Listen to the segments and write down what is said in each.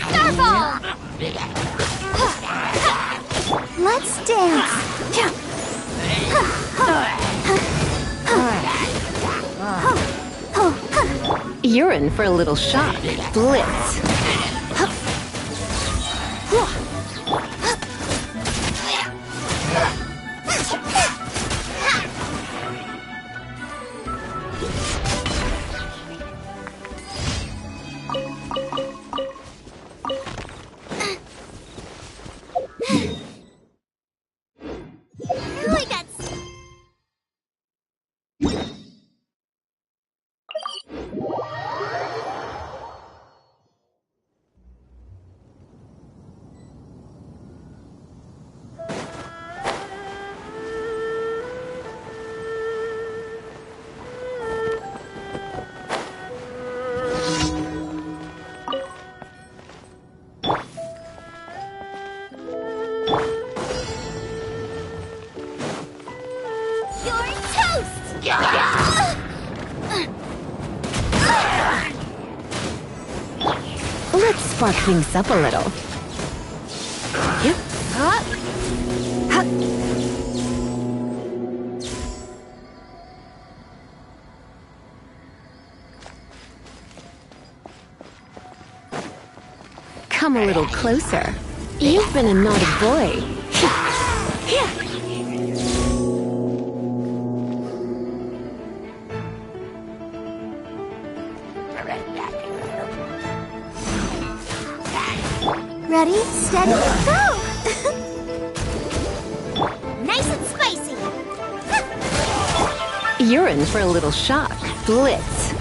Starfall! Let's dance! You're in for a little shock. Blitz. Let's spark things up a little. Yep. Come a little closer. You've been a naughty boy. Ready, steady, go! Nice and spicy! You're in for a little shock. Blitz.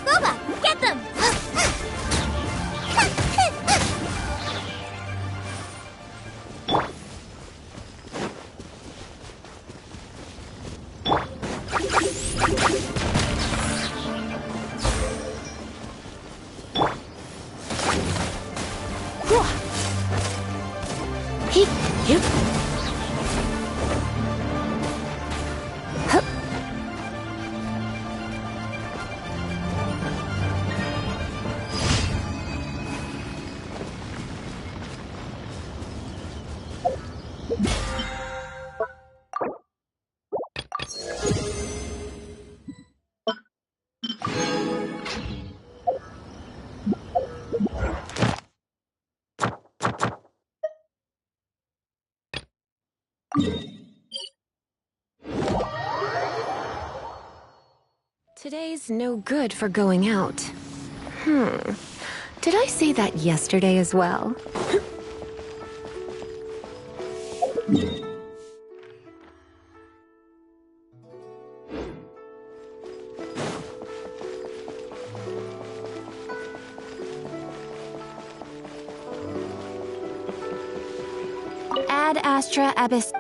Boba, get them! Today's no good for going out. Did I say that yesterday as well? Ad Astra Abyss.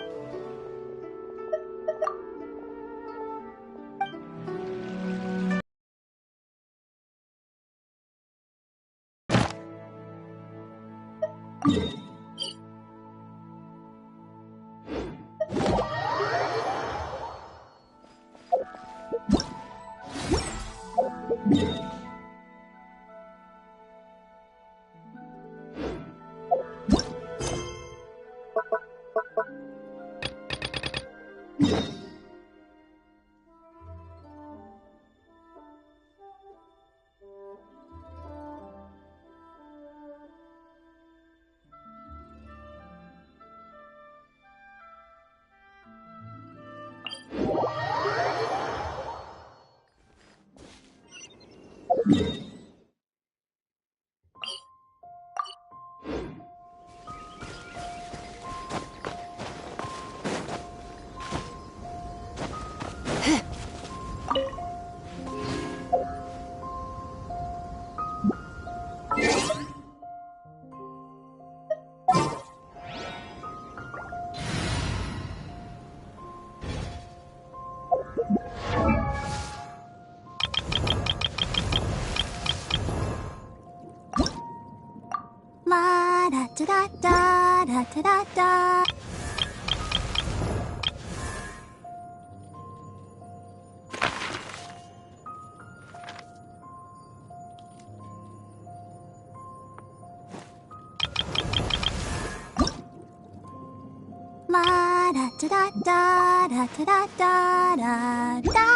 La da da da da da da da. La da da da da da da da da da.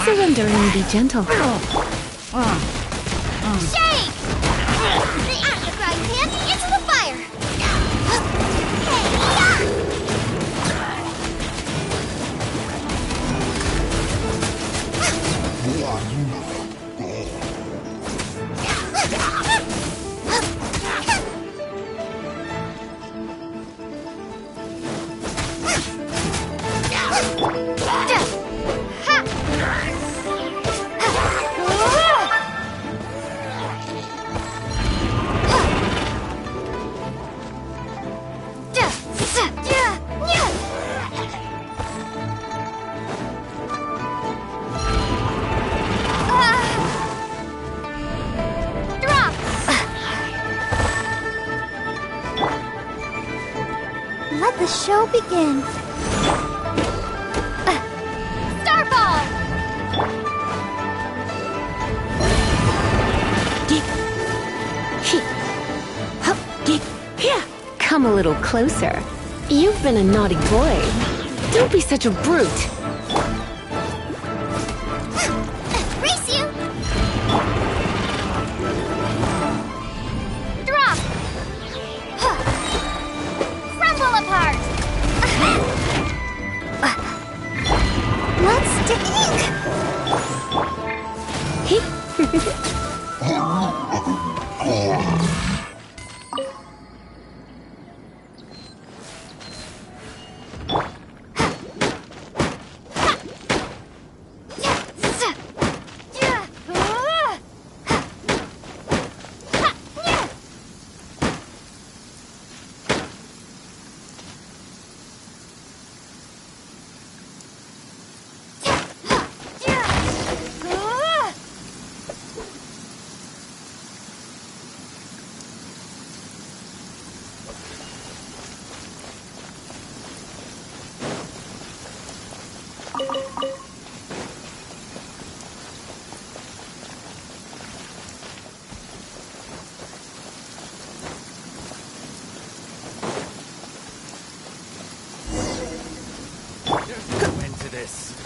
Surrender and be gentle. Shake! The Atla grind pan into the fire! Let the show begin. Starball! Come a little closer. You've been a naughty boy. Don't be such a brute. Race you! Drop! Crumble apart! What's the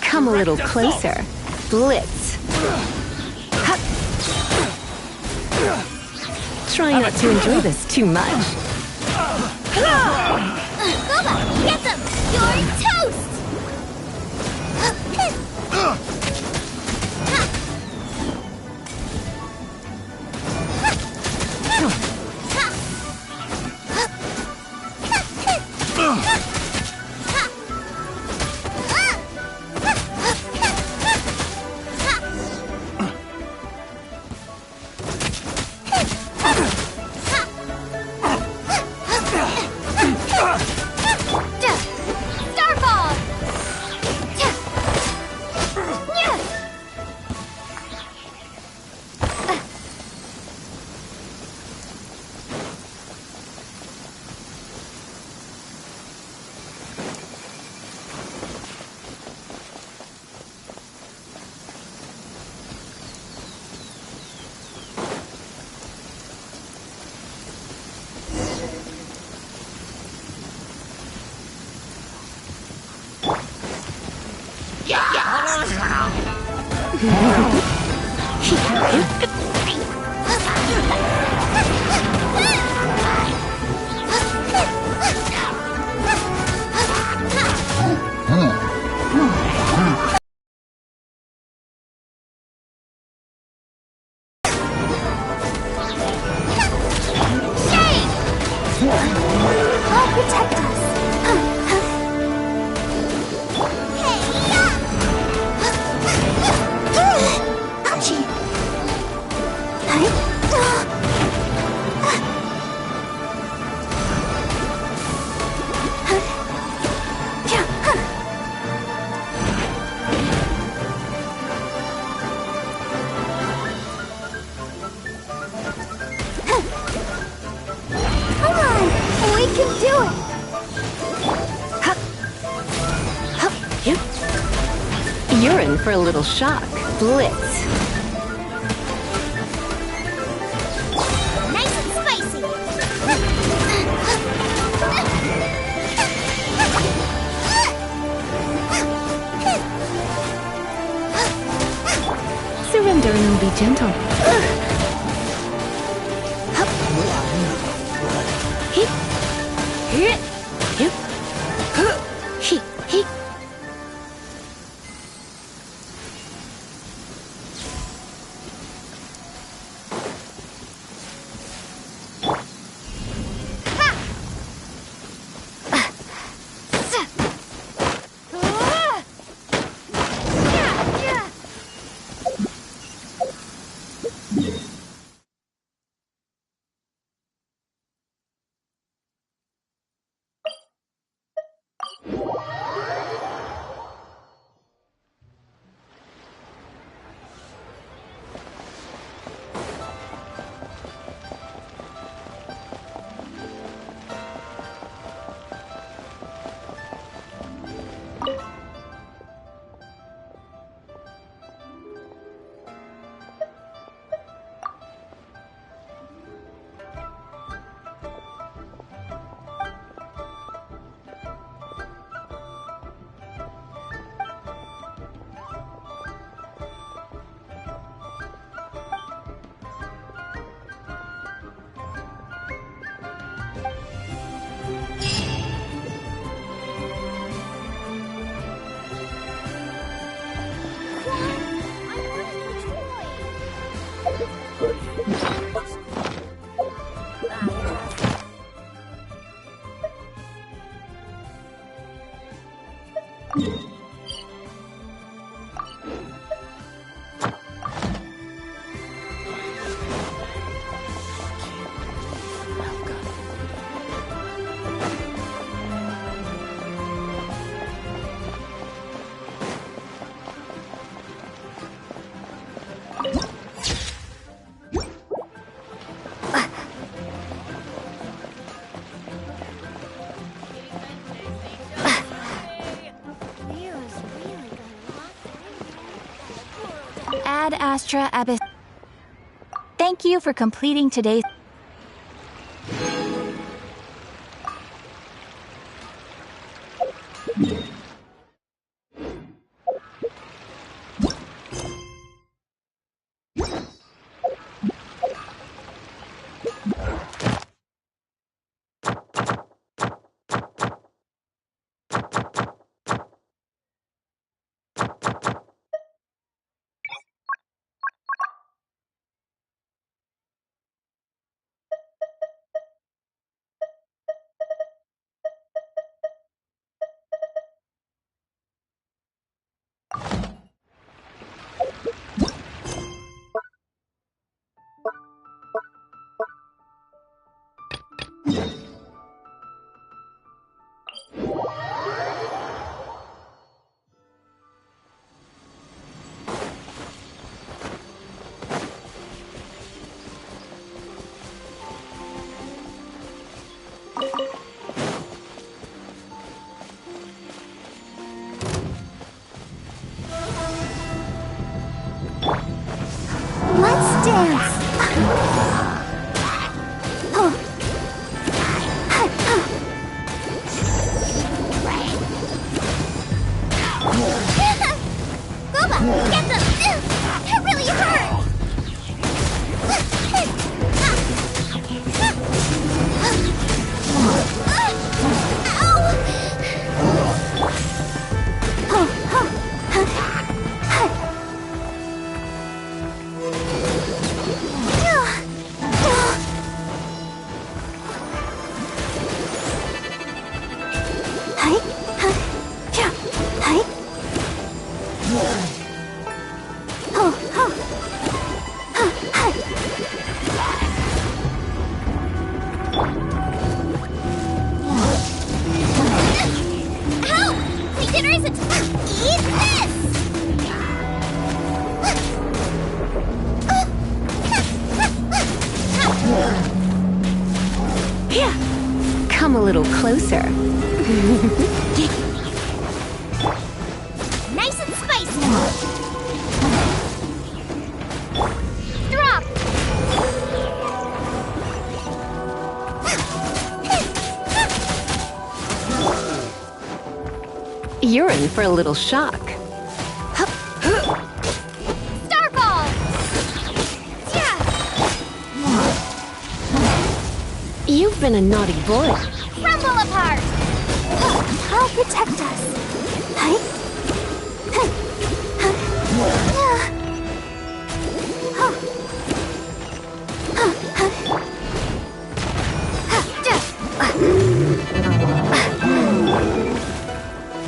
Come a little closer. Blitz. Hup. Try not to enjoy this too much. Boba, get them! You're toast! I'll protect us. Ouchie. Come on, we can do it. You're in for a little shock. Blitz. Nice and spicy. Surrender and be gentle. Ad Astra Abyss. Thank you for completing today's. Let's dance. Gooba, get them! It really hurt! Come a little closer. Nice and spicy. Drop. You're in for a little shock. Starball. Yeah. You've been a naughty boy. Crumble apart. I'll protect us.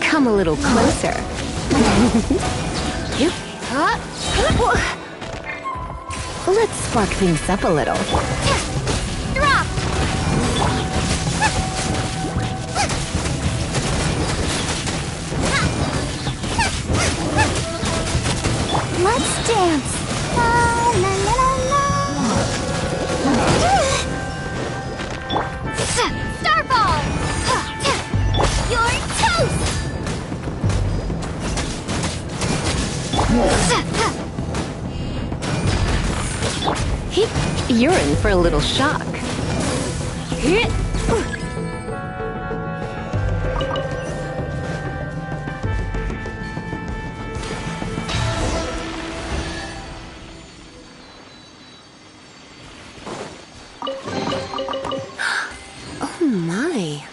Come a little closer. Let's spark things up a little. Drop. Let's dance. La la la la la. Starball. You're toast. You're in for a little shock. Oh my.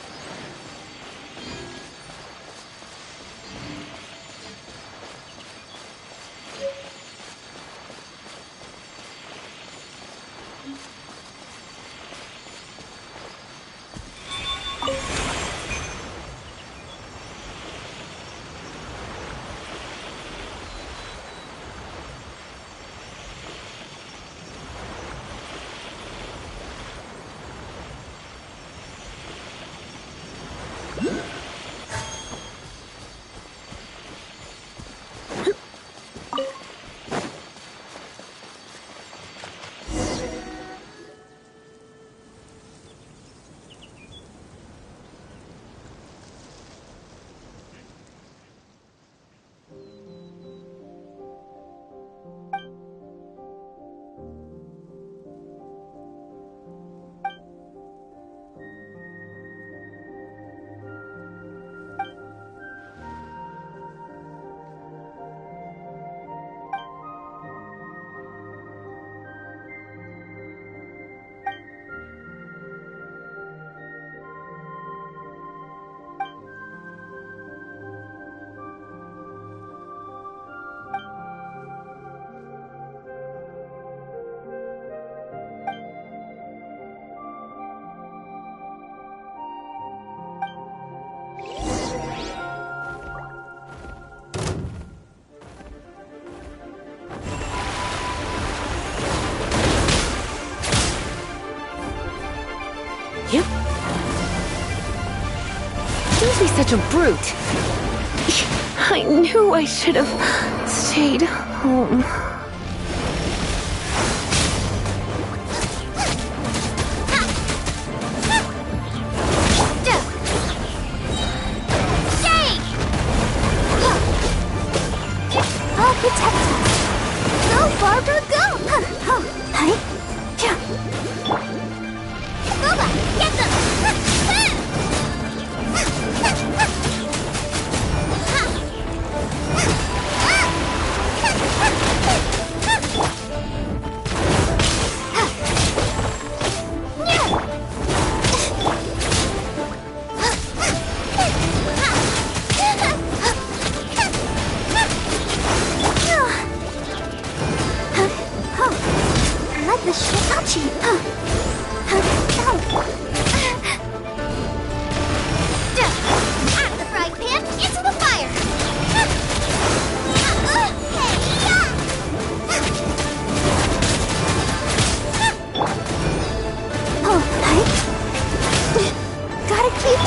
Yep. Don't be such a brute. I knew I should have stayed home. I'll protect us. Go, Barbara, go! Hi. Boba, get them! Let the shit out you. Out of the frying pan, into the fire. Oh, right. Gotta keep.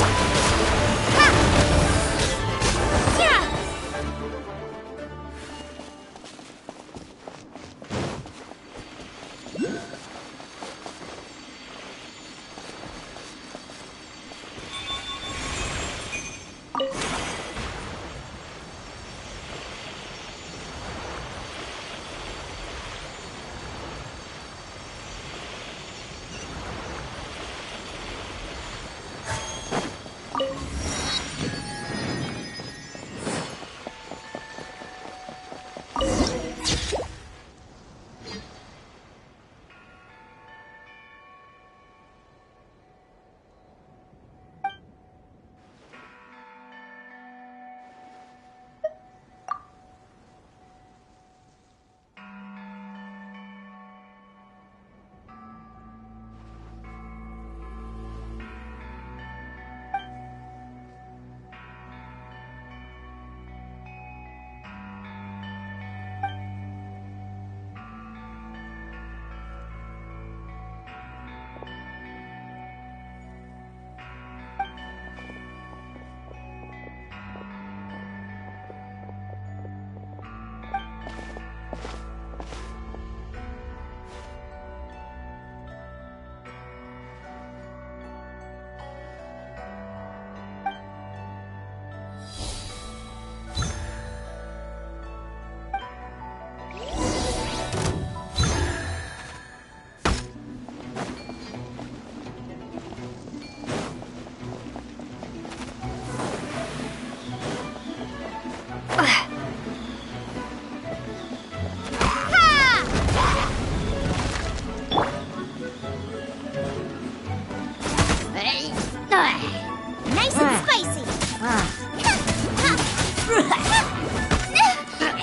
Nice and spicy.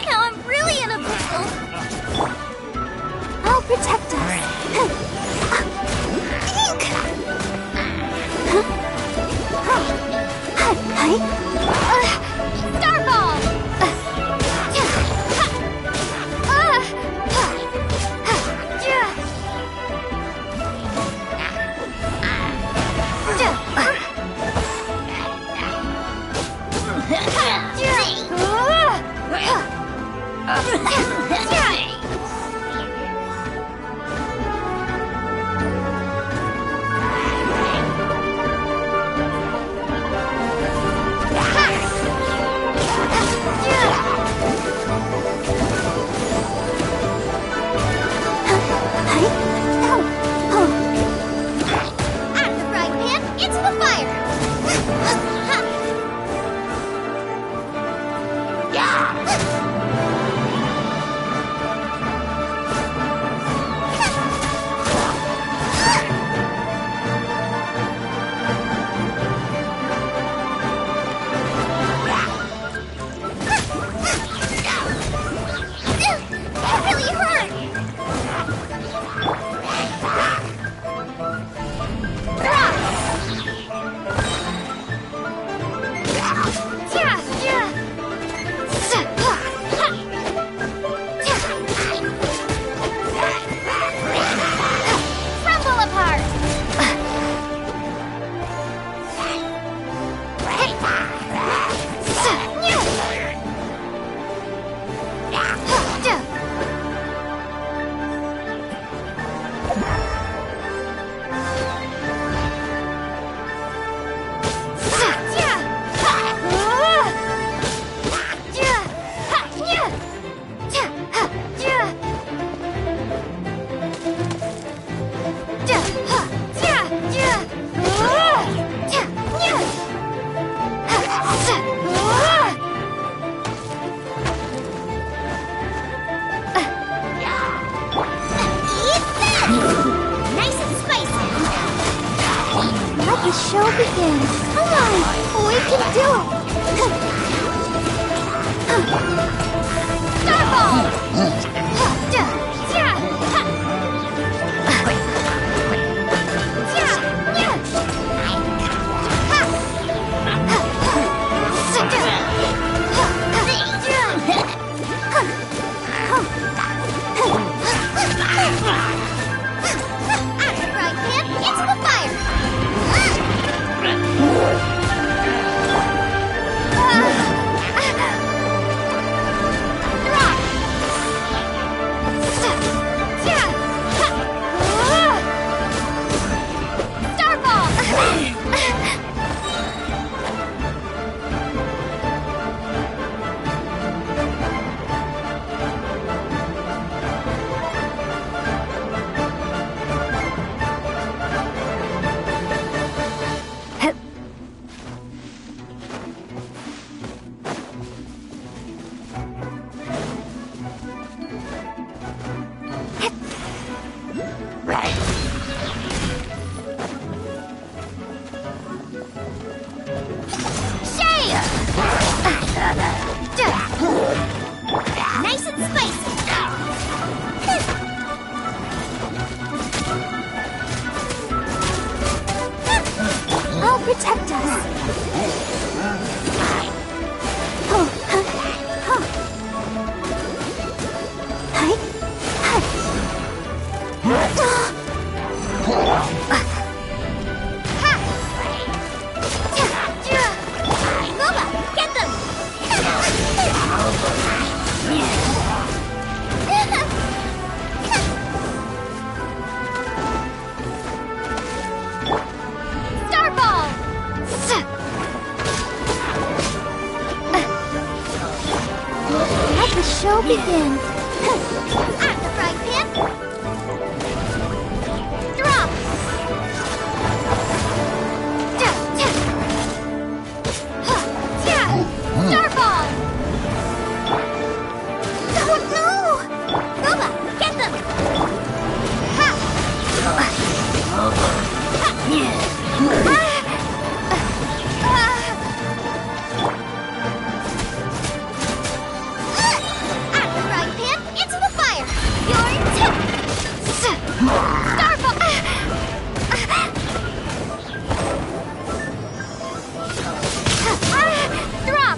Now I'm really in a pickle. I'll protect us. Starball! show begin. Come on, we can do it. Starball! Right hand into the fire! Nice and spicy! I'll protect us! Get them! Starball! Let the show begin. At the frying pan. Drop! Starball! Oh no! Goba, get them! Ha! At the frying pan, into the fire! You're Starball! Drop!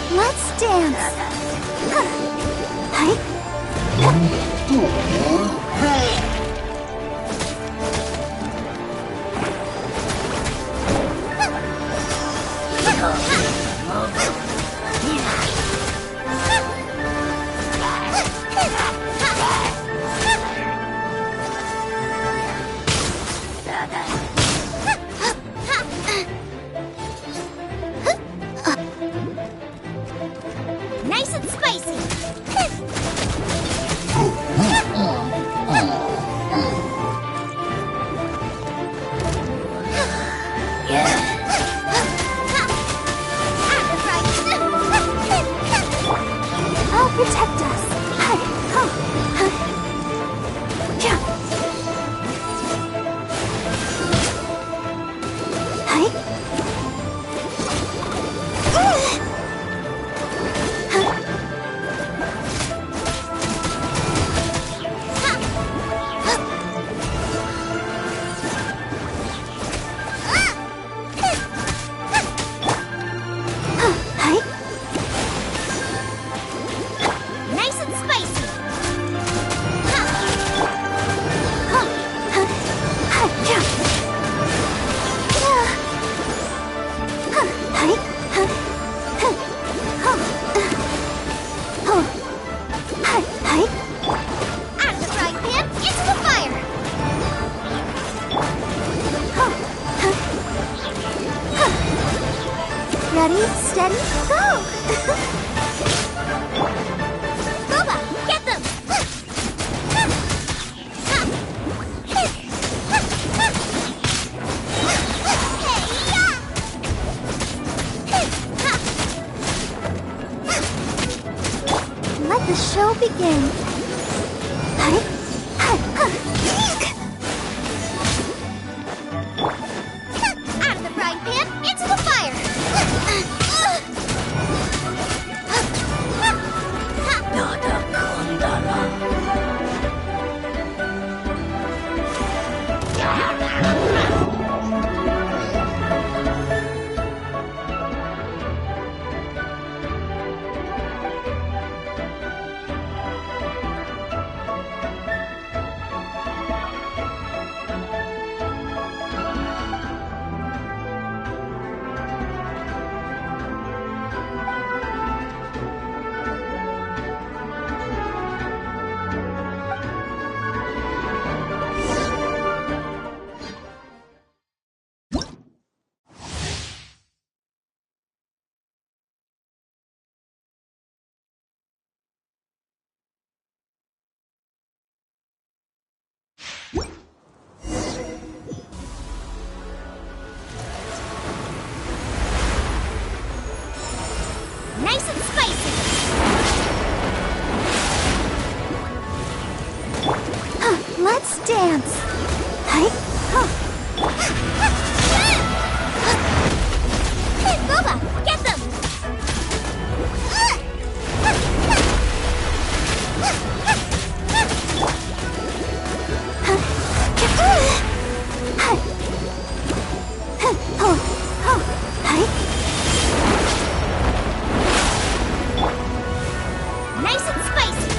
Let's dance. Hi. Nice and spicy. I'll protect us. Nice and spicy. At the frying pan, into the fire. Ready, steady, go! Boba, get them! show begin. Hi. Out of the frying pan, into the fire. Nada Kondala. Nice and spicy. Let's dance. Hi. Hey, Boba, get them. Nice and spicy.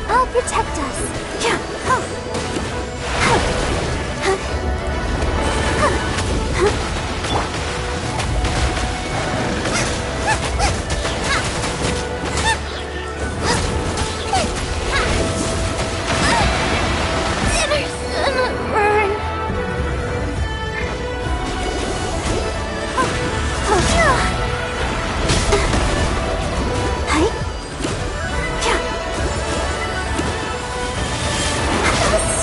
I'll protect us. Dinner's gonna burn. Hi.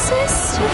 Sister.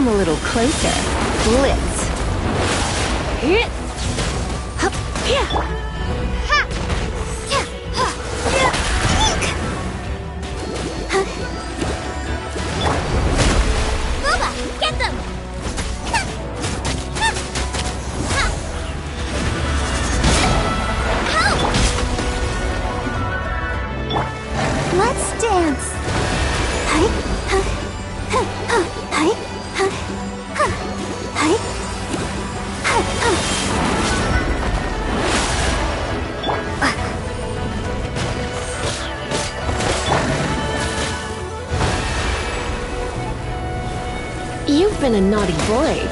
Come a little closer. Blitz. Hit. Hup. Yeah. Ha! Yeah! Ha! Yeah! Eek! Huh? Booba, get them! Ha! Ha! Ha! Help! Let's dance. Hi, huh, huh, huh, hi, huh, huh, hi, huh, huh. You've been a naughty boy.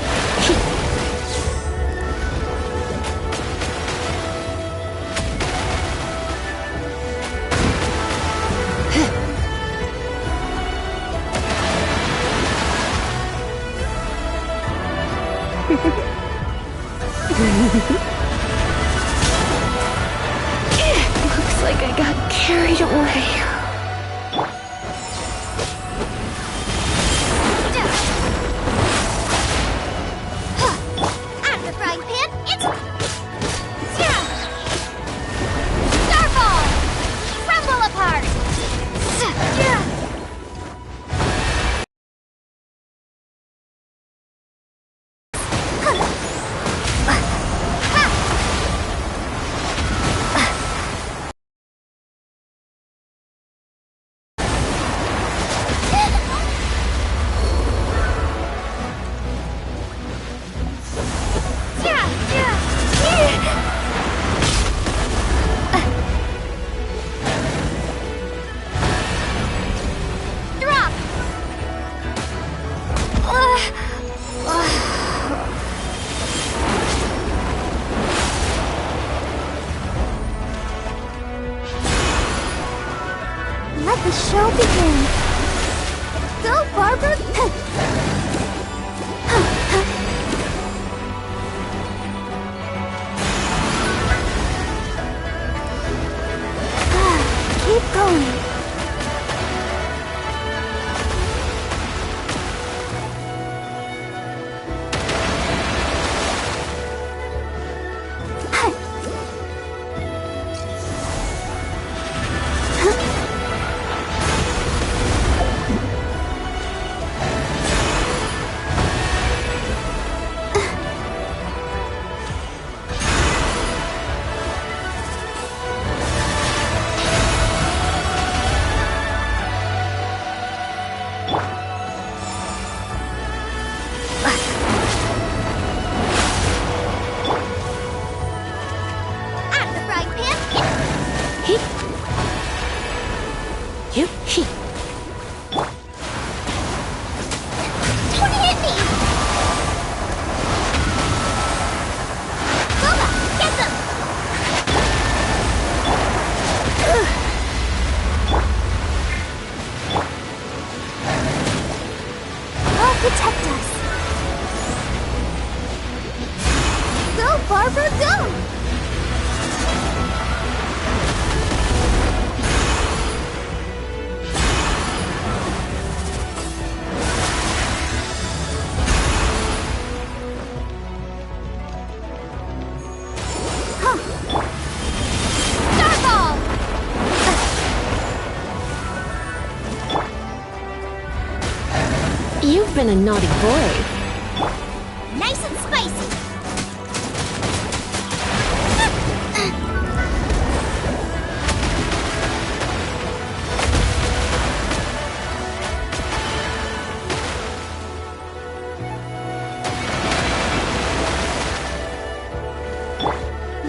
Looks like I got carried away. Out of the frying pan, it's Starball! Crumble apart! Drop! Let the show begin. Go, Barbara! Keep going. Out of the frying pan, Hit. You. He. don't hit me! Booba, get them! I'll protect us. Go, Barbara, go! Starball! You've been a naughty boy. Nice and spicy!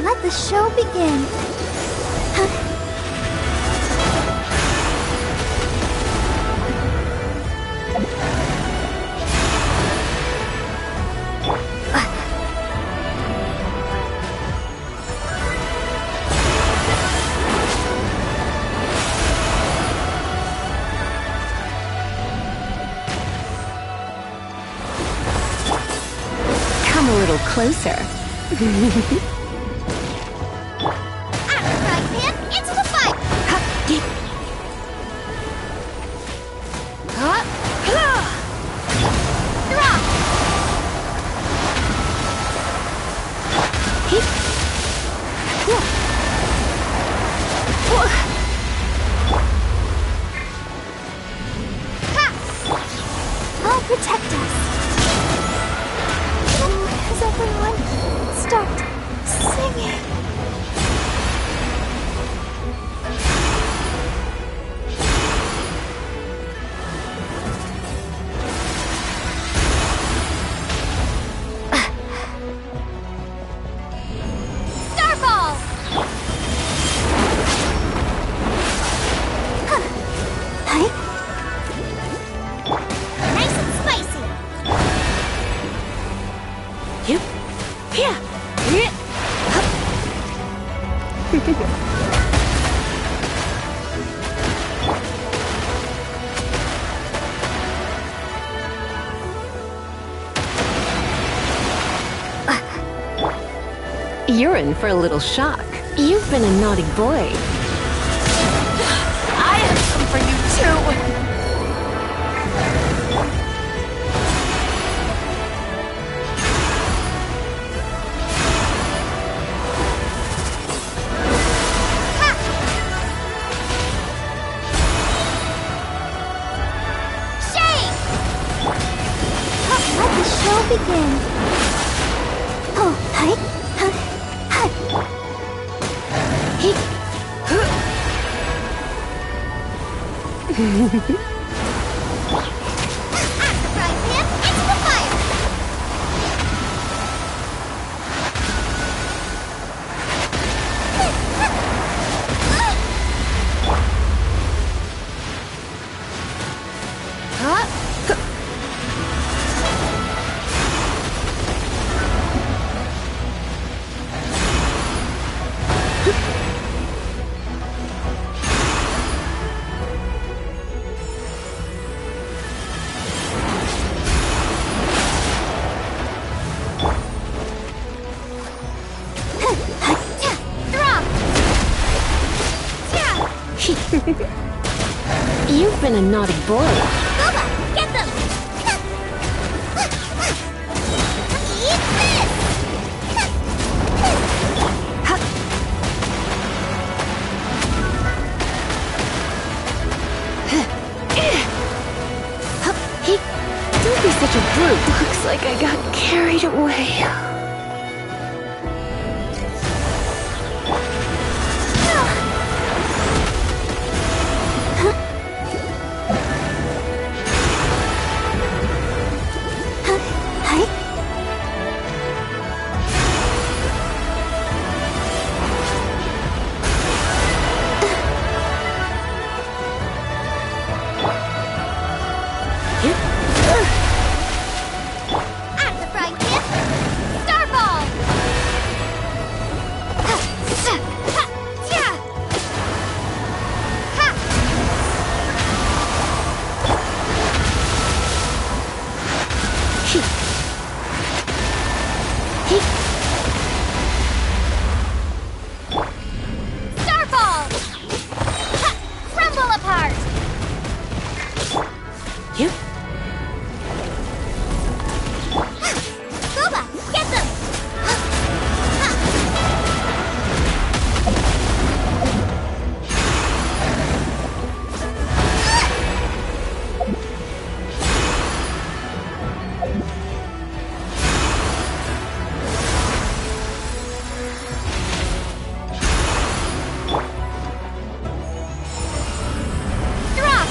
Let the show begin. Come a little closer. Out of the frying pan, into the fire! Hup. Dip. Drop! protect us. Does everyone start singing? Starball! Hi. Nice and spicy. Yep. Yeah. You're in for a little shock. You've been a naughty boy. I have some for you too! Shake! Let the show begin. Oh, hi. Huh. Hi. Hey. At the frying pan, into the fire! You've been a naughty boy. Boba, get them! Eat this! Don't be such a brute. Looks like I got carried away. Hi. At the frying pan, Starball! Ha! Tya! Ha! Starball! Ha! Crumble apart! Yep. Boba, get them! Drop!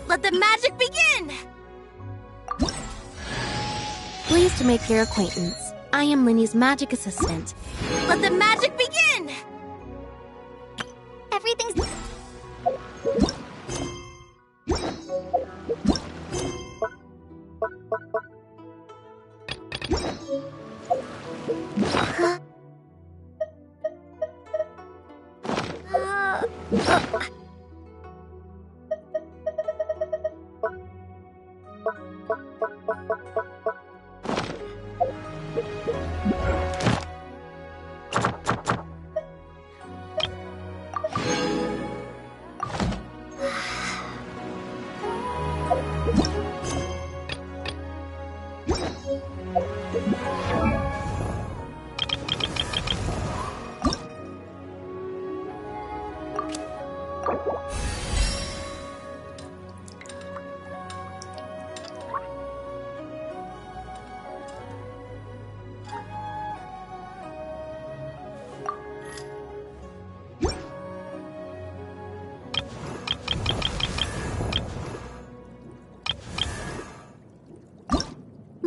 Let the magic begin! Pleased to make your acquaintance. I am Linny's magic assistant. Let the magic begin! Everything's...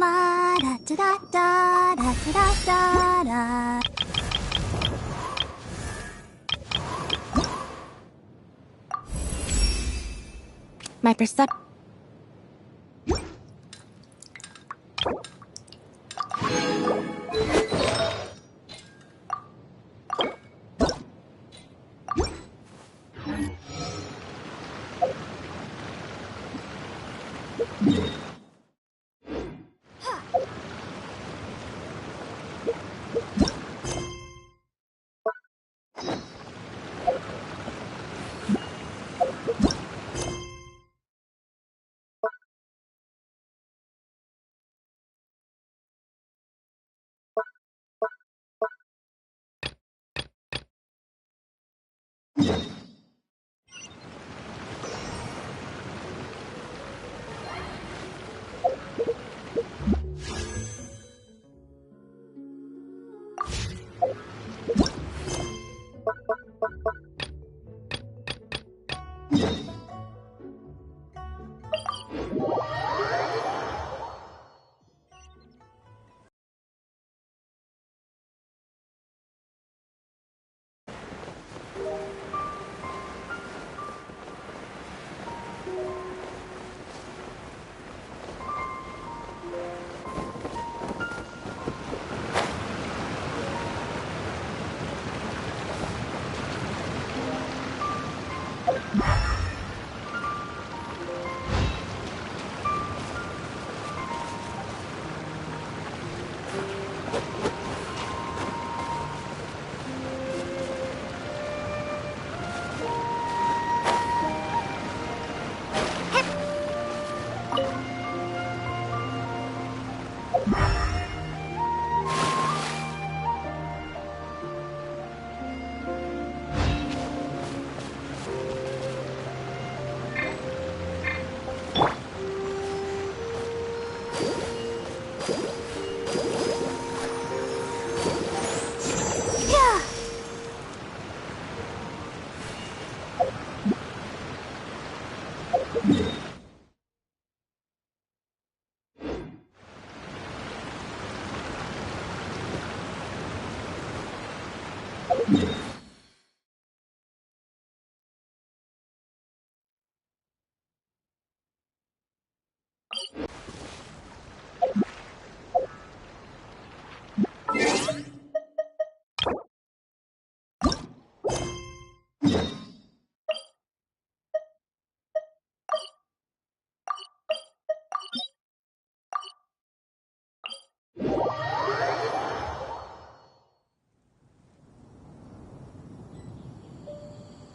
La da da da da da da da. My percep...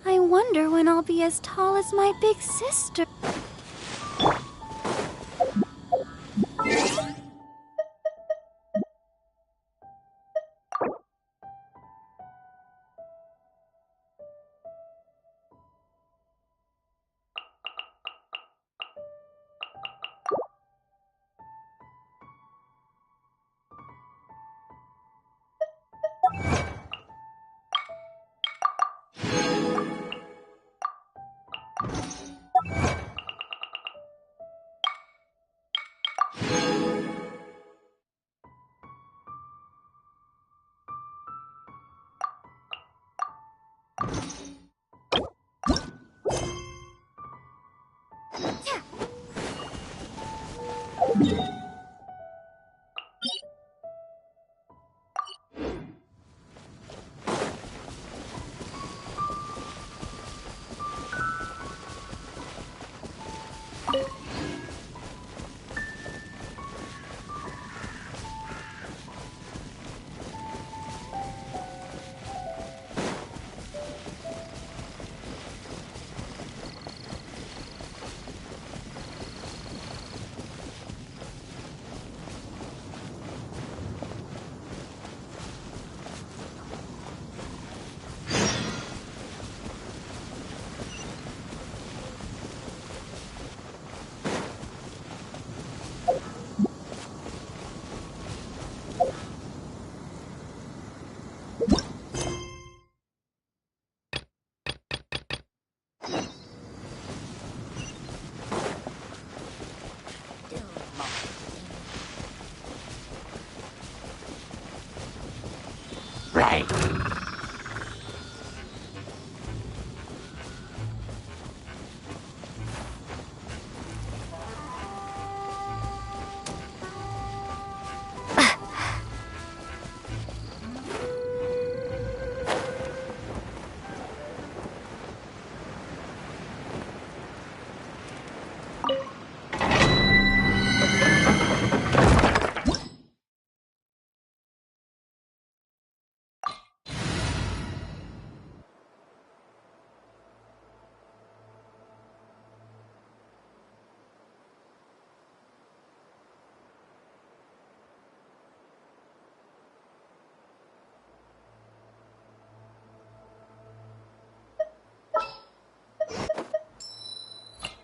I wonder when I'll be as tall as my big sister.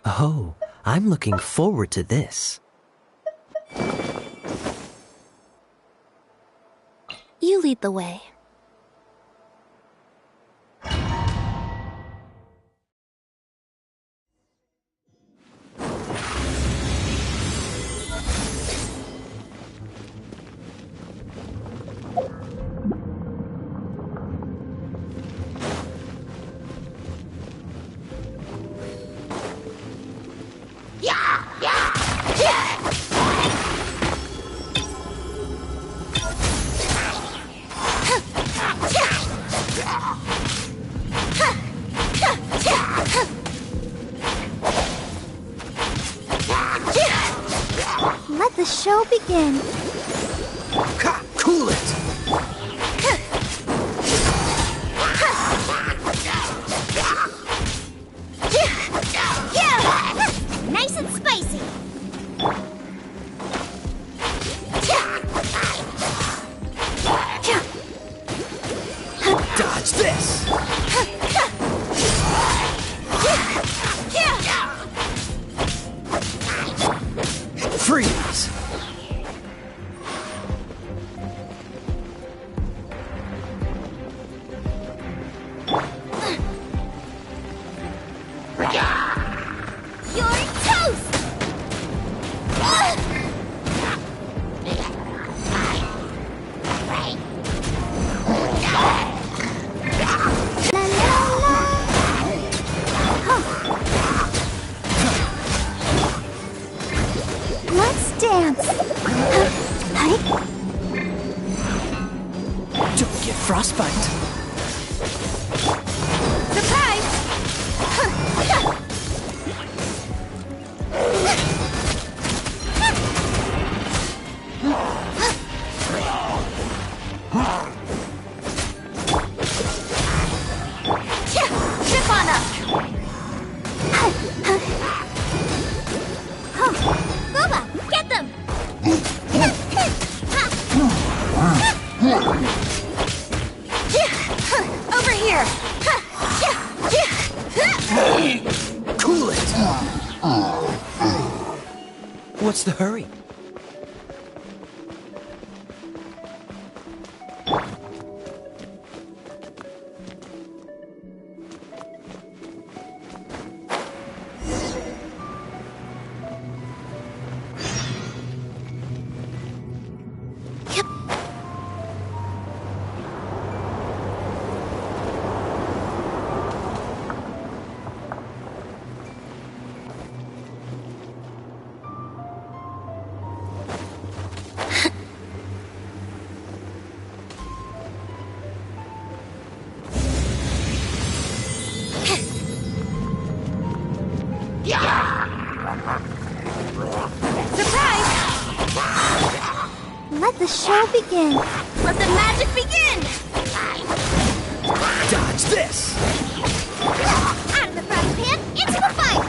Oh, I'm looking forward to this. You lead the way. Let the show begin. Ha! Cool it! Nice and spicy. Dodge this! Freeze! You're toast! La la la! Let's dance! Hi! Don't get frostbite! Chip on up! Booba, get them! Over here! Cool it! What's the hurry? Let the show begin. Let the magic begin! Dodge this! Out of the frying pan, into the fire!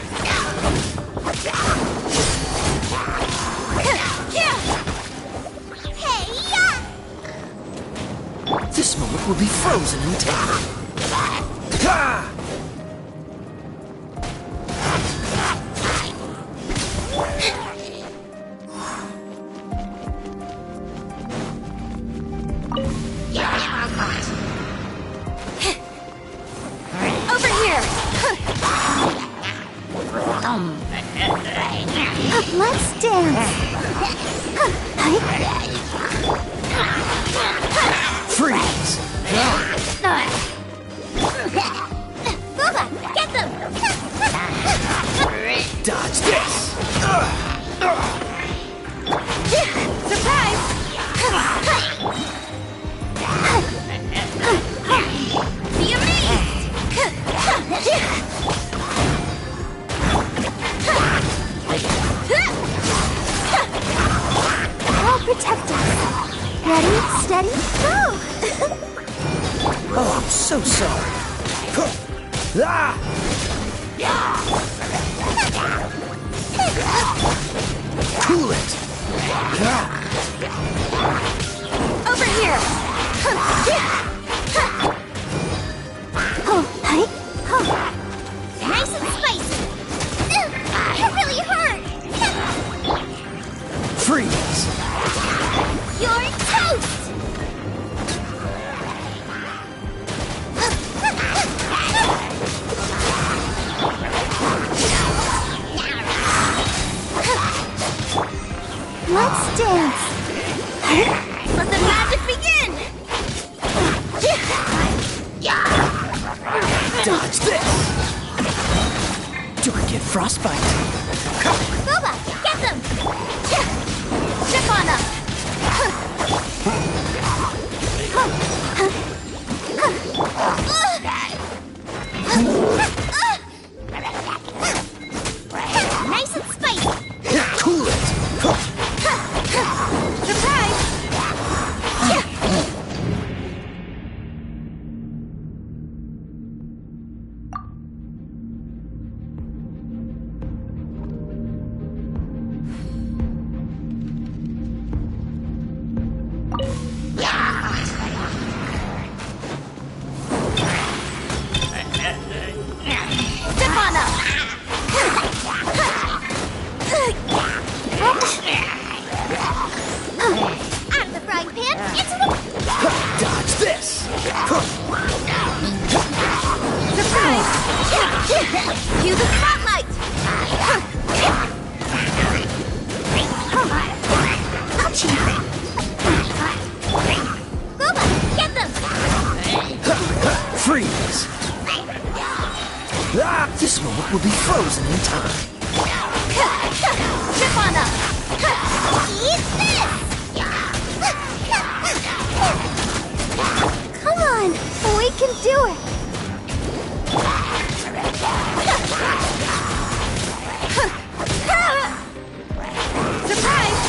Hey-ya! This moment will be frozen in time. Ha! Over here! Let's dance! Hi! Freeze! Booba, get them! Dodge this! Surprise! Be amazed! I'll protect us. Ready, steady, go! Oh, I'm so sorry. Ah! Cool it! Over here! Oh, hi! Oh. Nice and spicy! Freeze! You're toast! Let's dance. Let the magic begin! Dodge this! Do I get frostbite? Boba, get them! Chip on them! Nice and spicy! Cool it! Surprise! Step on up! Out of the frying pan, into the... Dodge this! Surprise! Cue the spotlight! Boba, get them! Freeze! This moment will be frozen in time. Chip on up! Eat this! Come on, we can do it. Surprise!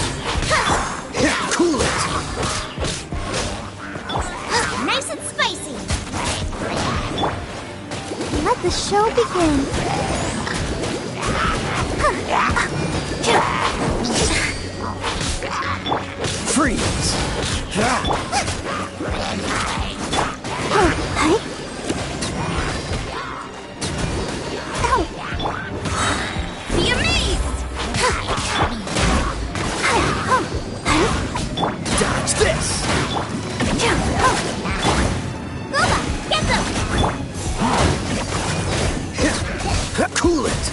Cool it! Nice and spicy! Let the show begin. Freeze! Be amazed! Dodge this! Boba, get them! Cool it!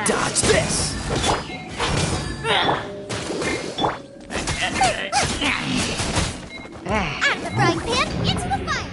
Dodge this! Out of the frying pan, into the fire!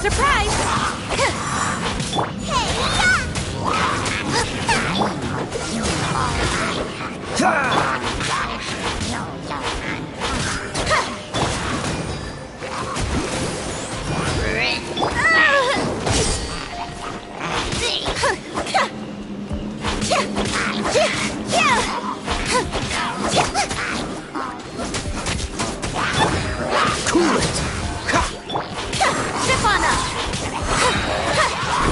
Surprise! Cool it! Chip on up!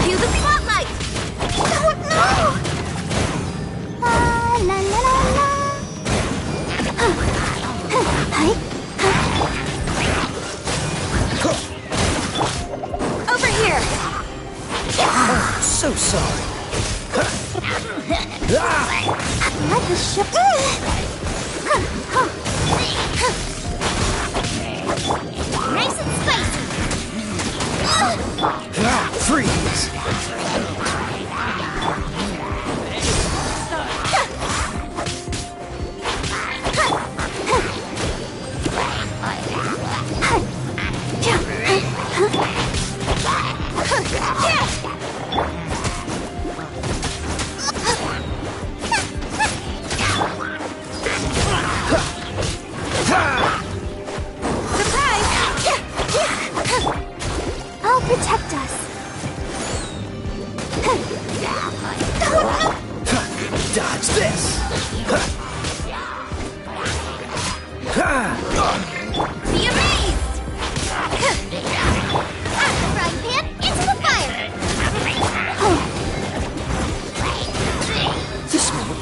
Cue the spotlight! La la la la. Over here! So sorry. Let the ship. Nice and spicy! Freeze! I'll protect us.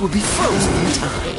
will be frozen in time.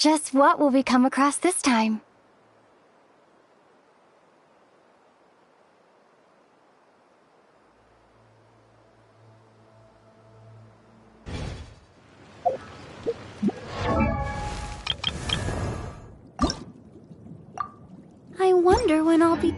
Just what will we come across this time? I wonder when I'll be...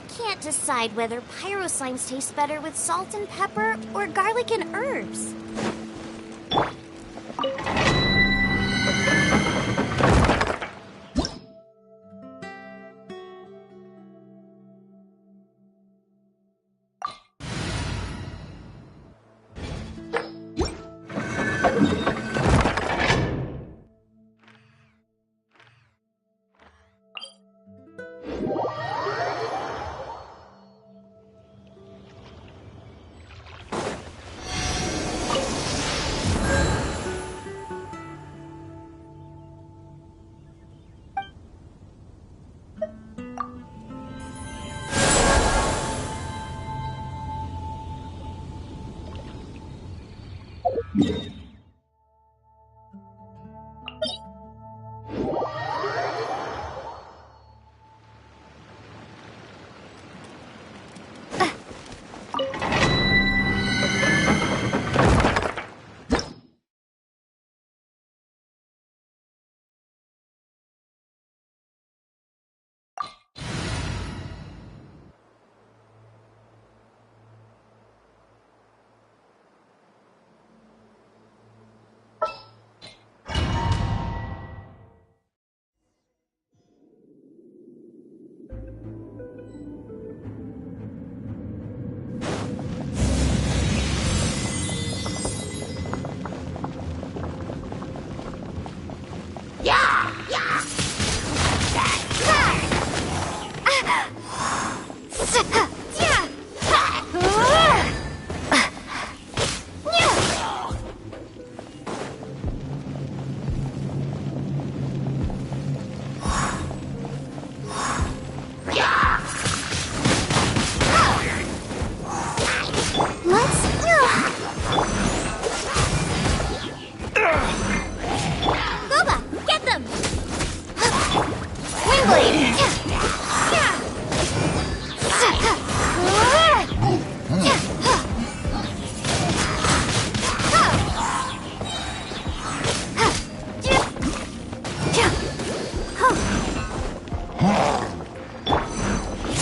can't decide whether pyro slimes taste better with salt and pepper or garlic and herbs.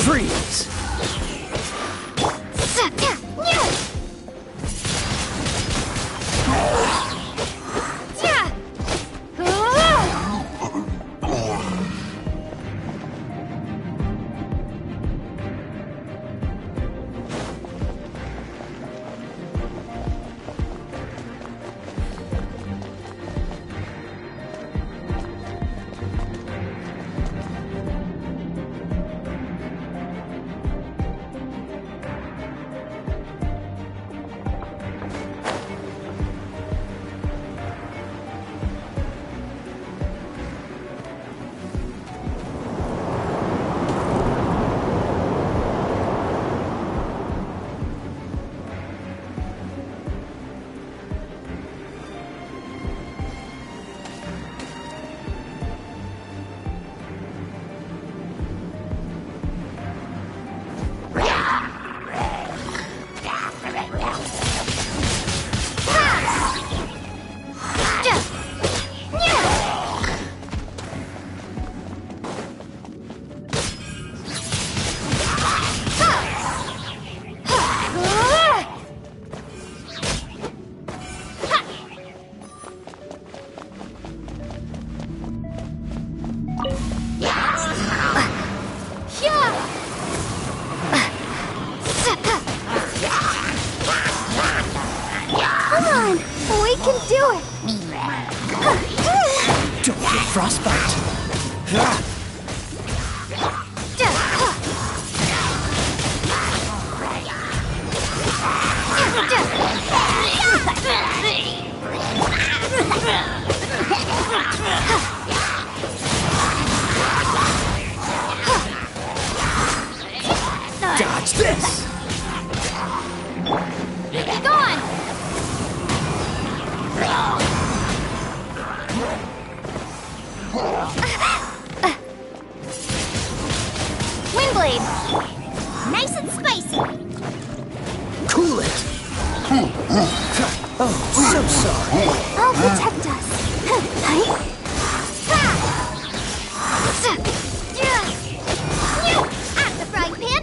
Freeze! Don't get frostbite. Dodge this! Be gone! Windblade! Nice and spicy! Cool it! Oh, so sorry. I'll protect us. At the frying pan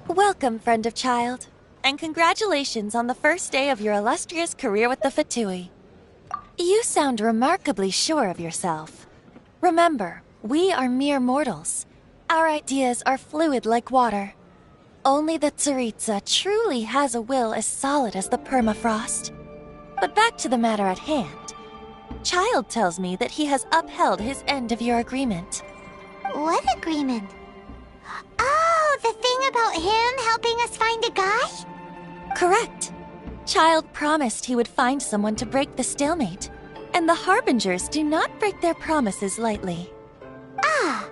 Welcome, friend of child, and congratulations on the first day of your illustrious career with the Fatui. You sound remarkably sure of yourself. Remember, we are mere mortals. Our ideas are fluid like water. Only the Tsaritsa truly has a will as solid as the permafrost. But back to the matter at hand. Child tells me that he has upheld his end of your agreement. What agreement? Oh, the thing about him helping us find a guy? Correct. Child promised he would find someone to break the stalemate. and the Harbingers do not break their promises lightly. Ah,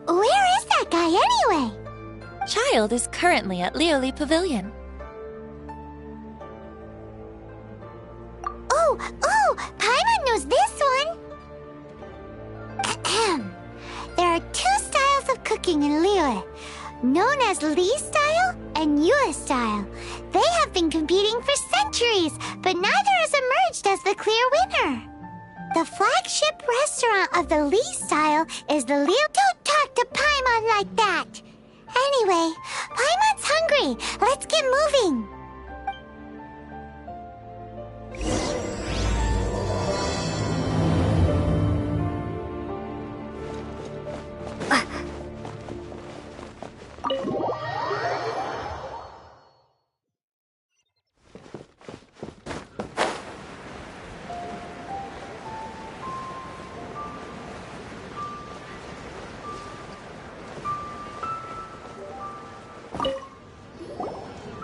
where is that guy anyway? Child is currently at Lioli Pavilion. Oh, Paimon knows this one. Ahem. There are two styles of cooking in Liyue, known as Li style and Yue style. They have been competing for centuries, but neither has emerged as the clear winner. The flagship restaurant of the Li style is the Liyue. Don't talk to Paimon like that. Anyway, Paimon's hungry. Let's get moving.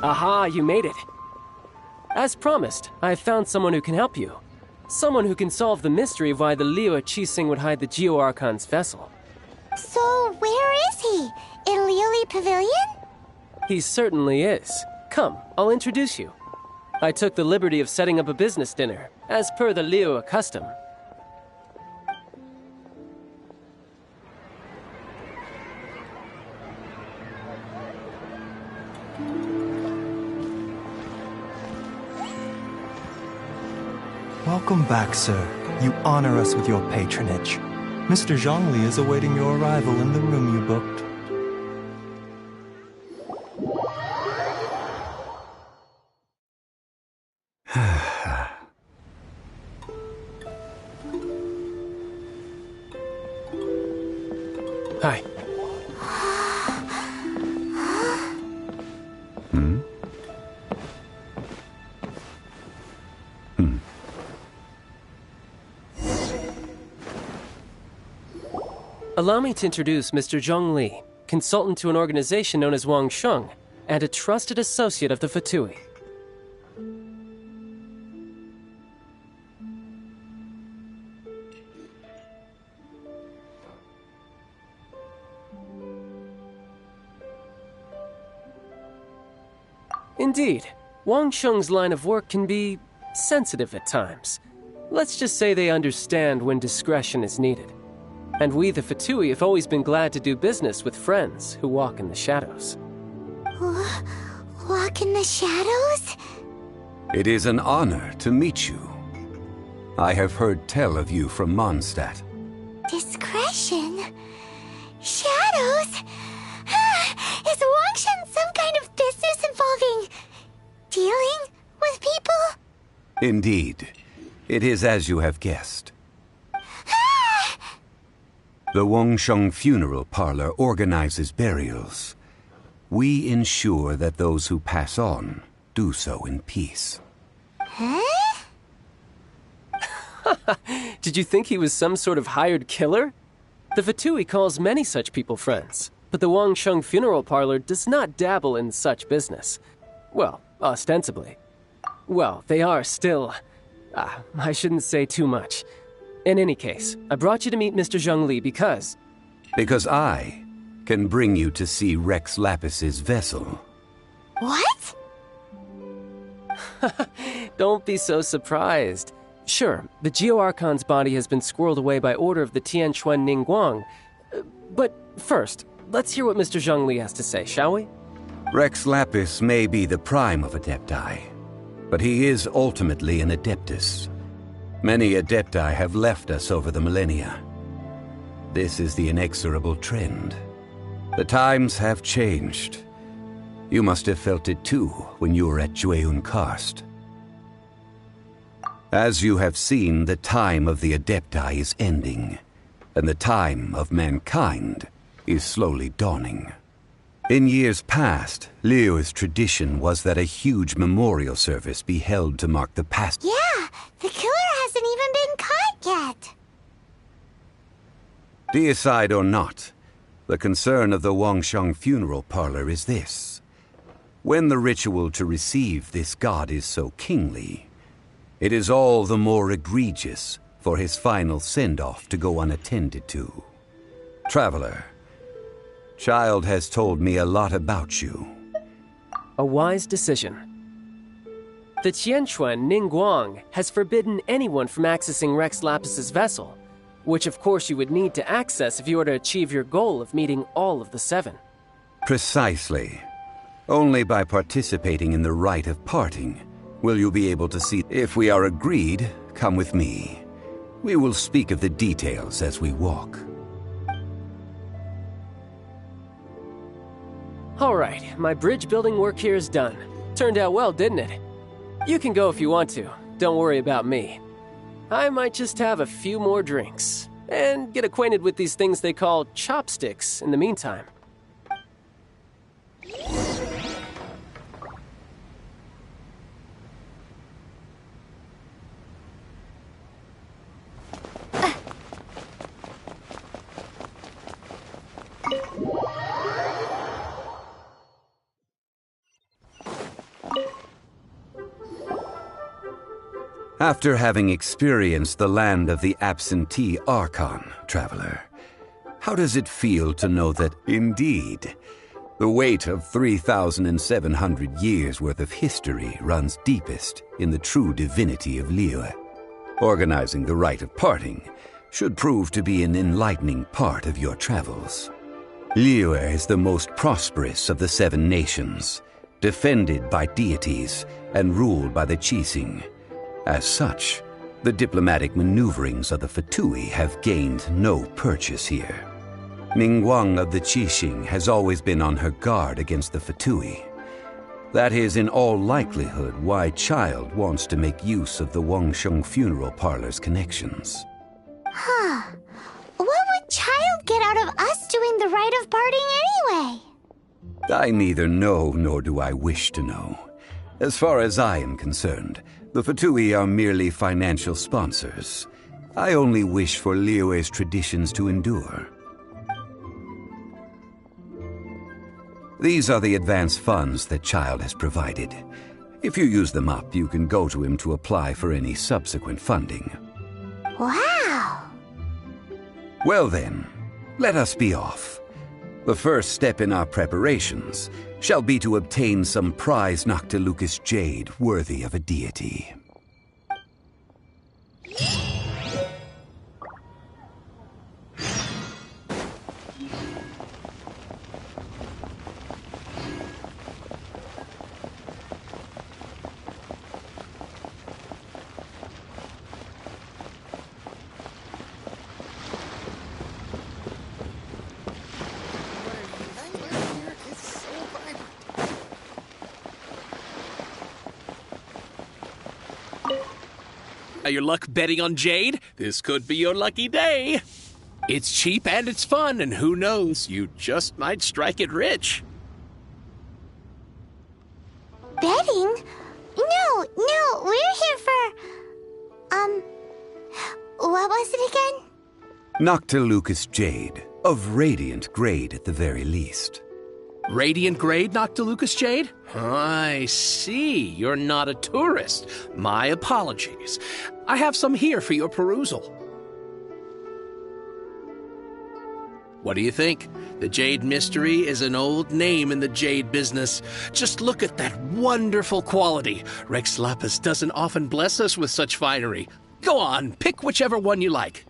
Aha, you made it. As promised, I found someone who can help you. Someone who can solve the mystery of why the Liyue Qixing would hide the Geo Archon's vessel. So, where is he? In Lioli Pavilion? He certainly is. Come, I'll introduce you. I took the liberty of setting up a business dinner, as per the Liyue custom. Welcome back, sir. You honor us with your patronage. Mr. Zhongli is awaiting your arrival in the room you booked. Hi. Allow me to introduce Mr. Zhong Li, consultant to an organization known as Wang Sheng, and a trusted associate of the Fatui. Indeed, Wang Sheng's line of work can be sensitive at times. Let's just say they understand when discretion is needed. And we, the Fatui, have always been glad to do business with friends who walk in the shadows. Walk in the shadows? It is an honor to meet you. I have heard tell of you from Mondstadt. Discretion? Shadows? Is Wangshan some kind of business involving dealing with people? Indeed. It is as you have guessed. The Wangsheng Funeral Parlor organizes burials. We ensure that those who pass on do so in peace. Huh? Did you think he was some sort of hired killer? The Fatui calls many such people friends, but the Wangsheng Funeral Parlor does not dabble in such business. Well, ostensibly. Well, they are still... I shouldn't say too much. In any case, I brought you to meet Mr. Zhong Li because... Because I can bring you to see Rex Lapis's vessel. What? Don't be so surprised. Sure, the Geo Archon's body has been squirreled away by order of the Tianquan Ningguang. But first, let's hear what Mr. Zhong Li has to say, shall we? Rex Lapis may be the prime of Adepti, but he is ultimately an Adeptus. Many Adepti have left us over the millennia. This is the inexorable trend. The times have changed. You must have felt it too when you were at Jueyun Karst. As you have seen, the time of the Adepti is ending, and the time of mankind is slowly dawning. In years past, Liyue's tradition was that a huge memorial service be held to mark the past. Yeah, the killer hasn't even been caught yet. Deicide or not, the concern of the Wangsheng Funeral Parlor is this. When the ritual to receive this god is so kingly, it is all the more egregious for his final send-off to go unattended to. Traveler, Child has told me a lot about you. A wise decision. The Qianquan Ningguang has forbidden anyone from accessing Rex Lapis's vessel, which of course you would need to access if you were to achieve your goal of meeting all of the 7. Precisely. Only by participating in the rite of parting will you be able to see. If we are agreed, come with me. We will speak of the details as we walk. All right, my bridge building work here is done. Turned out well, didn't it? You can go if you want to. Don't worry about me. I might just have a few more drinks and get acquainted with these things they call chopsticks in the meantime. After having experienced the land of the absentee Archon, Traveler, how does it feel to know that, indeed, the weight of 3,700 years' worth of history runs deepest in the true divinity of Liyue? Organizing the rite of parting should prove to be an enlightening part of your travels. Liyue is the most prosperous of the 7 nations, defended by deities and ruled by the Qixing. As such, the diplomatic maneuverings of the Fatui have gained no purchase here. Ningguang of the Qixing has always been on her guard against the Fatui. That is in all likelihood why Child wants to make use of the Wangsheng funeral parlor's connections. Huh. What would Child get out of us doing the rite of parting anyway? I neither know nor do I wish to know. As far as I am concerned, the Fatui are merely financial sponsors. I only wish for Liyue's traditions to endure. These are the advance funds that Child has provided. If you use them up, you can go to him to apply for any subsequent funding. Wow! Well then, let us be off. The first step in our preparations shall be to obtain some prize Noctilucous jade worthy of a deity. Are your luck betting on jade? This could be your lucky day. It's cheap and it's fun, and who knows, you just might strike it rich. Betting? No, we're here for... what was it again? Noctilucous jade, of radiant grade at the very least. Radiant grade Noctilucous jade? I see. You're not a tourist. My apologies. I have some here for your perusal. What do you think? The Jade Mystery is an old name in the jade business. Just look at that wonderful quality. Rex Lapis doesn't often bless us with such finery. Go on, pick whichever one you like.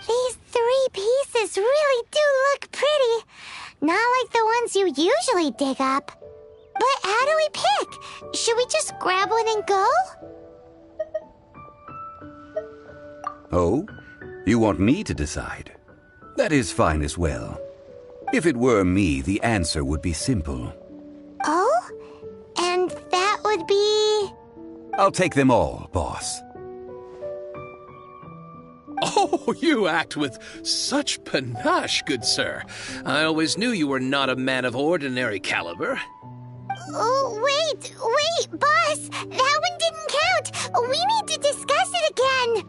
These 3 pieces really do look pretty. Not like the ones you usually dig up. But how do we pick? Should we just grab one and go? Oh? You want me to decide? That is fine as well. If it were me, the answer would be simple. Oh? And that would be... I'll take them all, boss. Oh, you act with such panache, good sir. I always knew you were not a man of ordinary caliber. Oh, wait, boss! That one didn't count! We need to discuss it again!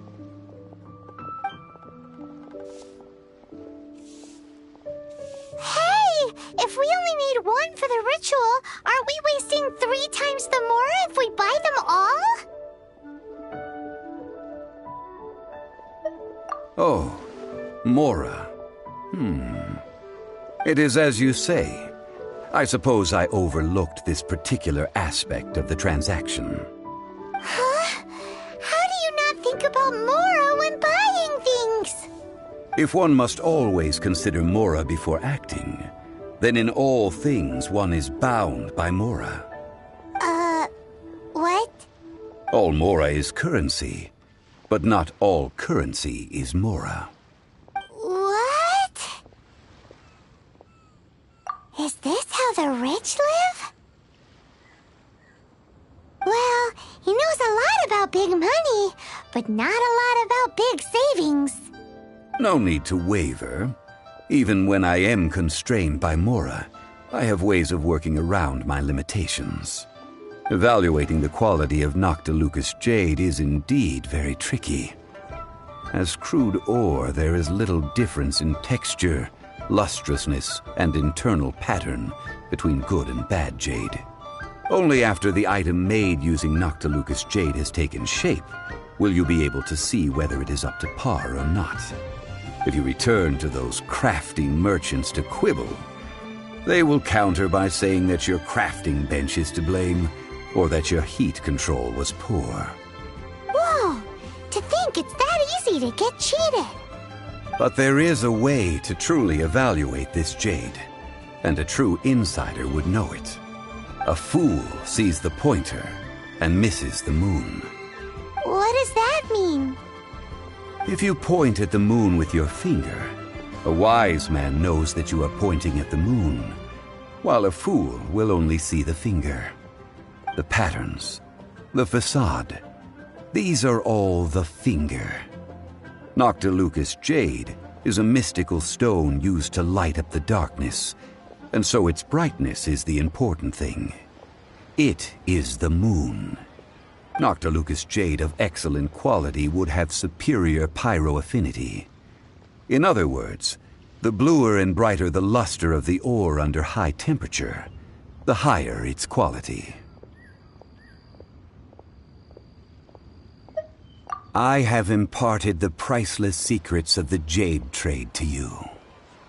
Hey! If we only need one for the ritual, aren't we wasting 3 times the more if we buy them all? Oh, Mora. It is as you say. I suppose I overlooked this particular aspect of the transaction. Huh? How do you not think about Mora when buying things? If one must always consider Mora before acting, then in all things one is bound by Mora. What? All Mora is currency, but not all currency is Mora. What? Is this how the rich live? Well, he knows a lot about big money, but not a lot about big savings. No need to waver. Even when I am constrained by Mora, I have ways of working around my limitations. Evaluating the quality of Noctilucous jade is indeed very tricky. As crude ore, there is little difference in texture, lustrousness, and internal pattern between good and bad jade. Only after the item made using Noctilucous jade has taken shape will you be able to see whether it is up to par or not. If you return to those crafting merchants to quibble, they will counter by saying that your crafting bench is to blame, or that your heat control was poor. Whoa! To think it's that easy to get cheated. But there is a way to truly evaluate this jade, and a true insider would know it. A fool sees the pointer and misses the moon. What does that mean? If you point at the moon with your finger, a wise man knows that you are pointing at the moon, while a fool will only see the finger. The patterns, the facade, these are all the finger. Noctilucous jade is a mystical stone used to light up the darkness, and so its brightness is the important thing. It is the moon. Noctilucous jade of excellent quality would have superior pyro affinity. In other words, the bluer and brighter the luster of the ore under high temperature, the higher its quality. I have imparted the priceless secrets of the jade trade to you.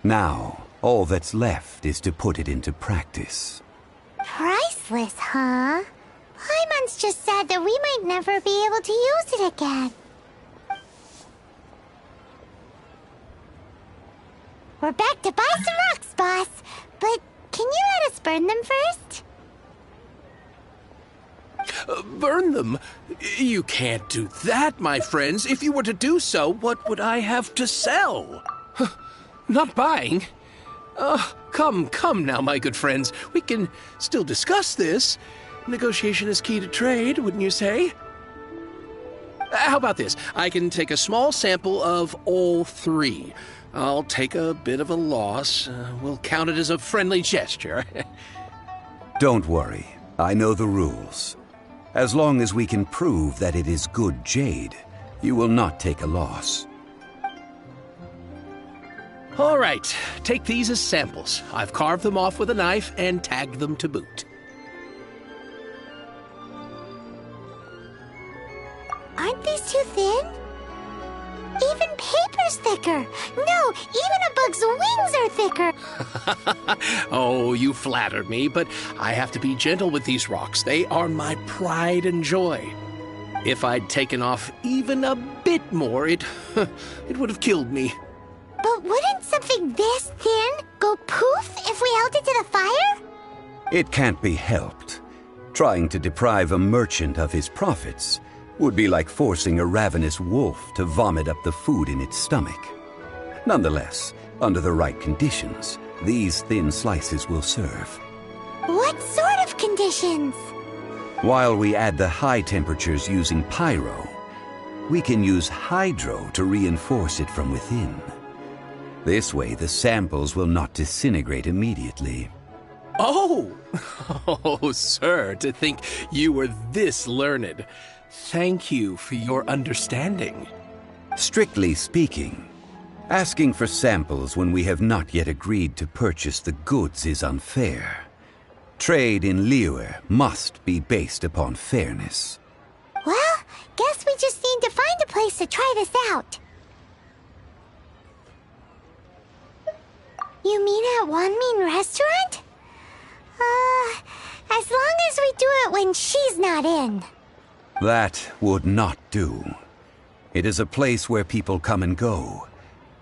Now, all that's left is to put it into practice. Priceless, huh? Paimon's just sad that we might never be able to use it again. We're back to buy some rocks, boss. But can you let us burn them first? Burn them? You can't do that, my friends. If you were to do so, what would I have to sell? Not buying? Come now, my good friends. We can still discuss this. Negotiation is key to trade, wouldn't you say? How about this? I can take a small sample of all three. I'll take a bit of a loss. We'll count it as a friendly gesture. Don't worry. I know the rules. As long as we can prove that it is good jade, you will not take a loss. All right, take these as samples. I've carved them off with a knife and tagged them to boot. Aren't these too thin? Even paper's thicker. No, even a bug's wings are thicker. Oh, you flatter me, but I have to be gentle with these rocks. They are my pride and joy. If I'd taken off even a bit more, it would have killed me. But wouldn't something this thin go poof if we held it to the fire? It can't be helped. Trying to deprive a merchant of his profits would be like forcing a ravenous wolf to vomit up the food in its stomach. Nonetheless, under the right conditions, these thin slices will serve. What sort of conditions? While we add the high temperatures using pyro, we can use hydro to reinforce it from within. This way, the samples will not disintegrate immediately. Oh! Oh, sir, to think you were this learned. Thank you for your understanding. Strictly speaking, asking for samples when we have not yet agreed to purchase the goods is unfair. Trade in Liyue must be based upon fairness. Well, guess we just need to find a place to try this out. You mean at Wanmin Restaurant? As long as we do it when she's not in. That would not do. It is a place where people come and go.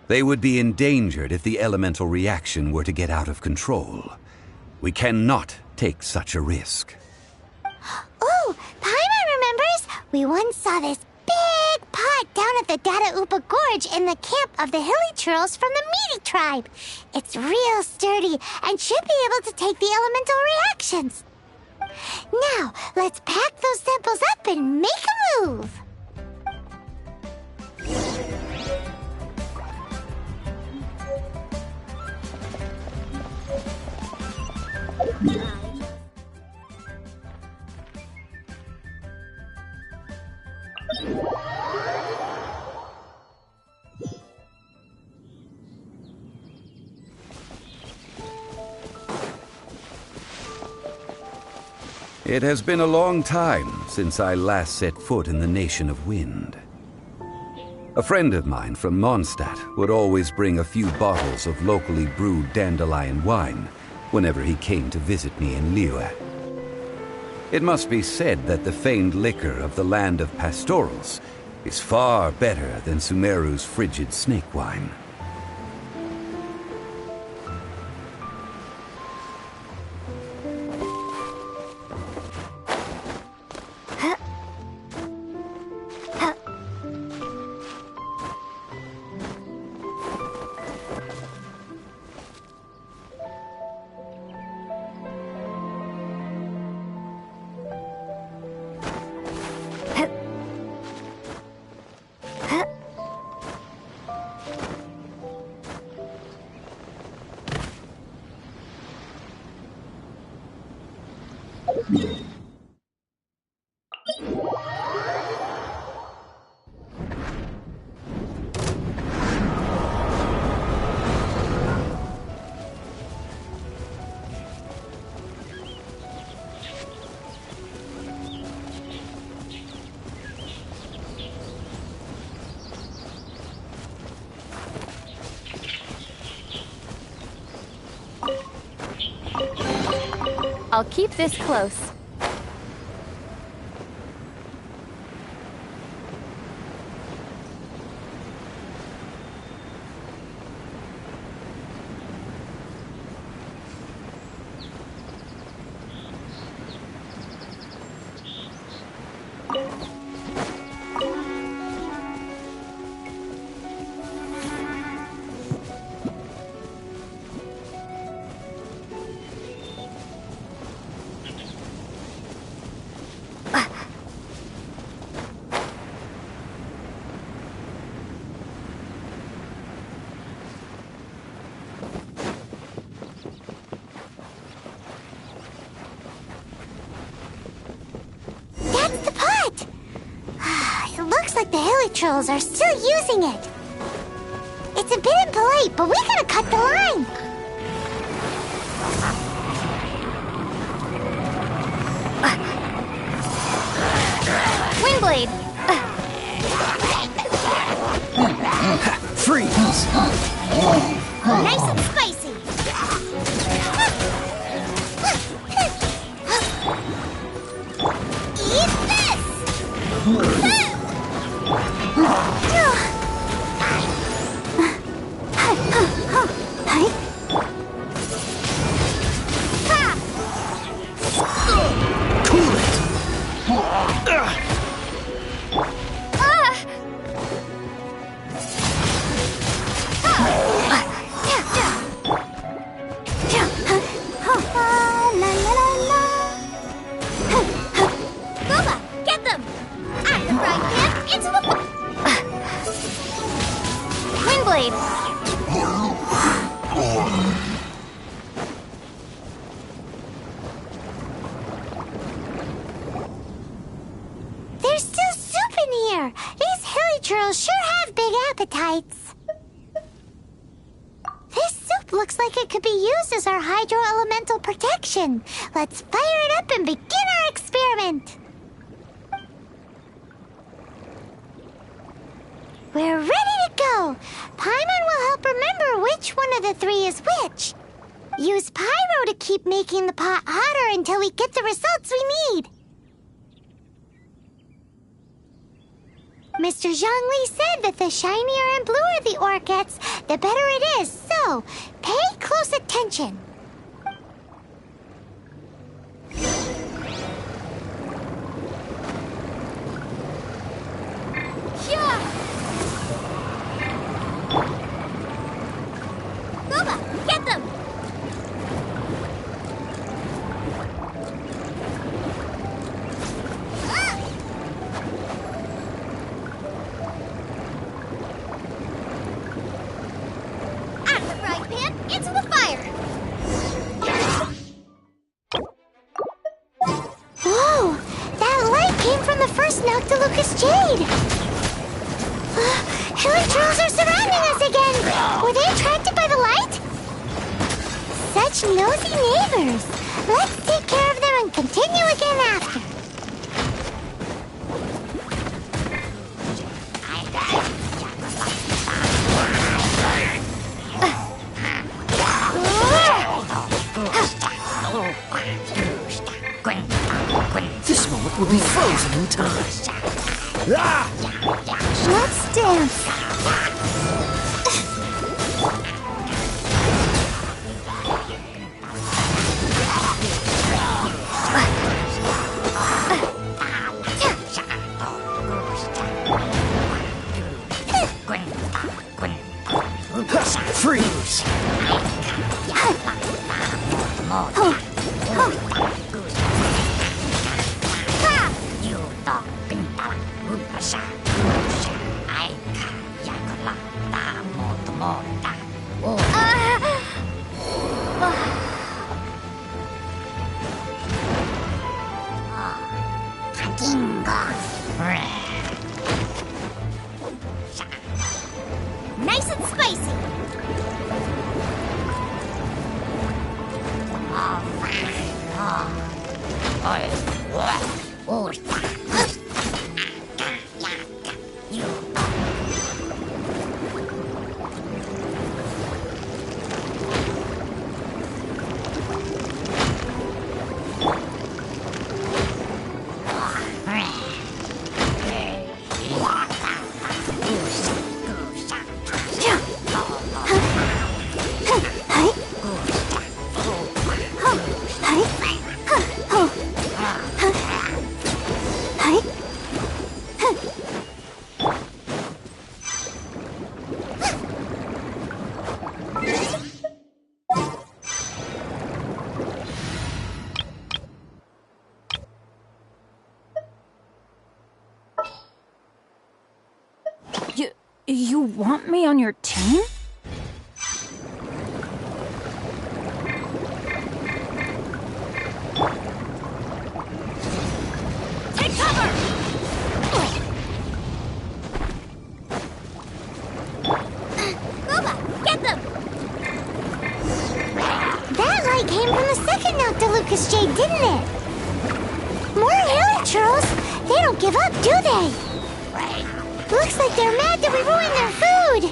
They would be endangered if the elemental reaction were to get out of control. We cannot take such a risk. Oh, Paimon remembers! We once saw this big pot down at the Dada Upa Gorge in the camp of the Hilichurls from the Meaty tribe. It's real sturdy and should be able to take the elemental reactions. Now, let's pack those samples up and make a move! It has been a long time since I last set foot in the Nation of Wind. A friend of mine from Mondstadt would always bring a few bottles of locally brewed dandelion wine whenever he came to visit me in Liyue. It must be said that the famed liquor of the land of pastorals is far better than Sumeru's frigid snake wine. I'll keep this close. Like the Hilichurls are still using it. It's a bit impolite, but we gotta cut the line. Windblade! Freeze! Nice and spicy. Eat this! There's still soup in here. These Hilichurls sure have big appetites. This soup looks like it could be used as our hydro-elemental protection. Let's fire it up and begin our experiment. We're ready to go. Paimon will help remember which which one of the three is which. Use pyro to keep making the pot hotter until we get the results we need. Mr. Zhongli said that the shinier and bluer the ore gets, the better it is, so pay close attention. Gooba, get them! Out of the frying pan, into the fire! Whoa! That light came from the first Noctilucous Jade! Killer trolls are surrounding us again! Were they attracted by the light? Such nosy neighbors! Let's take care of them and continue again after. This moment will be frozen in time. Let's dance. Freeze! Nice and spicy! You want me on your team? Take cover! Gooba, get them! That light came from the second Noctilucous Jade, didn't it? More Helichurls? They don't give up, do they? Looks like they're mad that we ruined their food!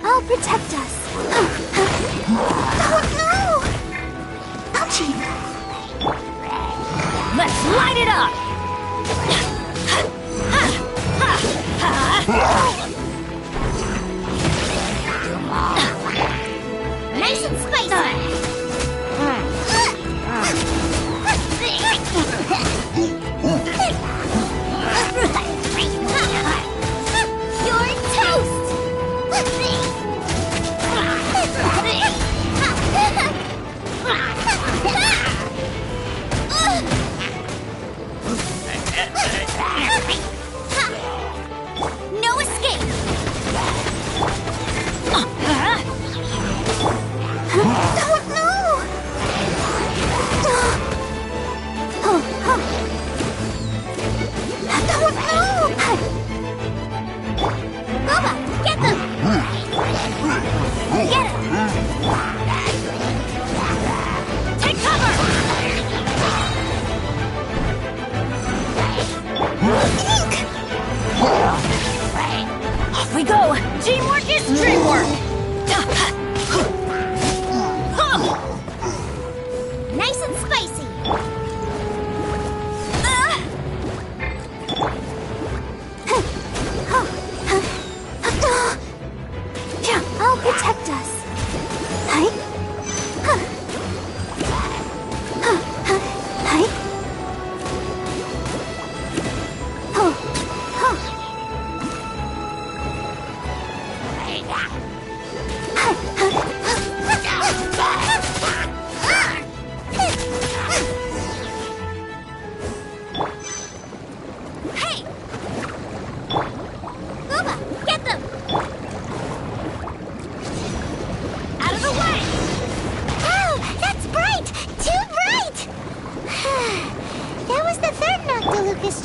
I'll protect us. Oh no! Ouchie! Let's light it up! Nice and spicy! You're toast! No escape! Gooba, get them! Get it! Take cover! Ink! we go! Teamwork is dreamwork! Nice and spicy. I'll protect us.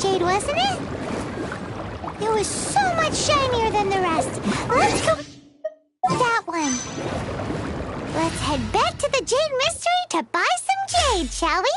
Jade, wasn't it? It was so much shinier than the rest. Let's go that one. Let's head back to the Jade Mystery to buy some jade, shall we?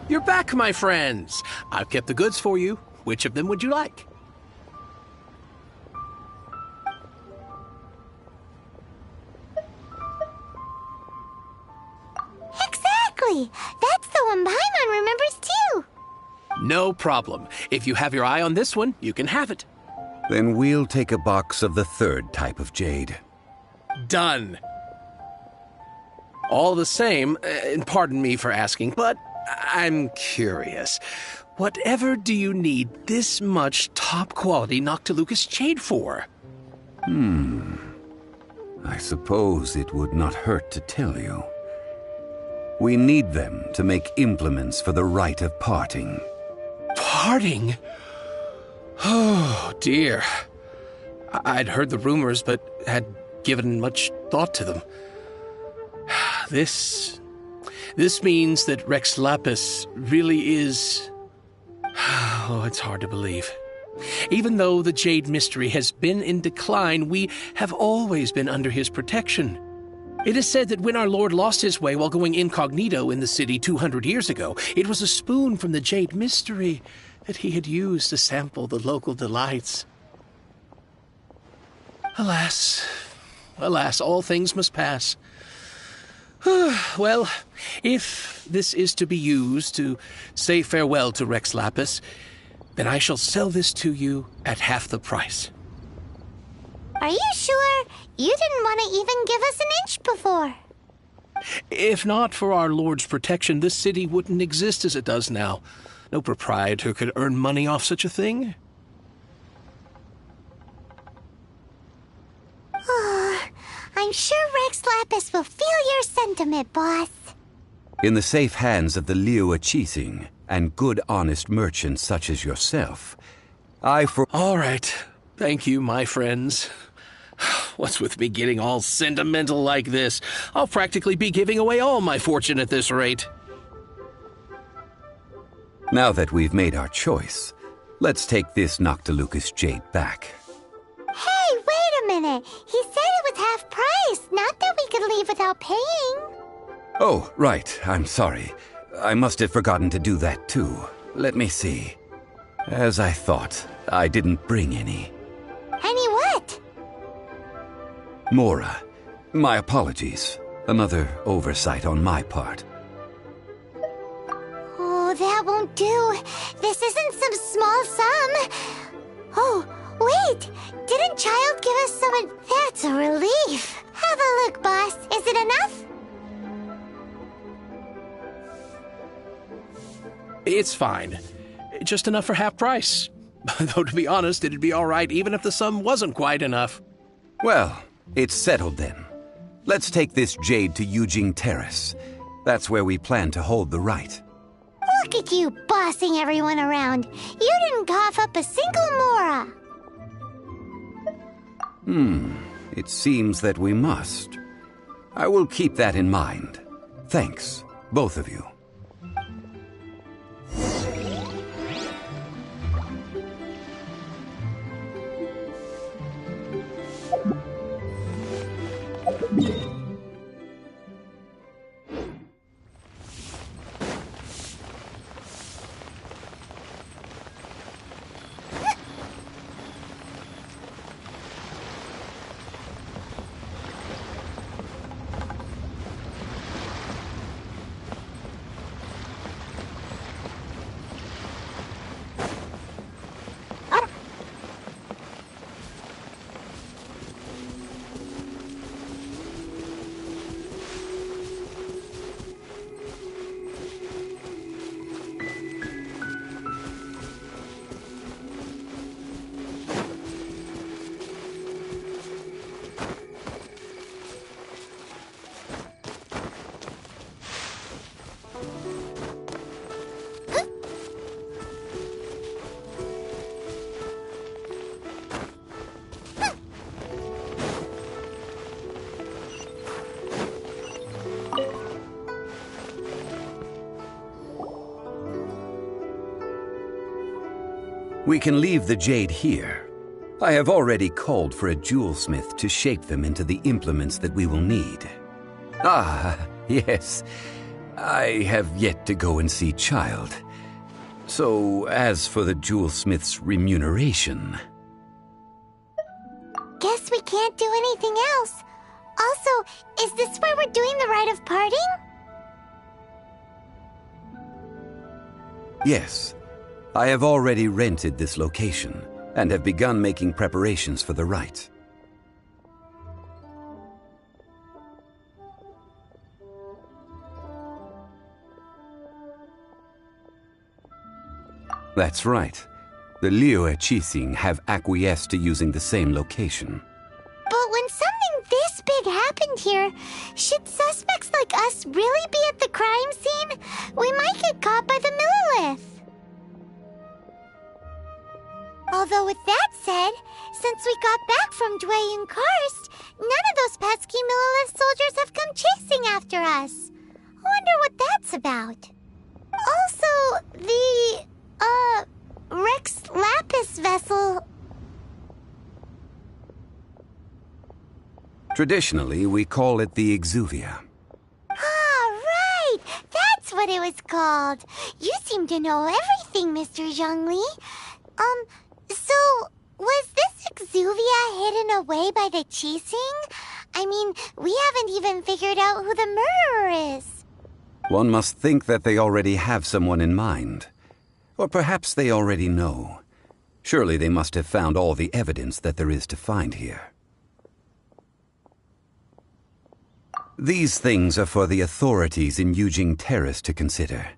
You're back, my friends. I've kept the goods for you. Which of them would you like? Exactly! That's the one Paimon remembers too! No problem. If you have your eye on this one, you can have it. Then we'll take a box of the third type of jade. Done. All the same, and pardon me for asking, but I'm curious. Whatever do you need this much top-quality Noctilucous jade for? I suppose it would not hurt to tell you. We need them to make implements for the rite of parting. Parting? Oh, dear. I'd heard the rumors, but had given much thought to them. This means that Rex Lapis really is... Oh, it's hard to believe. Even though the Jade Mystery has been in decline, we have always been under his protection. It is said that when our Lord lost his way while going incognito in the city 200 years ago, it was a spoon from the Jade Mystery that he had used to sample the local delights. Alas, all things must pass. Well, if this is to be used to say farewell to Rex Lapis, then I shall sell this to you at half the price. Are you sure? You didn't want to even give us an inch before. If not for our Lord's protection, this city wouldn't exist as it does now. No proprietor could earn money off such a thing. I'm sure Rex Lapis will feel your sentiment, boss. In the safe hands of the Liu Chising and good honest merchants such as yourself, All right. Thank you, my friends. What's with me getting all sentimental like this? I'll practically be giving away all my fortune at this rate. Now that we've made our choice, let's take this Noctilucous jade back. Hey, wait a minute. He said it was half price, not that we could leave without paying. Oh, right. I'm sorry. I must have forgotten to do that too. Let me see. As I thought, I didn't bring any. Any what? Mora, my apologies. Another oversight on my part. Oh, that won't do. This isn't some small sum. Oh, wait. Didn't Child give us some... That's a relief. Have a look, boss. Is it enough? It's fine. Just enough for half price. Though, to be honest, it'd be all right even if the sum wasn't quite enough. Well, it's settled then. Let's take this jade to Yujing Terrace. That's where we plan to hold the rite. Look at you bossing everyone around. You didn't cough up a single Mora. It seems that we must. I will keep that in mind. Thanks, both of you. We can leave the jade here. I have already called for a jewelsmith to shape them into the implements that we will need. Ah, yes. I have yet to go and see Child. So, as for the jewelsmith's remuneration... Guess we can't do anything else. Also, is this where we're doing the rite of parting? Yes. I have already rented this location, and have begun making preparations for the rite. That's right. The Liyue Qixing have acquiesced to using the same location. But when something this big happened here, should suspects like us really be at the crime scene? We might get caught by the Millilith. Although with that said, since we got back from Dwayne Karst, none of those pesky Millilith soldiers have come chasing after us. I wonder what that's about. Also, the, Rex Lapis vessel... Traditionally, we call it the Exuvia. Ah, right! That's what it was called. You seem to know everything, Mr. Zhongli. So, was this Exuvia hidden away by the Qixing? I mean, we haven't even figured out who the murderer is. One must think that they already have someone in mind. Or perhaps they already know. Surely they must have found all the evidence that there is to find here. These things are for the authorities in Yujing Terrace to consider.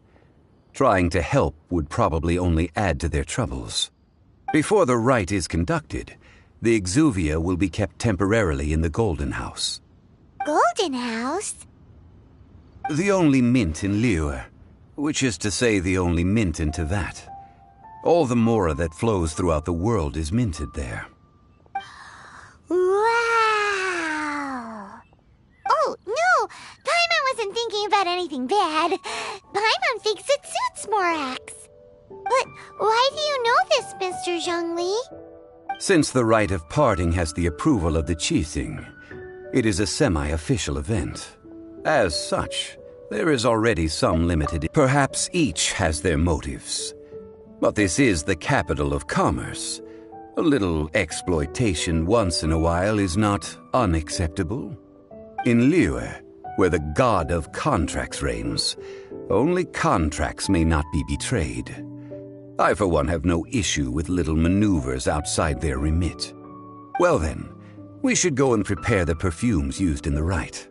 Trying to help would probably only add to their troubles. Before the rite is conducted, the Exuvia will be kept temporarily in the Golden House. Golden House? The only mint in Liyue, which is to say the only mint in Teyvat. All the mora that flows throughout the world is minted there. Wow! Oh, no! Paimon wasn't thinking about anything bad. Paimon thinks it suits Morax. But why do you know this, Mr. Zhongli? Since the rite of parting has the approval of the Qixing, it is a semi-official event. As such, there is already some limited... Perhaps each has their motives. But this is the capital of commerce. A little exploitation once in a while is not unacceptable. In Liyue, where the god of contracts reigns, only contracts may not be betrayed. I, for one, have no issue with little maneuvers outside their remit. Well then, we should go and prepare the perfumes used in the rite.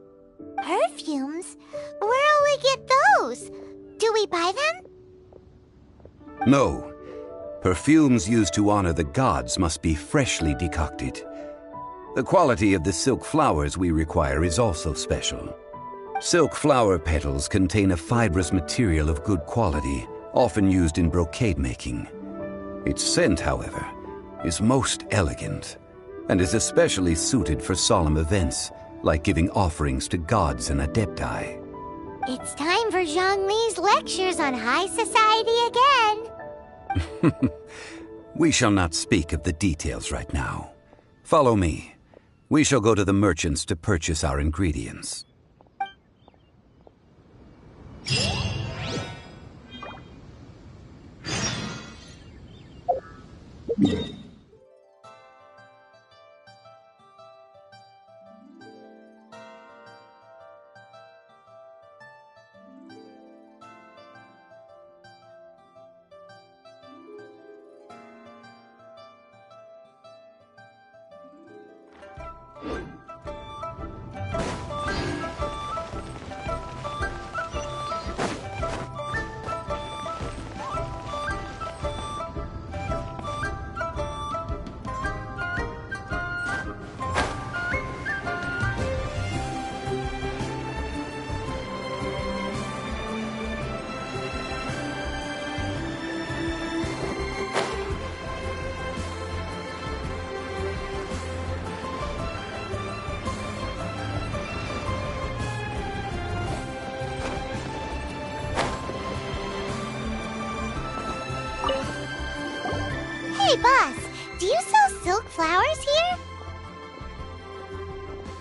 Perfumes? Where'll we get those? Do we buy them? No. Perfumes used to honor the gods must be freshly decocted. The quality of the silk flowers we require is also special. Silk flower petals contain a fibrous material of good quality, often used in brocade making. Its scent, however, is most elegant. and is especially suited for solemn events, like giving offerings to gods and adepti. It's time for Zhongli's lectures on high society again. We shall not speak of the details right now. Follow me. We shall go to the merchants to purchase our ingredients. Hey, boss, do you sell silk flowers here?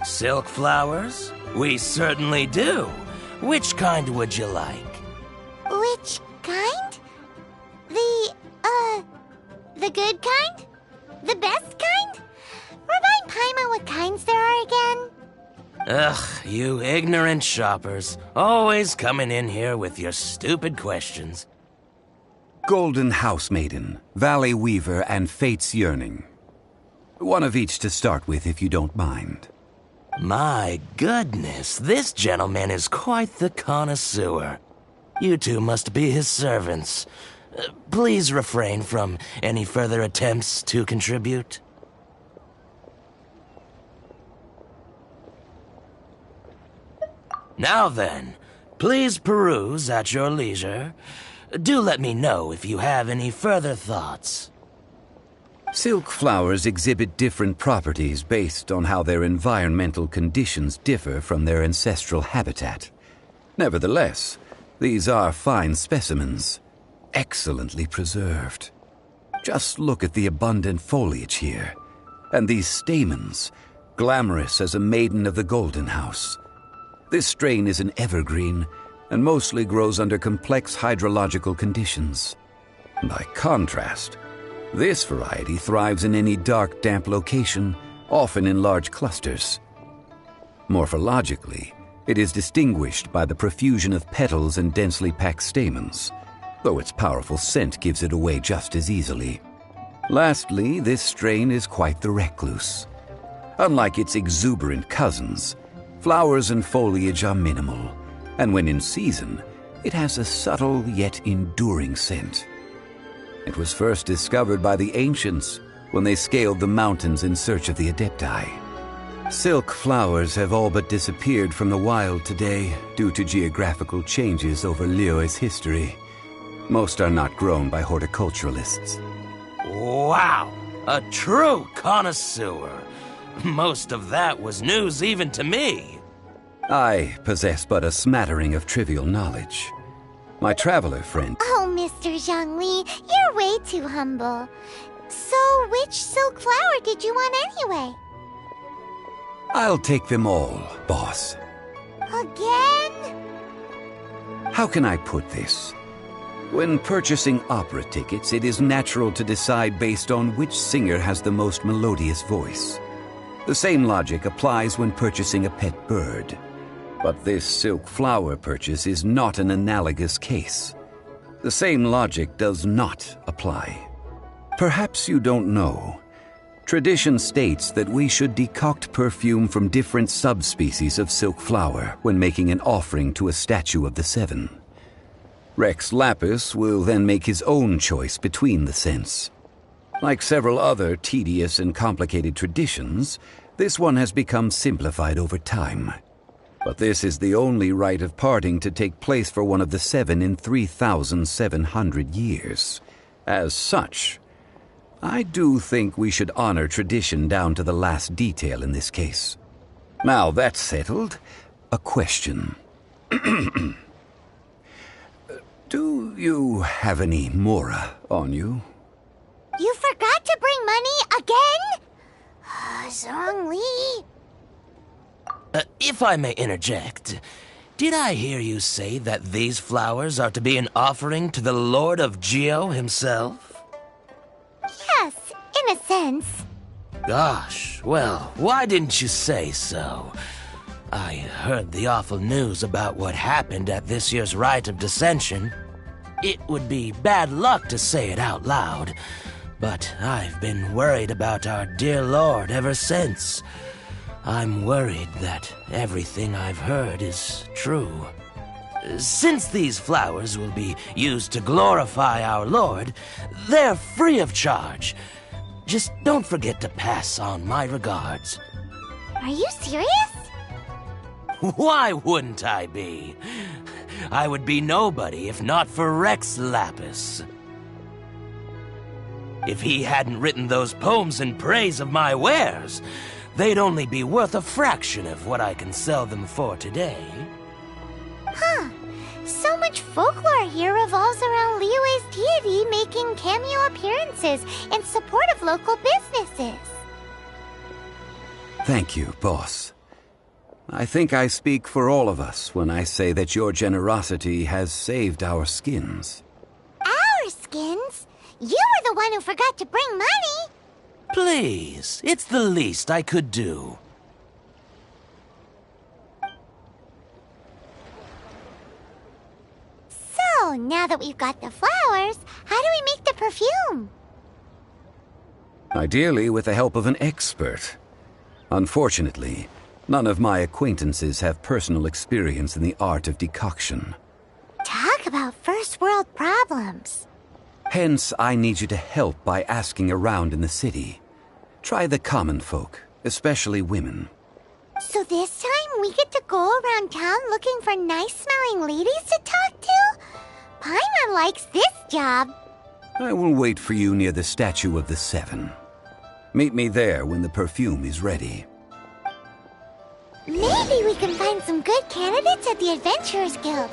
Silk flowers? We certainly do. Which kind would you like? Which kind? The good kind? The best kind? Remind Paimon what kinds there are again? Ugh, you ignorant shoppers. Always coming in here with your stupid questions. Golden Housemaiden, Valley Weaver, and Fate's Yearning. One of each to start with, if you don't mind. My goodness, this gentleman is quite the connoisseur. You two must be his servants. Please refrain from any further attempts to contribute. Now then, please peruse at your leisure. Do let me know if you have any further thoughts. Silk flowers exhibit different properties based on how their environmental conditions differ from their ancestral habitat. Nevertheless, these are fine specimens, excellently preserved. Just look at the abundant foliage here, and these stamens, glamorous as a maiden of the Golden House. This strain is an evergreen, and mostly grows under complex hydrological conditions. By contrast, this variety thrives in any dark, damp location, often in large clusters. Morphologically, it is distinguished by the profusion of petals and densely packed stamens, though its powerful scent gives it away just as easily. Lastly, this strain is quite the recluse. Unlike its exuberant cousins, flowers and foliage are minimal, and when in season, it has a subtle yet enduring scent. It was first discovered by the ancients when they scaled the mountains in search of the adepti. Silk flowers have all but disappeared from the wild today due to geographical changes over Liyue's history. Most are not grown by horticulturalists. Wow! A true connoisseur! Most of that was news even to me. I possess but a smattering of trivial knowledge. My traveler friend... Oh, Mr. Zhongli, you're way too humble. So, which silk flower did you want anyway? I'll take them all, boss. Again? How can I put this? When purchasing opera tickets, it is natural to decide based on which singer has the most melodious voice. The same logic applies when purchasing a pet bird. But this silk flower purchase is not an analogous case. The same logic does not apply. Perhaps you don't know. Tradition states that we should decoct perfume from different subspecies of silk flower when making an offering to a statue of the Seven. Rex Lapis will then make his own choice between the scents. Like several other tedious and complicated traditions, this one has become simplified over time. But this is the only rite of parting to take place for one of the Seven in 3,700 years. As such, I do think we should honor tradition down to the last detail in this case. Now that's settled, a question. Do you have any mora on you? You forgot to bring money again? Zhongli. If I may interject, did I hear you say that these flowers are to be an offering to the Lord of Geo himself? Yes, in a sense. Gosh, well, why didn't you say so? I heard the awful news about what happened at this year's Rite of Dissension. It would be bad luck to say it out loud, but I've been worried about our dear Lord ever since. I'm worried that everything I've heard is true. Since these flowers will be used to glorify our Lord, they're free of charge. Just don't forget to pass on my regards. Are you serious? Why wouldn't I be? I would be nobody if not for Rex Lapis. If he hadn't written those poems in praise of my wares, they'd only be worth a fraction of what I can sell them for today. Huh. So much folklore here revolves around Liyue's deity making cameo appearances in support of local businesses. Thank you, boss. I think I speak for all of us when I say that your generosity has saved our skins. Our skins? You were the one who forgot to bring money. Please, it's the least I could do. So, now that we've got the flowers, how do we make the perfume? Ideally with the help of an expert. Unfortunately, none of my acquaintances have personal experience in the art of decoction. Talk about first world problems. Hence, I need you to help by asking around in the city. Try the common folk, especially women. So this time we get to go around town looking for nice-smelling ladies to talk to? Paimon likes this job. I will wait for you near the Statue of the Seven. Meet me there when the perfume is ready. Maybe we can find some good candidates at the Adventurers Guild.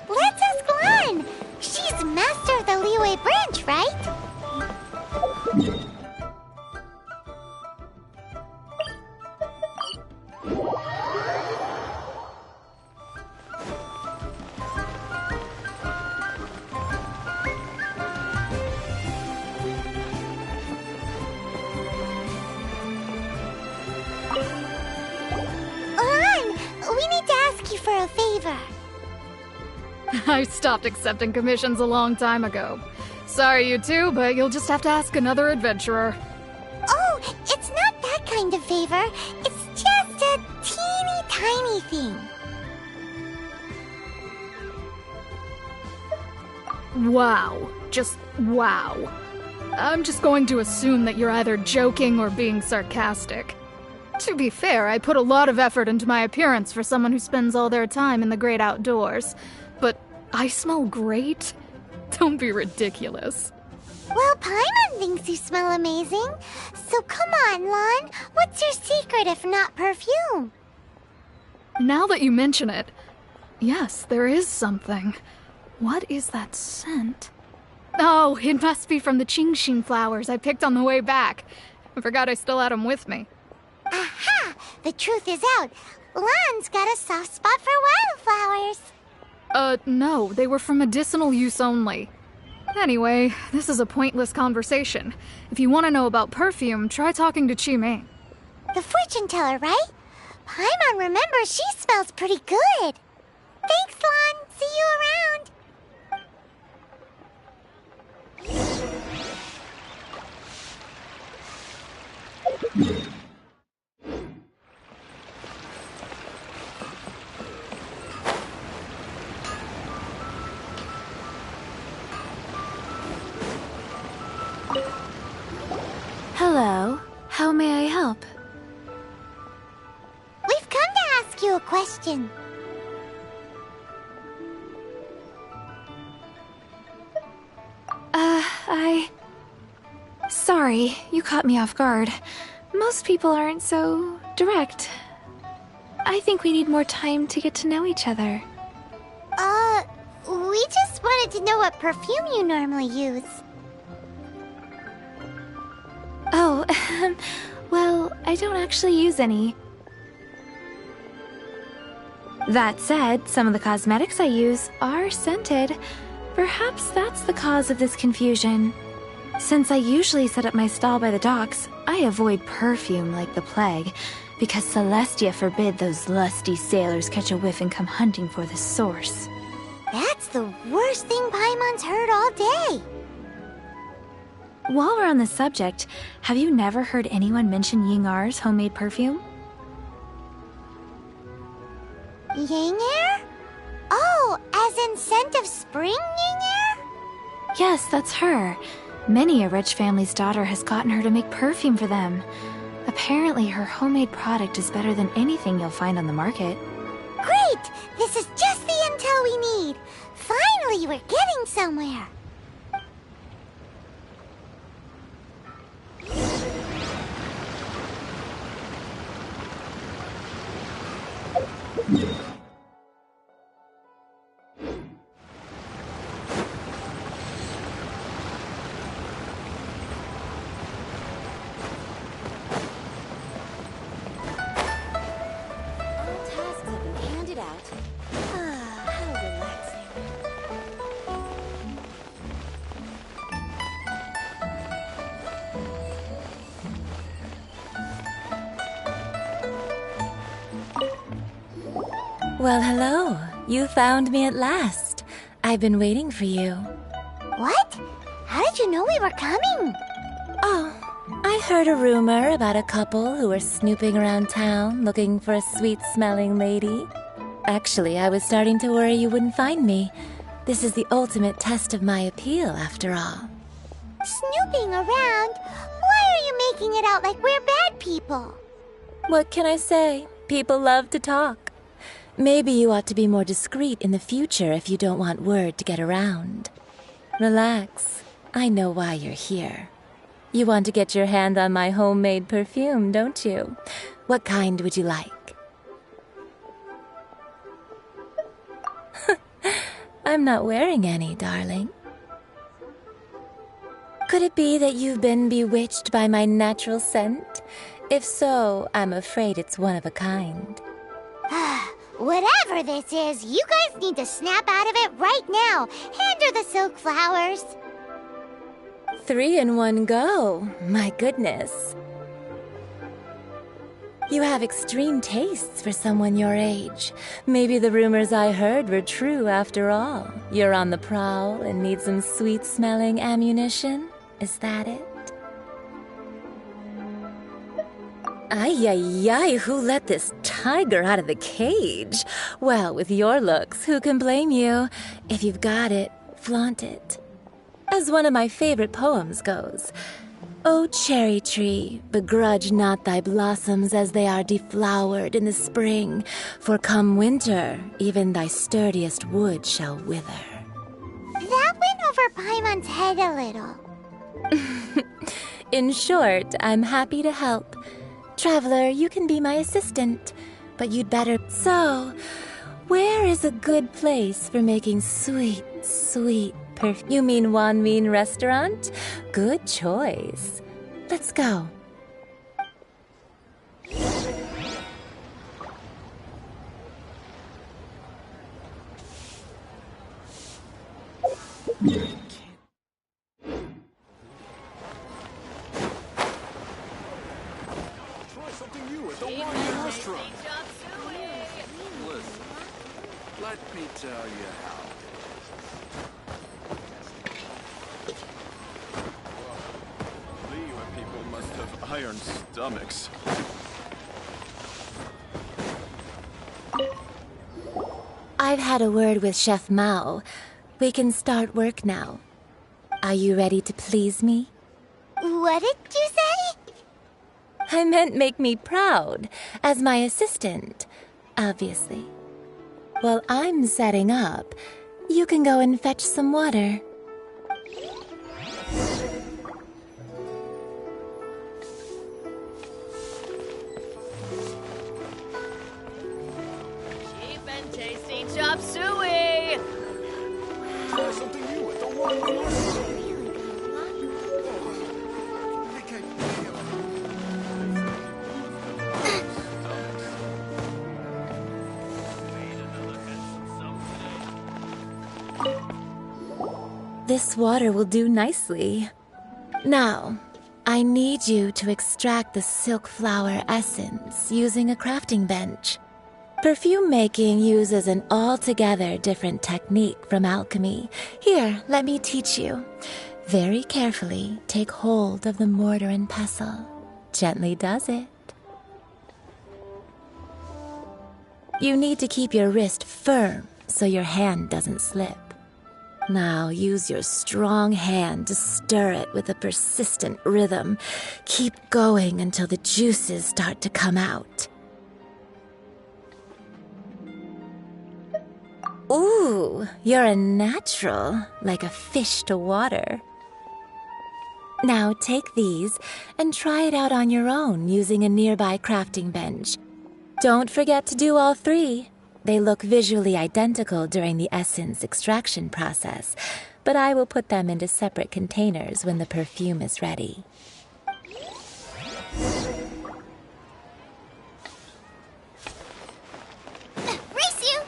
Let's ask Lan. She's master of the Liyue branch, right? Lan, we need to ask you for a favor. I stopped accepting commissions a long time ago. Sorry, you two, but you'll just have to ask another adventurer. Oh, it's not that kind of favor. It's just a teeny tiny thing. Wow. Just wow. I'm just going to assume that you're either joking or being sarcastic. To be fair, I put a lot of effort into my appearance for someone who spends all their time in the great outdoors. But I smell great? Don't be ridiculous. Well, Paimon thinks you smell amazing. So come on, Lan. What's your secret if not perfume? Now that you mention it, yes, there is something. What is that scent? Oh, it must be from the Qingxin flowers I picked on the way back. I forgot I still had them with me. Aha! The truth is out. Lan's got a soft spot for wildflowers. No, they were for medicinal use only. Anyway, this is a pointless conversation. If you want to know about perfume, try talking to Qimei. The fortune teller, right? Paimon remembers she smells pretty good. Thanks, Lan. See you around. Hello. How may I help? We've come to ask you a question. Sorry, you caught me off guard. Most people aren't so direct. I think we need more time to get to know each other. We just wanted to know what perfume you normally use. Oh, well, I don't actually use any. That said, some of the cosmetics I use are scented. Perhaps that's the cause of this confusion. Since I usually set up my stall by the docks, I avoid perfume like the plague, because Celestia forbid those lusty sailors catch a whiff and come hunting for the source. That's the worst thing Paimon's heard all day. While we're on the subject, have you never heard anyone mention Yingar's homemade perfume? Yingar? Oh, as in scent of spring, Yingar? Yes, that's her. Many a rich family's daughter has gotten her to make perfume for them. Apparently, her homemade product is better than anything you'll find on the market. Great! This is just the intel we need. Finally, we're getting somewhere. Well, hello. You found me at last. I've been waiting for you. What? How did you know we were coming? Oh, I heard a rumor about a couple who were snooping around town looking for a sweet-smelling lady. Actually, I was starting to worry you wouldn't find me. This is the ultimate test of my appeal, after all. Snooping around? Why are you making it out like we're bad people? What can I say? People love to talk. Maybe you ought to be more discreet in the future if you don't want word to get around. Relax. I know why you're here. You want to get your hand on my homemade perfume, don't you? What kind would you like? I'm not wearing any, darling. Could it be that you've been bewitched by my natural scent? If so, I'm afraid it's one of a kind. Whatever this is, you guys need to snap out of it right now. Hand her the silk flowers. 3 in one go. My goodness. You have extreme tastes for someone your age. Maybe the rumors I heard were true after all. You're on the prowl and need some sweet-smelling ammunition? Is that it? Ay, ay, ay, who let this tiger out of the cage? Well, with your looks, who can blame you? If you've got it, flaunt it. As one of my favorite poems goes, O cherry tree, begrudge not thy blossoms as they are deflowered in the spring, for come winter, even thy sturdiest wood shall wither. That went over Paimon's head a little. In short, I'm happy to help. Traveler, you can be my assistant, but you'd better... So, where is a good place for making sweet, sweet perfume? You mean Wan Min restaurant? Good choice. Let's go. Let me tell you how it is. Liyue people must have iron stomachs. I've had a word with Chef Mao. We can start work now. Are you ready to please me? What did you say? I meant make me proud, as my assistant, obviously. While I'm setting up, you can go and fetch some water. chop suey! Try something new with the one course. This water will do nicely. Now, I need you to extract the silk flower essence using a crafting bench. Perfume making uses an altogether different technique from alchemy. Here, let me teach you. Very carefully, take hold of the mortar and pestle. Gently does it. You need to keep your wrist firm so your hand doesn't slip. Now use your strong hand to stir it with a persistent rhythm. Keep going until the juices start to come out. Ooh, you're a natural, like a fish to water. Now take these and try it out on your own using a nearby crafting bench. Don't forget to do all three. They look visually identical during the essence extraction process, but I will put them into separate containers when the perfume is ready. Race you!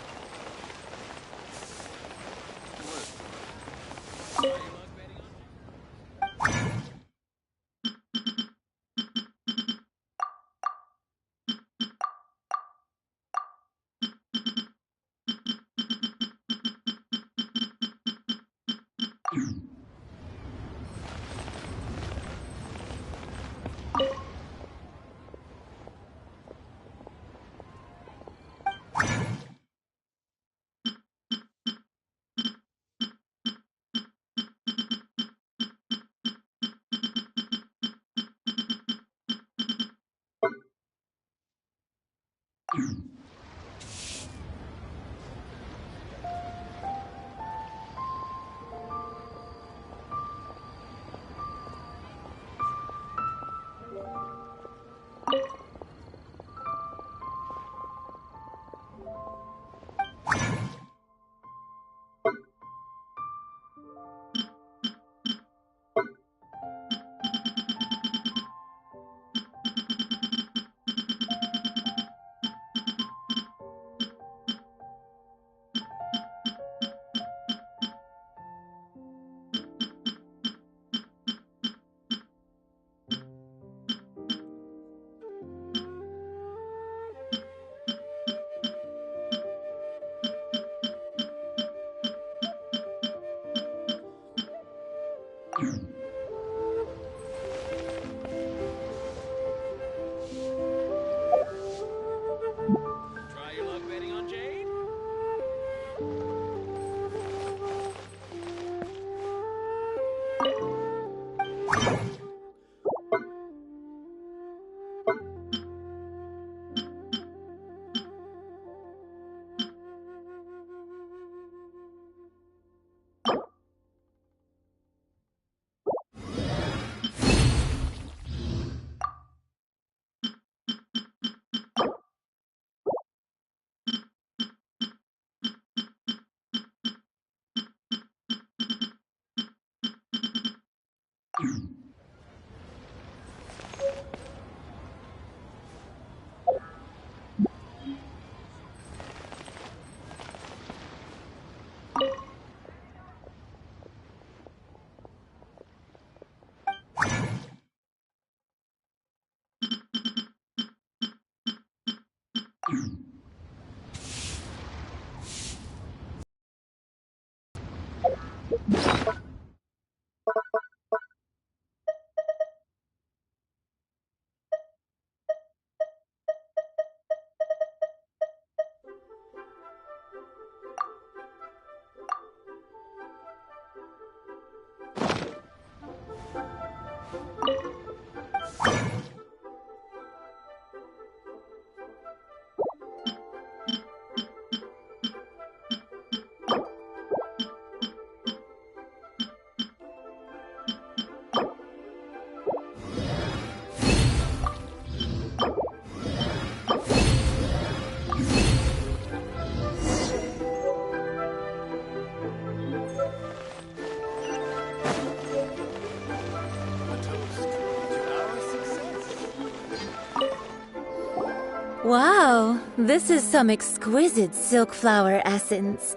Wow, this is some exquisite silk flower essence.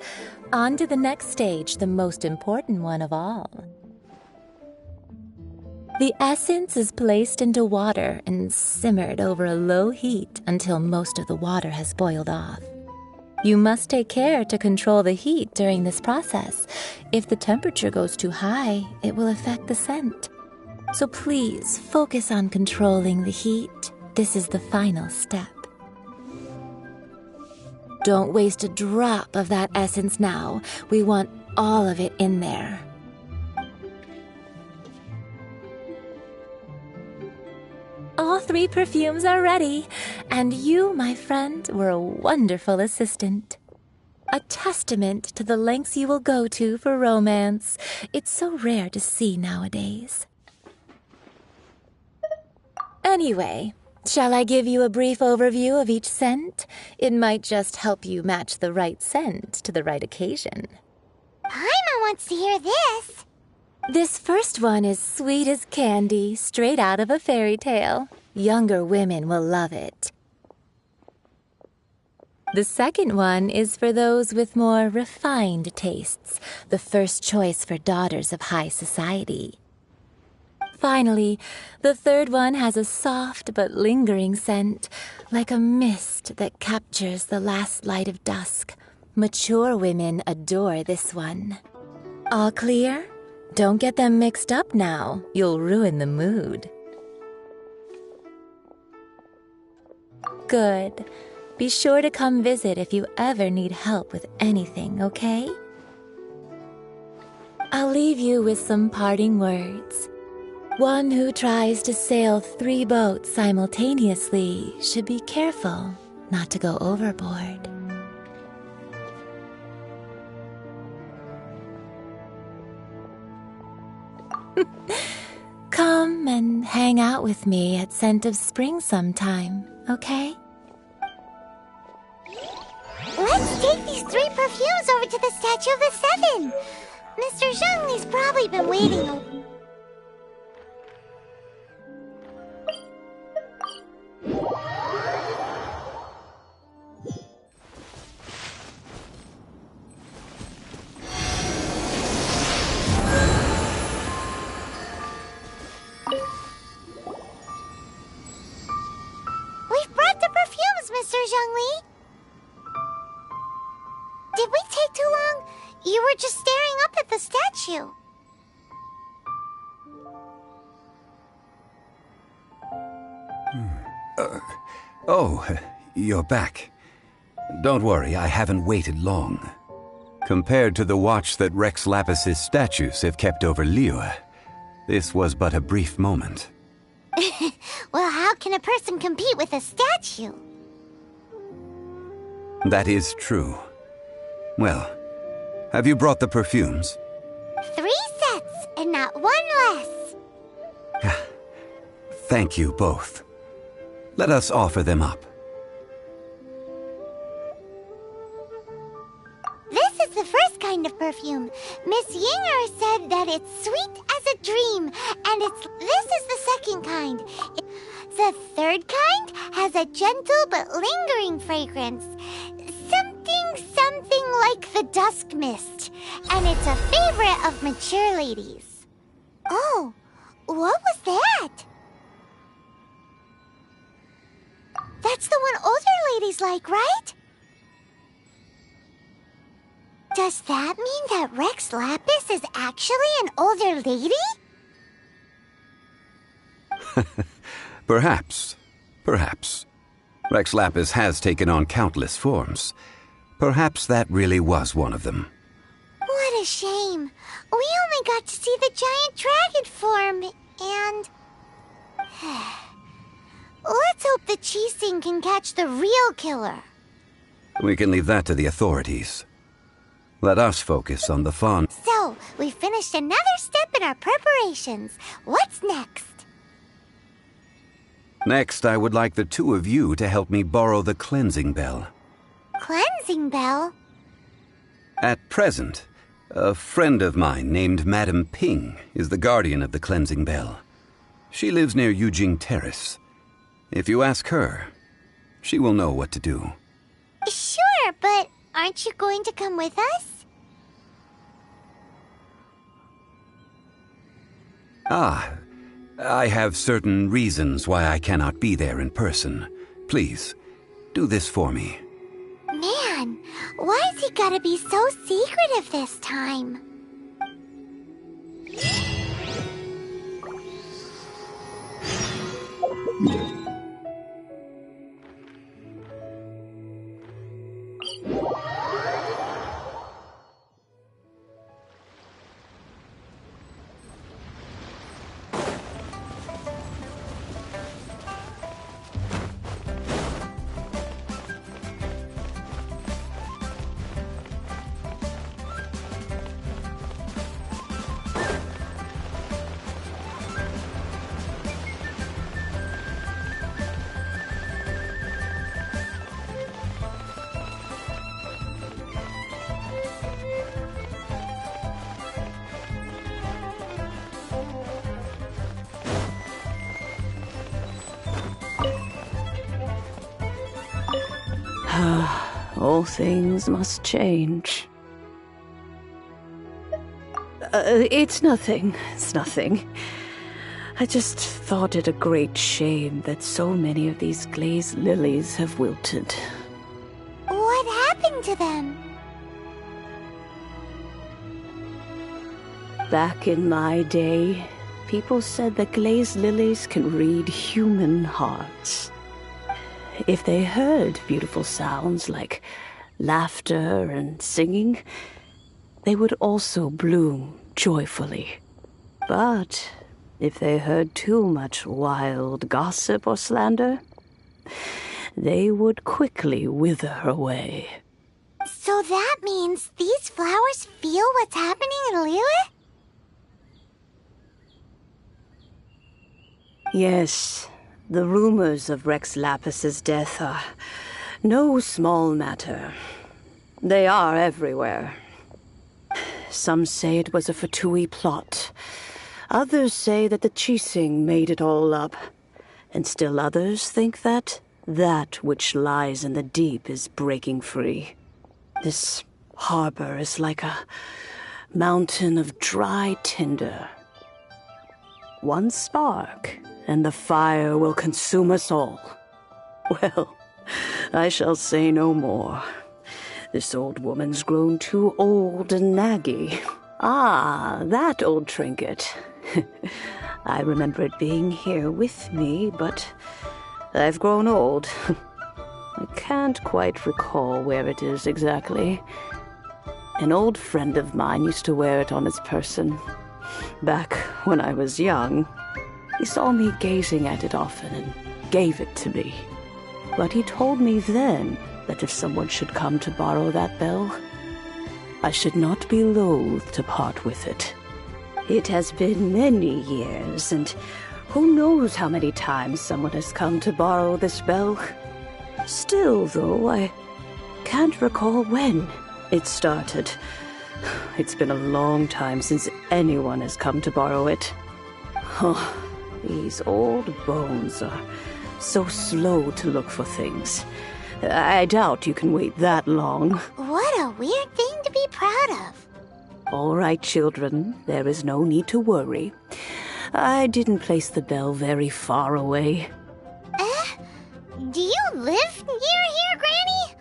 On to the next stage, the most important one of all. The essence is placed into water and simmered over a low heat until most of the water has boiled off. You must take care to control the heat during this process. If the temperature goes too high, it will affect the scent. So please focus on controlling the heat. This is the final step. Don't waste a drop of that essence now. We want all of it in there. All 3 perfumes are ready, and you, my friend, were a wonderful assistant. A testament to the lengths you will go to for romance. It's so rare to see nowadays. Anyway, shall I give you a brief overview of each scent? It might just help you match the right scent to the right occasion. Paimon wants to hear this. This first one is sweet as candy, straight out of a fairy tale. Younger women will love it. The second one is for those with more refined tastes, the first choice for daughters of high society. Finally, the third one has a soft but lingering scent, like a mist that captures the last light of dusk. Mature women adore this one. All clear? Don't get them mixed up now. You'll ruin the mood. Good. Be sure to come visit if you ever need help with anything, okay? I'll leave you with some parting words. One who tries to sail 3 boats simultaneously should be careful not to go overboard. Come and hang out with me at Scent of Spring sometime, okay? Let's take these 3 perfumes over to the Statue of the Seven. Mr. Zhongli's probably been waiting. We've brought the perfumes, Mr. Zhongli. Did we take too long? You were just staring up at the statue. You're back. Don't worry, I haven't waited long. Compared to the watch that Rex Lapis's statues have kept over Liyue, this was but a brief moment. Well, how can a person compete with a statue? That is true. Well, have you brought the perfumes? 3 sets, and not 1 less. Thank you both. Let us offer them up. This is the first kind of perfume. Miss Yinger said that it's sweet as a dream, and this is the second kind. The third kind has a gentle but lingering fragrance. Something like the dusk mist, and it's a favorite of mature ladies. Oh, what was that? That's the one older ladies like, right? Does that mean that Rex Lapis is actually an older lady? Perhaps. Rex Lapis has taken on countless forms. Perhaps that really was one of them. What a shame. We only got to see the giant dragon form, and... Let's hope the Qixing can catch the real killer. We can leave that to the authorities. Let us focus on the fun. So, we finished another step in our preparations. What's next? Next, I would like the 2 of you to help me borrow the cleansing bell. Cleansing bell? At present, a friend of mine named Madame Ping is the guardian of the cleansing bell. She lives near Yujing Terrace. If you ask her, She will know what to do. Sure, but aren't you going to come with us? Ah, I have certain reasons why I cannot be there in person. Please, do this for me. Man, why has he gotta be so secretive this time? All things must change. It's nothing. It's nothing. I just thought it a great shame that so many of these glazed lilies have wilted. What happened to them? Back in my day, people said that glazed lilies can read human hearts. If they heard beautiful sounds like laughter and singing, they would also bloom joyfully. But if they heard too much wild gossip or slander, they would quickly wither away. So that means these flowers feel what's happening in Liyue? Yes, the rumors of Rex Lapis's death are no small matter. They are everywhere. Some say it was a Fatui plot. Others say that the Chising made it all up. And still others think that which lies in the deep is breaking free. This harbor is like a mountain of dry tinder. One spark, and the fire will consume us all. Well, I shall say no more. This old woman's grown too old and naggy. Ah, that old trinket. I remember it being here with me, but I've grown old. I can't quite recall where it is exactly. An old friend of mine used to wear it on his person. Back when I was young, he saw me gazing at it often and gave it to me. But he told me then that if someone should come to borrow that bell, I should not be loath to part with it. It has been many years, and who knows how many times someone has come to borrow this bell. Still, though, I can't recall when it started. It's been a long time since anyone has come to borrow it. Oh, these old bones are so slow to look for things. I doubt you can wait that long. What a weird thing to be proud of. All right, children, there is no need to worry. I didn't place the bell very far away. Do you live near here, Granny?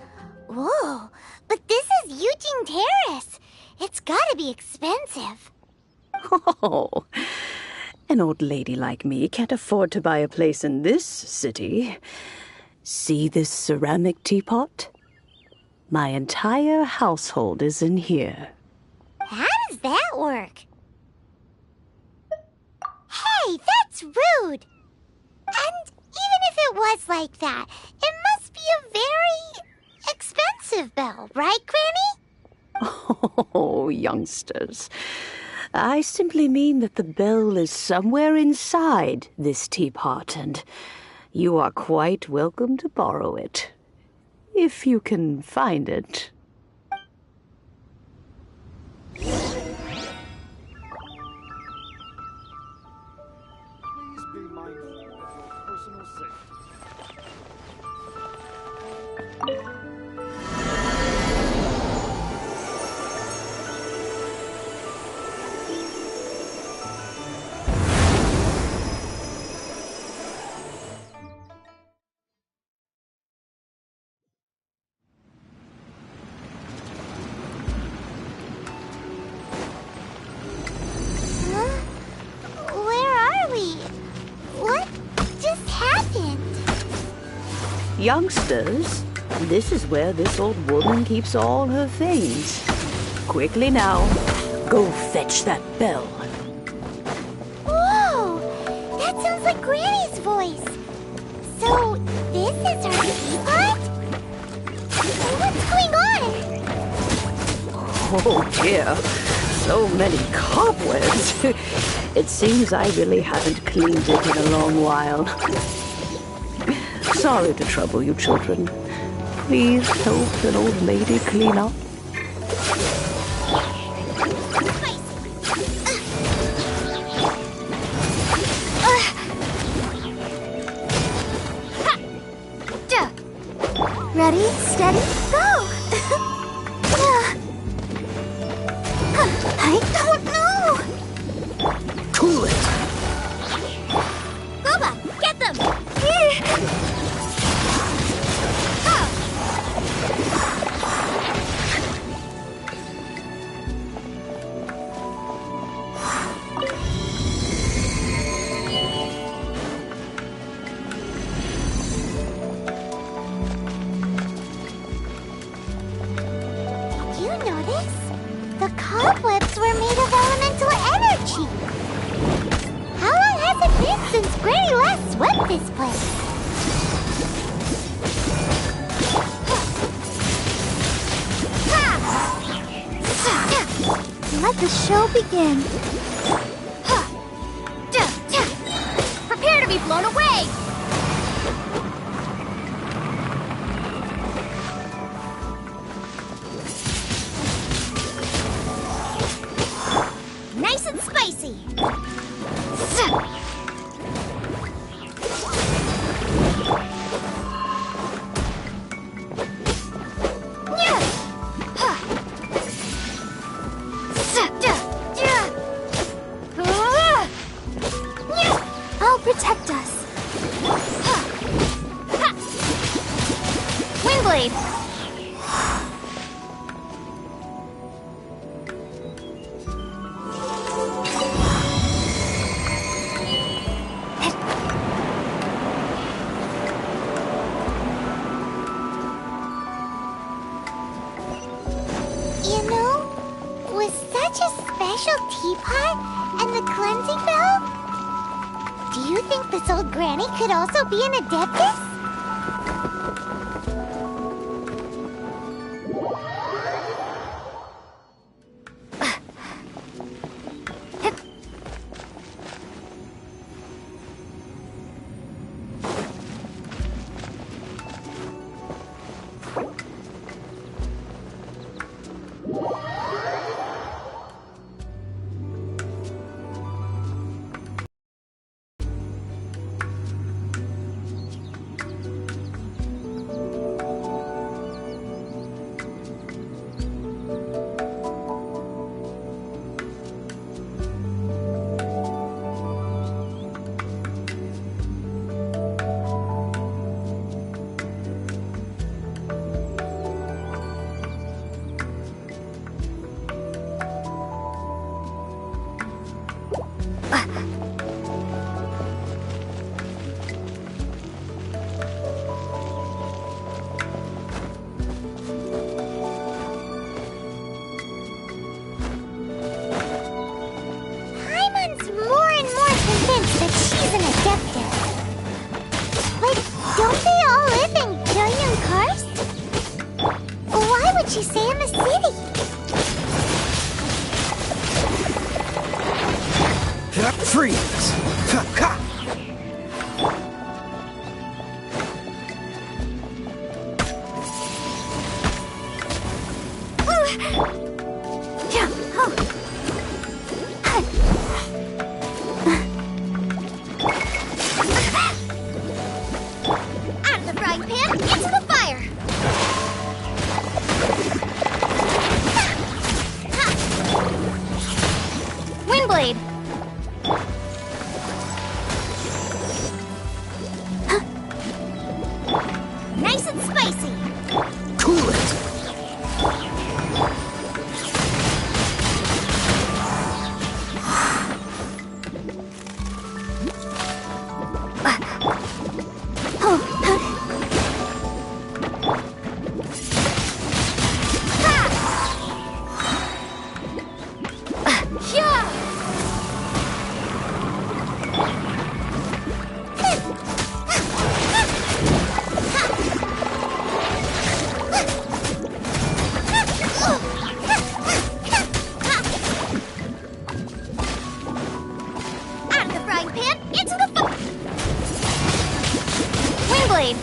Whoa, but this is Eugene Terrace. It's gotta be expensive. Oh, an old lady like me can't afford to buy a place in this city. See this ceramic teapot? My entire household is in here. How does that work? Hey, that's rude! And even if it was like that, it must be a very expensive bell, right, Granny? Oh, youngsters. I simply mean that the bell is somewhere inside this teapot, and you are quite welcome to borrow it, if you can find it. Please be mindful of your personal safety. Youngsters, this is where this old woman keeps all her things. Quickly now, go fetch that bell. Whoa! That sounds like Granny's voice. So, this is her teapot? What's going on? Oh dear, so many cobwebs. It seems I really haven't cleaned it in a long while. Sorry to trouble you, children. Please help an old lady clean up. Ready, steady, go! I don't know! Cool it! Boba, get them! The cobwebs were made of elemental energy. How long has it been since Granny last swept this place? Let the show begin. Prepare to be blown away! Nice and spicy. I'll protect us. Windblade. Teapot and the cleansing bell? Do you think this old granny could also be an adeptus? She's an adeptus. Like, don't they all live in Killian Karst? Why would she stay in the city? Freeze! Out of the frying pan, into the fire! blade.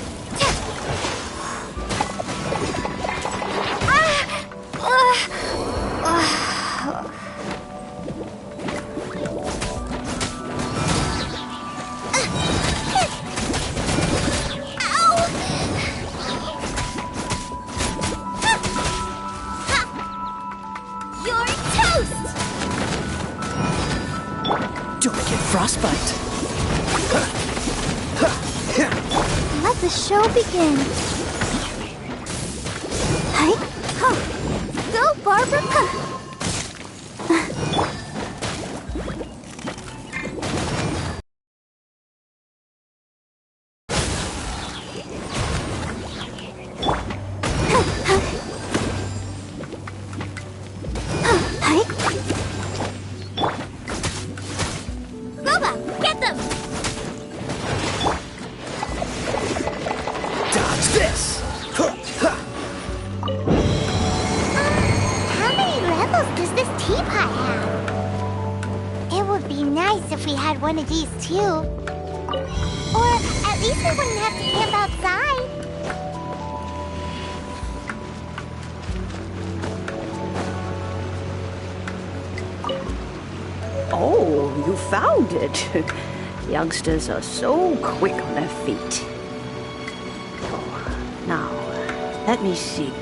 You're toast! Don't get frostbite. Let the show begin. Hi, huh. Go, Barbara. Boba, get them! Dodge this! How many levels does this teapot have? It would be nice if we had one of these too. Or at least we wouldn't have to camp outside. Oh, you found it. Youngsters are so quick on their feet. Oh, now, let me see.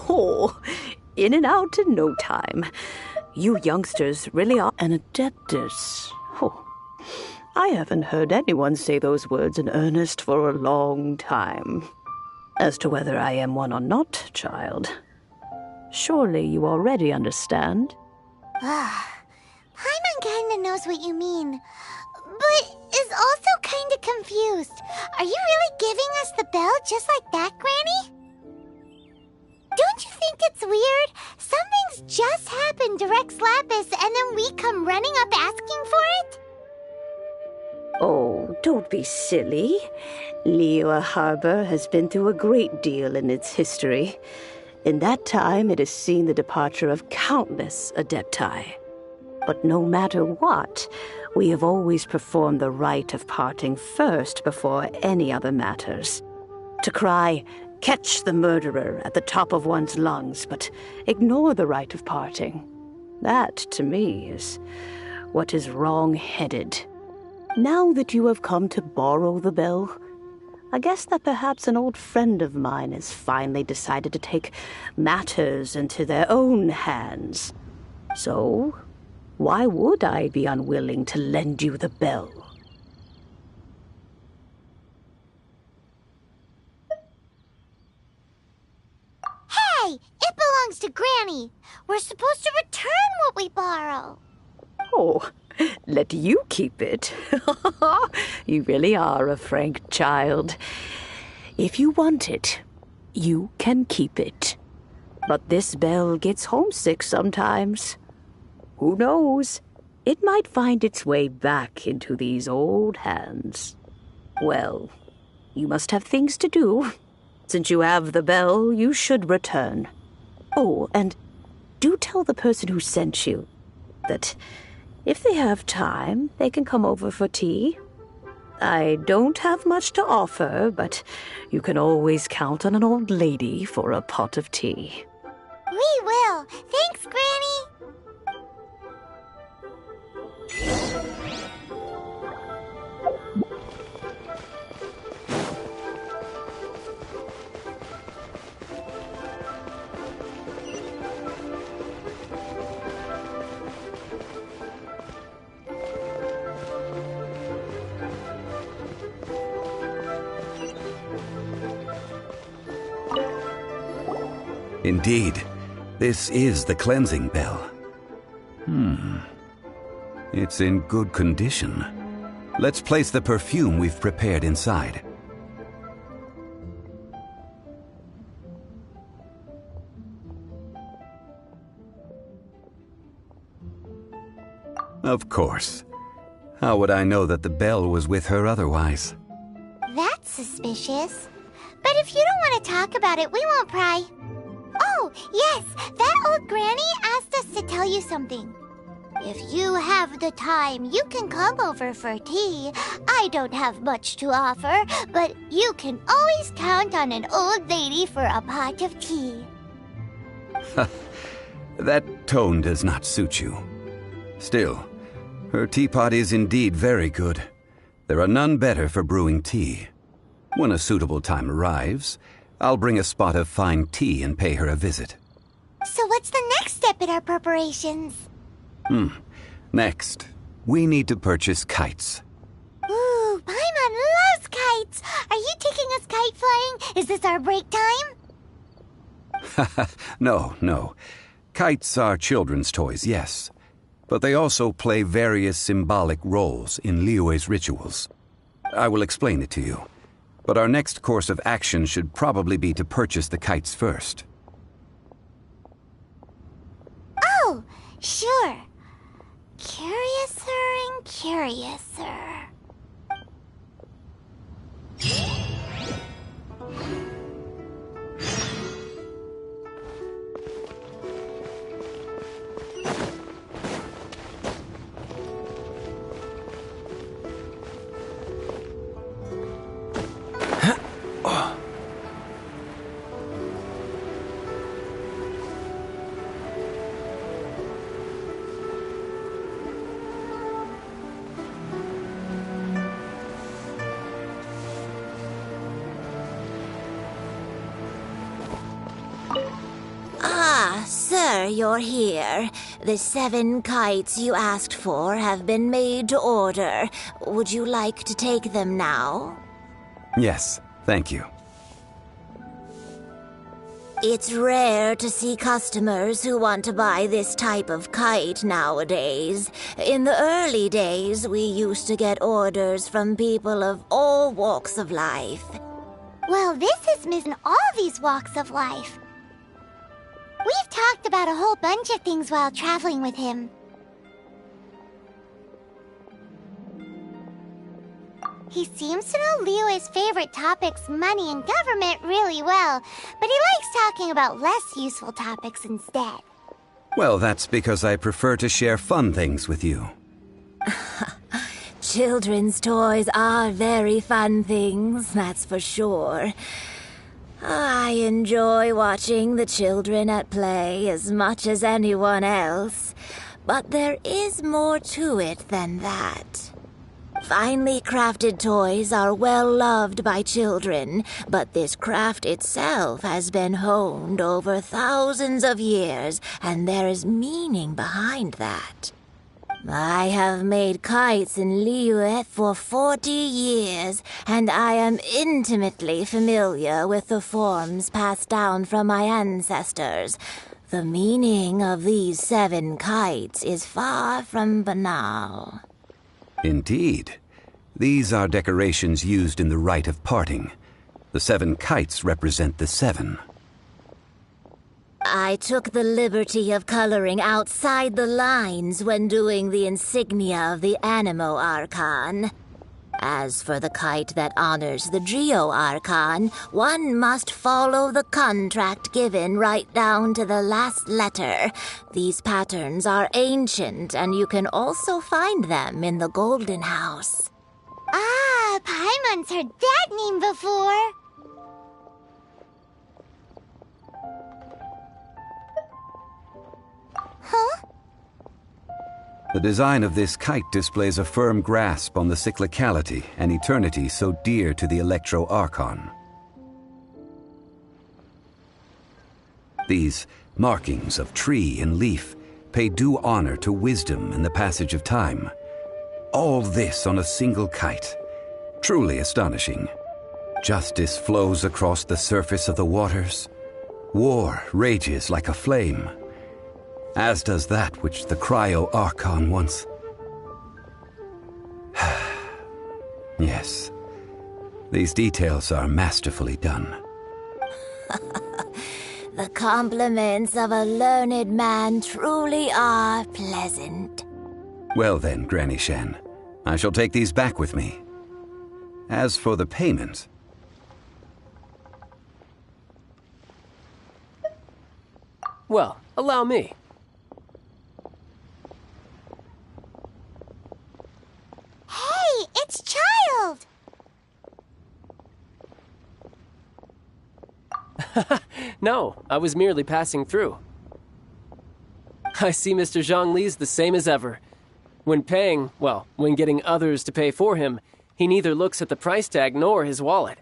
Oh, in and out in no time. You youngsters really are an adeptus. Oh, I haven't heard anyone say those words in earnest for a long time. As to whether I am one or not, child, surely you already understand. Paimon kinda knows what you mean, but is also kinda confused. Are you really giving us the bell just like that, Granny? Don't you think it's weird? Something's just happened to Rex Lapis and then we come running up asking for it? Oh, don't be silly. Liyue Harbor has been through a great deal in its history. In that time, it has seen the departure of countless adepti. But no matter what, we have always performed the rite of parting first before any other matters. To cry, "Catch the murderer," at the top of one's lungs, but ignore the rite of parting. That, to me, is what is wrong-headed. Now that you have come to borrow the bell, I guess that perhaps an old friend of mine has finally decided to take matters into their own hands. So, why would I be unwilling to lend you the bell? Hey, it belongs to Granny. We're supposed to return what we borrow. Oh, let you keep it. You really are a frank child. If you want it, you can keep it. But this bell gets homesick sometimes. Who knows? It might find its way back into these old hands. Well, you must have things to do. Since you have the bell, you should return. Oh, and do tell the person who sent you that if they have time, they can come over for tea. I don't have much to offer, but you can always count on an old lady for a pot of tea. We will. Thanks, Granny. Indeed, this is the cleansing bell. It's in good condition. Let's place the perfume we've prepared inside. Of course. How would I know that the bell was with her otherwise? That's suspicious. But if you don't want to talk about it, we won't pry. Oh, yes, that old granny asked us to tell you something. If you have the time, you can come over for tea. I don't have much to offer, but you can always count on an old lady for a pot of tea. That tone does not suit you. Still, her teapot is indeed very good. There are none better for brewing tea. When a suitable time arrives, I'll bring a spot of fine tea and pay her a visit. So what's the next step in our preparations? Next, we need to purchase kites. Ooh, Paimon loves kites! Are you taking us kite flying? Is this our break time? No. Kites are children's toys, yes. But they also play various symbolic roles in Liyue's rituals. I will explain it to you. But our next course of action should probably be to purchase the kites first. Oh, sure. Curiouser and curiouser. Sir, you're here. The 7 kites you asked for have been made to order. Would you like to take them now? Yes, thank you. It's rare to see customers who want to buy this type of kite nowadays. In the early days, we used to get orders from people of all walks of life. Well, this has missed all these walks of life. We've talked about a whole bunch of things while traveling with him. He seems to know Liyue's favorite topics, money and government, really well, but he likes talking about less useful topics instead. Well, that's because I prefer to share fun things with you. Children's toys are very fun things, that's for sure. I enjoy watching the children at play as much as anyone else, but there is more to it than that. Finely crafted toys are well loved by children, but this craft itself has been honed over thousands of years, and there is meaning behind that. I have made kites in Liyue for 40 years, and I am intimately familiar with the forms passed down from my ancestors. The meaning of these 7 kites is far from banal. Indeed. These are decorations used in the rite of parting. The 7 kites represent the 7. I took the liberty of coloring outside the lines when doing the insignia of the Animo Archon. As for the kite that honors the Geo Archon, one must follow the contract given right down to the last letter. These patterns are ancient, and you can also find them in the Golden House. Ah, Paimon's heard that name before. Huh? The design of this kite displays a firm grasp on the cyclicality and eternity so dear to the Electro Archon. These markings of tree and leaf pay due honor to wisdom and the passage of time. All this on a single kite. Truly astonishing. Justice flows across the surface of the waters. War rages like a flame. As does that which the Cryo Archon once... Yes, these details are masterfully done. The compliments of a learned man truly are pleasant. Well then, Granny Shan, I shall take these back with me. As for the payment... Well, allow me. Hey, it's Child! No, I was merely passing through. I see Mr. Zhongli's the same as ever. When paying, well, when getting others to pay for him, he neither looks at the price tag nor his wallet.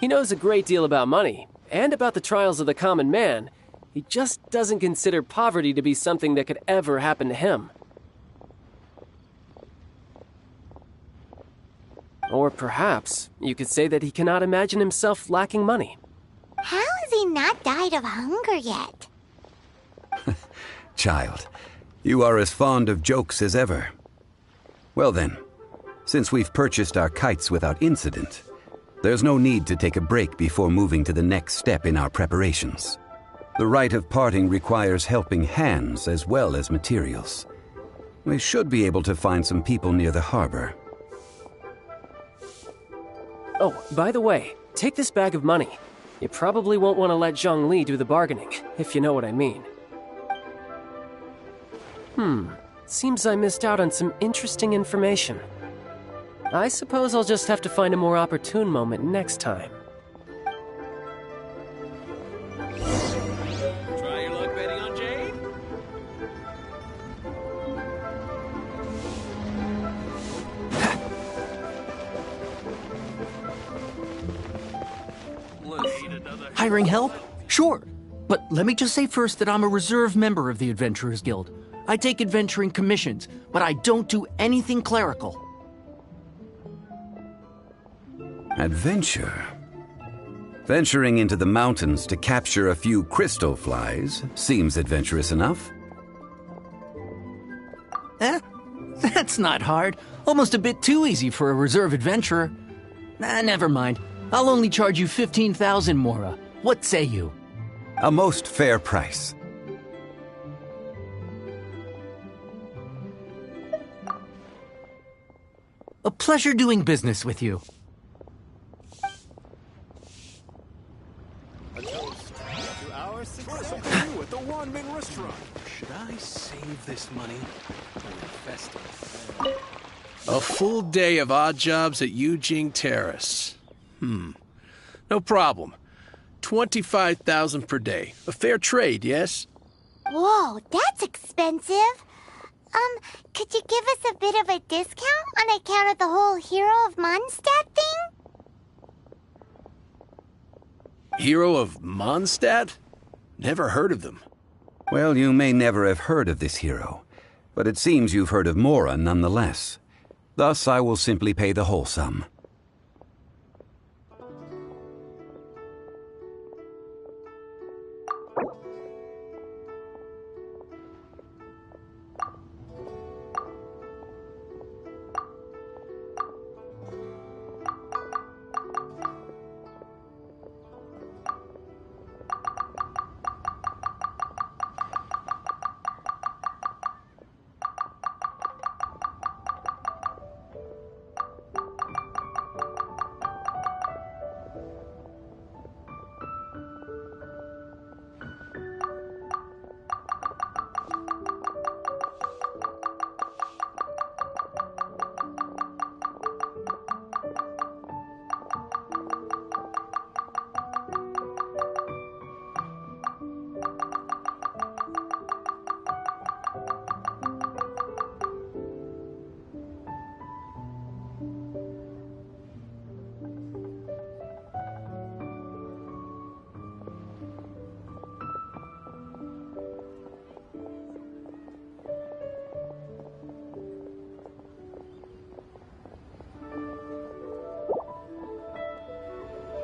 He knows a great deal about money, and about the trials of the common man. He just doesn't consider poverty to be something that could ever happen to him. Or perhaps you could say that he cannot imagine himself lacking money. How has he not died of hunger yet? Child, you are as fond of jokes as ever. Well then, since we've purchased our kites without incident, there's no need to take a break before moving to the next step in our preparations. The rite of parting requires helping hands as well as materials. We should be able to find some people near the harbor. Oh, by the way, take this bag of money. You probably won't want to let Zhongli do the bargaining, if you know what I mean. Seems I missed out on some interesting information. I suppose I'll just have to find a more opportune moment next time. Try your luck betting on Jade? Hiring help? Sure. But let me just say first that I'm a reserve member of the Adventurers Guild. I take adventuring commissions, but I don't do anything clerical. Adventure? Venturing into the mountains to capture a few crystal flies seems adventurous enough. That's not hard. Almost a bit too easy for a reserve adventurer. Never mind. I'll only charge you 15,000 Mora. What say you? A most fair price. A pleasure doing business with you. A toast to our success. Try something new at the one-man restaurant. Should I save this money for the festival? A full day of odd jobs at Yujing Terrace. No problem. 25,000 per day. A fair trade, yes? Whoa, that's expensive. Could you give us a bit of a discount on account of the whole Hero of Mondstadt thing? Hero of Mondstadt? Never heard of them. Well, you may never have heard of this hero, but it seems you've heard of Mora nonetheless. Thus, I will simply pay the whole sum.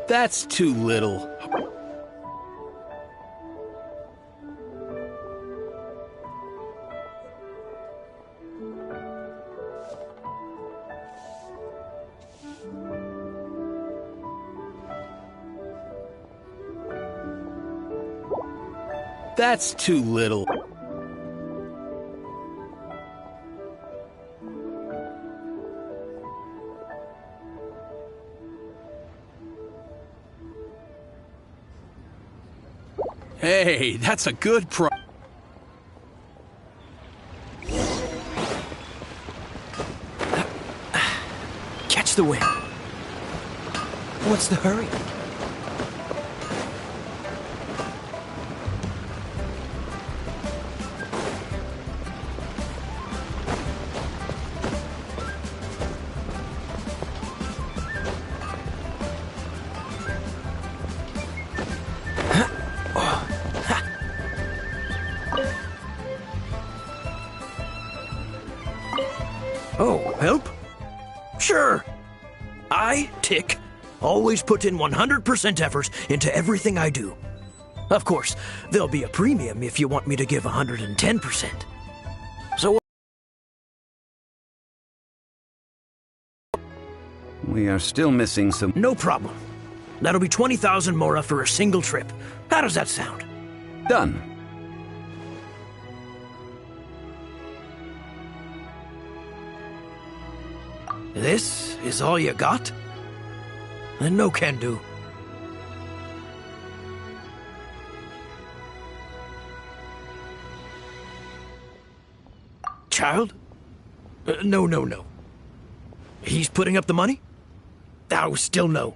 That's too little. That's too little. Hey, that's a good Catch the wind. What's the hurry? Oh, help? Sure. I, Tick, always put in 100% effort into everything I do. Of course, there'll be a premium if you want me to give 110%. So We are still missing some... no problem. That'll be 20,000 mora for a single trip. How does that sound? Done. This is all you got? Then no can do. Child? No. He's putting up the money? Oh, still no.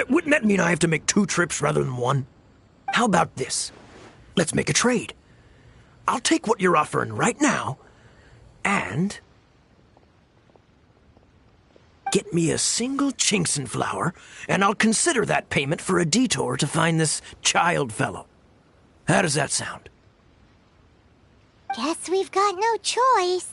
Wouldn't that mean I have to make 2 trips rather than 1? How about this? Let's make a trade. I'll take what you're offering right now, and... get me a single Chinkson flower, and I'll consider that payment for a detour to find this child fellow. How does that sound? Guess we've got no choice.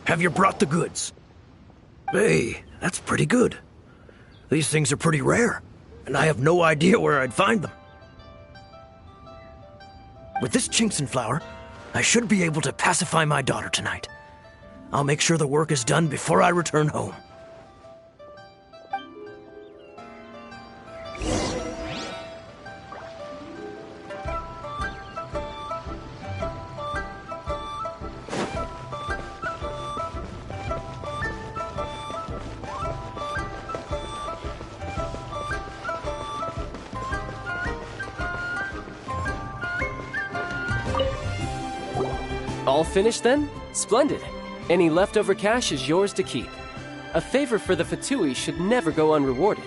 Have you brought the goods? Hey, that's pretty good. These things are pretty rare, and I have no idea where I'd find them. With this Chinkson flower, I should be able to pacify my daughter tonight. I'll make sure the work is done before I return home. All finished then? Splendid. Any leftover cash is yours to keep. A favor for the Fatui should never go unrewarded.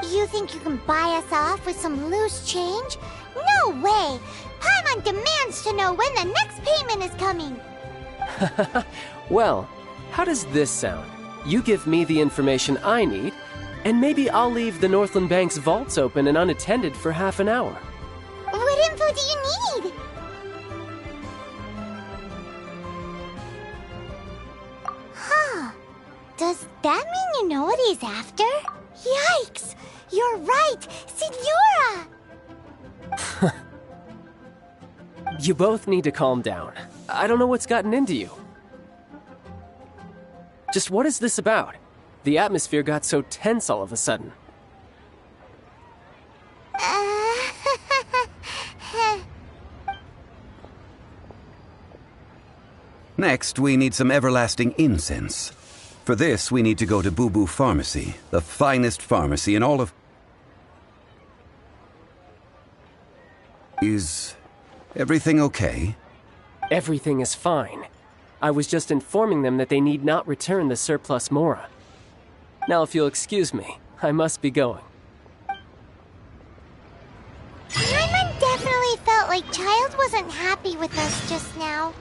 You think you can buy us off with some loose change? No way! Paimon demands to know when the next payment is coming! Well, how does this sound? You give me the information I need, and maybe I'll leave the Northland Bank's vaults open and unattended for half an hour. What info do you need? Huh. Does that mean you know what he's after? Yikes! You're right! Signora! You both need to calm down. I don't know what's gotten into you. Just what is this about? The atmosphere got so tense all of a sudden. Next, we need some everlasting incense. For this, we need to go to Boo Boo Pharmacy, the finest pharmacy in all of... Is everything okay? Everything is fine. I was just informing them that they need not return the surplus Mora. Now, if you'll excuse me, I must be going. Paimon definitely felt like Child wasn't happy with us just now.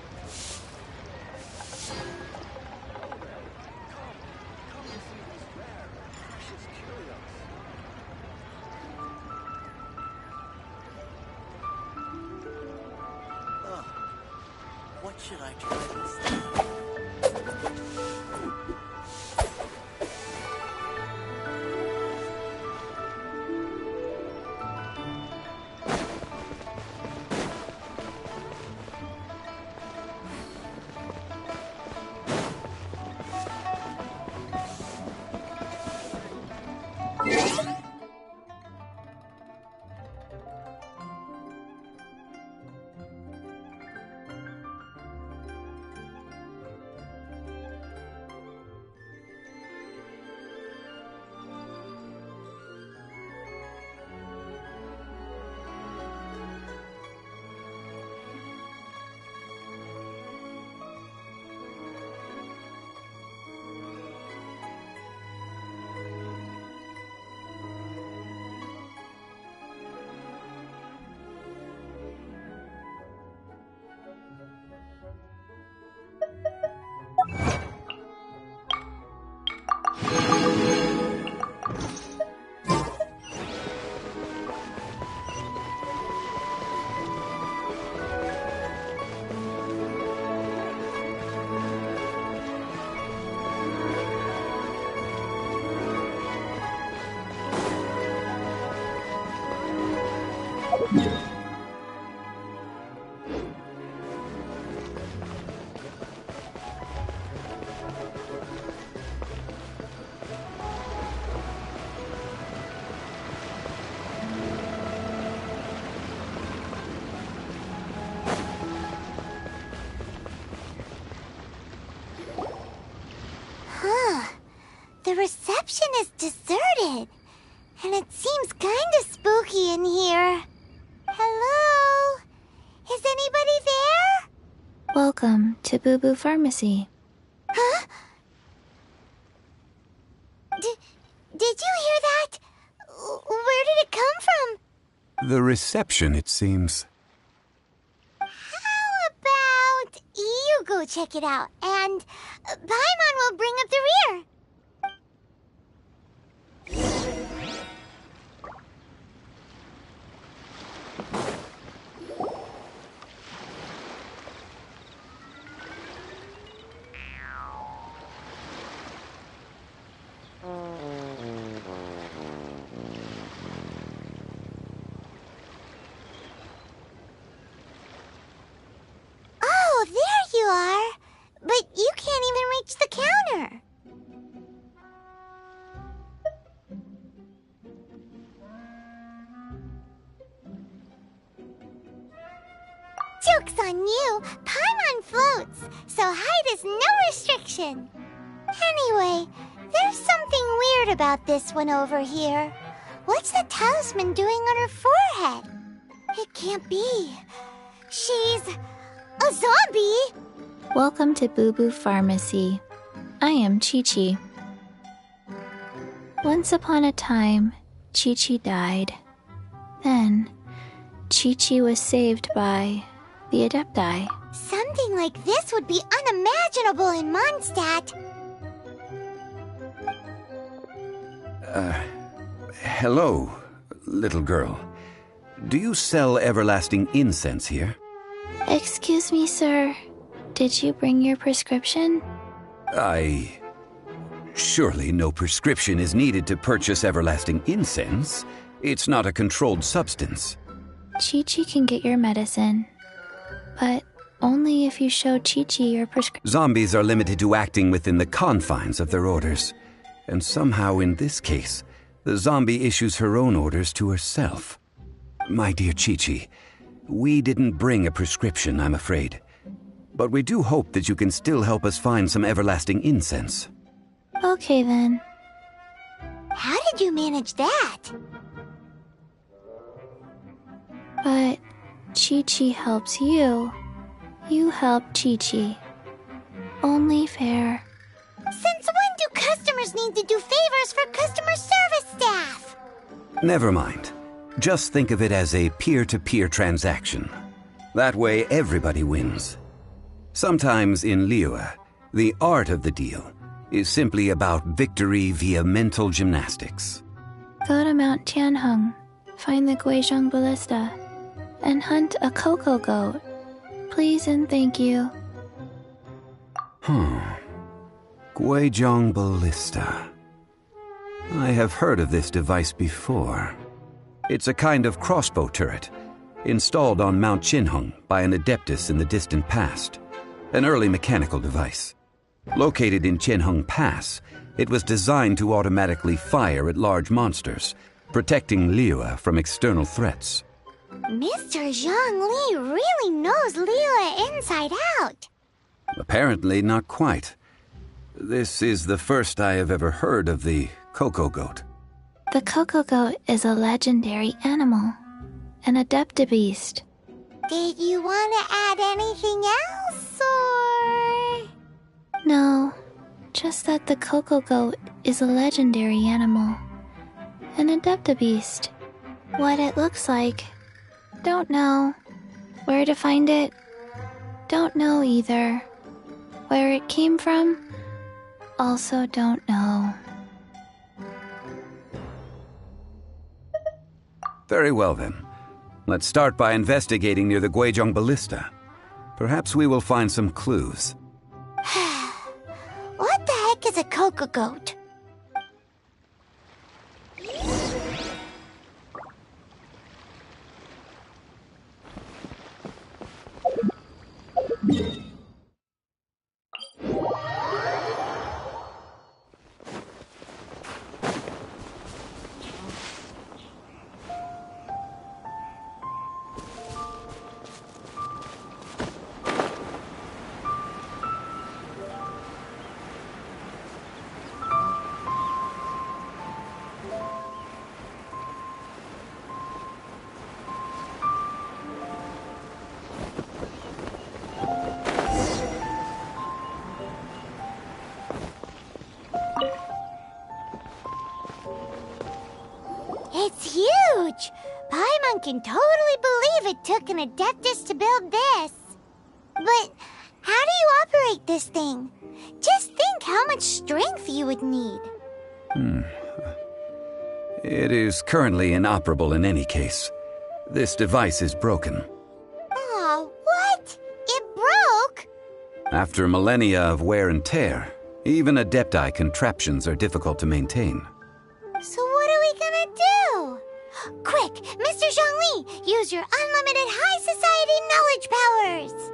What should I try this time? reception is deserted. And it seems kinda spooky in here. Hello? Is anybody there? Welcome to Boo Boo Pharmacy. Huh? Did you hear that? Where did it come from? The reception, it seems. How about you go check it out, and Paimon will bring up the rear. Oh, there you are. But you can't even reach the counter. Joke's on you! Paimon floats, so height is no restriction. Anyway, there's something weird about this one over here. What's the talisman doing on her forehead? It can't be. She's a zombie! Welcome to Boo Boo Pharmacy. I am Chi-Chi. Once upon a time, Chi-Chi died. Then, Chi-Chi was saved by the Adepti. Something like this would be unimaginable in Mondstadt. Hello, little girl. Do you sell everlasting incense here? Excuse me, sir. Did you bring your prescription? Surely no prescription is needed to purchase everlasting incense. It's not a controlled substance. Chi-Chi can get your medicine, but only if you show Chi-Chi your prescription. Zombies are limited to acting within the confines of their orders. And somehow in this case, the zombie issues her own orders to herself. My dear Chi-Chi, we didn't bring a prescription, I'm afraid. But we do hope that you can still help us find some everlasting incense. Okay then. How did you manage that? But Chi-Chi helps you. You help Chi-Chi. Only fair. Since when do customers need to do favors for customer service staff? Never mind. Just think of it as a peer-to-peer transaction. That way everybody wins. Sometimes in Liyue, the art of the deal is simply about victory via mental gymnastics. Go to Mount Tianheng, find the Guizhong Ballista, and hunt a cocoa goat. Please and thank you. Guizhong Ballista. I have heard of this device before. It's a kind of crossbow turret, installed on Mount Qinheng by an adeptus in the distant past. An early mechanical device. Located in Qinheng Pass, it was designed to automatically fire at large monsters, protecting Liyue from external threats. Mr. Zhang Li really knows Liyue inside out. Apparently not quite. This is the first I have ever heard of the cocoa goat. The cocoa goat is a legendary animal, an adeptabeast. Did you want to add anything else, or...? No, just that the cocoa goat is a legendary animal, an adeptabeast. What it looks like, don't know. Where to find it, don't know either. Where it came from, also don't know. Very well then. Let's start by investigating near the Guizhong Ballista. Perhaps we will find some clues. What the heck is a cocoa goat? can totally believe it took an Adeptus to build this. But how do you operate this thing? Just think how much strength you would need. It is currently inoperable in any case. This device is broken. Aw, what? It broke? After millennia of wear and tear, even Adepti contraptions are difficult to maintain. So what are we gonna do? Quick, Mr. Zhongli, use your unlimited high society knowledge powers!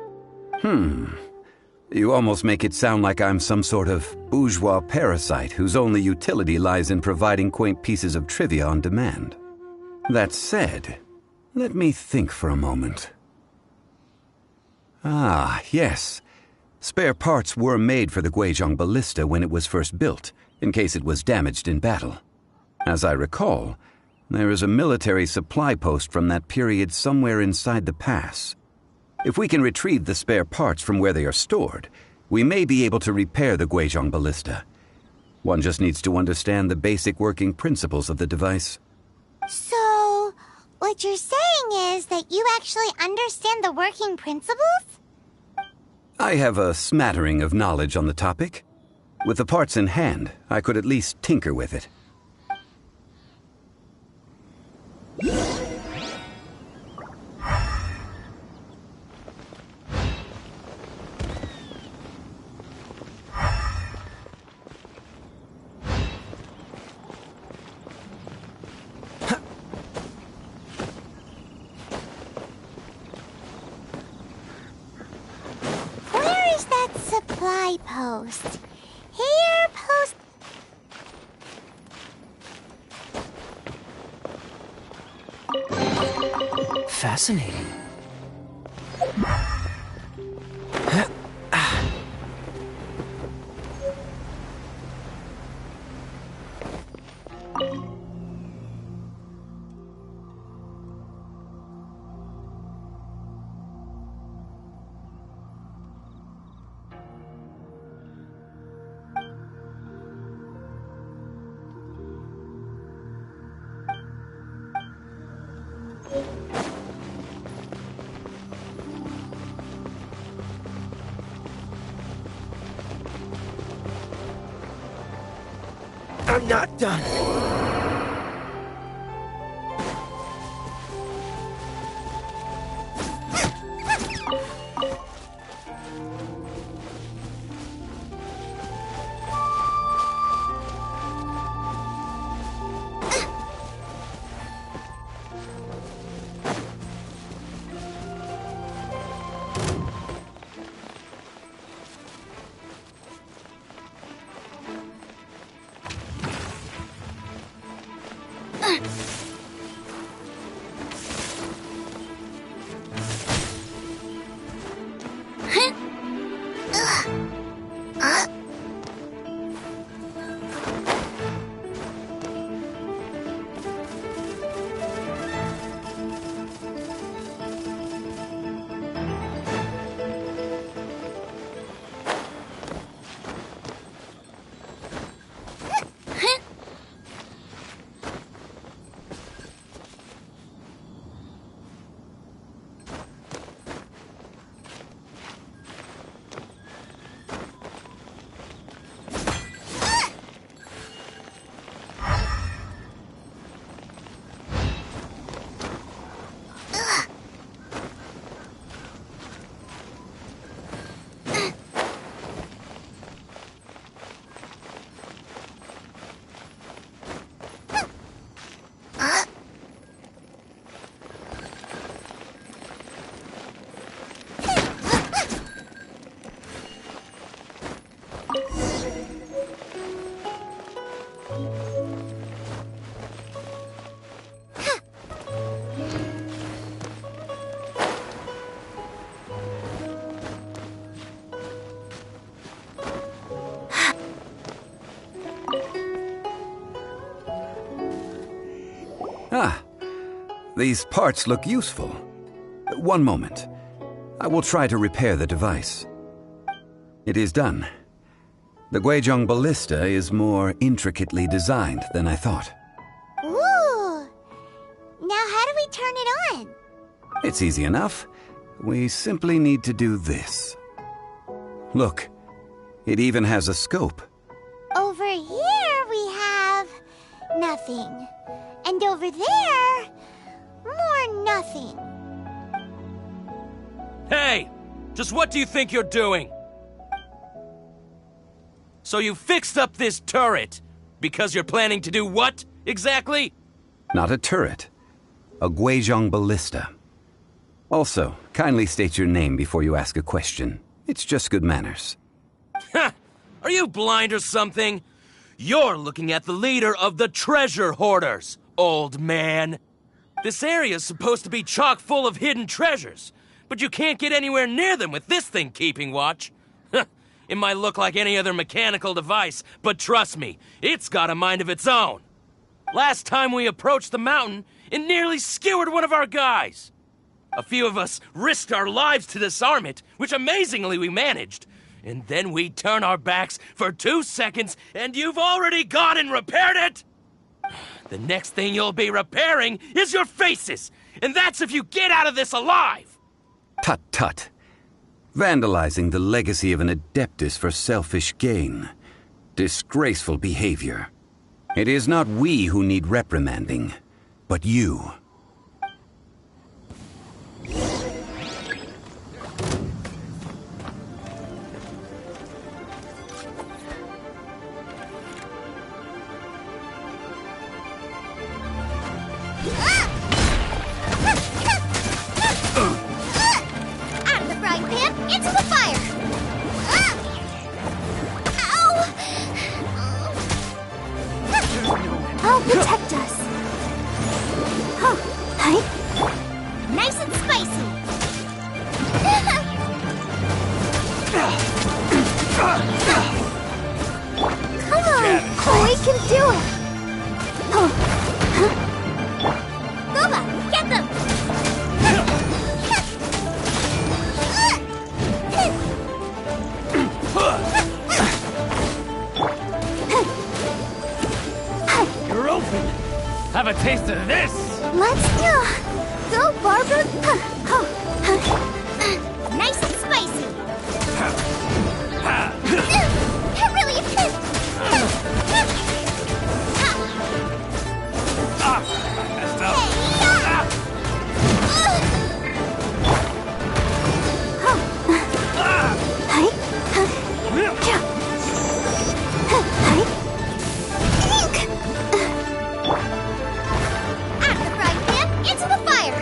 You almost make it sound like I'm some sort of bourgeois parasite whose only utility lies in providing quaint pieces of trivia on demand. That said, let me think for a moment. Ah, yes. Spare parts were made for the Guizhong Ballista when it was first built, in case it was damaged in battle. As I recall, there is a military supply post from that period somewhere inside the pass. If we can retrieve the spare parts from where they are stored, we may be able to repair the Guizhong Ballista. One just needs to understand the basic working principles of the device. So, what you're saying is that you actually understand the working principles? I have a smattering of knowledge on the topic. With the parts in hand, I could at least tinker with it. Supply post. Here, post. Fascinating. I'm not done. Ah, these parts look useful. One moment. I will try to repair the device. It is done. The Guizhong Ballista is more intricately designed than I thought. Ooh! Now how do we turn it on? It's easy enough. We simply need to do this. Look, it even has a scope. Over here we have nothing. And over there, more nothing. Hey! Just what do you think you're doing? So you fixed up this turret because you're planning to do what, exactly? Not a turret. A Guizhong ballista. Also, kindly state your name before you ask a question. It's just good manners. Ha! Are you blind or something? You're looking at the leader of the treasure hoarders, old man. This area's supposed to be chock full of hidden treasures, but you can't get anywhere near them with this thing keeping watch. It might look like any other mechanical device, but trust me, it's got a mind of its own. Last time we approached the mountain, it nearly skewered one of our guys. A few of us risked our lives to disarm it, which amazingly we managed. And then we turn our backs for 2 seconds, and you've already gone and repaired it! The next thing you'll be repairing is your faces, and that's if you get out of this alive! Tut tut. Vandalizing the legacy of an Adeptus for selfish gain. Disgraceful behavior. It is not we who need reprimanding, but you. Out of the frying pan, into the fire! Ow! I'll protect us. Huh. Hi. Nice and spicy. Come on, we can do it. Boba, get them! You're open! Have a taste of this! Let's go, Barbara. Nice and spicy. Really? Messed up. Out of the frying pan, into the fire.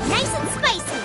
Nice and spicy.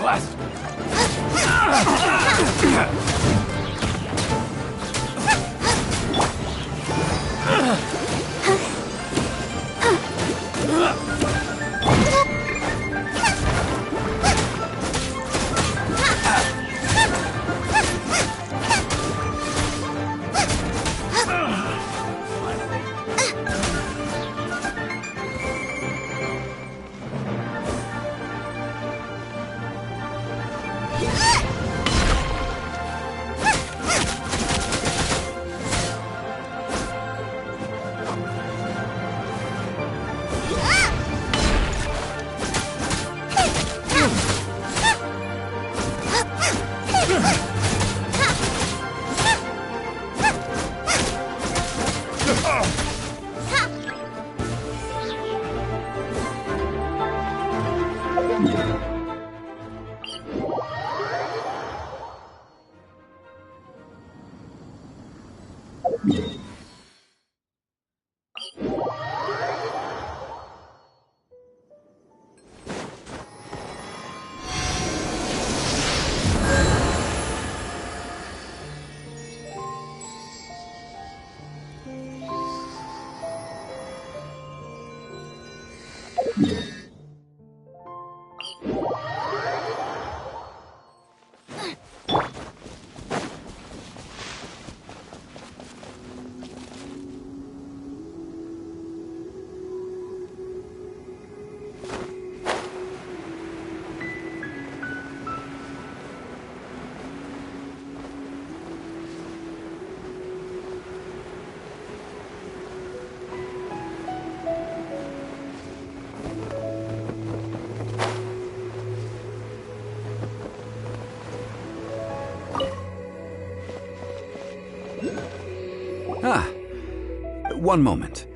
One moment.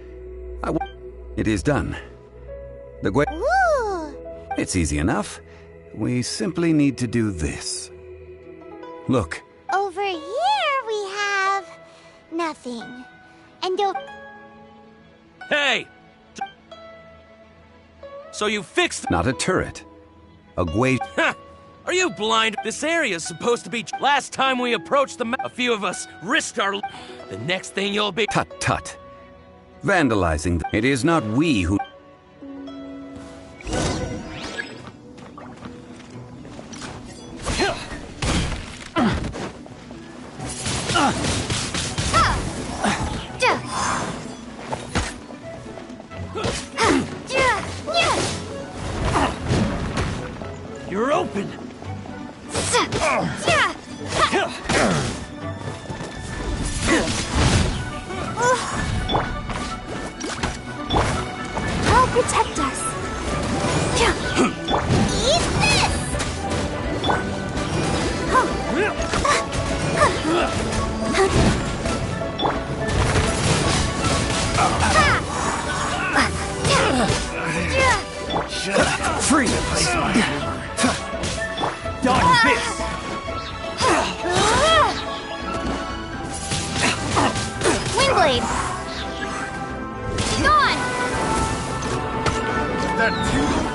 It is done. The Ooh! It's easy enough. We simply need to do this. Look. Over here we have nothing. And Hey! So you fixed... Not a turret. A Gwei... Are you blind? This area's supposed to be... Last time we approached a few of us risked our... The next thing you'll be... Tut tut. Vandalizing... It is not we who... You're open! I'll protect us. Eat this! Free! Dodge this! Wingblade! Gone! That tingle?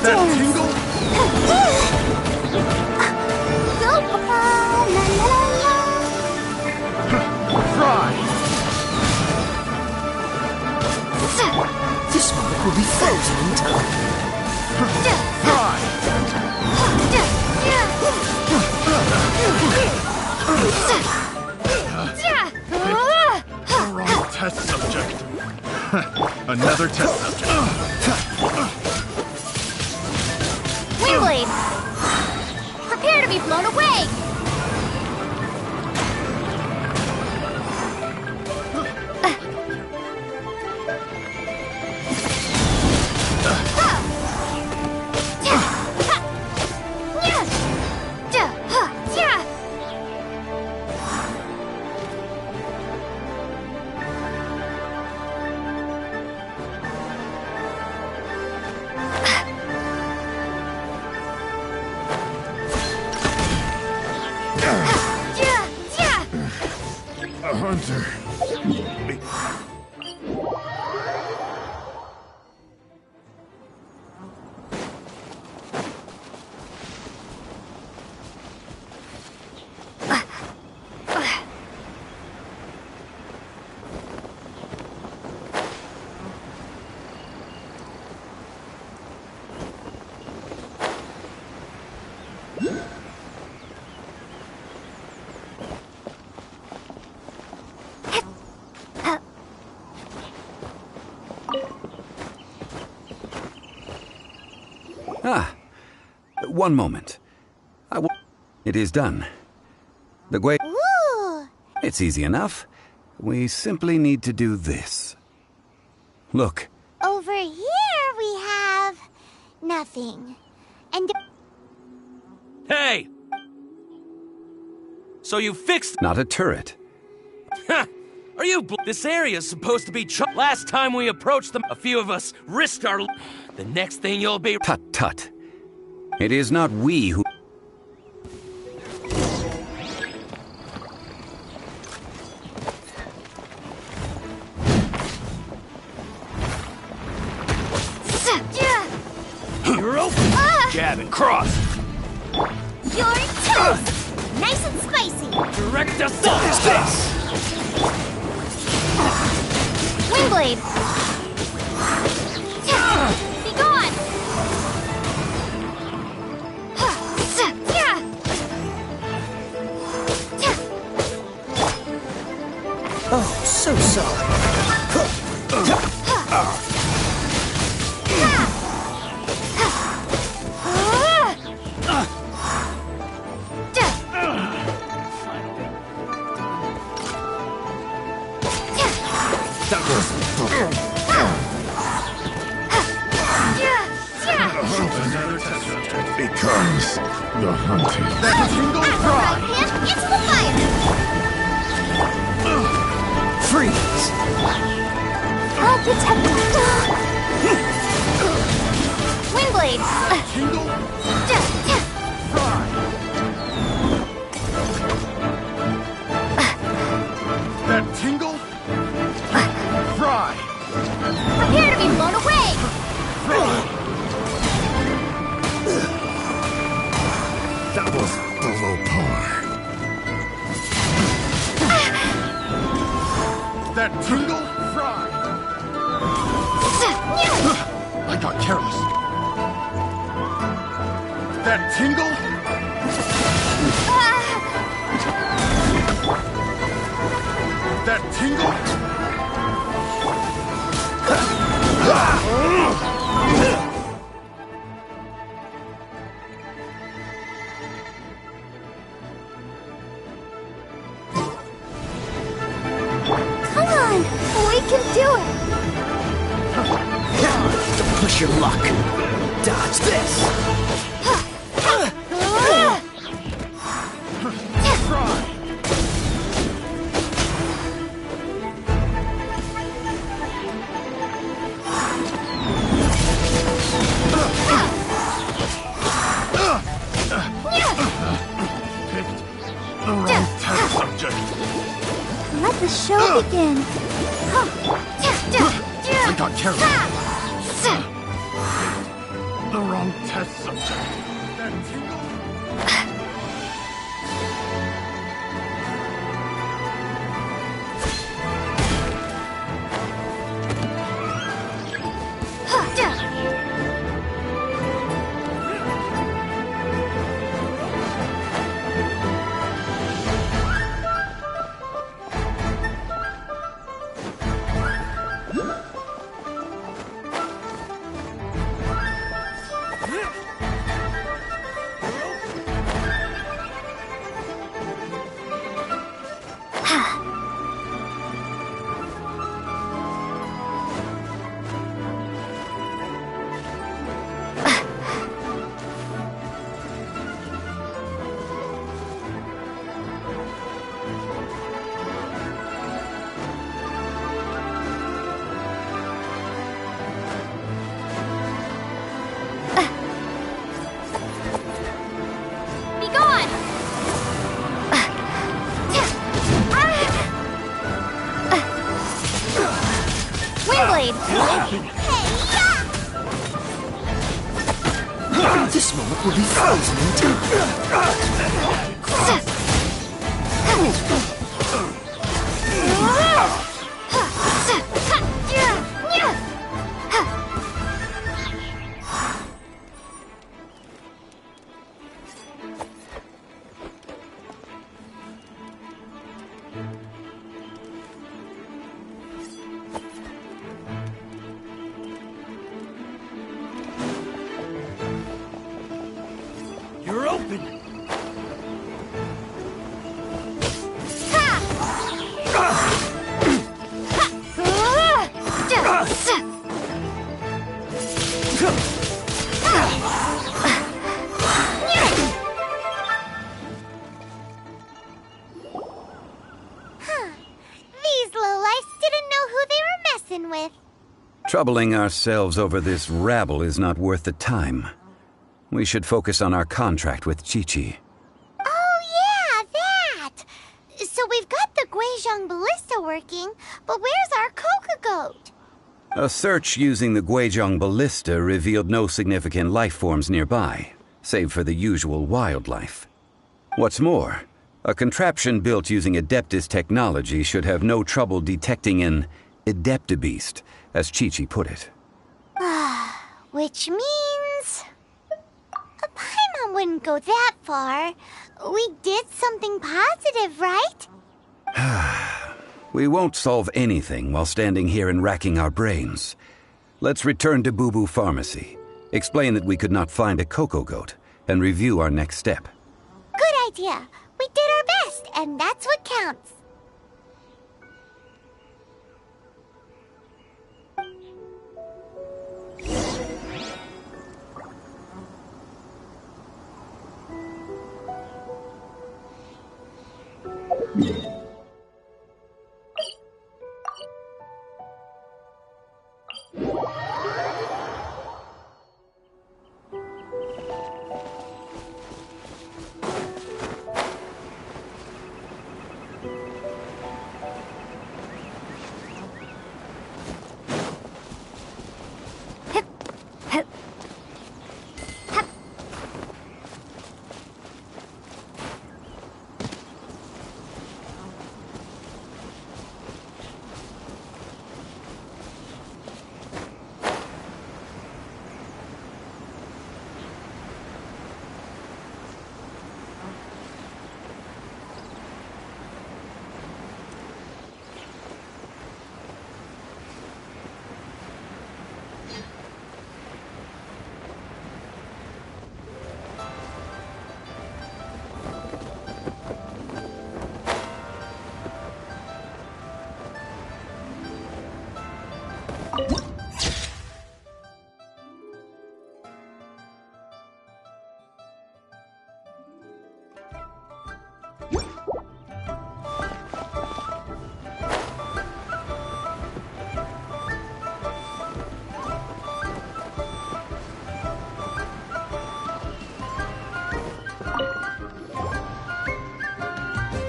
That tingle? Go, Papa! La la la la! Fry! This moment will be frozen in time. Fry! The wrong test subject. Another test subject. Wingblade! Prepare to be blown away! A hunter. Ah. One moment. It is done. The Gwei... Ooh! It's easy enough. We simply need to do this. Look. Over here we have nothing. And Hey! So you fixed... Not a turret. Are you... This area's supposed to be... Last time we approached a few of us risked our... The next thing you'll be... Tut tut. It is not we who... You're open! Jab and cross! you're toast! Nice and spicy! Direct assault! This! Wingblade! Be gone! Oh, so sorry. Another test subject becomes the hunted. That tingle fry! It's the fire! Freeze! Windblade! Tingle that tingle fry! Prepare to be blown away! That was below par. That tingle fry! I got careless. That tingle? That tingle? Come on! We can do it! Don't push your luck. Dodge this. Picked the wrong test subject. Let the show begin. I got careless. The wrong test subject. That tingle. This moment will be frozen in time. You're open. These lowlifes didn't know who they were messing with. Troubling ourselves over this rabble is not worth the time. We should focus on our contract with Chi-Chi. Oh, yeah, that! So we've got the Guizhong ballista working, but where's our Coca Goat? A search using the Guizhong ballista revealed no significant life forms nearby, save for the usual wildlife. What's more, a contraption built using Adeptus technology should have no trouble detecting an Adeptabeast, as Chi-Chi put it. Which means... Paimon wouldn't go that far. We did something positive, right? We won't solve anything while standing here and racking our brains. Let's return to Boo Boo Pharmacy, explain that we could not find a Coco Goat, and review our next step. Good idea. We did our best, and that's what counts.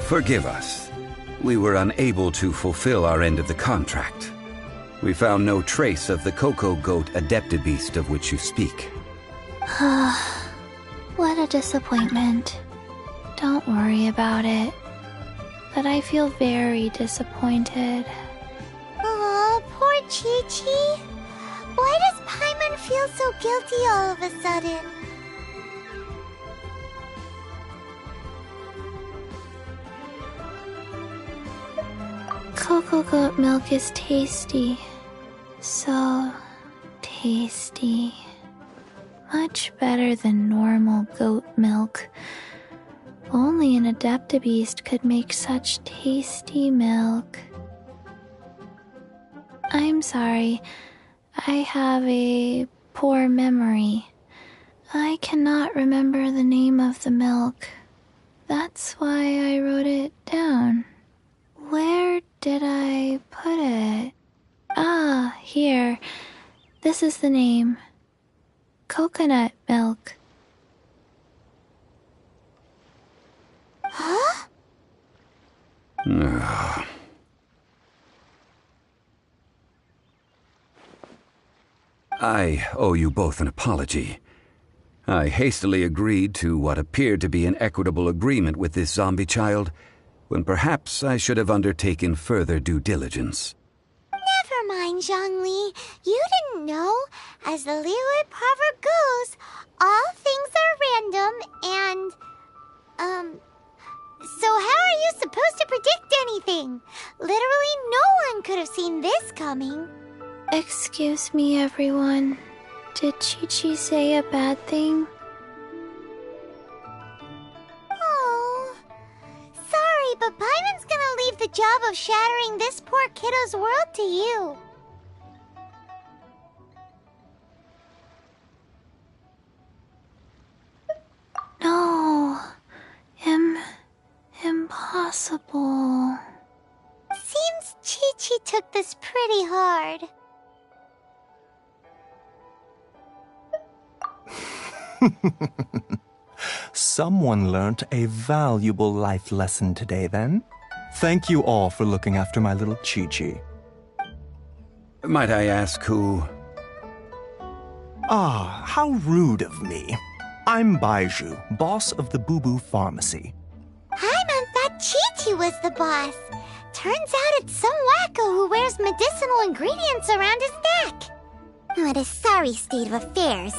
Forgive us. We were unable to fulfill our end of the contract. We found no trace of the Cocoa Goat Adeptabeast of which you speak. What a disappointment. Don't worry about it. But I feel very disappointed. Aw, poor Chi-Chi. Why does Paimon feel so guilty all of a sudden? Cocoa goat milk is tasty. So tasty. Much better than normal goat milk. Only an Adeptabeast could make such tasty milk. I'm sorry. I have a poor memory. I cannot remember the name of the milk. That's why I wrote it down. Where did I put it? Ah, here. This is the name. Coconut milk. Huh? I owe you both an apology. I hastily agreed to what appeared to be an equitable agreement with this zombie child, when perhaps I should have undertaken further due diligence. Never mind, Zhongli. You didn't know. As the Liyue proverb goes, all things are random and, so how are you supposed to predict anything? Literally no one could have seen this coming. Excuse me, everyone. Did Chi-Chi say a bad thing? Oh, sorry, but Paimon's gonna leave the job of shattering this poor kiddo's world to you. No. Impossible. Seems Chi-Chi took this pretty hard. Someone learnt a valuable life lesson today, then. Thank you all for looking after my little Chi-Chi. Might I ask who? Ah, how rude of me. I'm Baiju, boss of the Boo Boo Pharmacy. Paimon thought Chi-Chi was the boss. Turns out it's some wacko who wears medicinal ingredients around his neck. What a sorry state of affairs.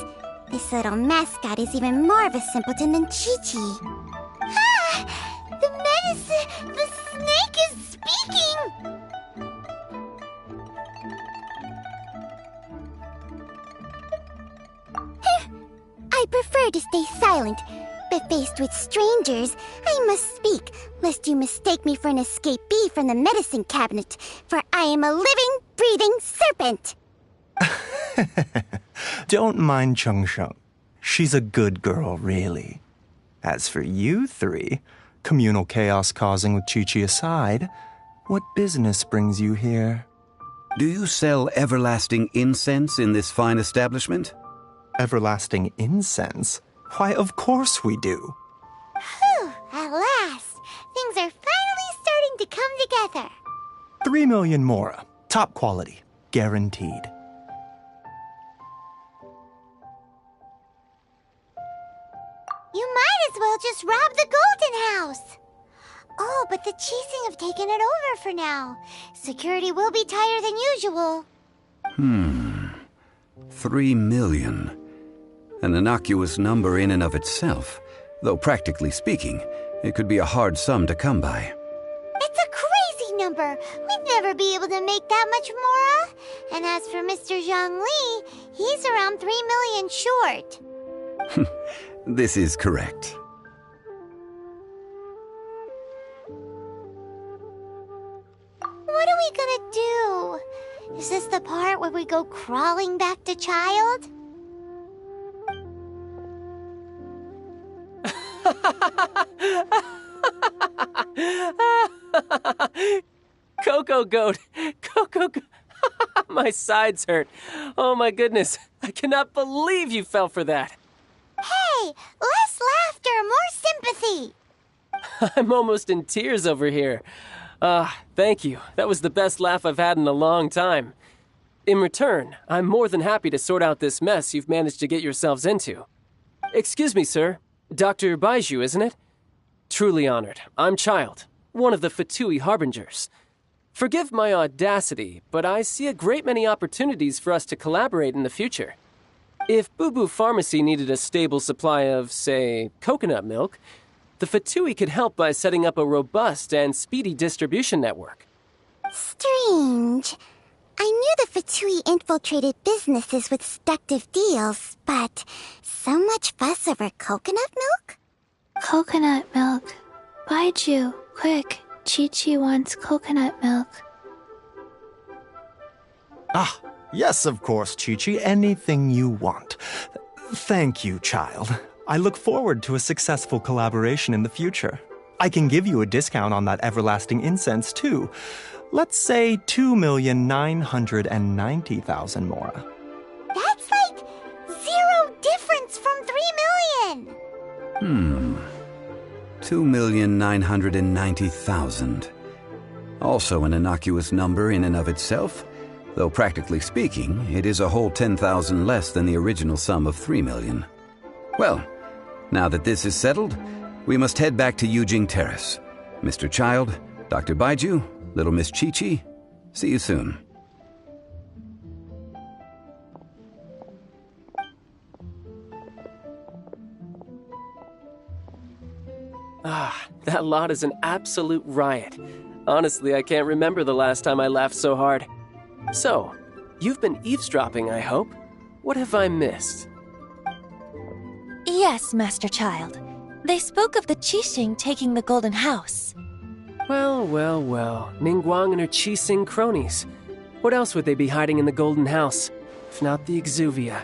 This little mascot is even more of a simpleton than Chi-Chi. Ah! The medicine! The snake is speaking! I prefer to stay silent, but faced with strangers, I must speak, lest you mistake me for an escapee from the medicine cabinet, for I am a living, breathing serpent! Don't mind Chung Sheng. She's a good girl, really. As for you three, communal chaos causing with Chi-Chi aside, what business brings you here? Do you sell everlasting incense in this fine establishment? Everlasting incense? Why, of course we do. Whew, at last. Things are finally starting to come together. 3 million mora. Top quality. Guaranteed. You might as well just rob the Golden House. Oh, but the Chising have taken it over for now. Security will be tighter than usual. 3 million. An innocuous number in and of itself, though practically speaking, it could be a hard sum to come by. It's a crazy number. We'd never be able to make that much mora. And as for Mr. Zhang Li, he's around 3 million short. This is correct. What are we gonna do? Is this the part where we go crawling back to child? Coco Goat! Coco Goat! My sides hurt. Oh my goodness. I cannot believe you fell for that. Hey, less laughter, more sympathy. I'm almost in tears over here. Thank you. That was the best laugh I've had in a long time. In return, I'm more than happy to sort out this mess you've managed to get yourselves into. Excuse me, sir. Dr. Baiju, isn't it? Truly honored. I'm Child, one of the Fatui Harbingers. Forgive my audacity, but I see a great many opportunities for us to collaborate in the future. If Boo Boo Pharmacy needed a stable supply of, say, coconut milk, the Fatui could help by setting up a robust and speedy distribution network. Strange. I knew the Fatui infiltrated businesses with seductive deals, but so much fuss over coconut milk? Coconut milk. Baiju, quick. Chi-Chi wants coconut milk. Ah, yes, of course, Chi-Chi. Anything you want. Thank you, child. I look forward to a successful collaboration in the future. I can give you a discount on that everlasting incense, too. Let's say 2,990,000 mora. That's like 0 difference from 3 million. 2,990,000. Also an innocuous number in and of itself, though practically speaking, it is a whole 10,000 less than the original sum of 3 million. Well, now that this is settled, we must head back to Yujing Terrace. Mr. Child, Dr. Baiju, Little Miss Chi-Chi, see you soon. That lot is an absolute riot. Honestly, I can't remember the last time I laughed so hard. So, you've been eavesdropping, I hope? What have I missed? Yes, Master Child. They spoke of the Qixing taking the Golden House. Well, well, well. Ningguang and her Qixing cronies. What else would they be hiding in the Golden House, if not the Exuvia?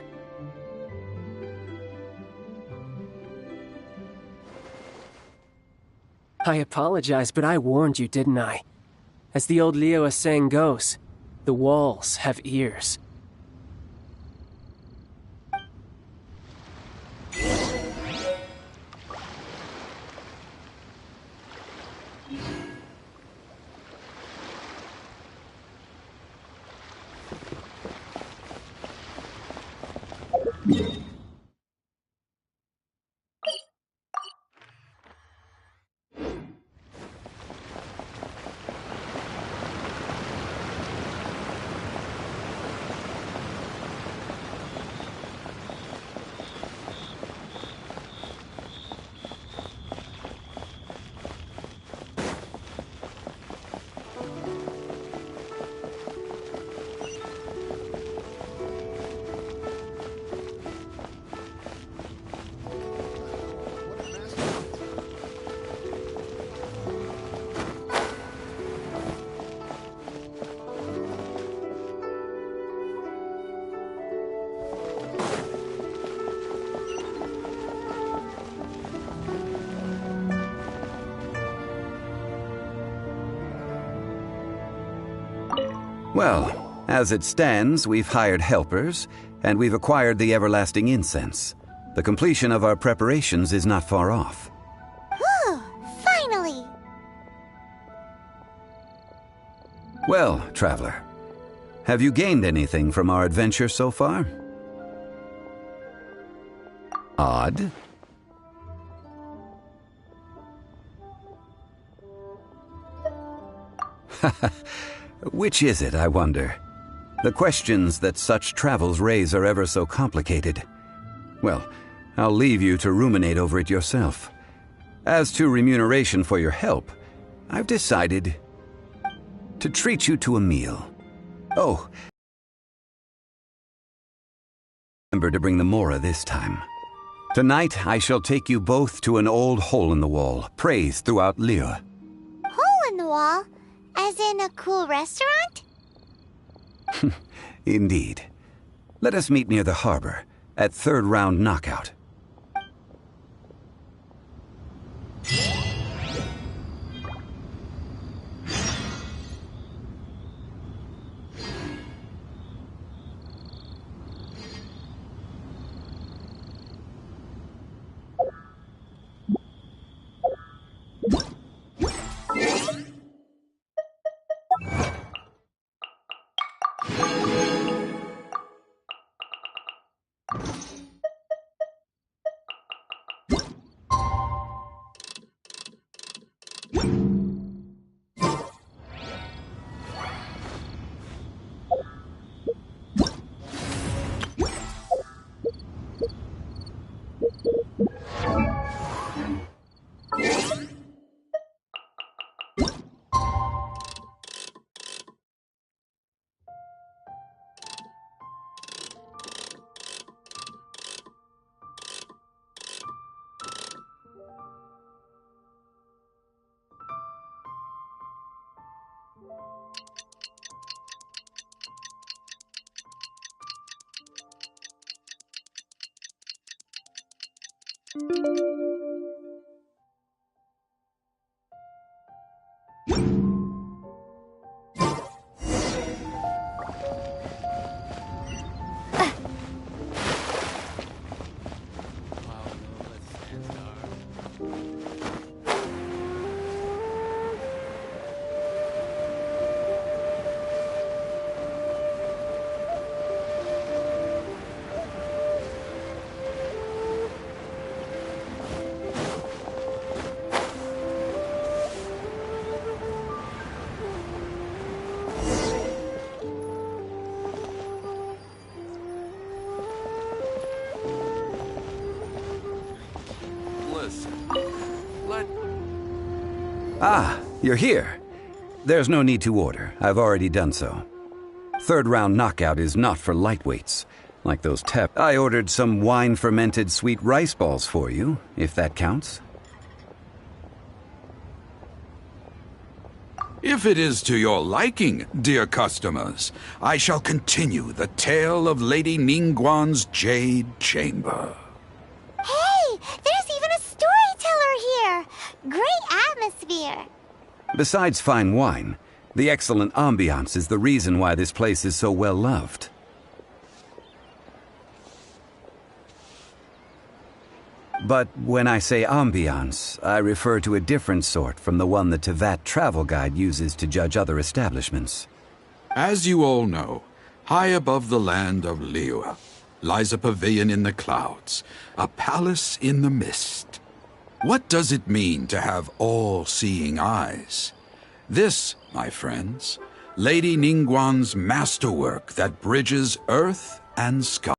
I apologize, but I warned you, didn't I? As the old Liu saying goes, the walls have ears. Well, as it stands, we've hired helpers, and we've acquired the everlasting incense. The completion of our preparations is not far off. Whew, finally! Well, traveler, have you gained anything from our adventure so far? Odd. Which is it, I wonder? The questions that such travels raise are ever so complicated. Well, I'll leave you to ruminate over it yourself. As to remuneration for your help, I've decided to treat you to a meal. Oh, remember to bring the Mora this time. Tonight, I shall take you both to an old hole-in-the-wall, praised throughout Liyue. Hole in the wall? As in a cool restaurant? Indeed. Let us meet near the harbor, at third round knockout. Ah, you're here. There's no need to order. I've already done so. Third round knockout is not for lightweights, like those tep. I ordered some wine-fermented sweet rice balls for you, if that counts. If it is to your liking, dear customers, I shall continue the tale of Lady Ningguang's Jade Chamber. Hey, there's even a storyteller here. Great atmosphere. Besides fine wine, the excellent ambiance is the reason why this place is so well loved. But when I say ambiance, I refer to a different sort from the one the Tevat travel guide uses to judge other establishments. As you all know, high above the land of Liyue lies a pavilion in the clouds, a palace in the mist. What does it mean to have all-seeing eyes? This, my friends, Lady Ningguang's masterwork that bridges earth and sky.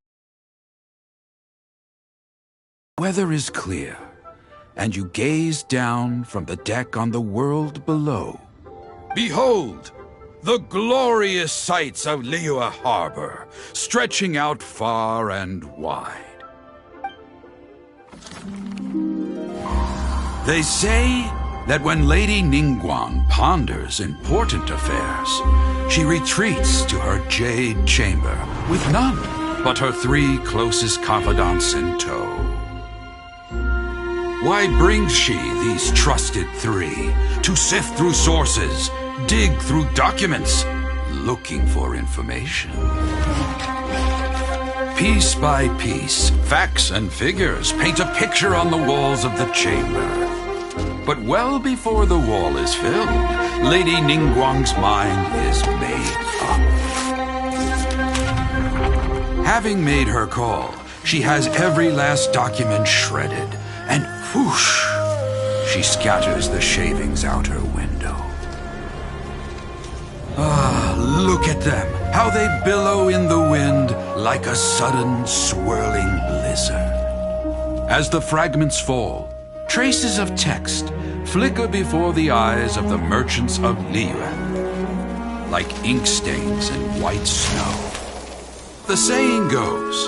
Weather is clear, and you gaze down from the deck on the world below. Behold, the glorious sights of Liyue Harbor, stretching out far and wide. They say that when Lady Ningguang ponders important affairs, she retreats to her jade chamber with none but her 3 closest confidants in tow. Why brings she these trusted 3 to sift through sources, dig through documents, looking for information? Piece by piece, facts and figures paint a picture on the walls of the chamber. But well before the wall is filled, Lady Ningguang's mind is made up. Having made her call, she has every last document shredded, and whoosh, she scatters the shavings out her window. Ah, look at them, how they billow in the wind like a sudden swirling blizzard. As the fragments fall, traces of text flicker before the eyes of the merchants of Liyue, like ink stains in white snow. The saying goes,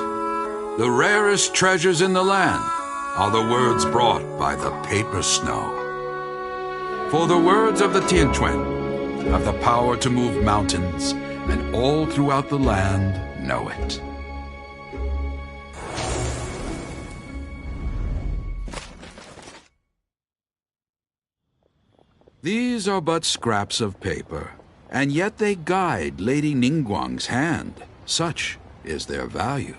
the rarest treasures in the land are the words brought by the paper snow. For the words of the Tianquan have the power to move mountains and all throughout the land know it. These are but scraps of paper, and yet they guide Lady Ningguang's hand. Such is their value.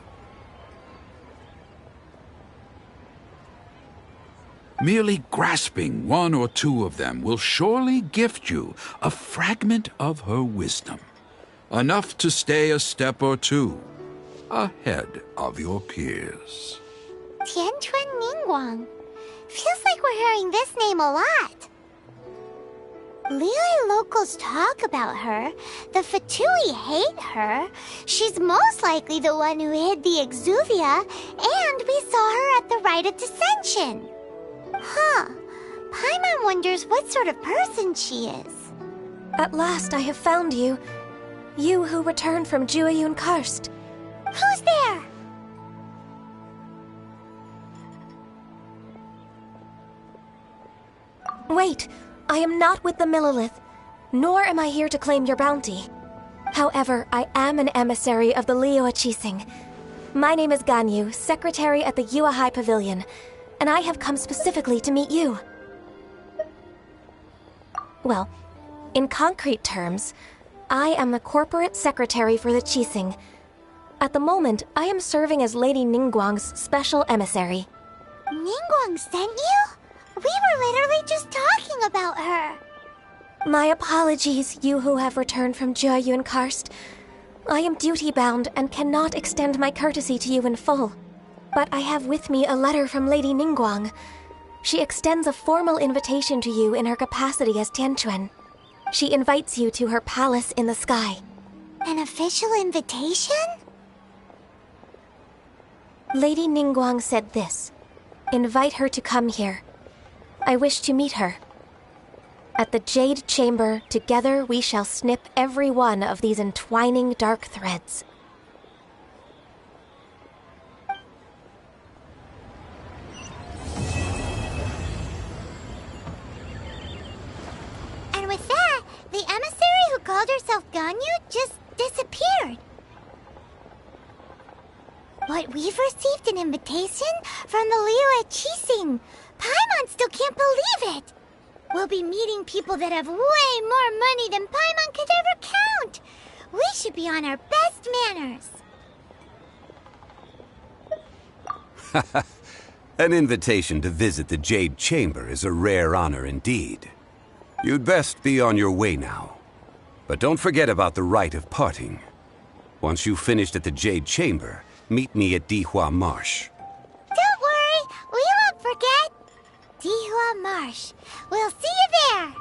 Merely grasping one or two of them will surely gift you a fragment of her wisdom, enough to stay a step or two ahead of your peers. Tianquan Ningguang. Feels like we're hearing this name a lot. Liyue locals talk about her. The Fatui hate her. She's most likely the one who hid the Exuvia, and we saw her at the Rite of Dissension. Huh. Paimon wonders what sort of person she is. At last I have found you. You who returned from Jueyun Karst. Who's there? Wait, I am not with the Millelith, nor am I here to claim your bounty. However, I am an emissary of the Liyue Qixing. My name is Ganyu, secretary at the Yuehai Pavilion, and I have come specifically to meet you. Well, in concrete terms, I am the corporate secretary for the Qixing. At the moment, I am serving as Lady Ningguang's special emissary. Ningguang sent you? We were literally just talking about her. My apologies, you who have returned from Jueyun Karst. I am duty-bound and cannot extend my courtesy to you in full. But I have with me a letter from Lady Ningguang. She extends a formal invitation to you in her capacity as Tianquan. She invites you to her palace in the sky. An official invitation? Lady Ningguang said this. Invite her to come here. I wish to meet her. At the Jade Chamber, together we shall snip every one of these entwining dark threads. And with that, the emissary who called herself Ganyu just disappeared. But we've received an invitation from the Liyue Qixing. Paimon still can't believe it. We'll be meeting people that have way more money than Paimon could ever count. We should be on our best manners. An invitation to visit the Jade Chamber is a rare honor indeed. You'd best be on your way now. But don't forget about the rite of parting. Once you've finished at the Jade Chamber, meet me at Dihua Marsh. Don't worry, we won't forget. Dihua Marsh. We'll see you there.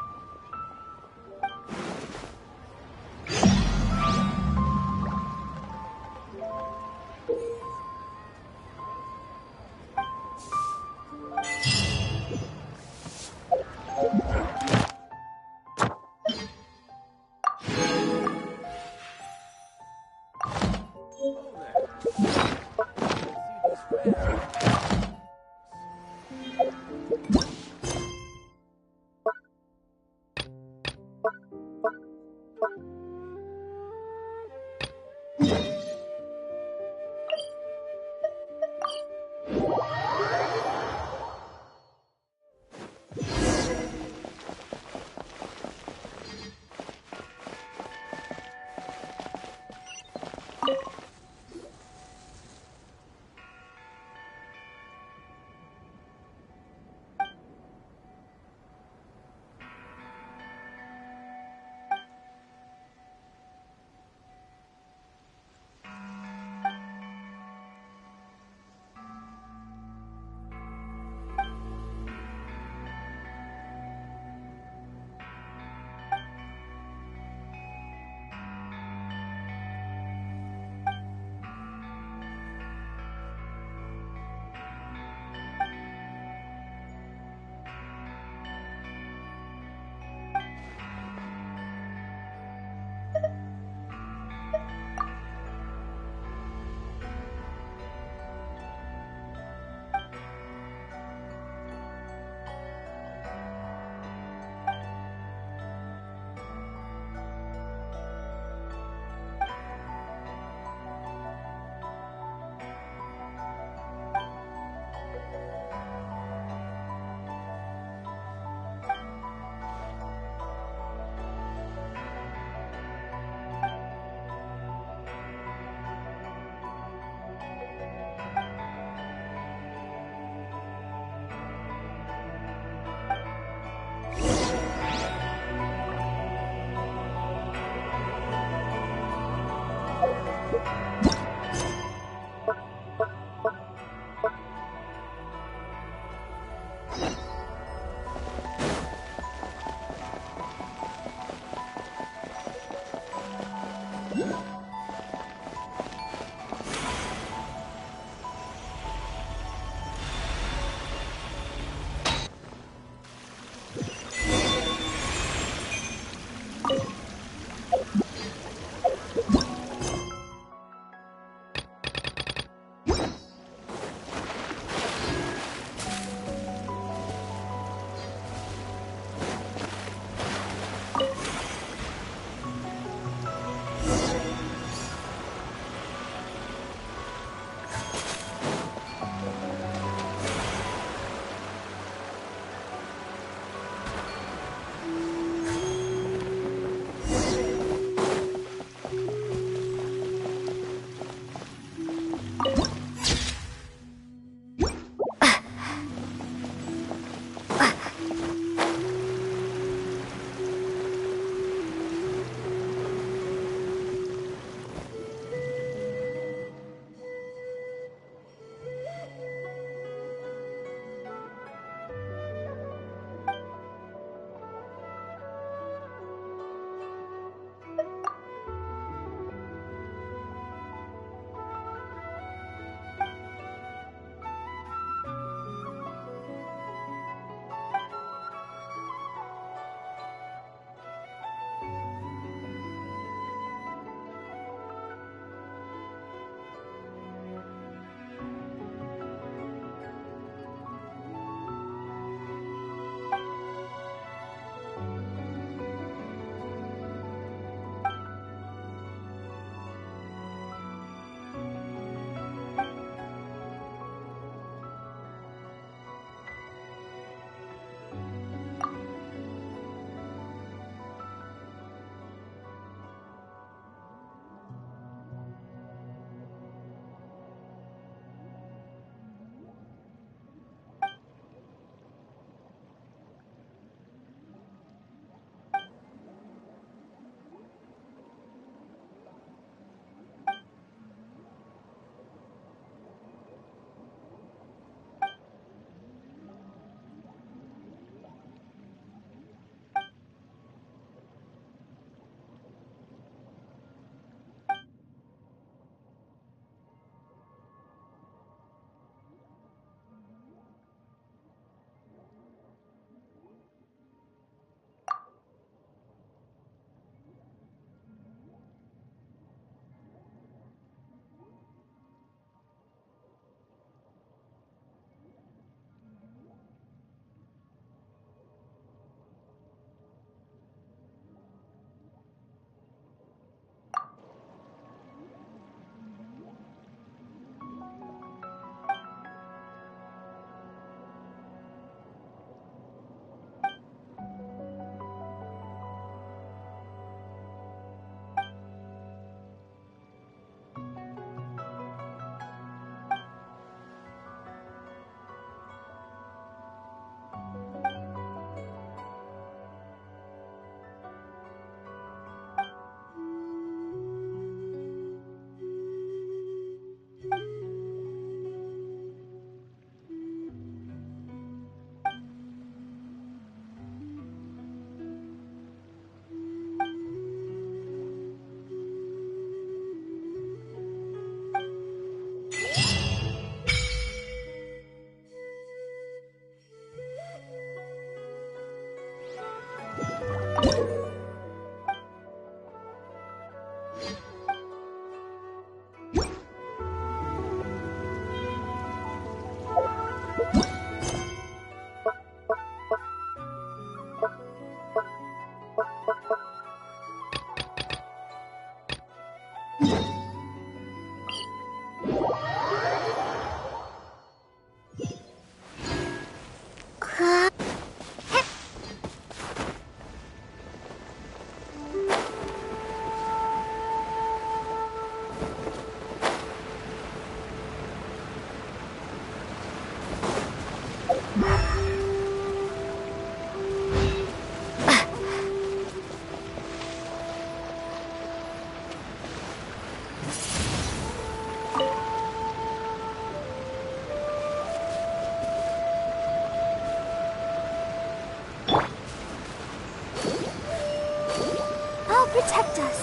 protect us.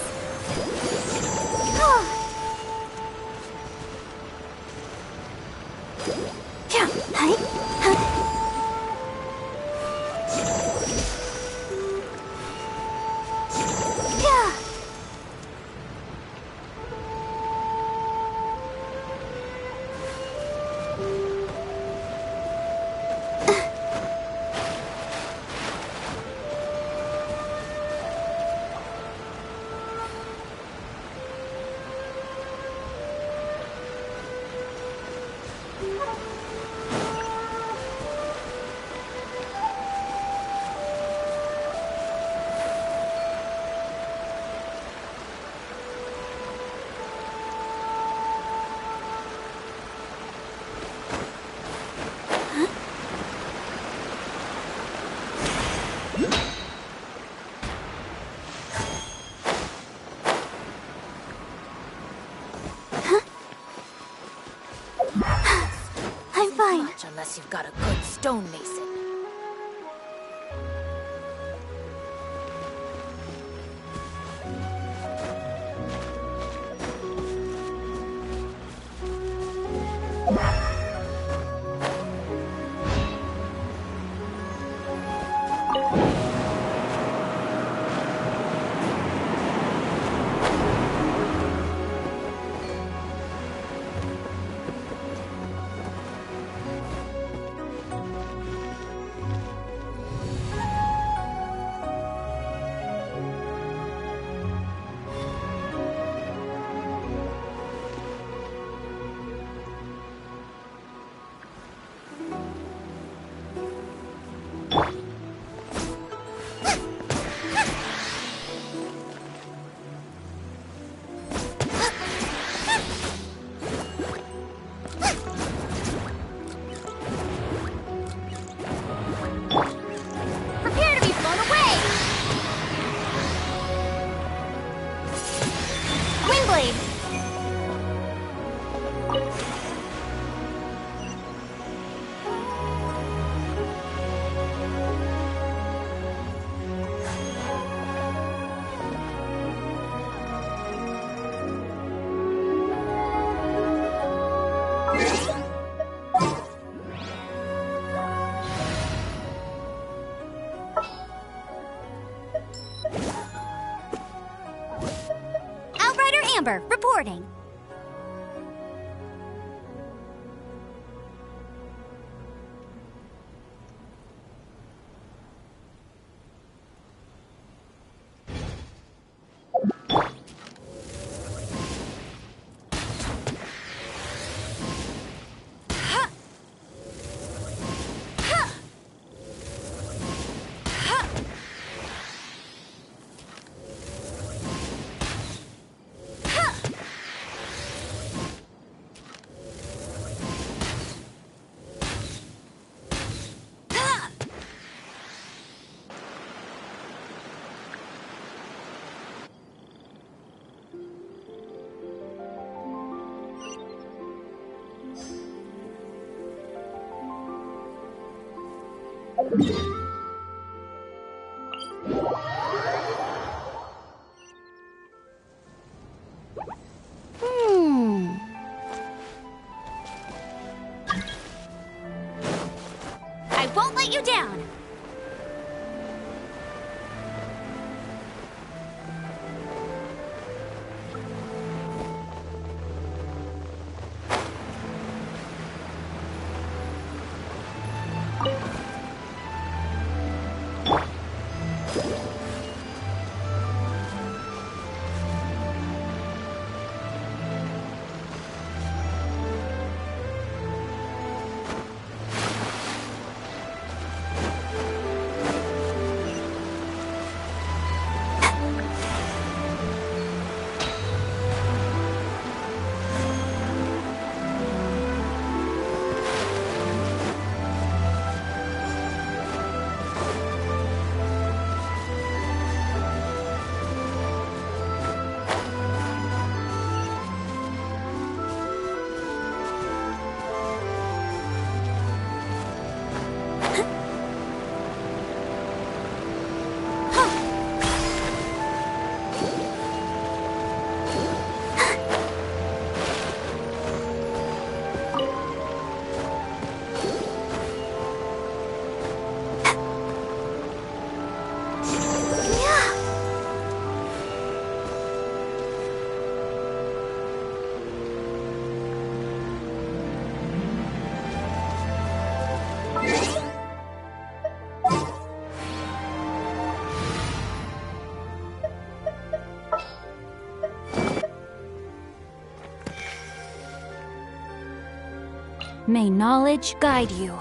Oh. Yeah, hi. Yeah. I'm fine. Much unless you've got a good stonemason. Prepare to be blown away! Windblade! Outrider Amber, reporting. I won't let you down. May knowledge guide you.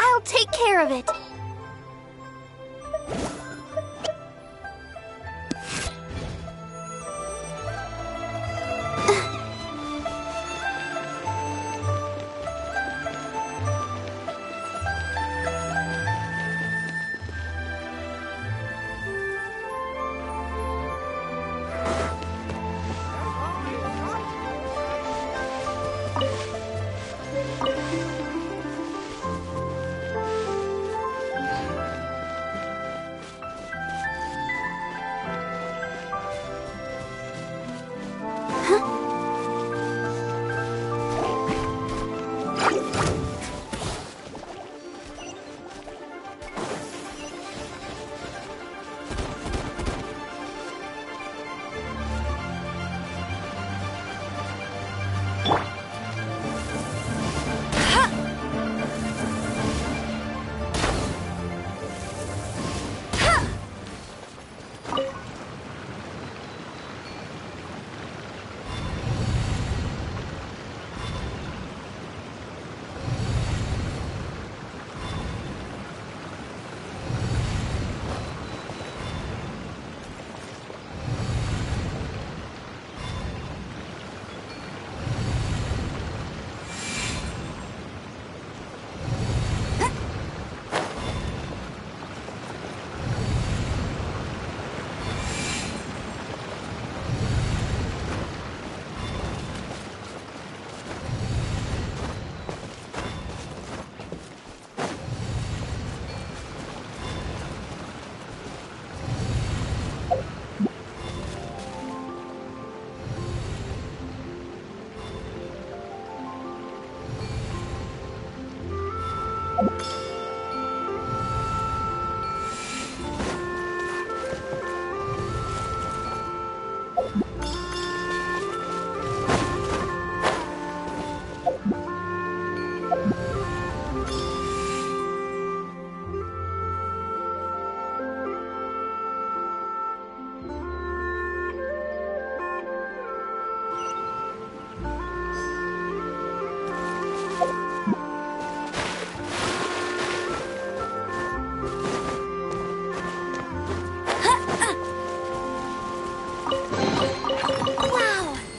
I'll take care of it.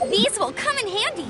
These will come in handy.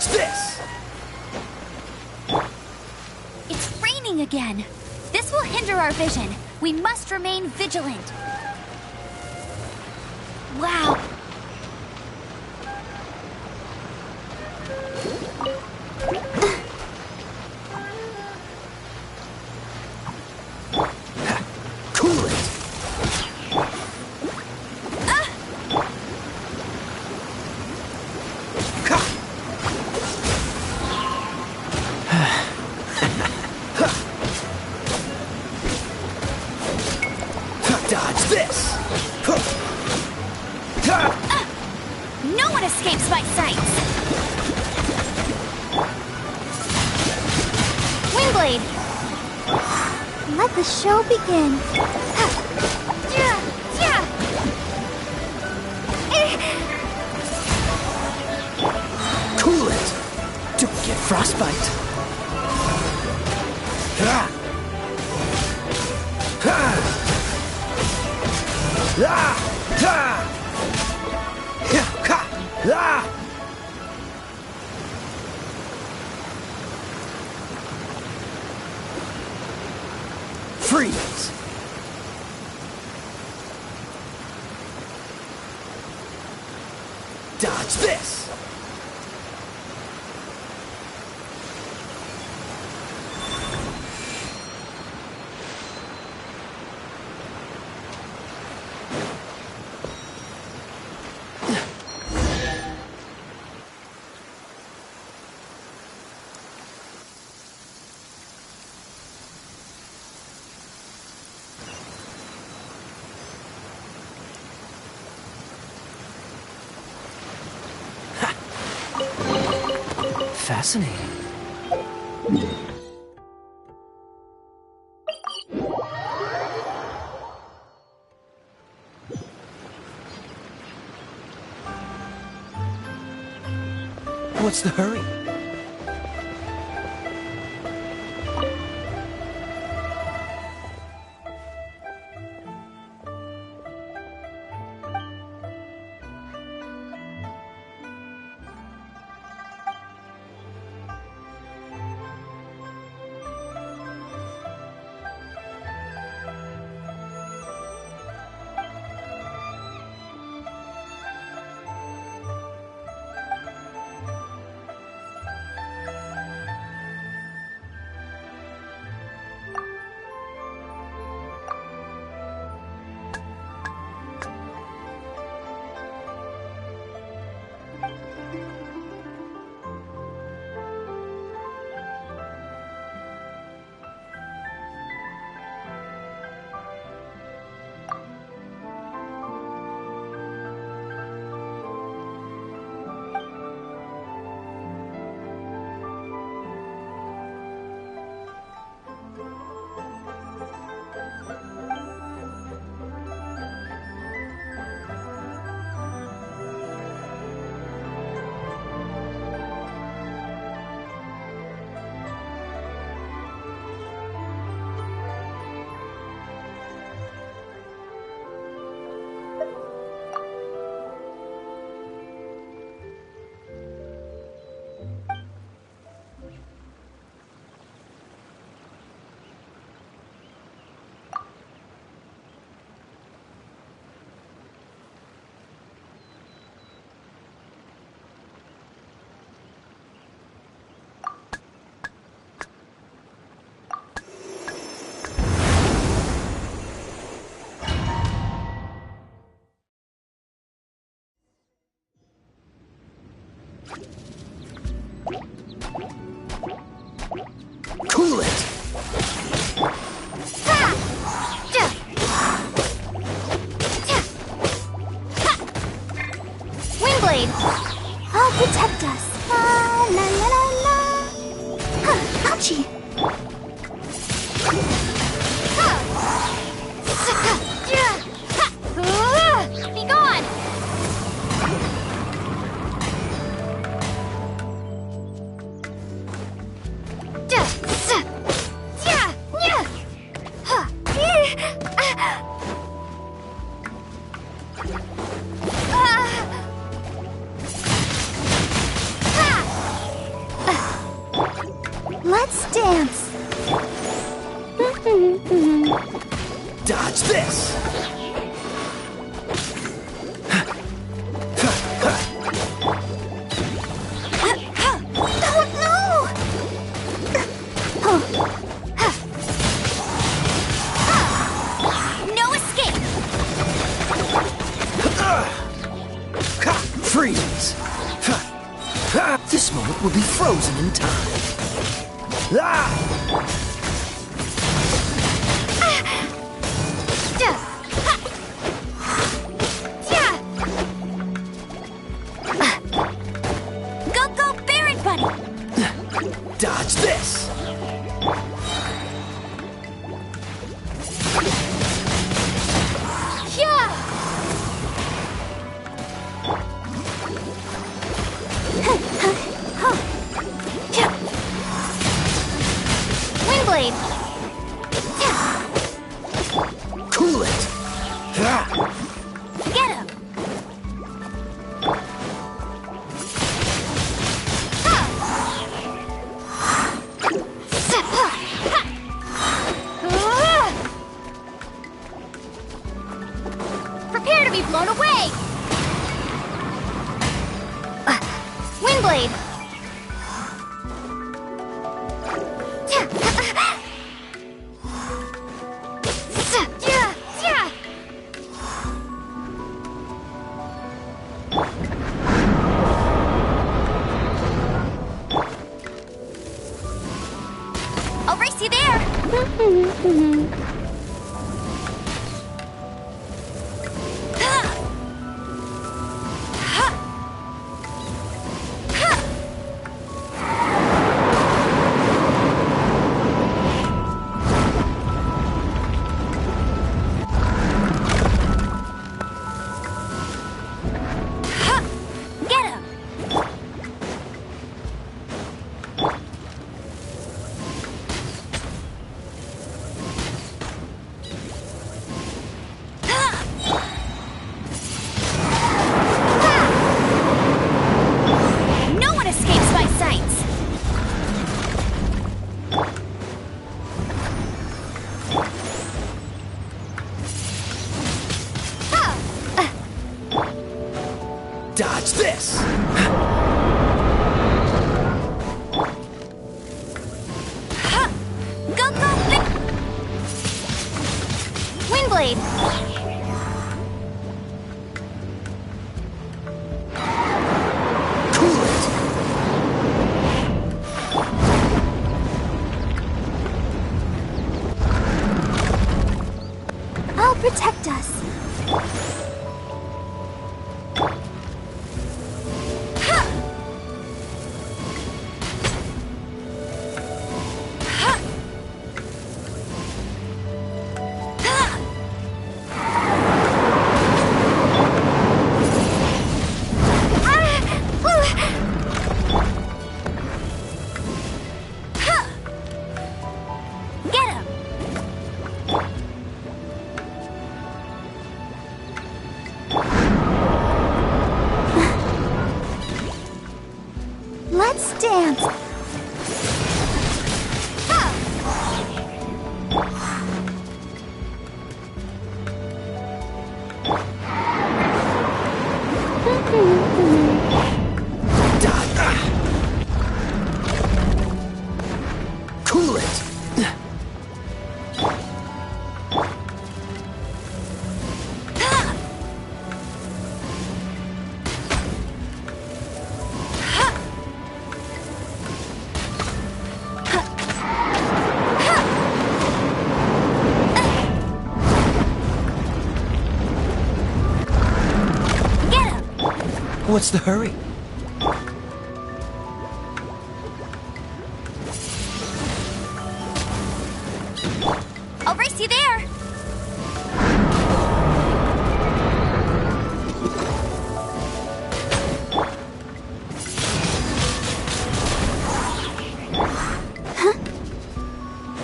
Dodge this! It's raining again. This will hinder our vision. We must remain vigilant. Wow. Cool it! Dodge this! No one escapes my sights. Windblade. Let the show begin. Cool it! Don't get frostbite. Freeze! Dodge this! Fascinating. What's the hurry? Cool it! Windblade! I'll protect us. La la la la la. Ouchie! Be gone! Let's dance. Dodge this! No escape! Freeze! This moment will be frozen in time. Go, Baron Bunny! Dodge this! Yeah! Windblade! Cool it! Get him! Prepare to be blown away! Windblade! I'll race you there! Get him! No one escapes my sights! Dodge this! Go, Windblade! Cool it! I'll protect us. Get him! Let's dance. Cool it! Get him! What's the hurry? I'll race you there!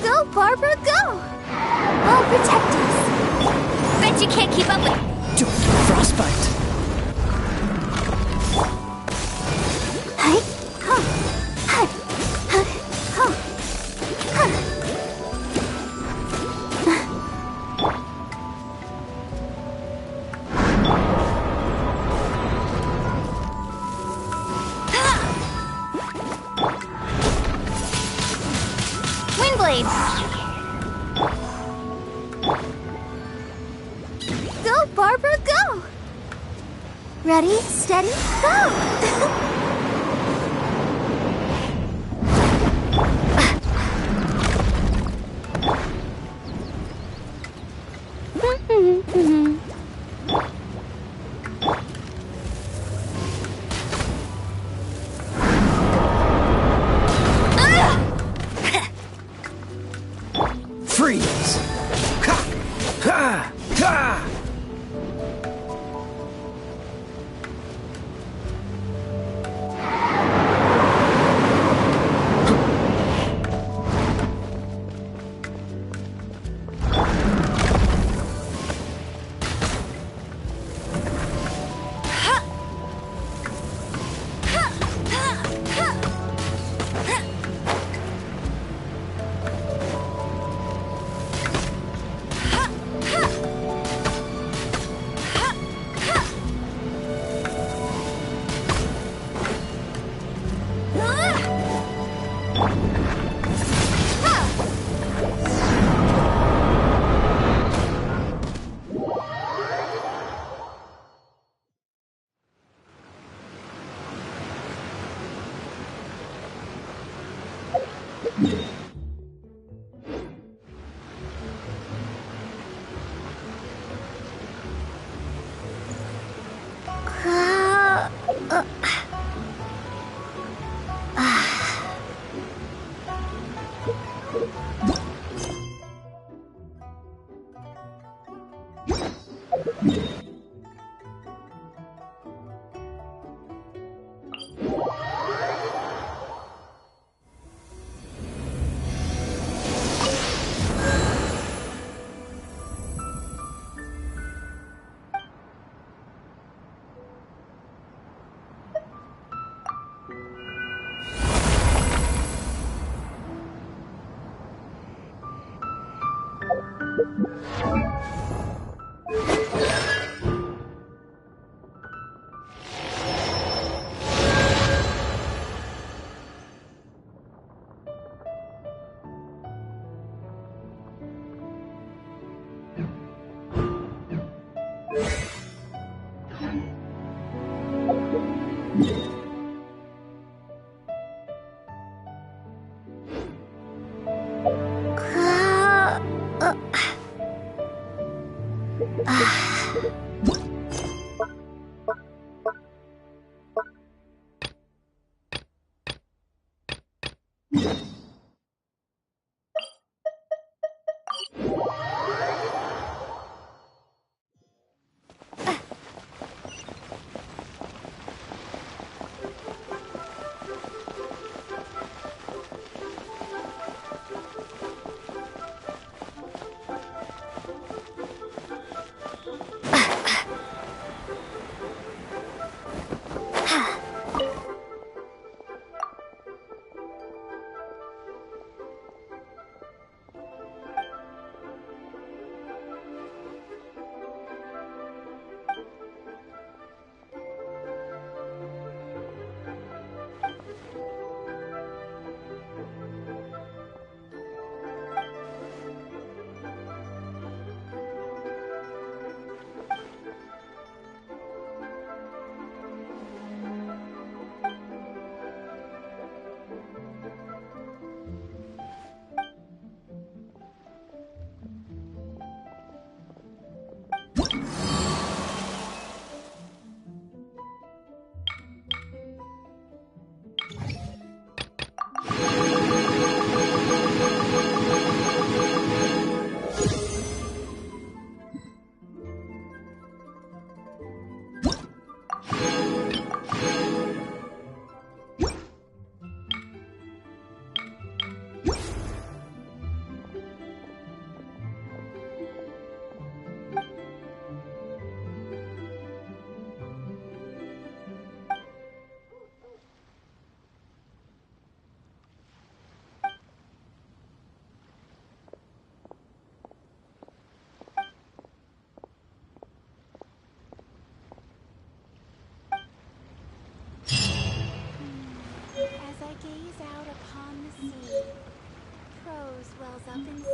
Go, Barbara, go! I'll protect us. Bet you can't keep up with... Don't get frostbite! blade. Go, Barbara, go! Ready, steady, go! Freeze! Ha! Ha! Ha!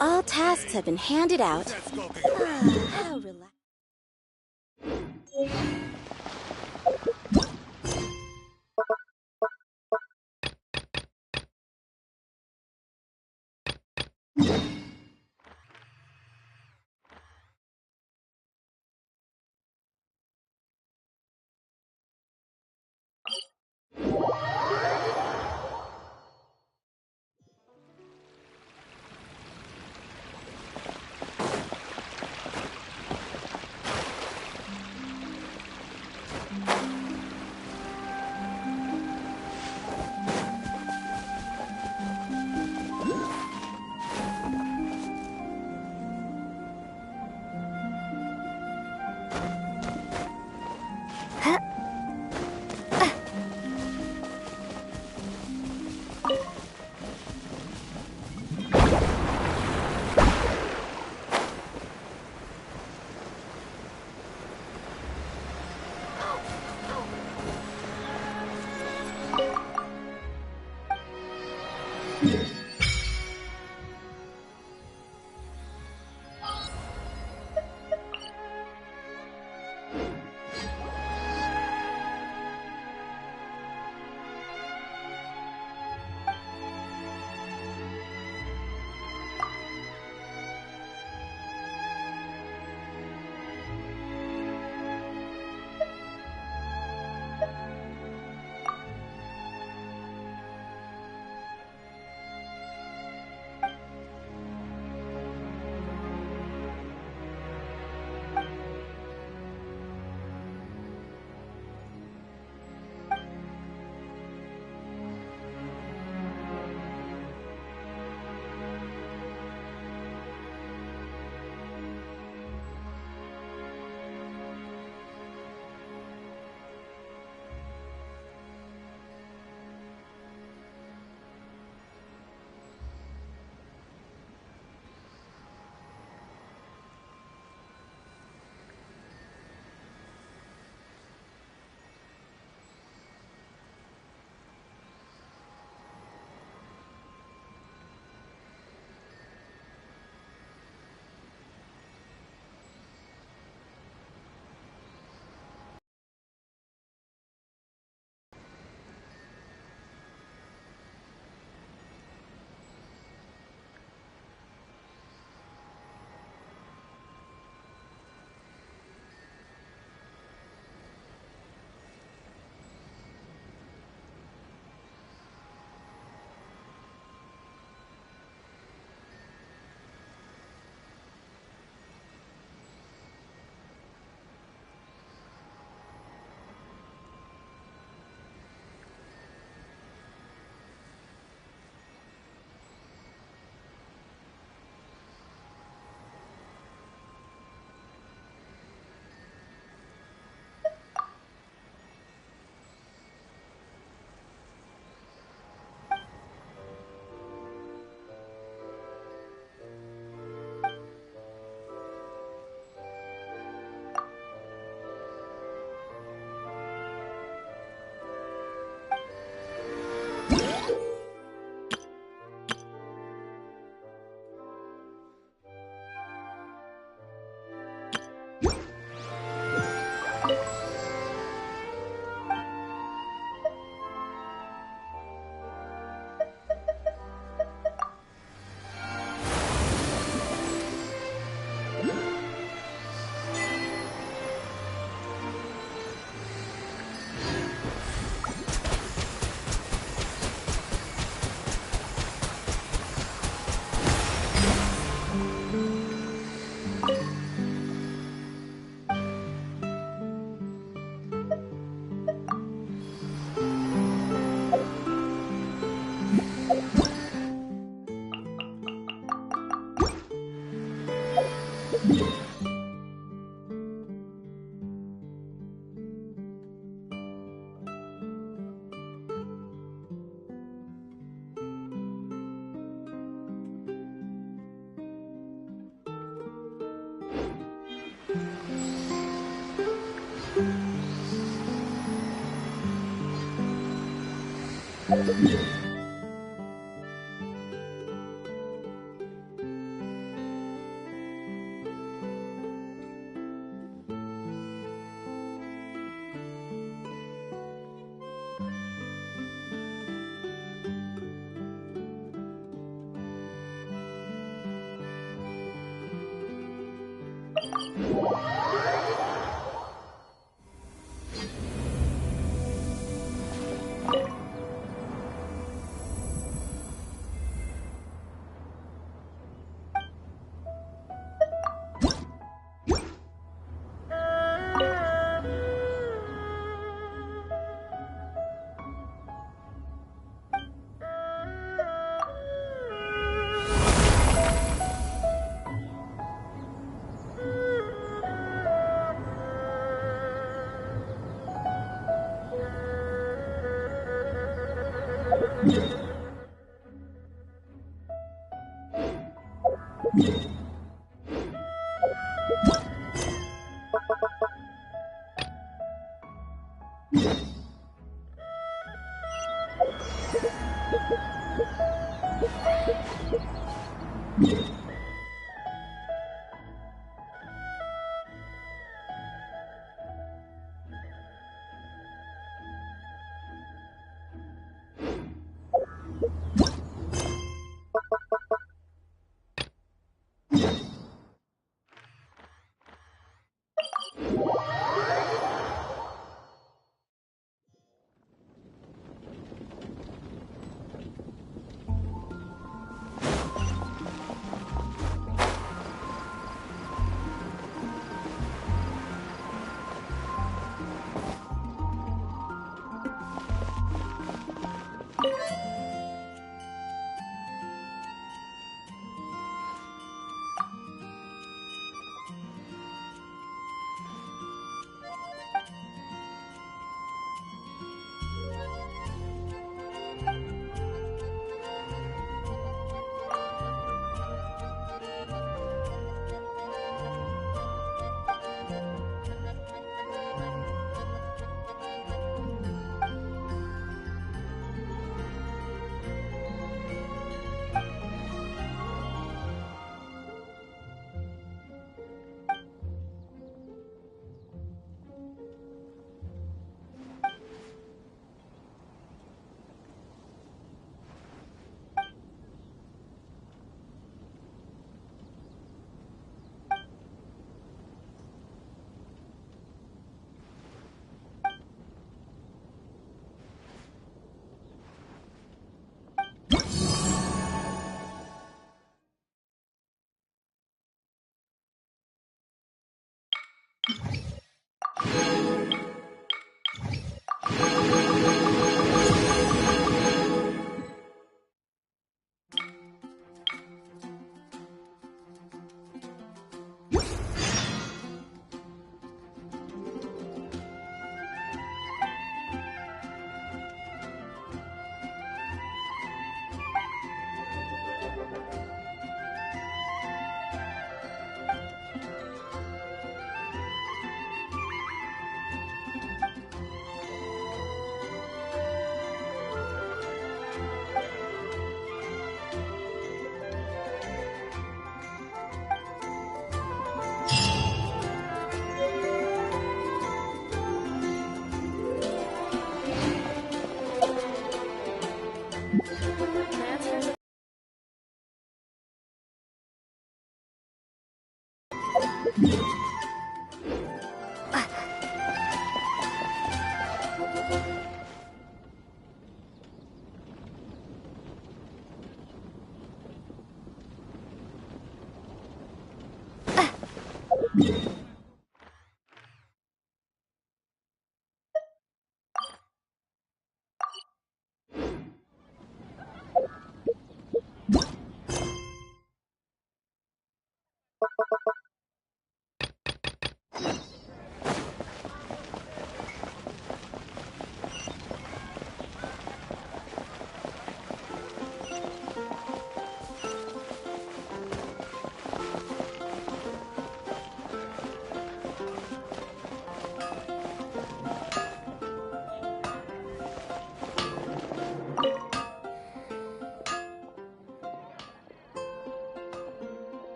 All tasks have been handed out. How relaxing.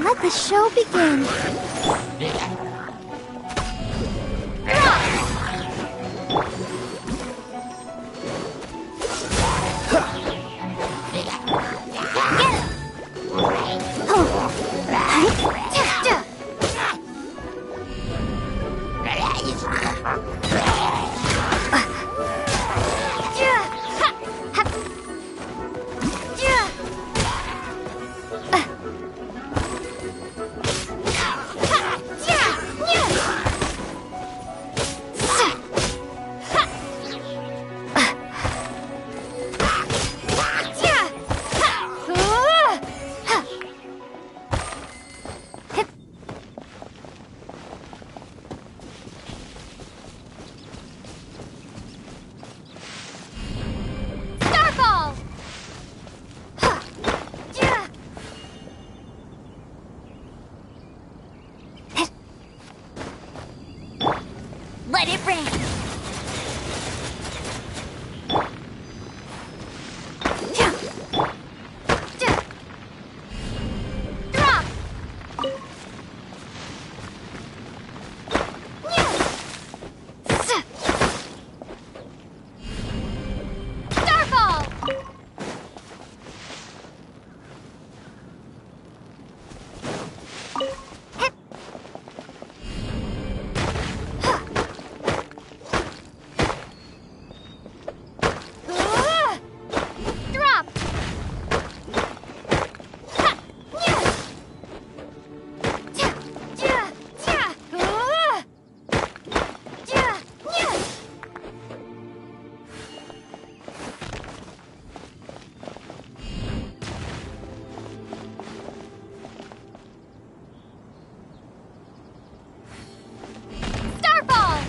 Let the show begin. Let it rain. Drop. Starfall. Drop. Starfall.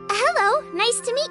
Hello, nice to meet.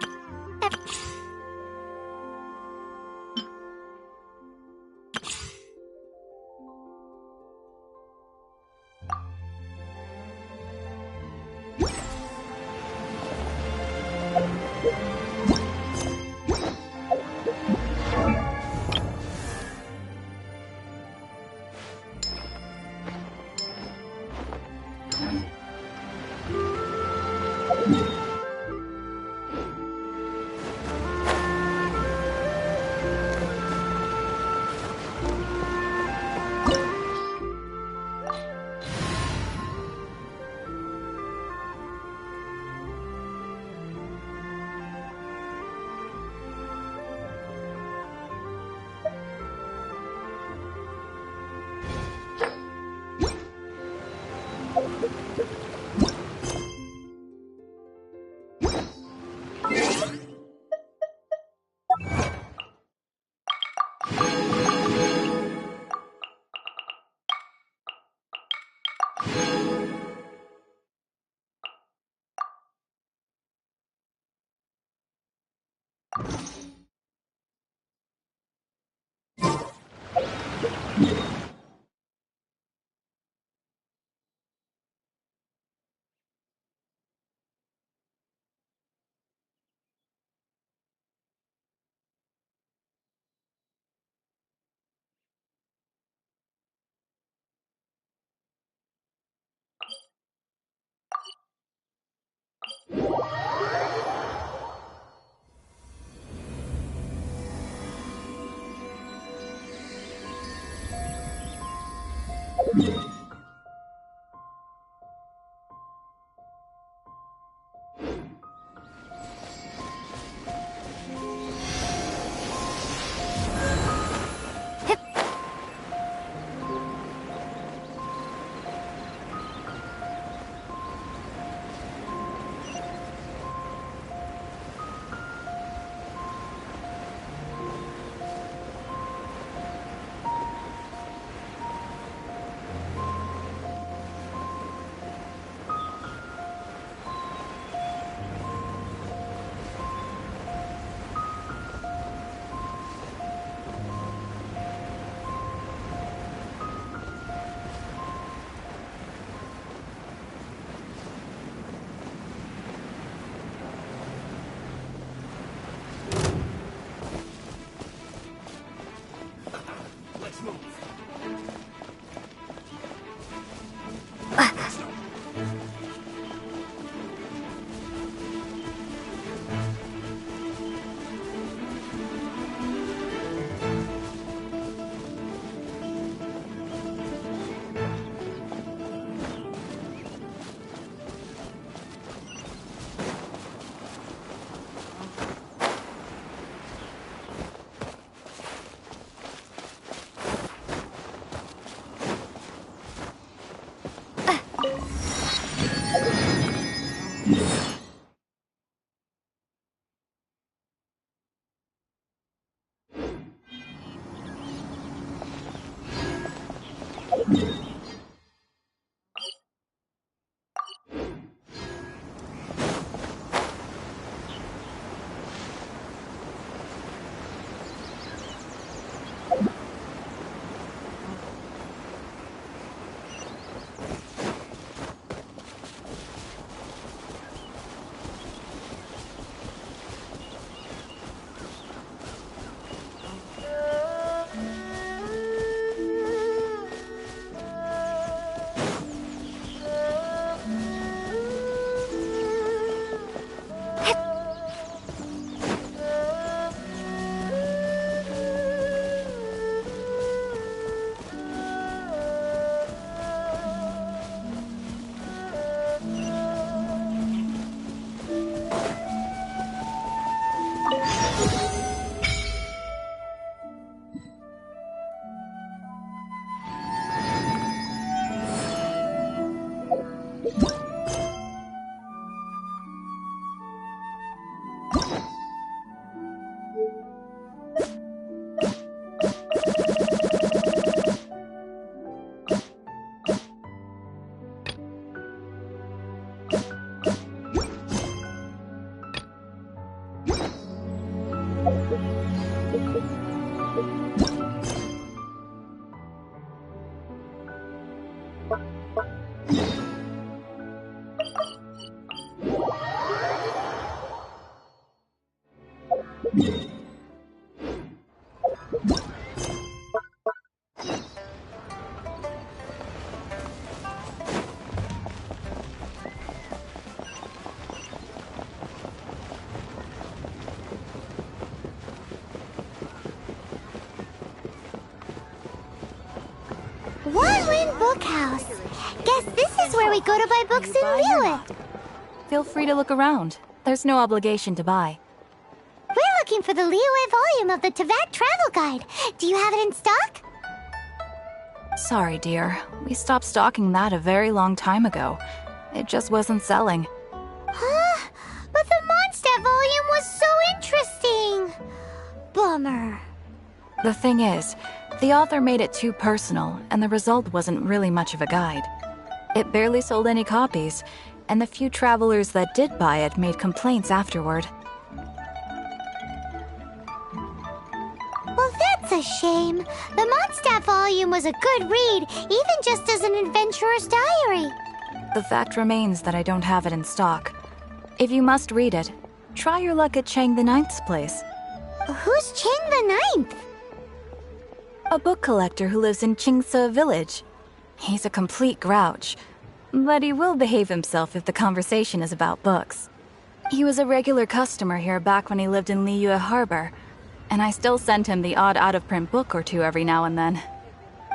One-Win Bookhouse. Guess this is where we go to buy books in Liyue. Feel free to look around. There's no obligation to buy. We're looking for the Liyue volume of the Teyvat Travel Guide. Do you have it in stock? Sorry, dear. We stopped stocking that a very long time ago. It just wasn't selling. Huh? But the Mondstadt volume was so interesting. Bummer. The thing is, the author made it too personal, and the result wasn't really much of a guide. It barely sold any copies, and the few travelers that did buy it made complaints afterward. Well, that's a shame. The Mondstadt volume was a good read, even just as an adventurer's diary. The fact remains that I don't have it in stock. If you must read it, try your luck at Chang the Ninth's place. Who's Chang the Ninth? A book collector who lives in Qingse village. He's a complete grouch, but he will behave himself if the conversation is about books. He was a regular customer here back when he lived in Liyue Harbor, and I still send him the odd out-of-print book or two every now and then.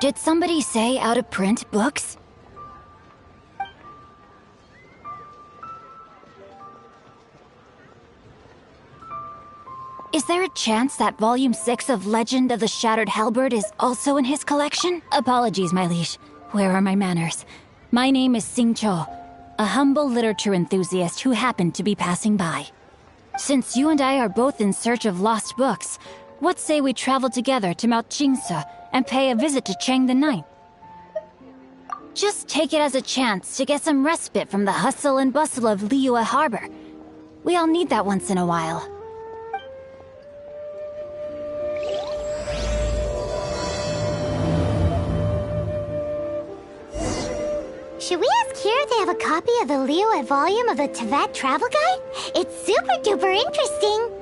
Did somebody say out-of-print books? Is there a chance that Volume 6 of Legend of the Shattered Halberd is also in his collection? Apologies, my liege. Where are my manners? My name is Sing Cho, a humble literature enthusiast who happened to be passing by. Since you and I are both in search of lost books, what say we travel together to Mount Qingse and pay a visit to Chang the Ninth? Just take it as a chance to get some respite from the hustle and bustle of Liyue Harbor. We all need that once in a while. Should we ask here if they have a copy of the Liyue volume of the Tevat Travel Guide? It's super duper interesting!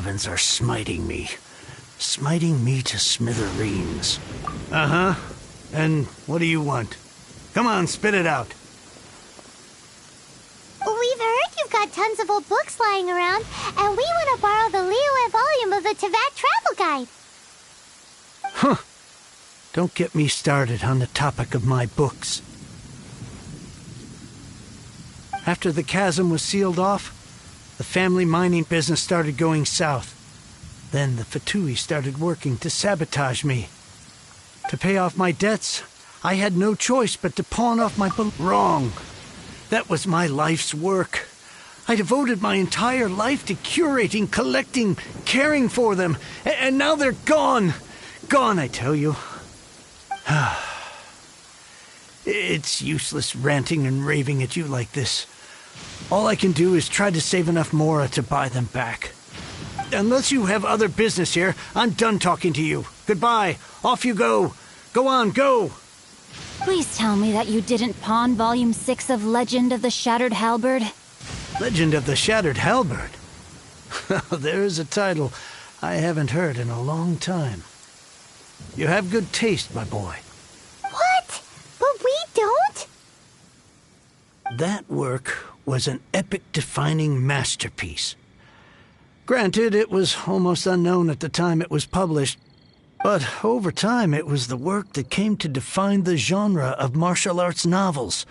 heavens are smiting me. Smiting me to smithereens. Uh-huh. And what do you want? Come on, spit it out. We've heard you've got tons of old books lying around, and we want to borrow the Liyue volume of the Teyvat Travel Guide. Huh. Don't get me started on the topic of my books. After the chasm was sealed off, the family mining business started going south. Then the Fatui started working to sabotage me. To pay off my debts, I had no choice but to pawn off my wrong. That was my life's work. I devoted my entire life to curating, collecting, caring for them, and now they're gone. Gone, I tell you. It's useless ranting and raving at you like this. All I can do is try to save enough Mora to buy them back. Unless you have other business here, I'm done talking to you. Goodbye. Off you go. Go on, go. Please tell me that you didn't pawn Volume 6 of Legend of the Shattered Halberd. Legend of the Shattered Halberd? There is a title I haven't heard in a long time. You have good taste, my boy. What? But we don't? That work was an epic-defining masterpiece. Granted, it was almost unknown at the time it was published, but over time it was the work that came to define the genre of martial arts novels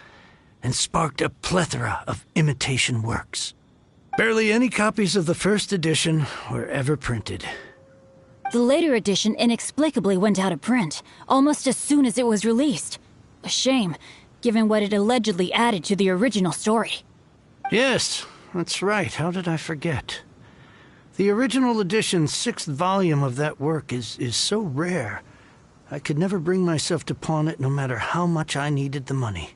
and sparked a plethora of imitation works. Barely any copies of the first edition were ever printed. The later edition inexplicably went out of print, almost as soon as it was released. A shame, given what it allegedly added to the original story. Yes, that's right. How did I forget? The original edition's 6th volume of that work is so rare, I could never bring myself to pawn it no matter how much I needed the money.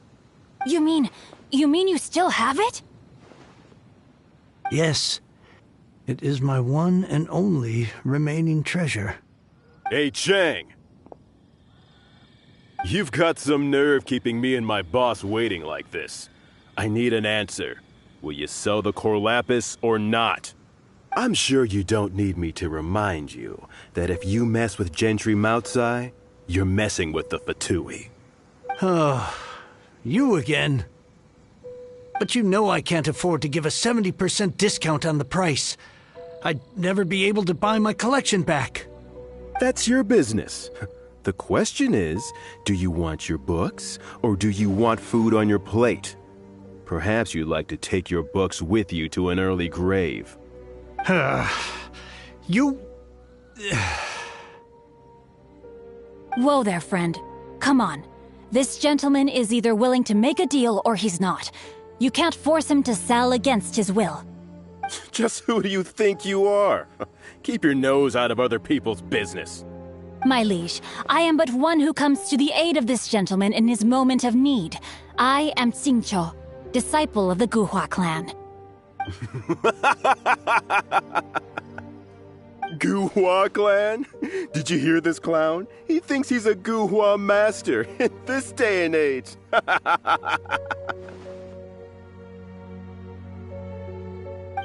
You mean you still have it? Yes. It is my one and only remaining treasure. Hey, Chang! You've got some nerve keeping me and my boss waiting like this. I need an answer. Will you sell the core lapis or not? I'm sure you don't need me to remind you that if you mess with Gentry Moutsai, you're messing with the Fatui. Oh, you again. But you know I can't afford to give a 70% discount on the price. I'd never be able to buy my collection back. That's your business. The question is, do you want your books, or do you want food on your plate? Perhaps you'd like to take your books with you to an early grave. You... Whoa there, friend. Come on. This gentleman is either willing to make a deal or he's not. You can't force him to sell against his will. Just who do you think you are? Keep your nose out of other people's business. My liege, I am but one who comes to the aid of this gentleman in his moment of need. I am Xingqiu, disciple of the Guhua clan. Guhua clan? Did you hear this clown? He thinks he's a Guhua master in this day and age.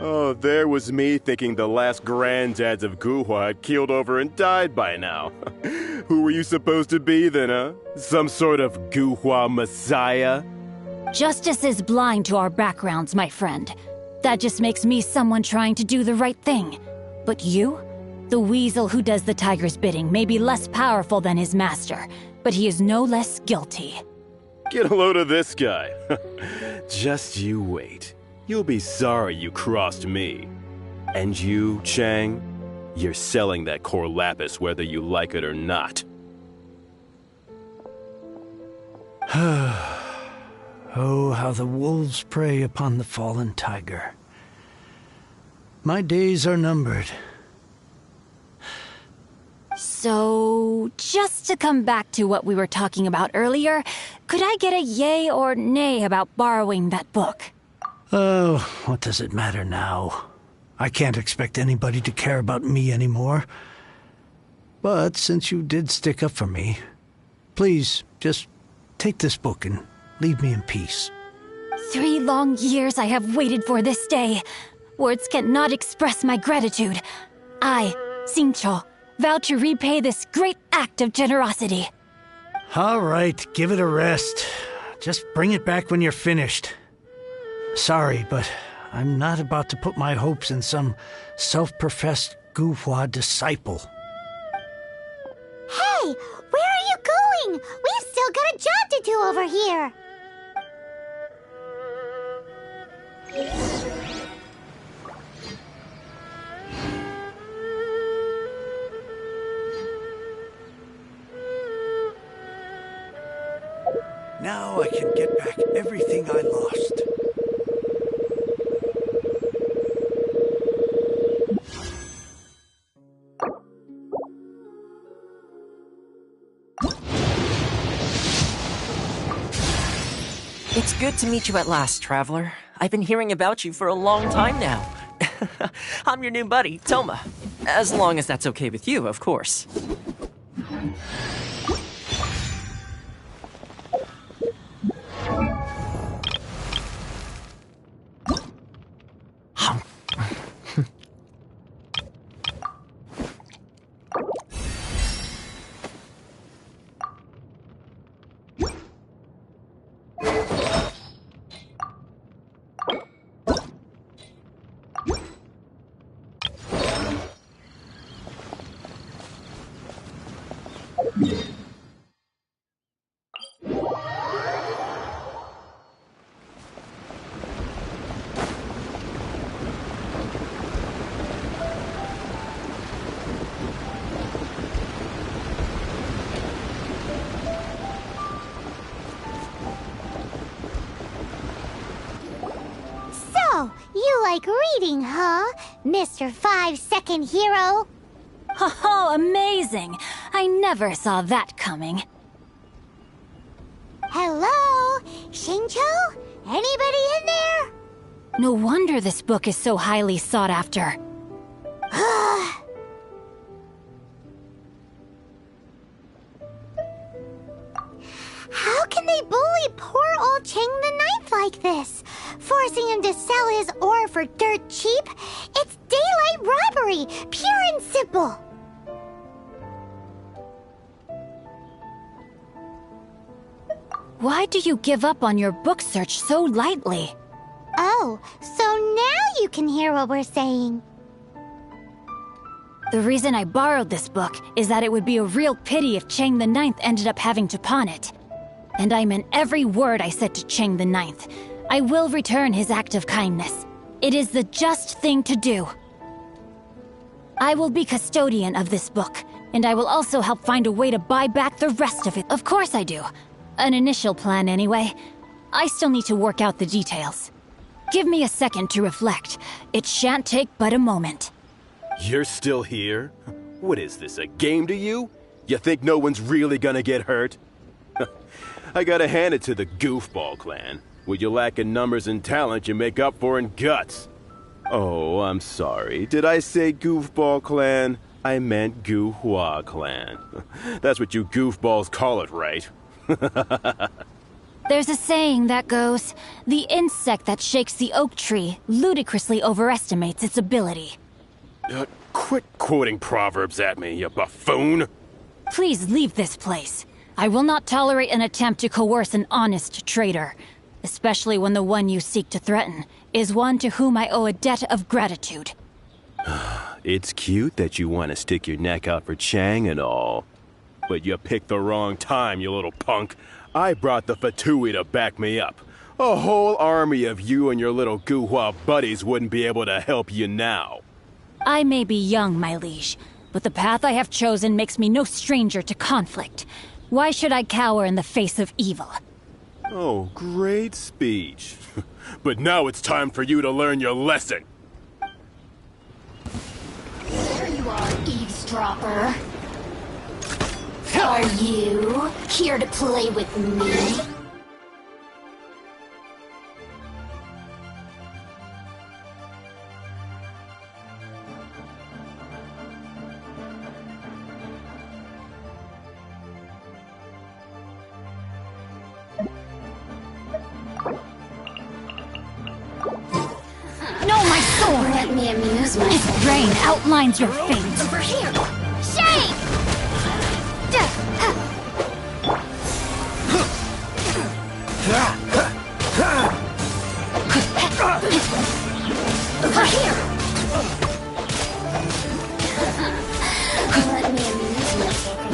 Oh, there was me thinking the last granddads of Guhua had keeled over and died by now. Who were you supposed to be then, huh? Some sort of Guhua messiah? Justice is blind to our backgrounds, my friend. That just makes me someone trying to do the right thing. But you? The weasel who does the tiger's bidding may be less powerful than his master, but he is no less guilty. Get a load of this guy. Just you wait. You'll be sorry you crossed me. And you, Chang, you're selling that core lapis whether you like it or not. Oh, how the wolves prey upon the fallen tiger. My days are numbered. So, just to come back to what we were talking about earlier, could I get a yay or nay about borrowing that book? Oh, what does it matter now? I can't expect anybody to care about me anymore. But since you did stick up for me, please, just take this book and leave me in peace. 3 long years I have waited for this day. Words cannot express my gratitude. I, Xingqiu, vow to repay this great act of generosity. All right, give it a rest. Just bring it back when you're finished. Sorry, but I'm not about to put my hopes in some self-professed Guhua disciple. Hey, where are you going? We've still got a job to do over here. Now I can get back everything I lost. It's good to meet you at last, Traveler. I've been hearing about you for a long time now. I'm your new buddy, Toma. As long as that's okay with you, of course. So, you like reading, huh, Mr. 5-second hero? Oh, amazing! I never saw that coming. Hello? Xingqiu? Anybody in there? No wonder this book is so highly sought after. How can they bully poor old Cheng the Ninth like this? Forcing him to sell his ore for dirt cheap? It's daylight robbery, pure and simple. Why do you give up on your book search so lightly? Oh, so now you can hear what we're saying. The reason I borrowed this book is that it would be a real pity if Cheng the Ninth ended up having to pawn it. And I meant every word I said to Cheng the Ninth. I will return his act of kindness. It is the just thing to do. I will be custodian of this book, and I will also help find a way to buy back the rest of it. Of course I do. An initial plan, anyway. I still need to work out the details. Give me a second to reflect. It shan't take but a moment. You're still here? What is this, a game to you? You think no one's really gonna get hurt? I gotta hand it to the Goofball clan. What you lack in numbers and talent, you make up for in guts. Oh, I'm sorry. Did I say Goofball clan? I meant Guhua clan. That's what you goofballs call it, right? There's a saying that goes, the insect that shakes the oak tree ludicrously overestimates its ability. Quit quoting proverbs at me, you buffoon! Please leave this place. I will not tolerate an attempt to coerce an honest trader, especially when the one you seek to threaten is one to whom I owe a debt of gratitude. It's cute that you want to stick your neck out for Chang and all. But you picked the wrong time, you little punk. I brought the Fatui to back me up. A whole army of you and your little Guhua buddies wouldn't be able to help you now. I may be young, my liege, but the path I have chosen makes me no stranger to conflict. Why should I cower in the face of evil? Oh, great speech. But now it's time for you to learn your lesson. There you are, eavesdropper. Are you here to play with me? No, my sword! Let me amuse myself. Rain outlines your fate. Over here! Shake! Over here! Let me amuse myself.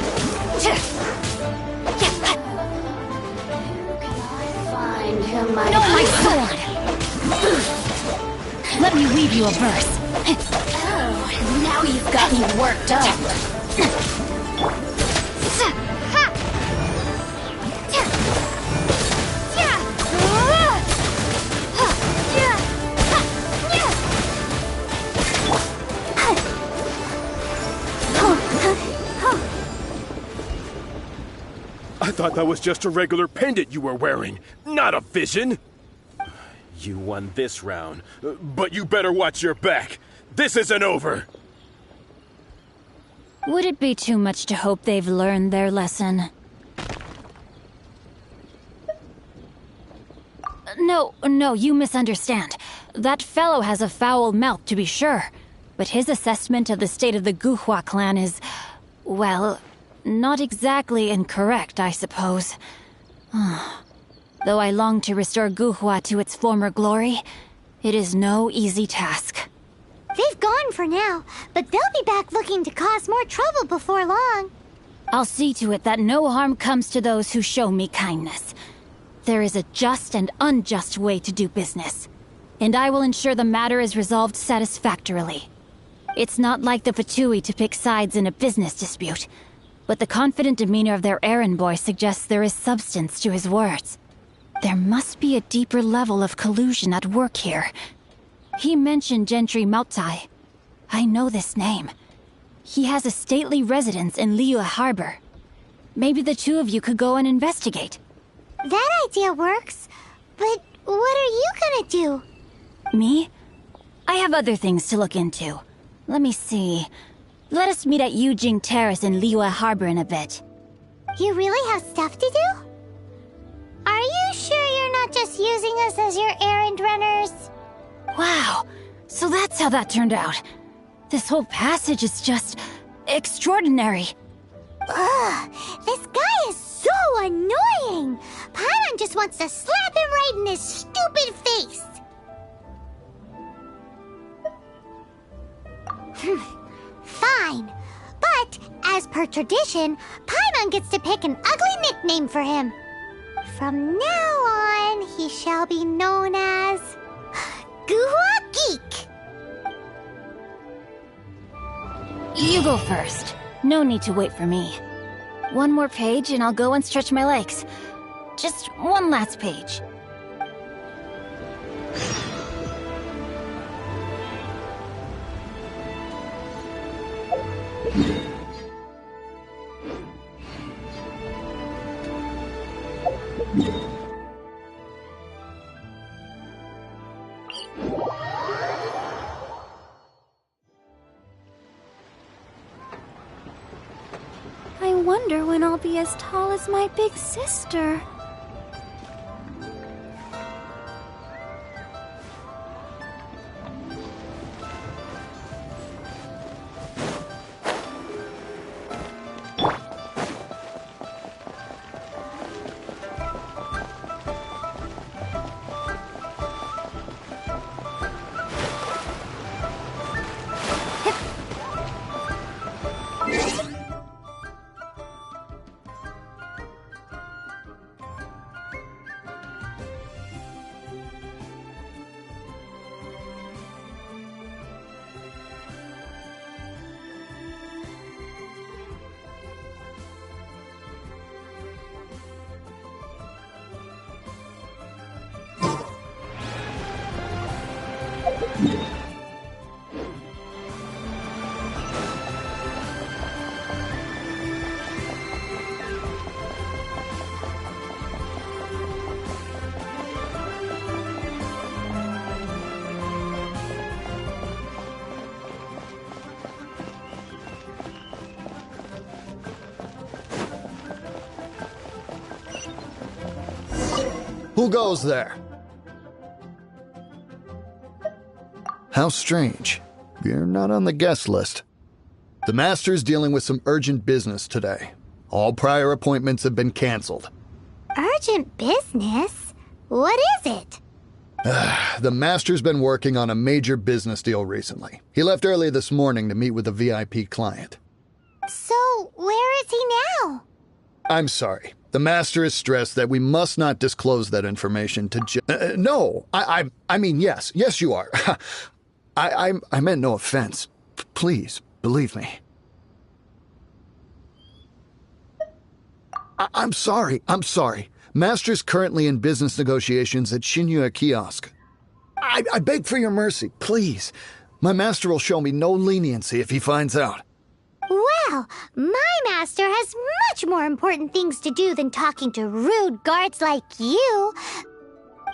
Find him, my No, my sword! Let me weave you a verse. Oh, now you've got me worked up. I thought that was just a regular pendant you were wearing, not a vision. You won this round, but you better watch your back. This isn't over. Would it be too much to hope they've learned their lesson? No, you misunderstand. That fellow has a foul mouth, to be sure. But his assessment of the state of the Guhua clan is, well, not exactly incorrect, I suppose. Though I long to restore Guhua to its former glory, it is no easy task. They've gone for now, but they'll be back looking to cause more trouble before long. I'll see to it that no harm comes to those who show me kindness. There is a just and unjust way to do business, and I will ensure the matter is resolved satisfactorily. It's not like the Fatui to pick sides in a business dispute, but the confident demeanor of their errand boy suggests there is substance to his words. There must be a deeper level of collusion at work here. He mentioned Gentry Mautai. I know this name. He has a stately residence in Liyue Harbor. Maybe the two of you could go and investigate. That idea works, but what are you gonna do? Me? I have other things to look into. Let me see. Let us meet at Yujing Terrace in Liyue Harbor in a bit. You really have stuff to do? Are you sure you're not just using us as your errand runners? Wow, so that's how that turned out. This whole passage is just extraordinary. Ugh, this guy is so annoying! Paimon just wants to slap him right in his stupid face! Fine. But, as per tradition, Paimon gets to pick an ugly nickname for him. From now on, he shall be known as... Guhua Geek! You go first. No need to wait for me. One more page and I'll go and stretch my legs. Just one last page. I wonder when I'll be as tall as my big sister. Who goes there? How strange. You're not on the guest list. The Master's dealing with some urgent business today. All prior appointments have been canceled. Urgent business? What is it? The Master's been working on a major business deal recently. He left early this morning to meet with a VIP client. So, where is he now? I'm sorry. The Master is stressed that we must not disclose that information to no, I mean, yes. Yes, you are. I meant no offense. Please, believe me. I'm sorry. Master's currently in business negotiations at Shinya Kiosk. I beg for your mercy, please. My master will show me no leniency if he finds out. Well, my master has much more important things to do than talking to rude guards like you.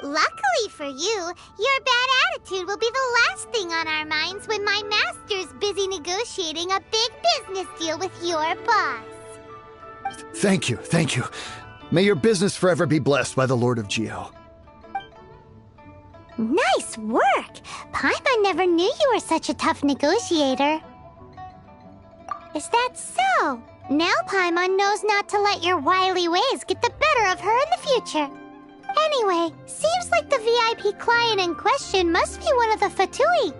Luckily for you, your bad attitude will be the last thing on our minds when my master's busy negotiating a big business deal with your boss. Thank you. May your business forever be blessed by the Lord of Geo. Nice work! Paimon never knew you were such a tough negotiator. Is that so? Now Paimon knows not to let your wily ways get the better of her in the future. Anyway, seems like the VIP client in question must be one of the Fatui.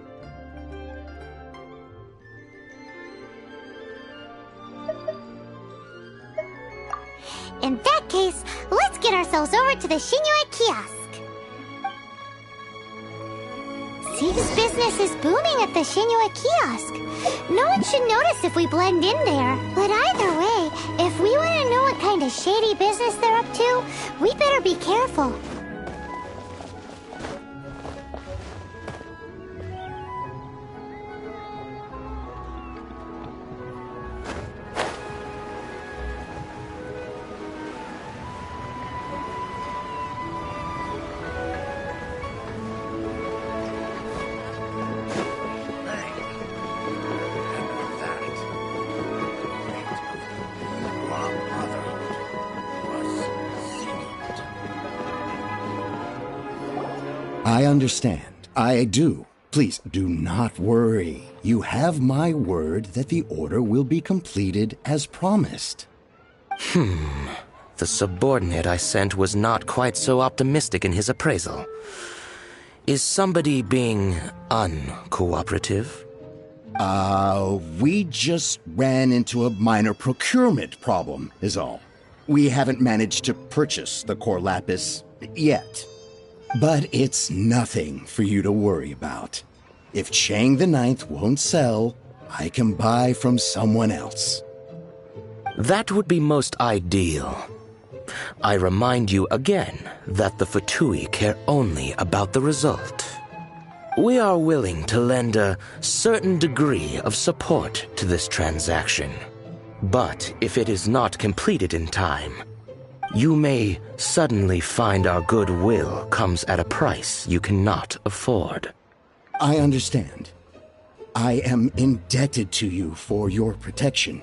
In that case, let's get ourselves over to the Shinue Kiosk. Seems business is booming at the Shinue Kiosk. No one should notice if we blend in there. But either way, if we want to know what kind of shady business they're up to, we better be careful. I understand. I do. Please, do not worry. You have my word that the order will be completed as promised. The subordinate I sent was not quite so optimistic in his appraisal. Is somebody being uncooperative? We just ran into a minor procurement problem, is all. We haven't managed to purchase the core lapis yet. But it's nothing for you to worry about. If Chang the Ninth won't sell, I can buy from someone else. That would be most ideal. I remind you again that the Fatui care only about the result. We are willing to lend a certain degree of support to this transaction. But if it is not completed in time, you may suddenly find our goodwill comes at a price you cannot afford. I understand. I am indebted to you for your protection.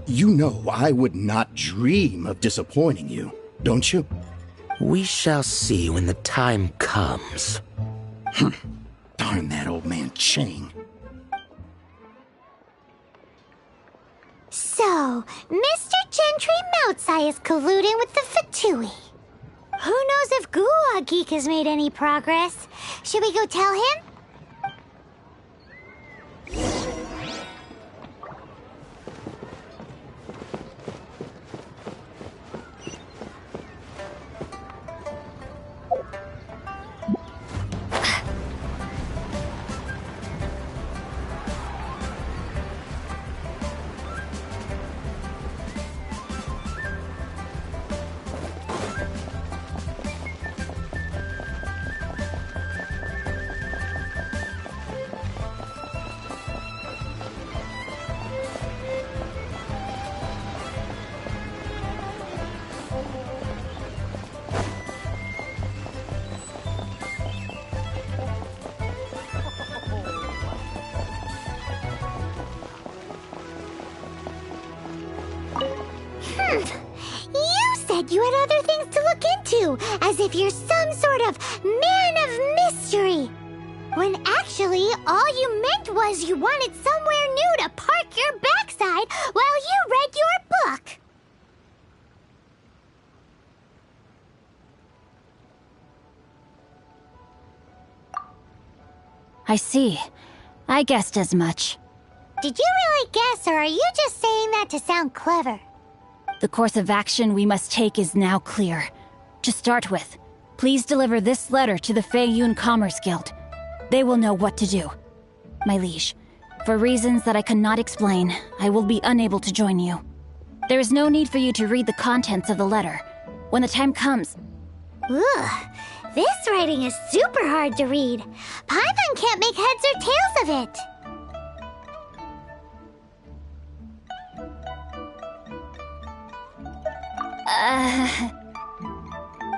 You know I would not dream of disappointing you, don't you? We shall see when the time comes. Darn that old man Chang. So, Mr. Gentry Moutsai is colluding with the Fatui. Who knows if Guwa Geek has made any progress? Should we go tell him? You said you had other things to look into, as if you're some sort of man of mystery. When actually, all you meant was you wanted somewhere new to park your backside while you read your book. I see. I guessed as much. Did you really guess, or are you just saying that to sound clever? The course of action we must take is now clear. To start with, please deliver this letter to the Feiyun Commerce Guild. They will know what to do. My liege, for reasons that I cannot explain, I will be unable to join you. There is no need for you to read the contents of the letter. When the time comes... Ugh, this writing is super hard to read. Paimon can't make heads or tails of it.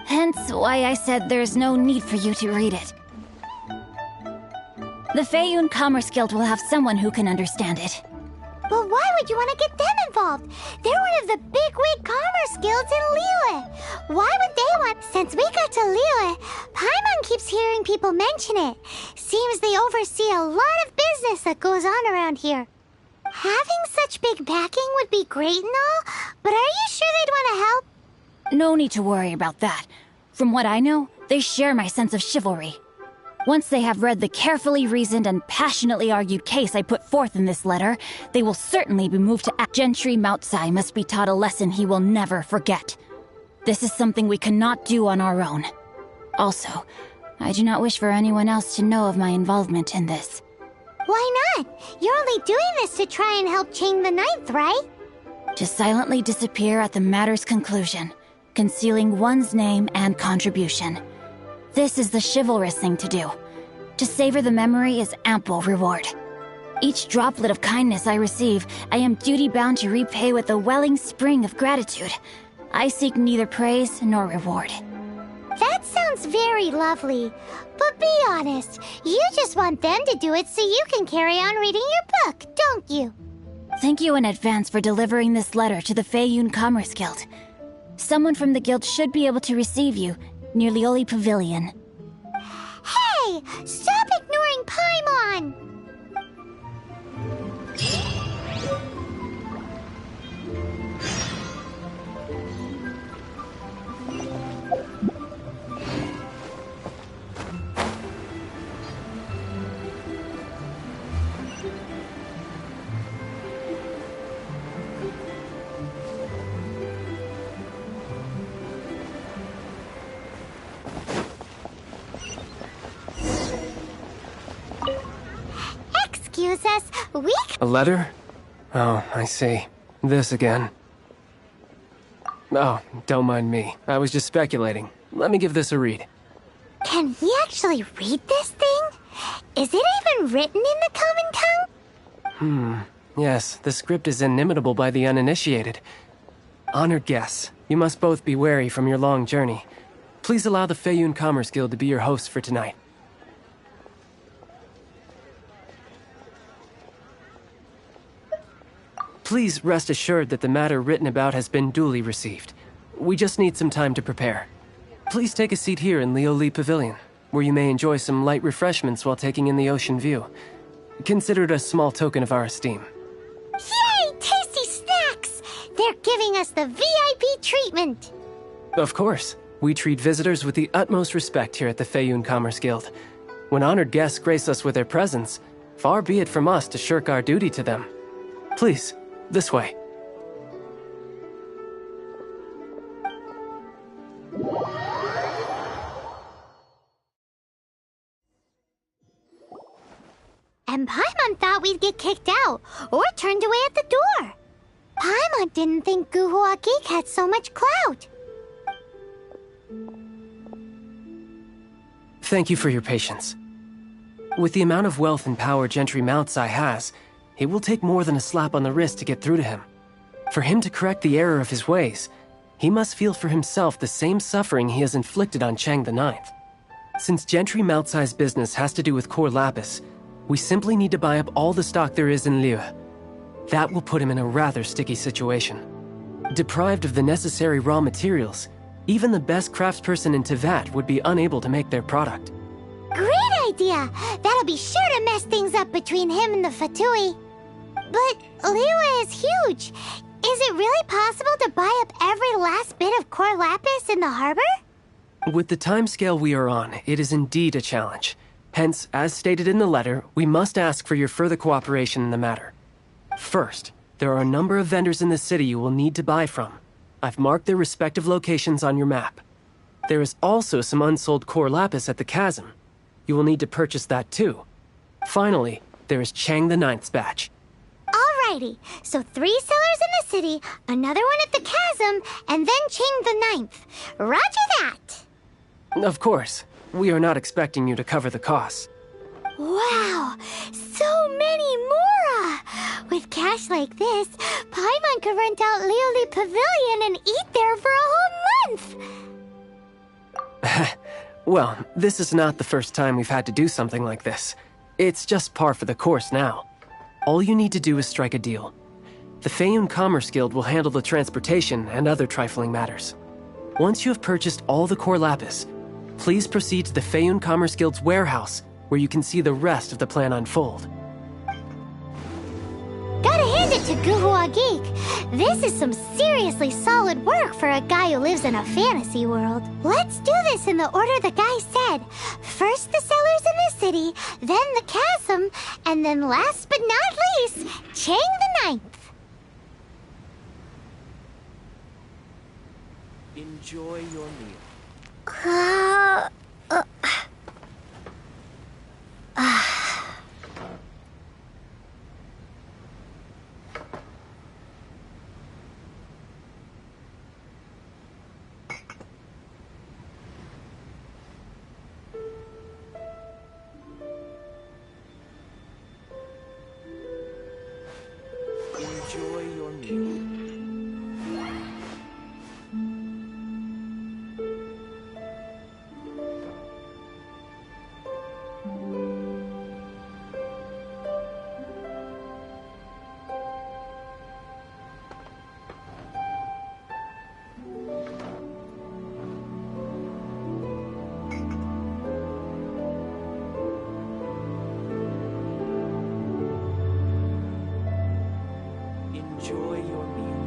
Hence why I said there's no need for you to read it. The Feiyun Commerce Guild will have someone who can understand it. But why would you want to get them involved? They're one of the bigwig commerce guilds in Liyue. Why would they want... Since we got to Liyue, Paimon keeps hearing people mention it. Seems they oversee a lot of business that goes on around here. Having such big backing would be great and all, but are you sure they'd want to help? No need to worry about that. From what I know, they share my sense of chivalry. Once they have read the carefully reasoned and passionately argued case I put forth in this letter, they will certainly be moved to act. Gentry Moutsai must be taught a lesson he will never forget. This is something we cannot do on our own. Also, I do not wish for anyone else to know of my involvement in this. Why not? You're only doing this to try and help Chang the Ninth, right? To silently disappear at the matter's conclusion, concealing one's name and contribution. This is the chivalrous thing to do. To savor the memory is ample reward. Each droplet of kindness I receive, I am duty-bound to repay with a welling spring of gratitude. I seek neither praise nor reward. That sounds very lovely. But be honest, you just want them to do it so you can carry on reading your book, don't you? Thank you in advance for delivering this letter to the Feiyun Commerce Guild. Someone from the guild should be able to receive you near Lioli Pavilion. Hey! Stop ignoring Paimon! Excuse us, we... A letter? Oh, I see. This again. Oh, don't mind me. I was just speculating. Let me give this a read. Can we actually read this thing? Is it even written in the common tongue? Yes, the script is inimitable by the uninitiated. Honored guests, you must both be wary from your long journey. Please allow the Feiyun Commerce Guild to be your host for tonight. Please rest assured that the matter written about has been duly received. We just need some time to prepare. Please take a seat here in Lioli Pavilion, where you may enjoy some light refreshments while taking in the ocean view. Consider it a small token of our esteem. Yay! Tasty snacks! They're giving us the VIP treatment! Of course. We treat visitors with the utmost respect here at the Feiyun Commerce Guild. When honored guests grace us with their presence, far be it from us to shirk our duty to them. Please, this way. And Paimon thought we'd get kicked out, or turned away at the door. Paimon didn't think Guhua Geek had so much clout. Thank you for your patience. With the amount of wealth and power Gentry Moutsai has, it will take more than a slap on the wrist to get through to him. For him to correct the error of his ways, he must feel for himself the same suffering he has inflicted on Chang the Ninth. Since Gentry Moutsai's business has to do with core lapis, we simply need to buy up all the stock there is in Liyue. That will put him in a rather sticky situation. Deprived of the necessary raw materials, even the best craftsperson in Tevat would be unable to make their product. Great idea. That'll be sure to mess things up between him and the Fatui. But Liyue is huge. Is it really possible to buy up every last bit of core lapis in the harbor? With the timescale we are on, it is indeed a challenge. Hence, as stated in the letter, we must ask for your further cooperation in the matter. First, there are a number of vendors in the city you will need to buy from. I've marked their respective locations on your map. There is also some unsold core lapis at the chasm. You will need to purchase that too. Finally, there is Chang the Ninth's batch. Alrighty, so 3 sellers in the city, another one at the chasm, and then Chang the Ninth. Roger that! Of course, we are not expecting you to cover the costs. Wow, so many more! With cash like this, Paimon could rent out Lioli Pavilion and eat there for a whole month! Well, this is not the first time we've had to do something like this. It's just par for the course now. All you need to do is strike a deal. The Feiyun Commerce Guild will handle the transportation and other trifling matters. Once you have purchased all the core lapis, please proceed to the Feiyun Commerce Guild's warehouse, where you can see the rest of the plan unfold. Gotta hand it to Guhua Geek. This is some seriously solid work for a guy who lives in a fantasy world. Let's do this in the order the guy said. First the sellers in the city, then the chasm, and then last but not least, Chang the Ninth. Enjoy your meal. Enjoy your meal. Enjoy your meal.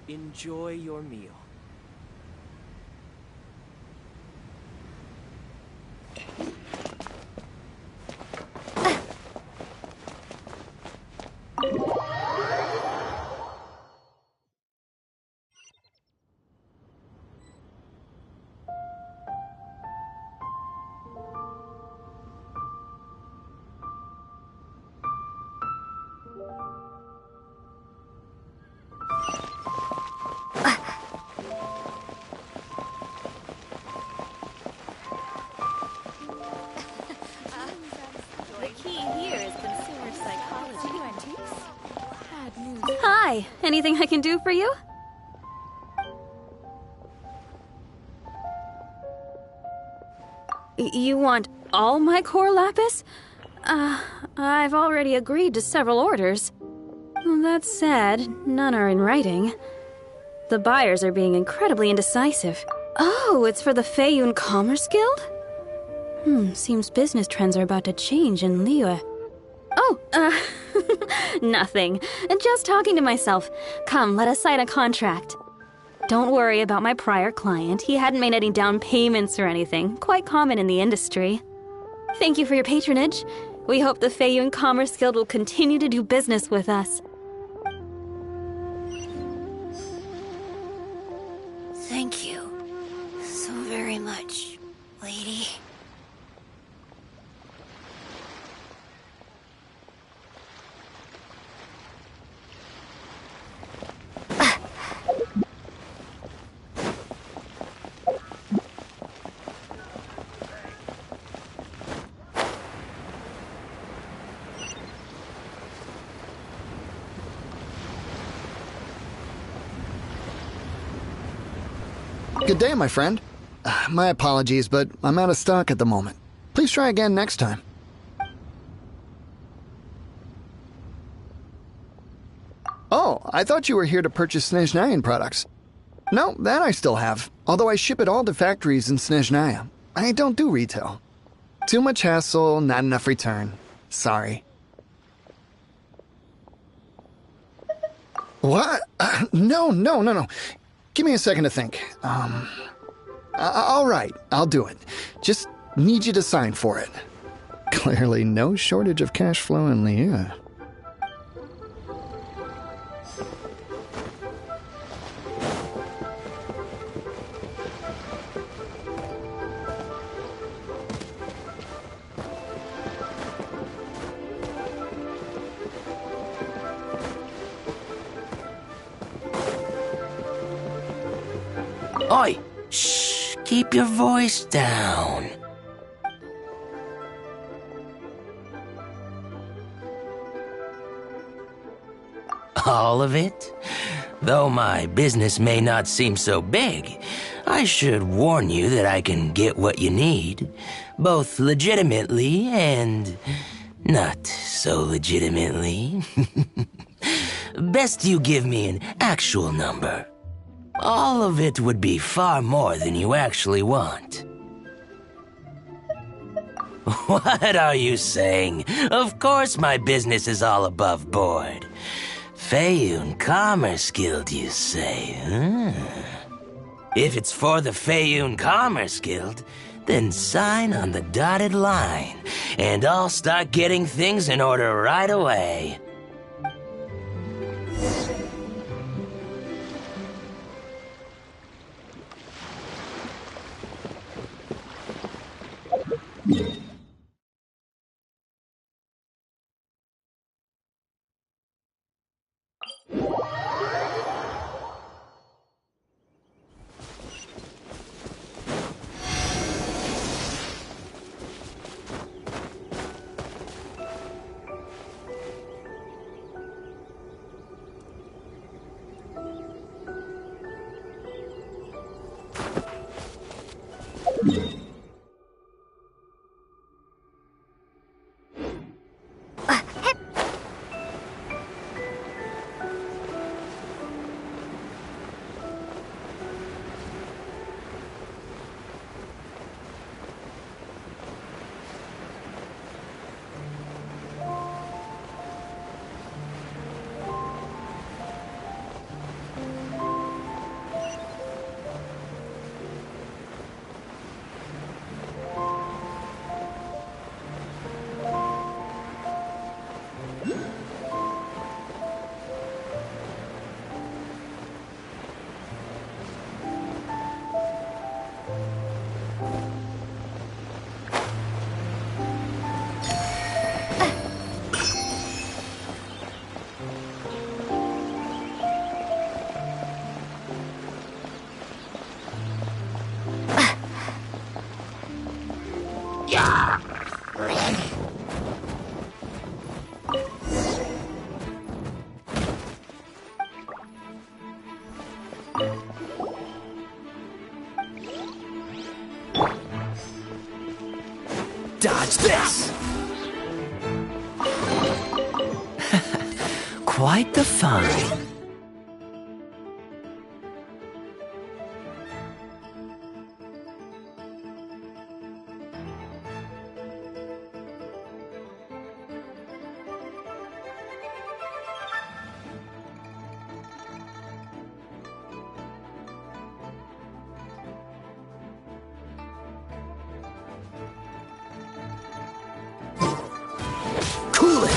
Enjoy your meal. Hi, anything I can do for you? You want all my core lapis? I've already agreed to several orders. That said, none are in writing. The buyers are being incredibly indecisive. Oh, it's for the Feiyun Commerce Guild? Seems business trends are about to change in Liyue. Oh, nothing. Just talking to myself. Come, let us sign a contract. Don't worry about my prior client. He hadn't made any down payments or anything. Quite common in the industry. Thank you for your patronage. We hope the Feiyun Commerce Guild will continue to do business with us. Thank you so very much, lady. Good day, my friend. My apologies, but I'm out of stock at the moment. Please try again next time. Oh, I thought you were here to purchase Snezhnayan products. No, that I still have, although I ship it all to factories in Snezhnaya. I don't do retail. Too much hassle, not enough return. Sorry. What? No. Give me a second to think. All right, I'll do it. Just need you to sign for it. Clearly no shortage of cash flow in Liyue. Oi! Shh! Keep your voice down. All of it? Though my business may not seem so big, I should warn you that I can get what you need, both legitimately and not so legitimately. Best you give me an actual number. All of it would be far more than you actually want. What are you saying? Of course my business is all above board. Feiyun Commerce Guild, you say, huh? If it's for the Feiyun Commerce Guild, then sign on the dotted line, and I'll start getting things in order right away. Dodge this! Quite the fun. Cool it!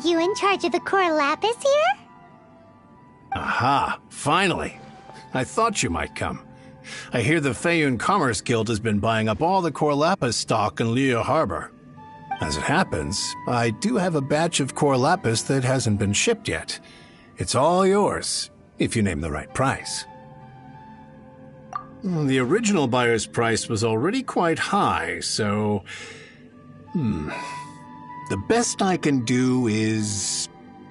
you in charge of the core lapis here? Aha, finally. I thought you might come. I hear the Feiyun Commerce Guild has been buying up all the core lapis stock in Liyue Harbor. As it happens, I do have a batch of core lapis that hasn't been shipped yet. It's all yours, if you name the right price. The original buyer's price was already quite high, so... The best I can do is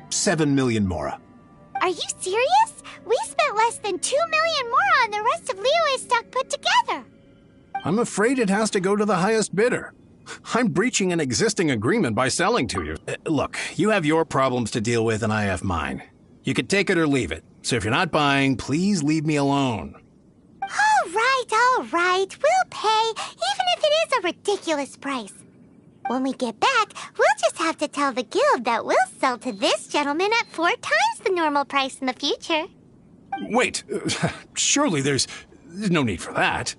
7 million mora. Are you serious? We spent less than 2 million more on the rest of Liyue's stock put together. I'm afraid it has to go to the highest bidder. I'm breaching an existing agreement by selling to you. Look, you have your problems to deal with and I have mine. You can take it or leave it. So if you're not buying, please leave me alone. All right. We'll pay, even if it is a ridiculous price. When we get back, we'll just have to tell the guild that we'll sell to this gentleman at 4 times the normal price in the future. Wait, surely there's no need for that.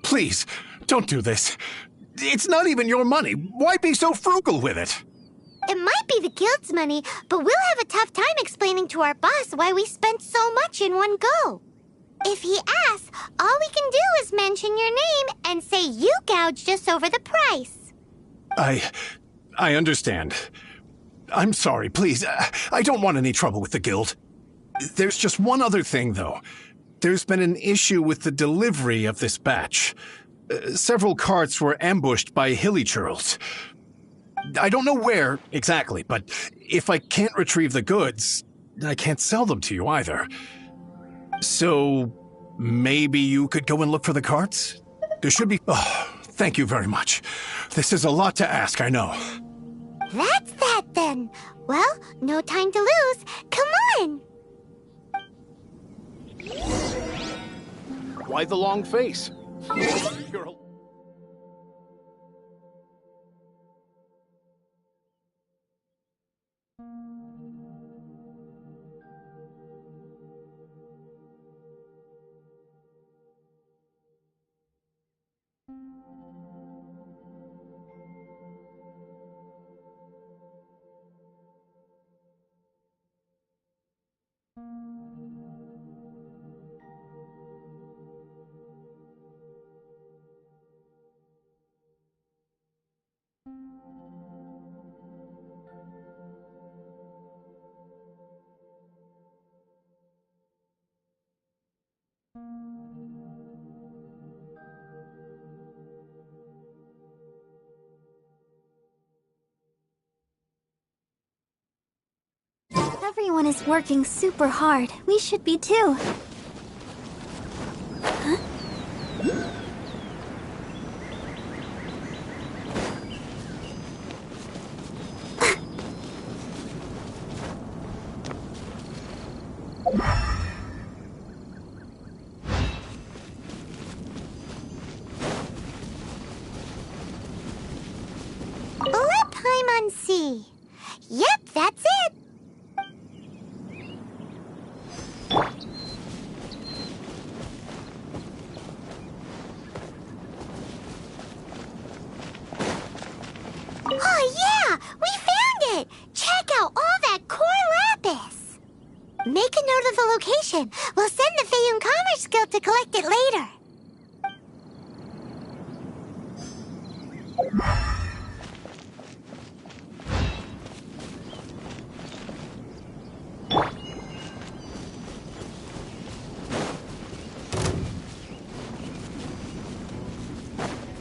Please, don't do this. It's not even your money. Why be so frugal with it? It might be the guild's money, but we'll have a tough time explaining to our boss why we spent so much in one go. If he asks, all we can do is mention your name and say you gouged us over the price. I understand. I'm sorry, please. I don't want any trouble with the guild. There's just one other thing, though. There's been an issue with the delivery of this batch. Several carts were ambushed by hilly churls. I don't know where exactly, but if I can't retrieve the goods, I can't sell them to you either. So maybe you could go and look for the carts? There should be... Oh, thank you very much. This is a lot to ask, I know. That's that then. Well, no time to lose. Come on! Why the long face? Everyone is working super hard. We should be too. Huh? Paimon. Yep, that's it. Oh yeah, we found it. Check out all that core lapis. Make a note of the location. We'll send the Feiyun Commerce Guild to collect it later.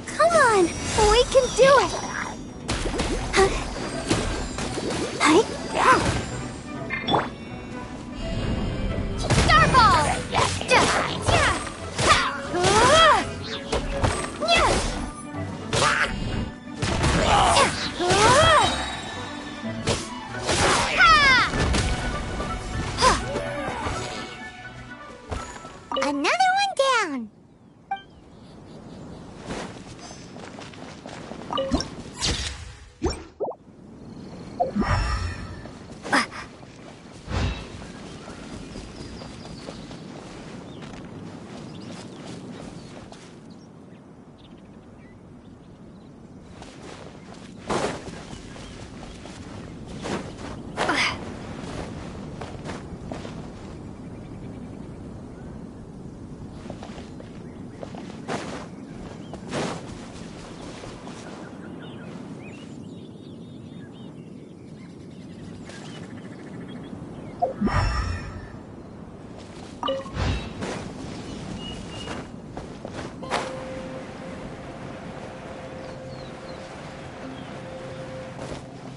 Come on, we can do it. Starball! Another one down.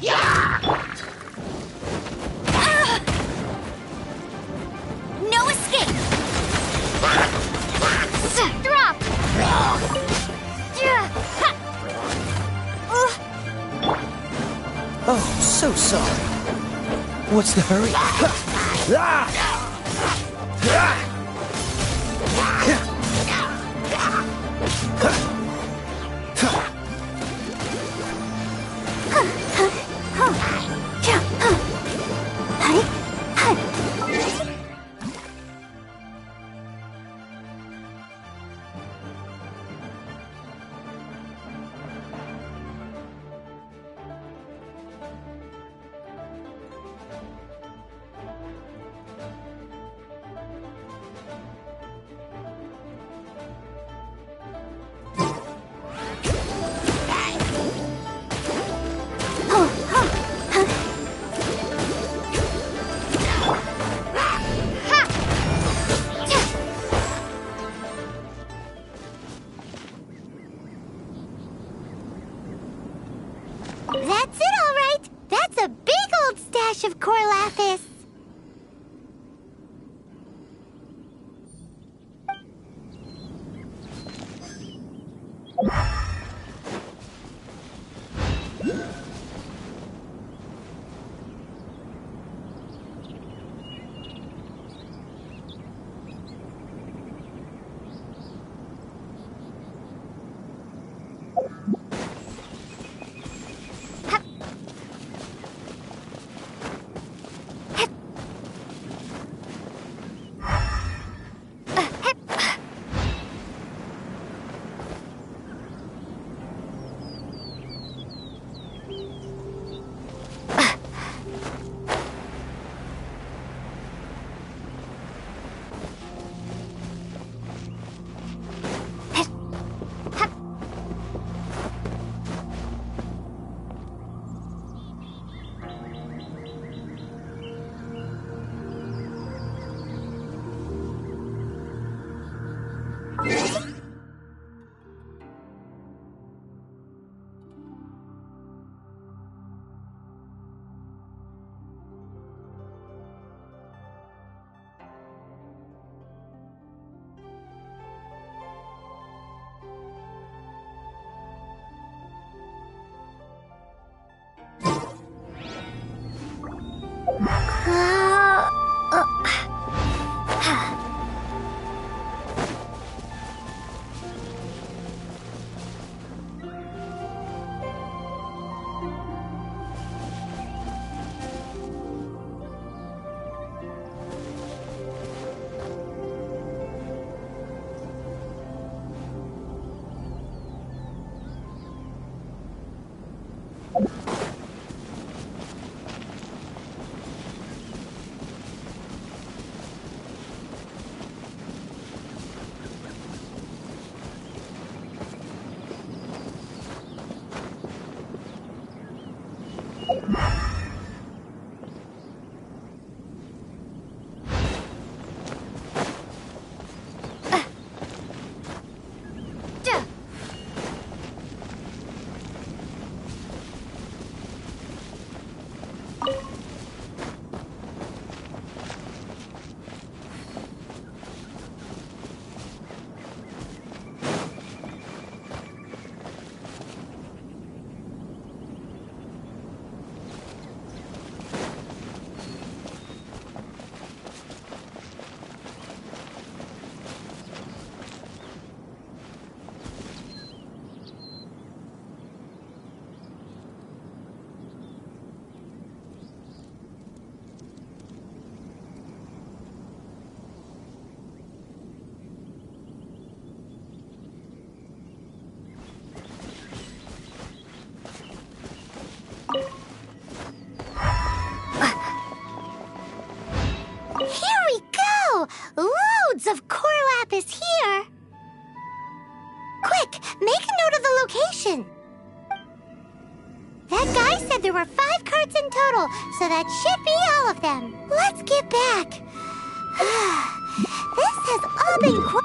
No escape! Drop! Oh, so sorry. What's the hurry? That's it, all right. That's a big old stash of core lapis. Loads of core lapis here! Quick, make a note of the location! That guy said there were 5 carts in total, so that should be all of them. Let's get back. This has all been quite...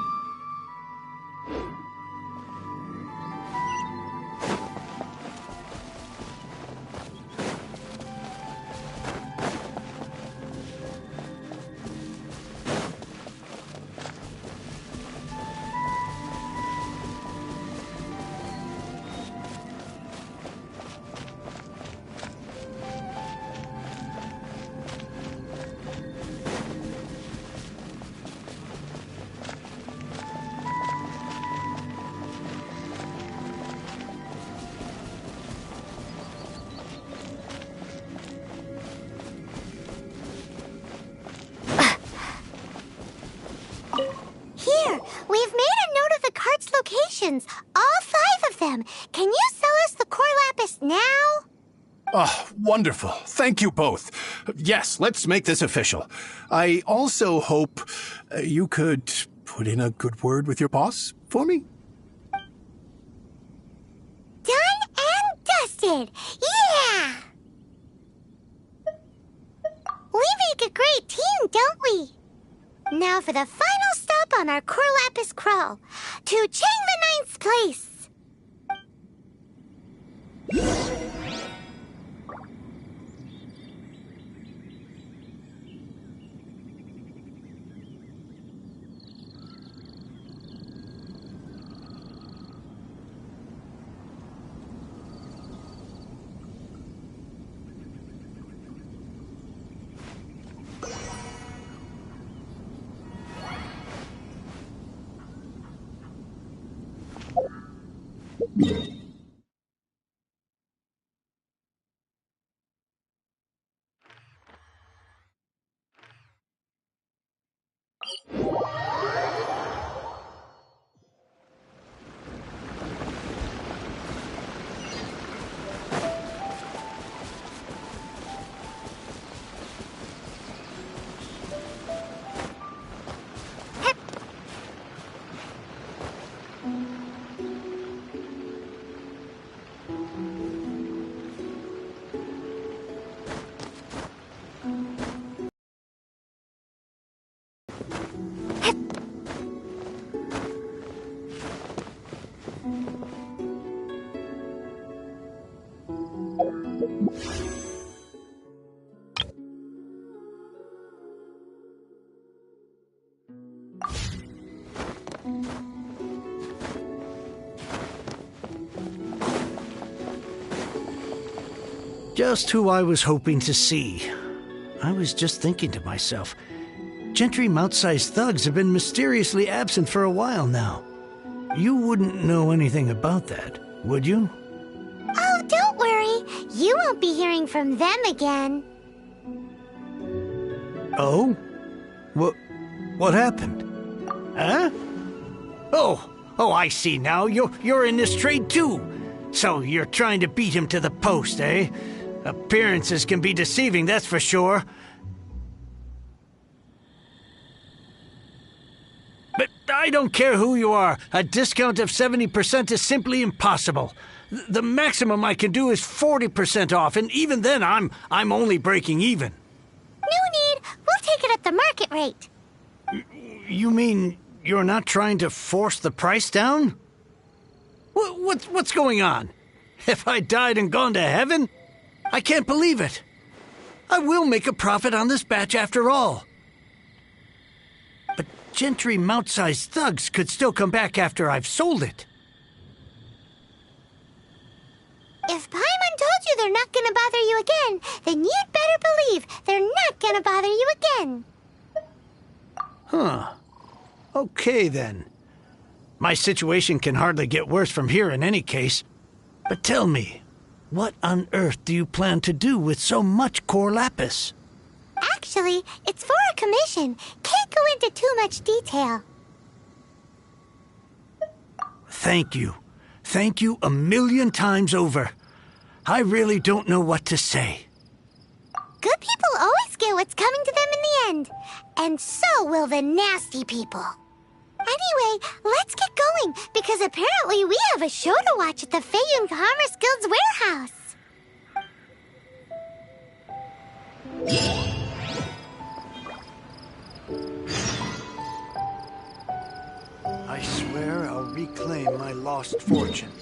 potions, all 5 of them. Can you sell us the core lapis now? Oh, wonderful. Thank you both. Yes, let's make this official. I also hope you could put in a good word with your boss for me. Done and dusted. Yeah! We make a great team, don't we? Now for the final stop on our core lapis crawl, to Chain the Ninth's place. Just who I was hoping to see. I was just thinking to myself, Gentry Mount-sized thugs have been mysteriously absent for a while now. You wouldn't know anything about that, would you? Oh, don't worry. You won't be hearing from them again. Oh? What happened? Huh? Oh, I see now. You're in this trade too. So you're trying to beat him to the post, eh? Appearances can be deceiving, that's for sure. But I don't care who you are. A discount of 70% is simply impossible. The maximum I can do is 40% off, and even then I'm only breaking even. No need. We'll take it at the market rate. You mean you're not trying to force the price down? What's going on? Have I died and gone to heaven? I can't believe it. I will make a profit on this batch after all. But Gentry Mount-sized thugs could still come back after I've sold it. If Paimon told you they're not gonna bother you again, then you'd better believe they're not gonna bother you again. Huh. Okay, then. My situation can hardly get worse from here in any case. But tell me, what on earth do you plan to do with so much core lapis? Actually, it's for a commission. Can't go into too much detail. Thank you. Thank you a million times over. I really don't know what to say. Good people always get what's coming to them in the end. And so will the nasty people. Anyway, let's get going, because apparently we have a show to watch at the Feiyun Commerce Guild's warehouse. I swear I'll reclaim my lost fortune.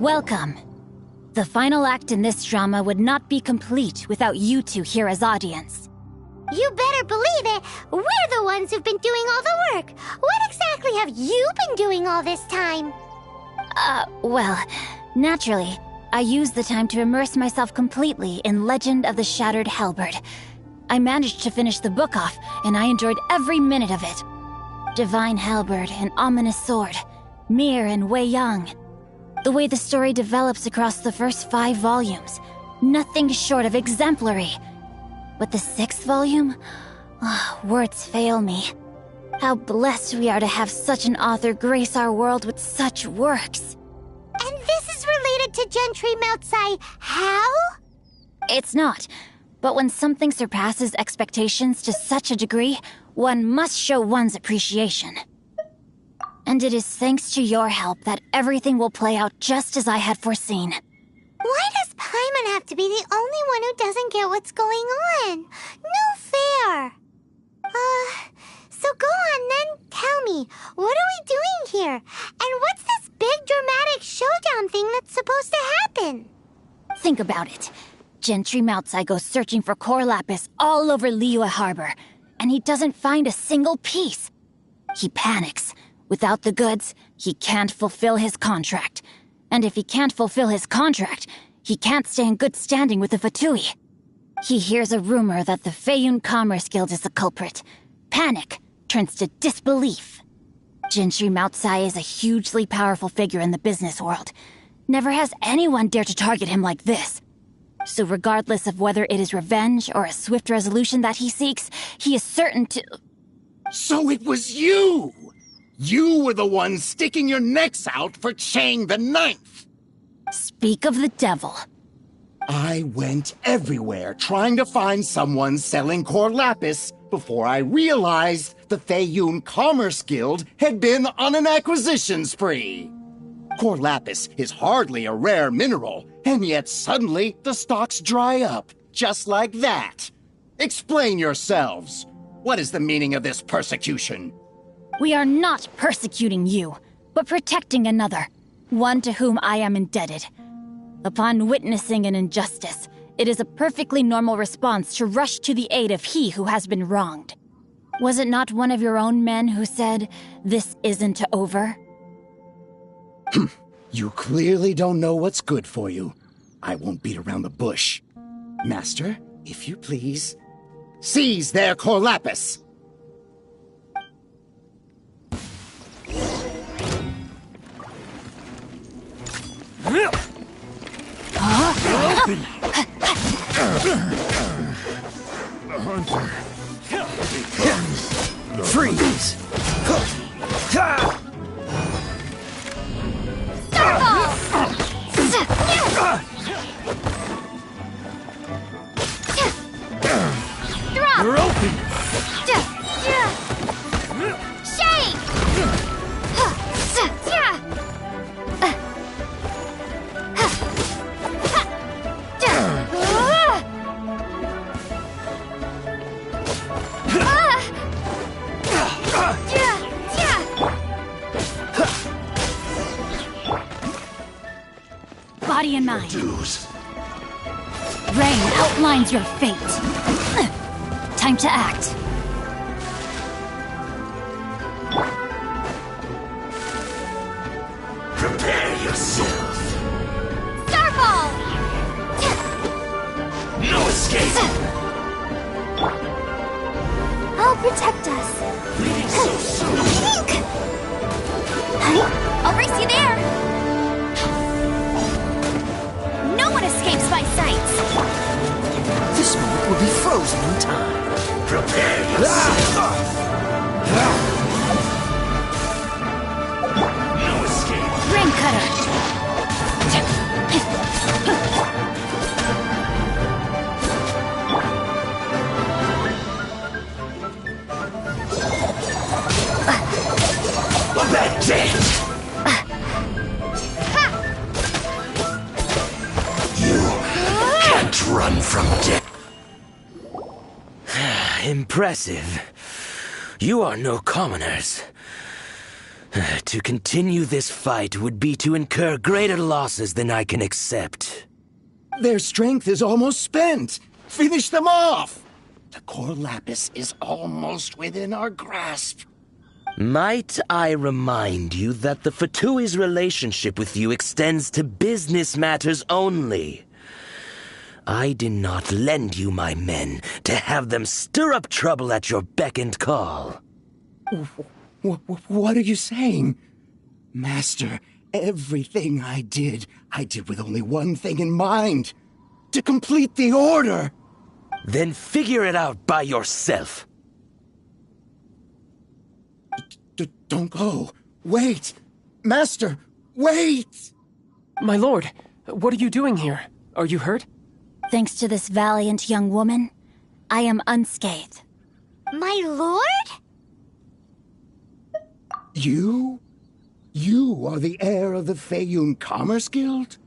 Welcome. The final act in this drama would not be complete without you two here as audience. You better believe it. We're the ones who've been doing all the work. What exactly have you been doing all this time? Well, naturally, I used the time to immerse myself completely in Legend of the Shattered Halberd. I managed to finish the book off, and I enjoyed every minute of it. Divine Halberd, an ominous sword, Mir and Wei Yang. The way the story develops across the first 5 volumes, nothing short of exemplary. But the 6th volume? Words fail me. How blessed we are to have such an author grace our world with such works. And this is related to Gentry Meltsai how? It's not. But when something surpasses expectations to such a degree, one must show one's appreciation. And it is thanks to your help that everything will play out just as I had foreseen. Why does Paimon have to be the only one who doesn't get what's going on? No fair. So go on then, tell me, what are we doing here? And what's this big dramatic showdown thing that's supposed to happen? Think about it. Gentry Meltsai goes searching for core lapis all over Liyue Harbor, and he doesn't find a single piece. He panics. Without the goods, he can't fulfill his contract. And if he can't fulfill his contract, he can't stay in good standing with the Fatui. He hears a rumor that the Feiyun Commerce Guild is the culprit. Panic turns to disbelief. Gentry Meltsai is a hugely powerful figure in the business world. Never has anyone dared to target him like this. So regardless of whether it is revenge or a swift resolution that he seeks, he is certain to... So it was you! You were the one sticking your necks out for Chang the Ninth! Speak of the devil. I went everywhere trying to find someone selling core lapis before I realized the Feiyun Commerce Guild had been on an acquisition spree. Core lapis is hardly a rare mineral, and yet suddenly the stocks dry up, just like that. Explain yourselves. What is the meaning of this persecution? We are not persecuting you, but protecting another, one to whom I am indebted. Upon witnessing an injustice, it is a perfectly normal response to rush to the aid of he who has been wronged. Was it not one of your own men who said, "This isn't over"? You clearly don't know what's good for you. I won't beat around the bush. Master, if you please, seize their core lapis! Freeze! You're open! Shake! Body and mind. Rain outlines your fate. Time to act. Prepare yourself. Starball! No escape. I'll protect us. Leaving so soon. I'll race you there. No one escapes my sight. This moment will be frozen in time. Prepare yourself. No escape. Rain cutter. That's it. You can't run from death. Impressive. You are no commoners. To continue this fight would be to incur greater losses than I can accept. Their strength is almost spent. Finish them off! The core lapis is almost within our grasp. Might I remind you that the Fatui's relationship with you extends to business matters only? I did not lend you my men to have them stir up trouble at your beck and call. What are you saying? Master, everything I did with only one thing in mind. To complete the order. Then figure it out by yourself. Don't go. Wait. Master, wait! My lord, what are you doing here? Are you hurt? Thanks to this valiant young woman, I am unscathed. My lord? You? You are the heir of the Feiyun Commerce Guild?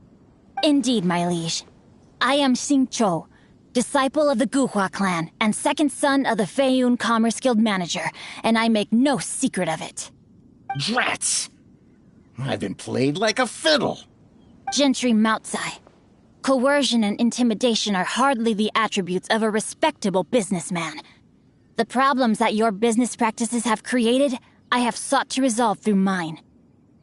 Indeed, my liege. I am Xingqiu, disciple of the Guhua clan and second son of the Feiyun Commerce Guild manager, and I make no secret of it. Drats! I've been played like a fiddle. Gentry Moutsai. Coercion and intimidation are hardly the attributes of a respectable businessman. The problems that your business practices have created, I have sought to resolve through mine.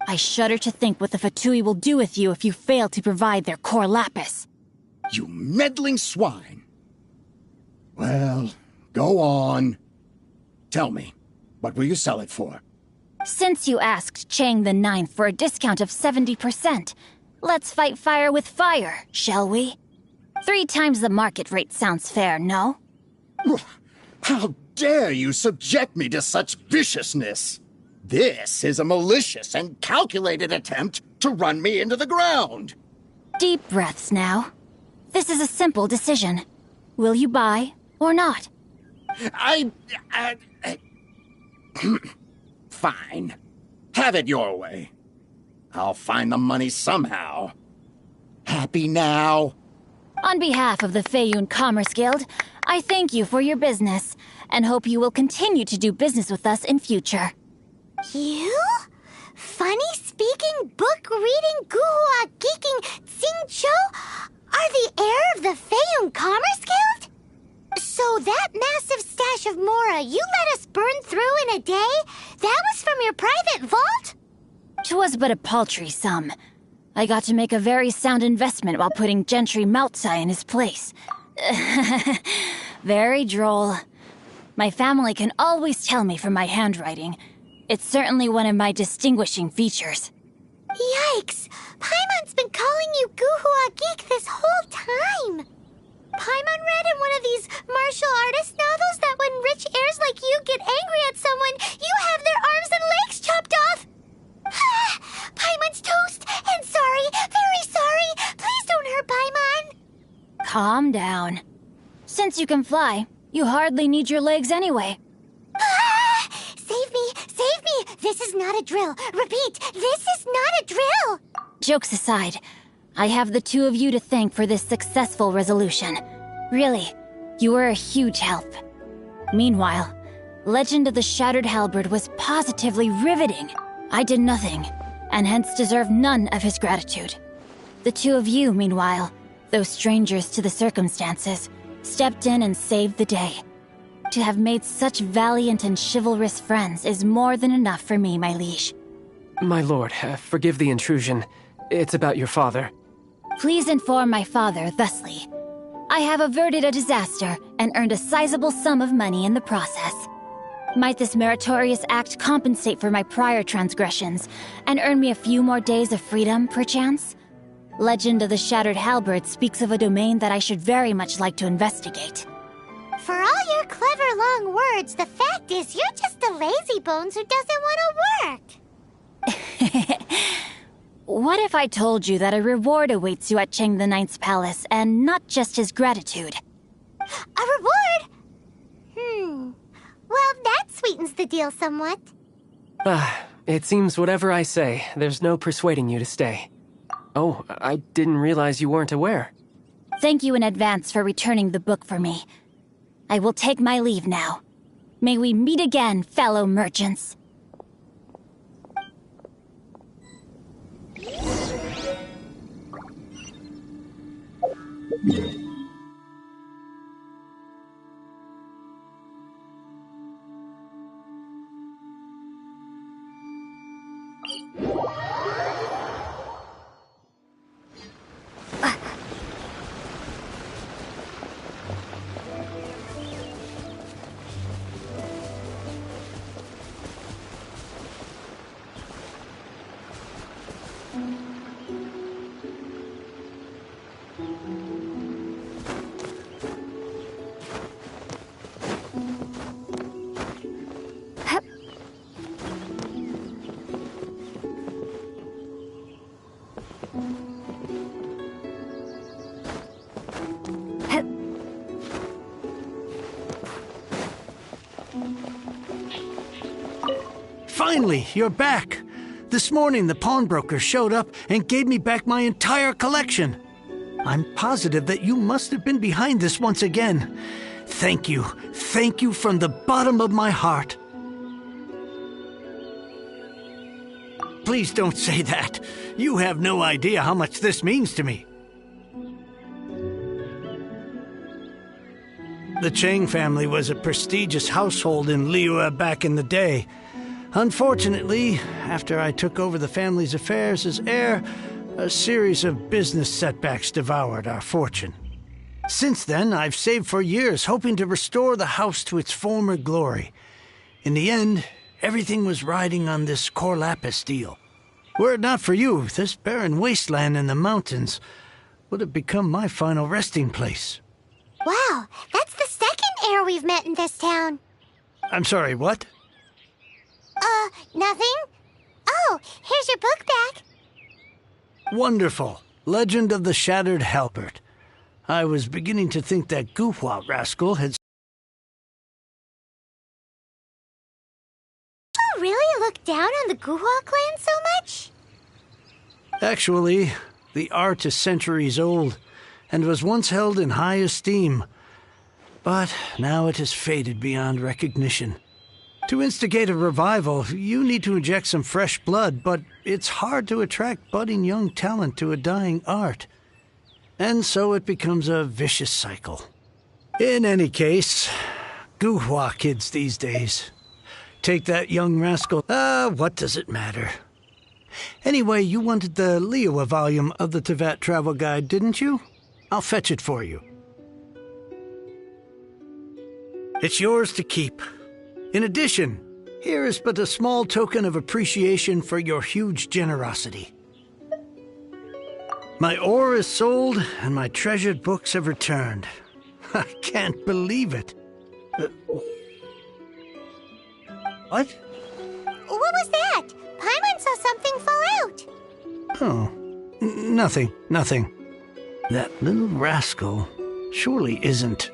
I shudder to think what the Fatui will do with you if you fail to provide their core lapis. You meddling swine! Well, go on. Tell me, what will you sell it for? Since you asked Chang the Ninth for a discount of 70%, let's fight fire with fire, shall we? 3 times the market rate sounds fair, no? How dare you subject me to such viciousness? This is a malicious and calculated attempt to run me into the ground. Deep breaths now. This is a simple decision. Will you buy or not? Fine. Have it your way. I'll find the money somehow. Happy now? On behalf of the Feiyun Commerce Guild, I thank you for your business, and hope you will continue to do business with us in future. You? Funny-speaking, book-reading, guhua geeking Xingqiu are the heir of the Feiyun Commerce Guild? So that massive stash of Mora you let us burn through in a day, that was from your private vault? 'Twas but a paltry sum. I got to make a very sound investment while putting Gentry Moutsai in his place. Very droll. My family can always tell me from my handwriting. It's certainly one of my distinguishing features. Yikes! Paimon's been calling you Guhua Geek this whole time! Paimon read in one of these martial artist novels that when rich heirs like you get angry at someone, you have their arms and legs chopped off! Paimon's toast! And sorry, very sorry! Please don't hurt Paimon! Calm down. Since you can fly, you hardly need your legs anyway. Save me! Save me! This is not a drill! Repeat, this is not a drill! Jokes aside, I have the 2 of you to thank for this successful resolution. Really, you were a huge help. Meanwhile, Legend of the Shattered Halberd was positively riveting. I did nothing, and hence deserve none of his gratitude. The 2 of you, meanwhile, though strangers to the circumstances, stepped in and saved the day. To have made such valiant and chivalrous friends is more than enough for me, my liege. My lord, forgive the intrusion. It's about your father. Please inform my father thusly. I have averted a disaster and earned a sizable sum of money in the process. Might this meritorious act compensate for my prior transgressions and earn me a few more days of freedom, perchance? Legend of the Shattered Halberd speaks of a domain that I should very much like to investigate. For all your clever long words, the fact is you're just a lazybones who doesn't want to work. What if I told you that a reward awaits you at Chang the Ninth's palace, and not just his gratitude? A reward? Well, that sweetens the deal somewhat. It seems whatever I say, there's no persuading you to stay. Oh, I didn't realize you weren't aware. Thank you in advance for returning the book for me. I will take my leave now. May we meet again, fellow merchants. Finally, you're back. This morning, the pawnbroker showed up and gave me back my entire collection. I'm positive that you must have been behind this once again. Thank you. Thank you from the bottom of my heart. Please don't say that. You have no idea how much this means to me. The Chang family was a prestigious household in Liyue back in the day. Unfortunately, after I took over the family's affairs as heir, a series of business setbacks devoured our fortune. Since then, I've saved for years, hoping to restore the house to its former glory. In the end, everything was riding on this Corlapis deal. Were it not for you, this barren wasteland in the mountains would have become my final resting place. Wow, that's the second heir we've met in this town. I'm sorry, what? Nothing? Oh, here's your book back. Wonderful. Legend of the Shattered Halberd. I was beginning to think that Guhua rascal had... You really look down on the Guhua clan so much? Actually, the art is centuries old, and was once held in high esteem. But now it has faded beyond recognition. To instigate a revival, you need to inject some fresh blood, but it's hard to attract budding young talent to a dying art. And so it becomes a vicious cycle. In any case, Guhua kids these days. Take that young rascal. What does it matter? Anyway, you wanted the Liyue volume of the Tevat Travel Guide, didn't you? I'll fetch it for you. It's yours to keep. In addition, here is but a small token of appreciation for your huge generosity. My ore is sold, and my treasured books have returned. I can't believe it. What? What was that? Paimon saw something fall out. Oh, nothing. That little rascal surely isn't...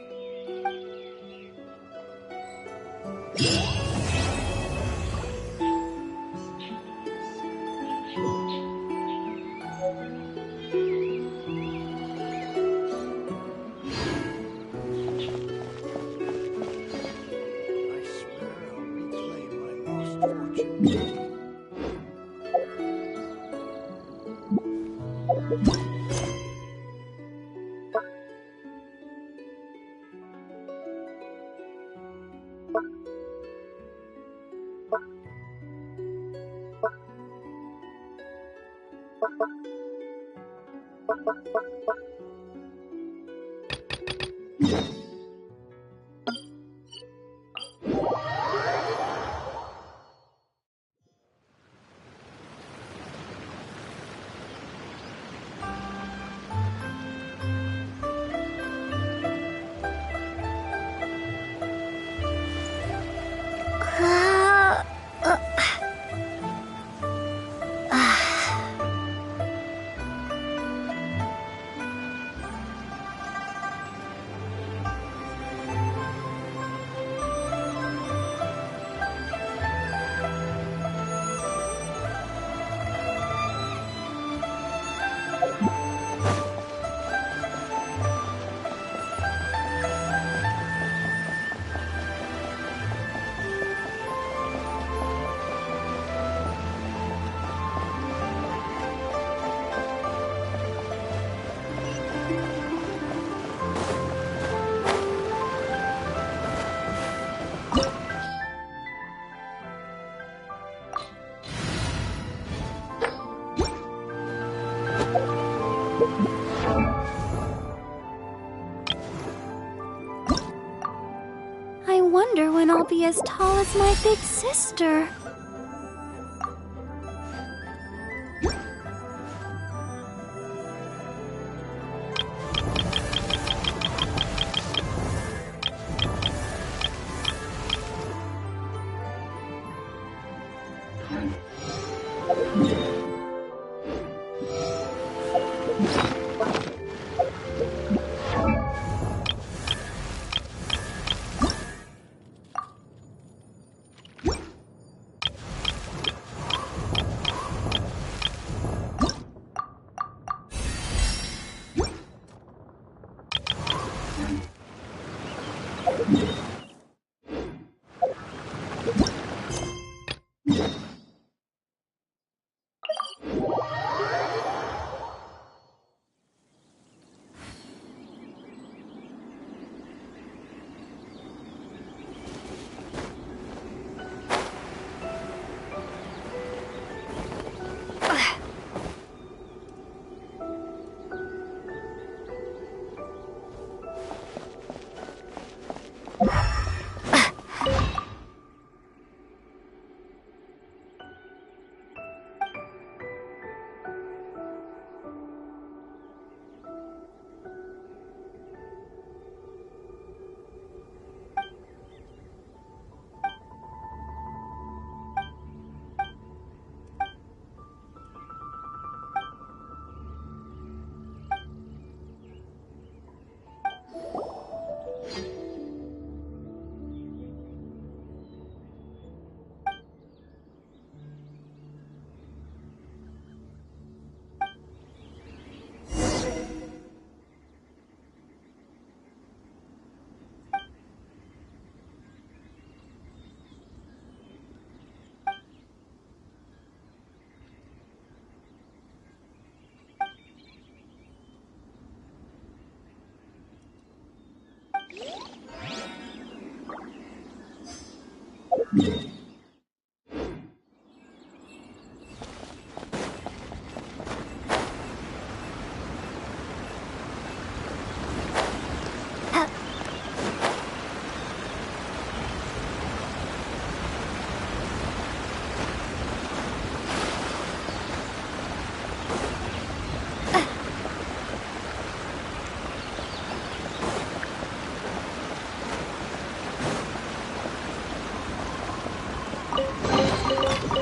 be as tall as my big sister.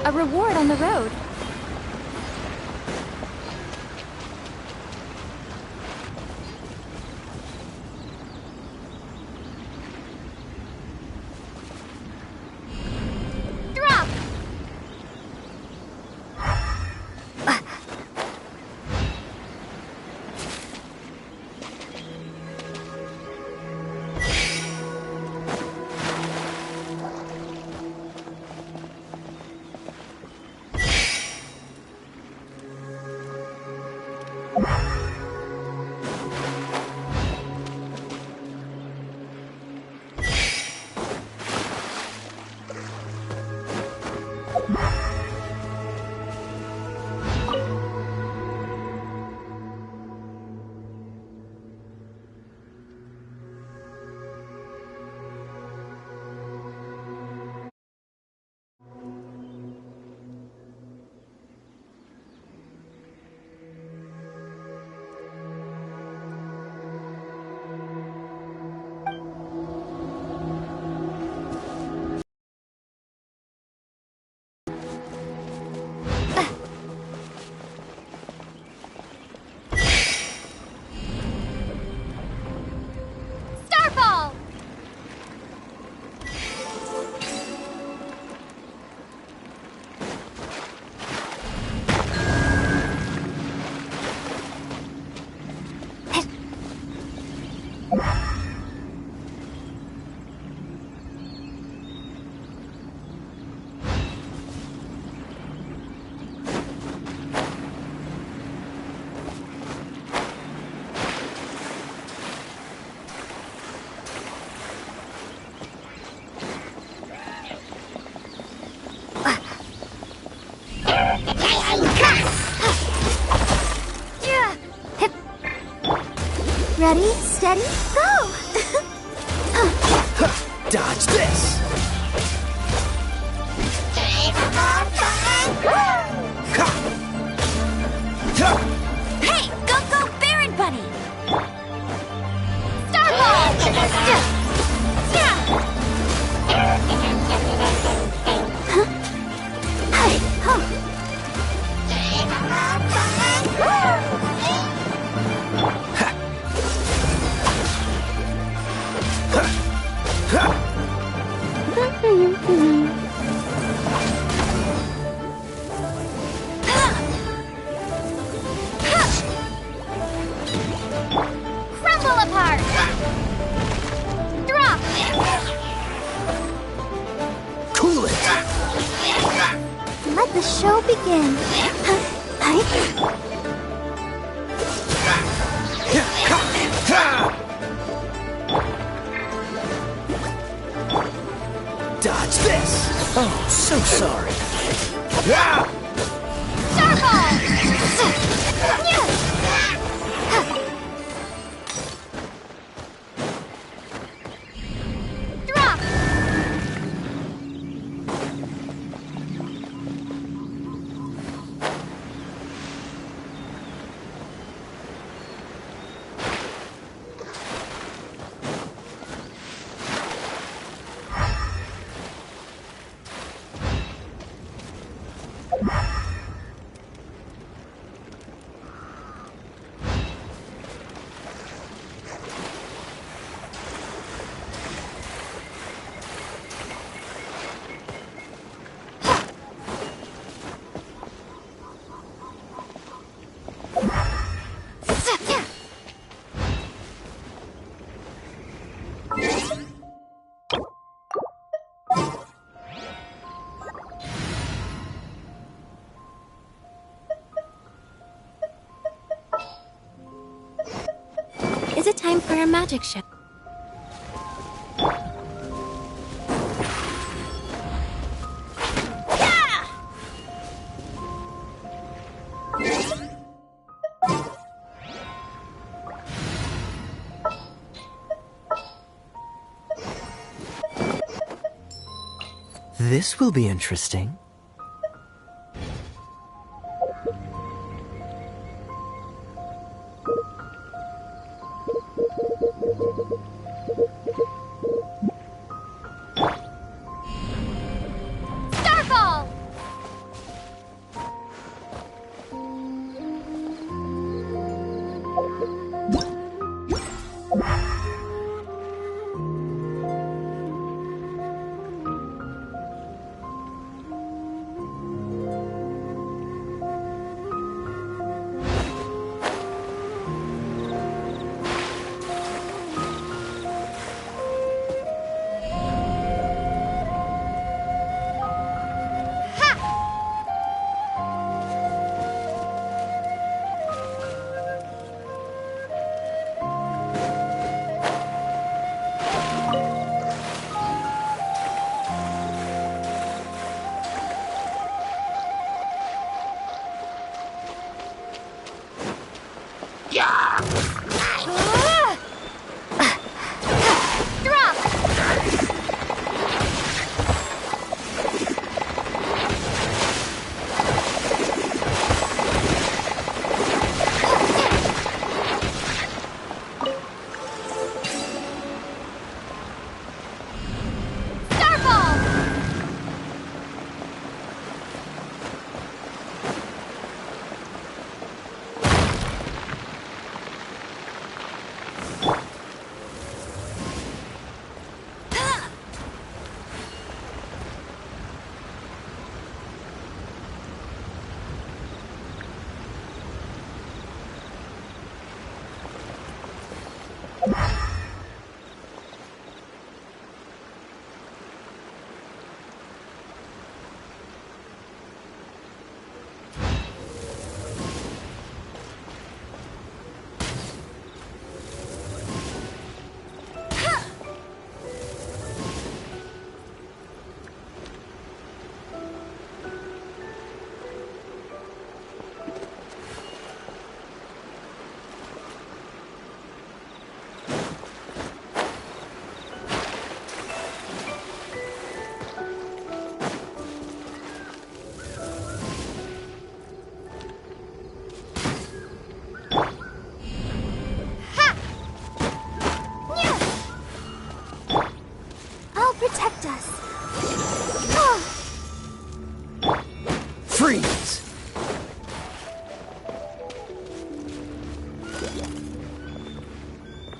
A reward on the road. Drop! Starfall! Ready, steady, go! Dodge this! Let the show begin. Dodge this! Oh, so sorry. Drop! Is it time for a magic show? This will be interesting. Starfall! Protect us. Freeze!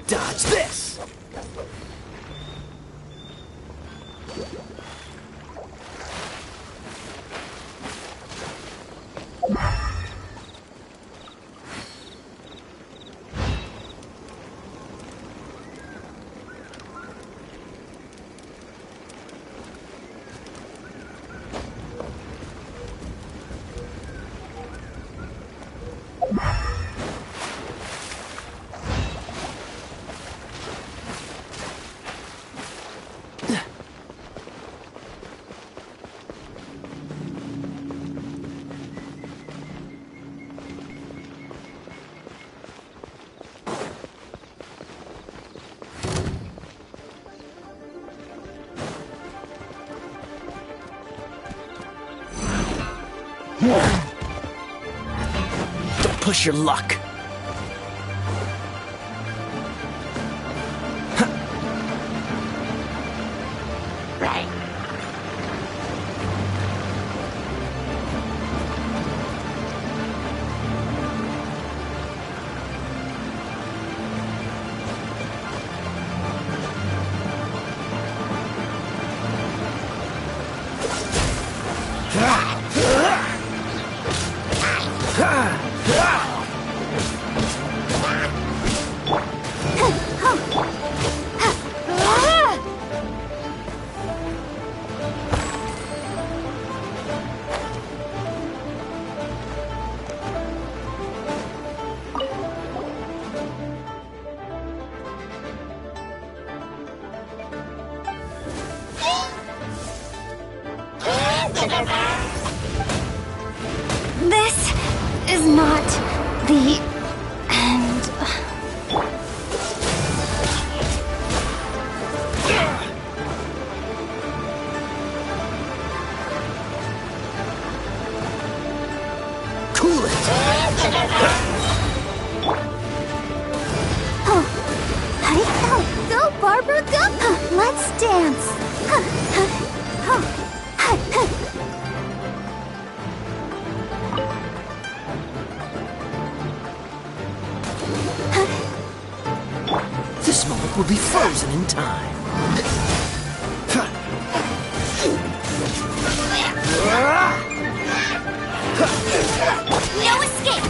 Dodge this! Don't push your luck. Right. This is not the end. Cool it! Go, Barbara, go! Let's dance! This moment will be frozen in time. No escape!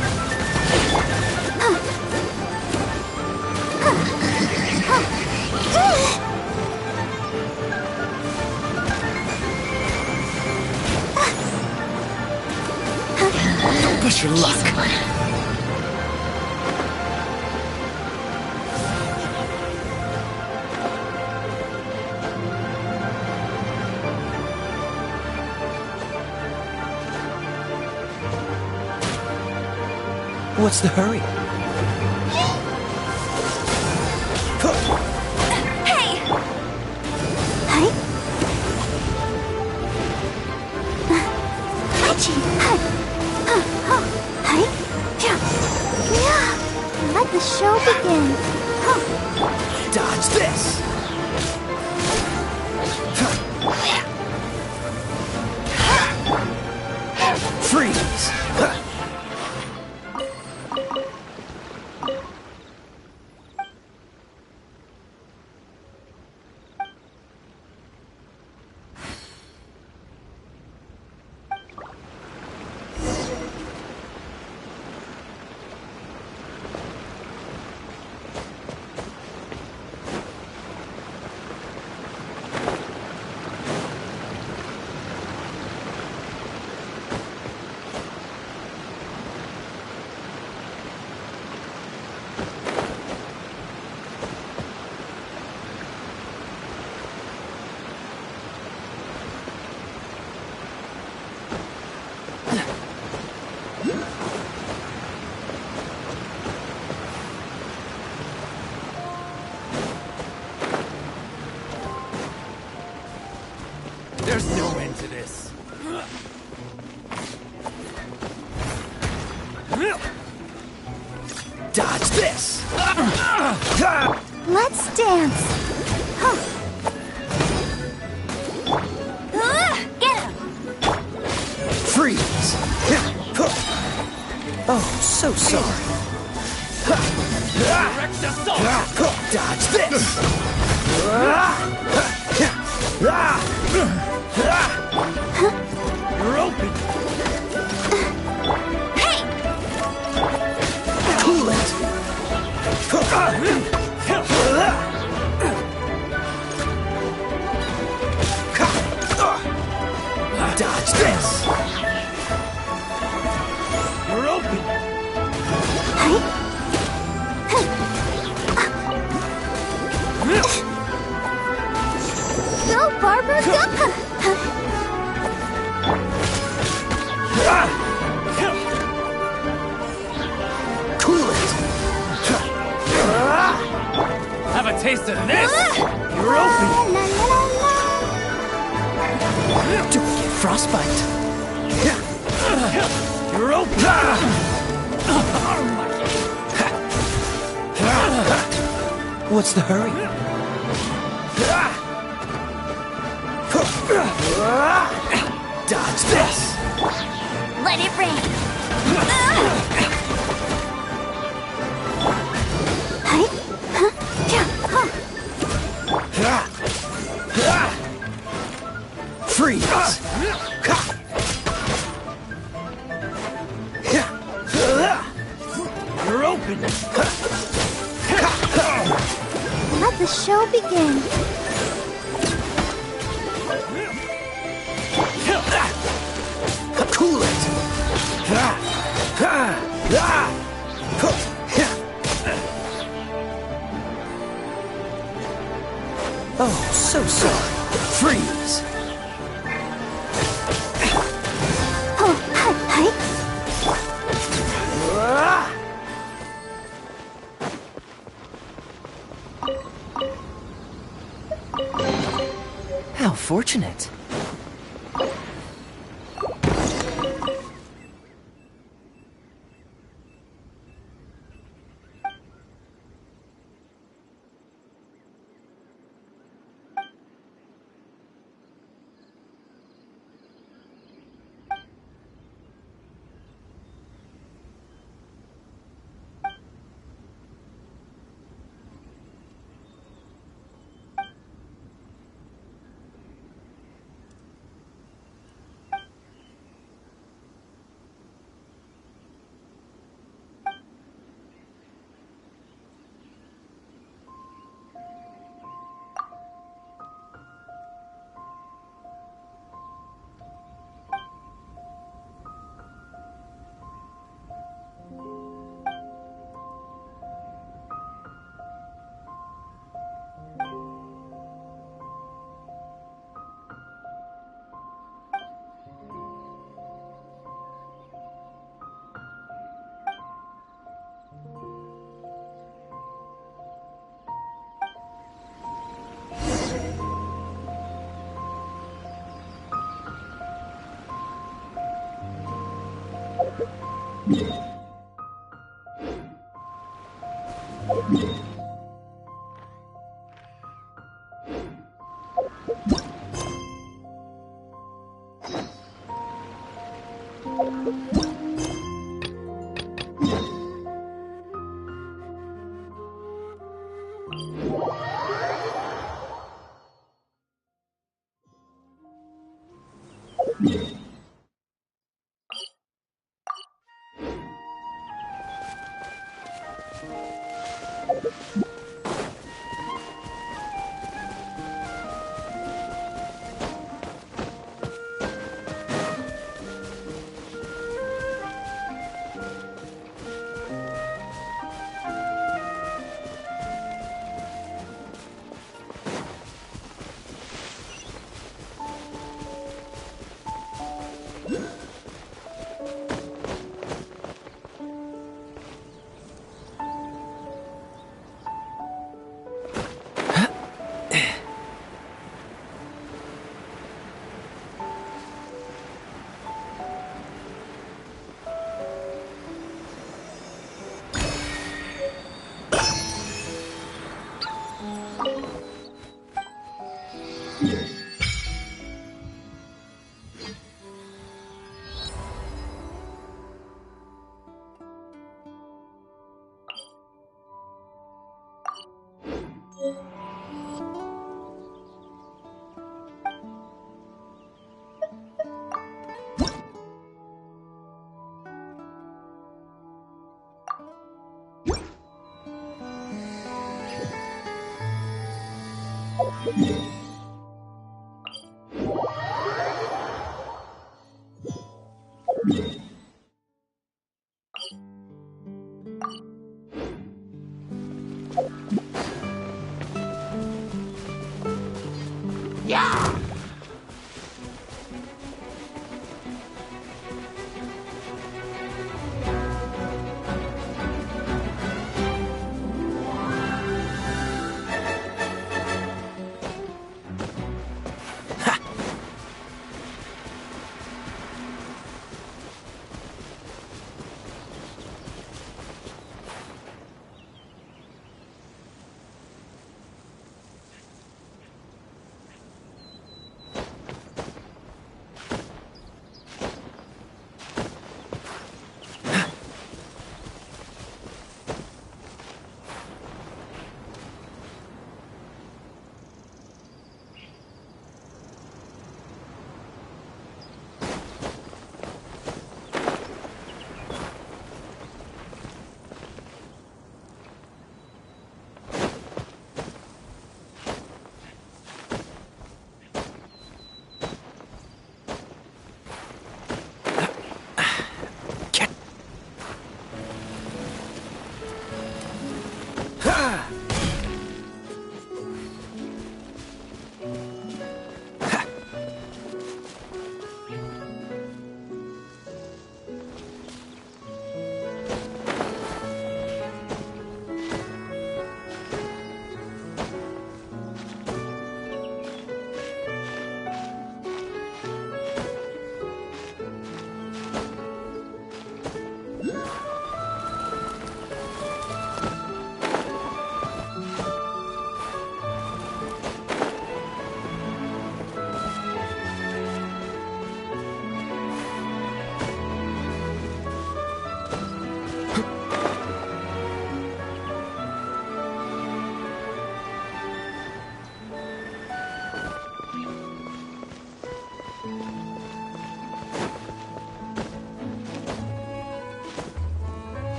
Don't push your luck. What's the hurry? Hey! Hi? Hachi! Hi! Hi! Yeah! Let the show begin! Dodge this! Freeze! There's no end to this. Dodge this! Let's dance! Get him! Freeze! Oh, so sorry. Dodge this! You're open! Hey! Cool it! Dodge this! You're open! Go, Barbara, go! Cool it! Have a taste of this! You're open! Don't get frostbite. You're open! What's the hurry? Dodge this! Let it rain! Freeze! You're open! Let the show begin. Cool it! Oh, so sorry. Freeze! How fortunate.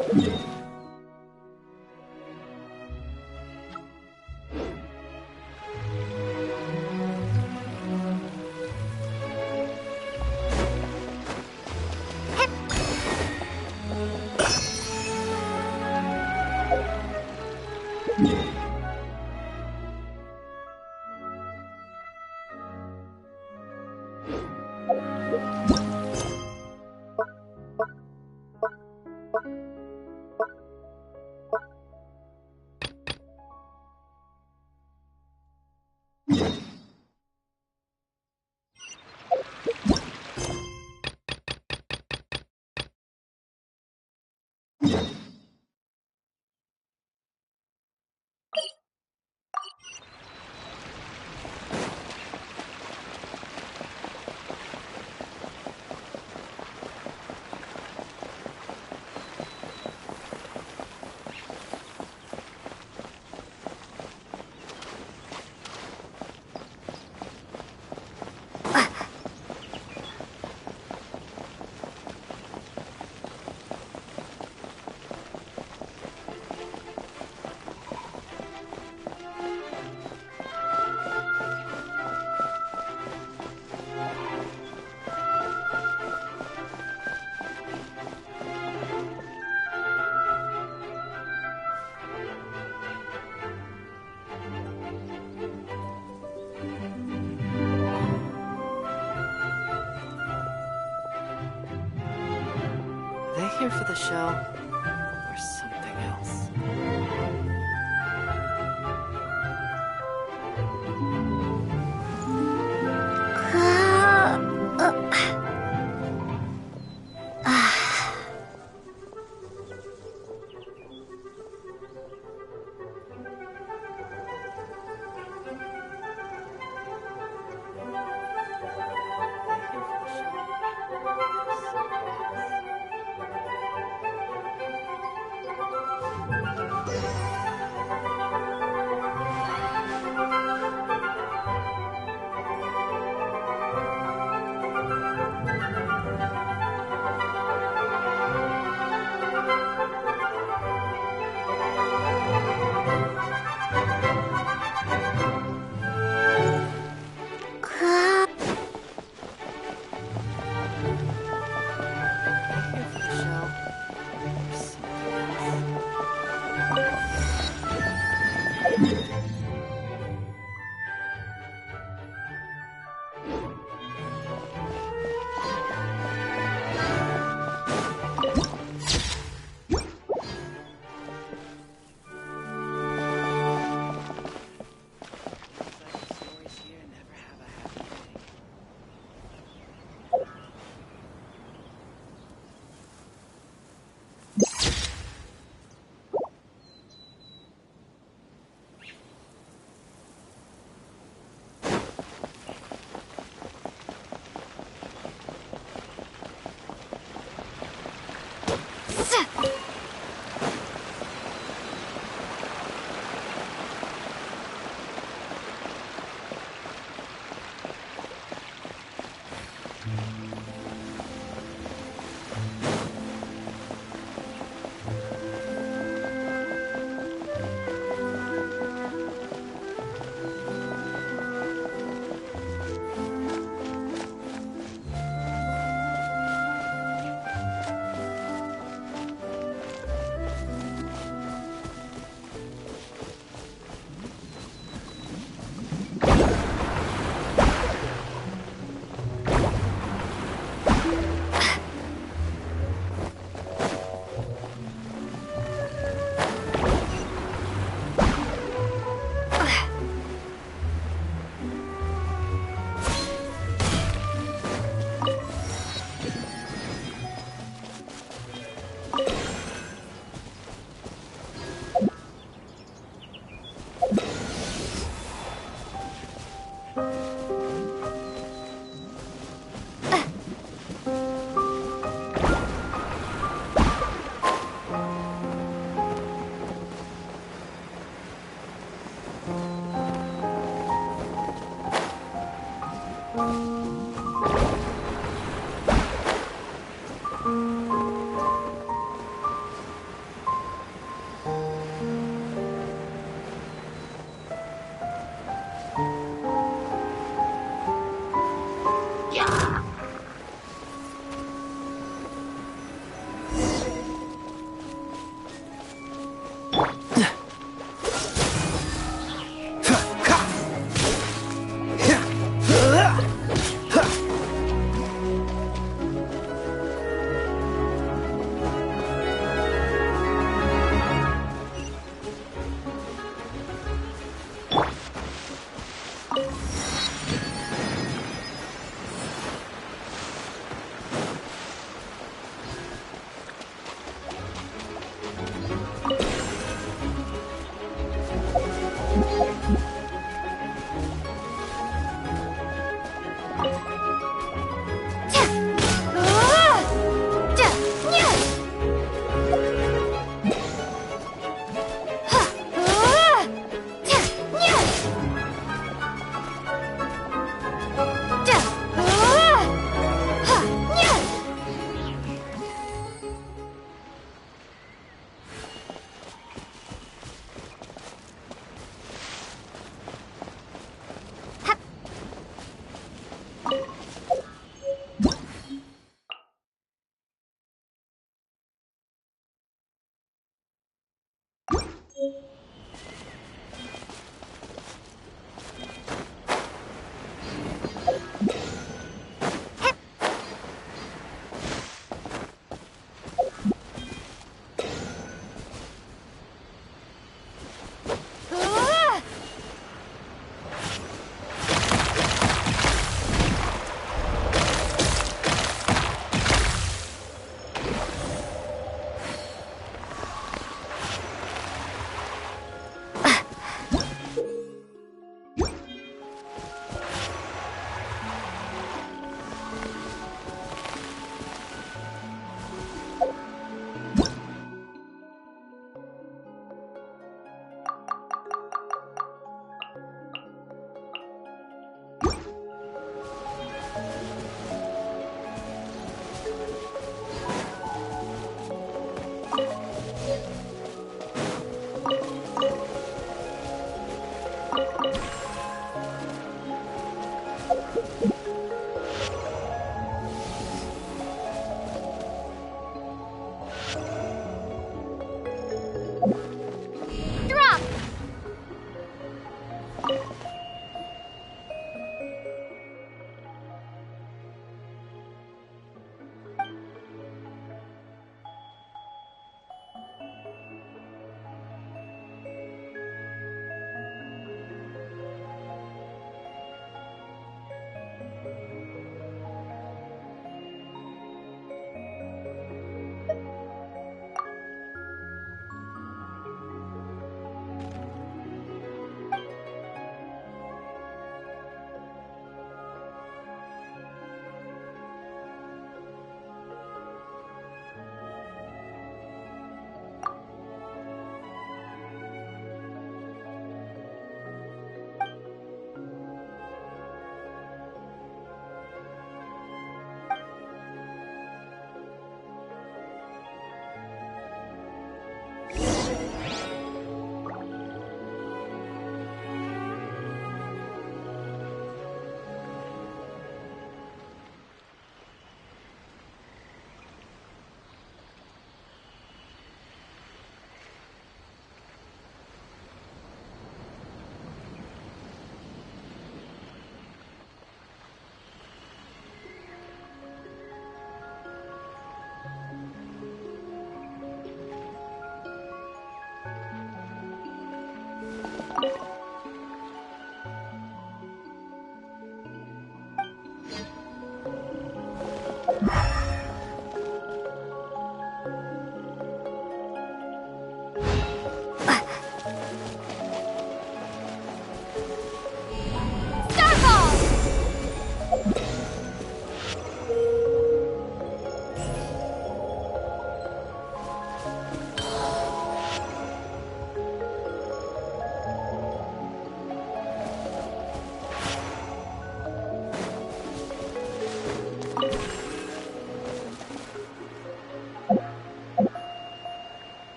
Are they here for the show? Or something else?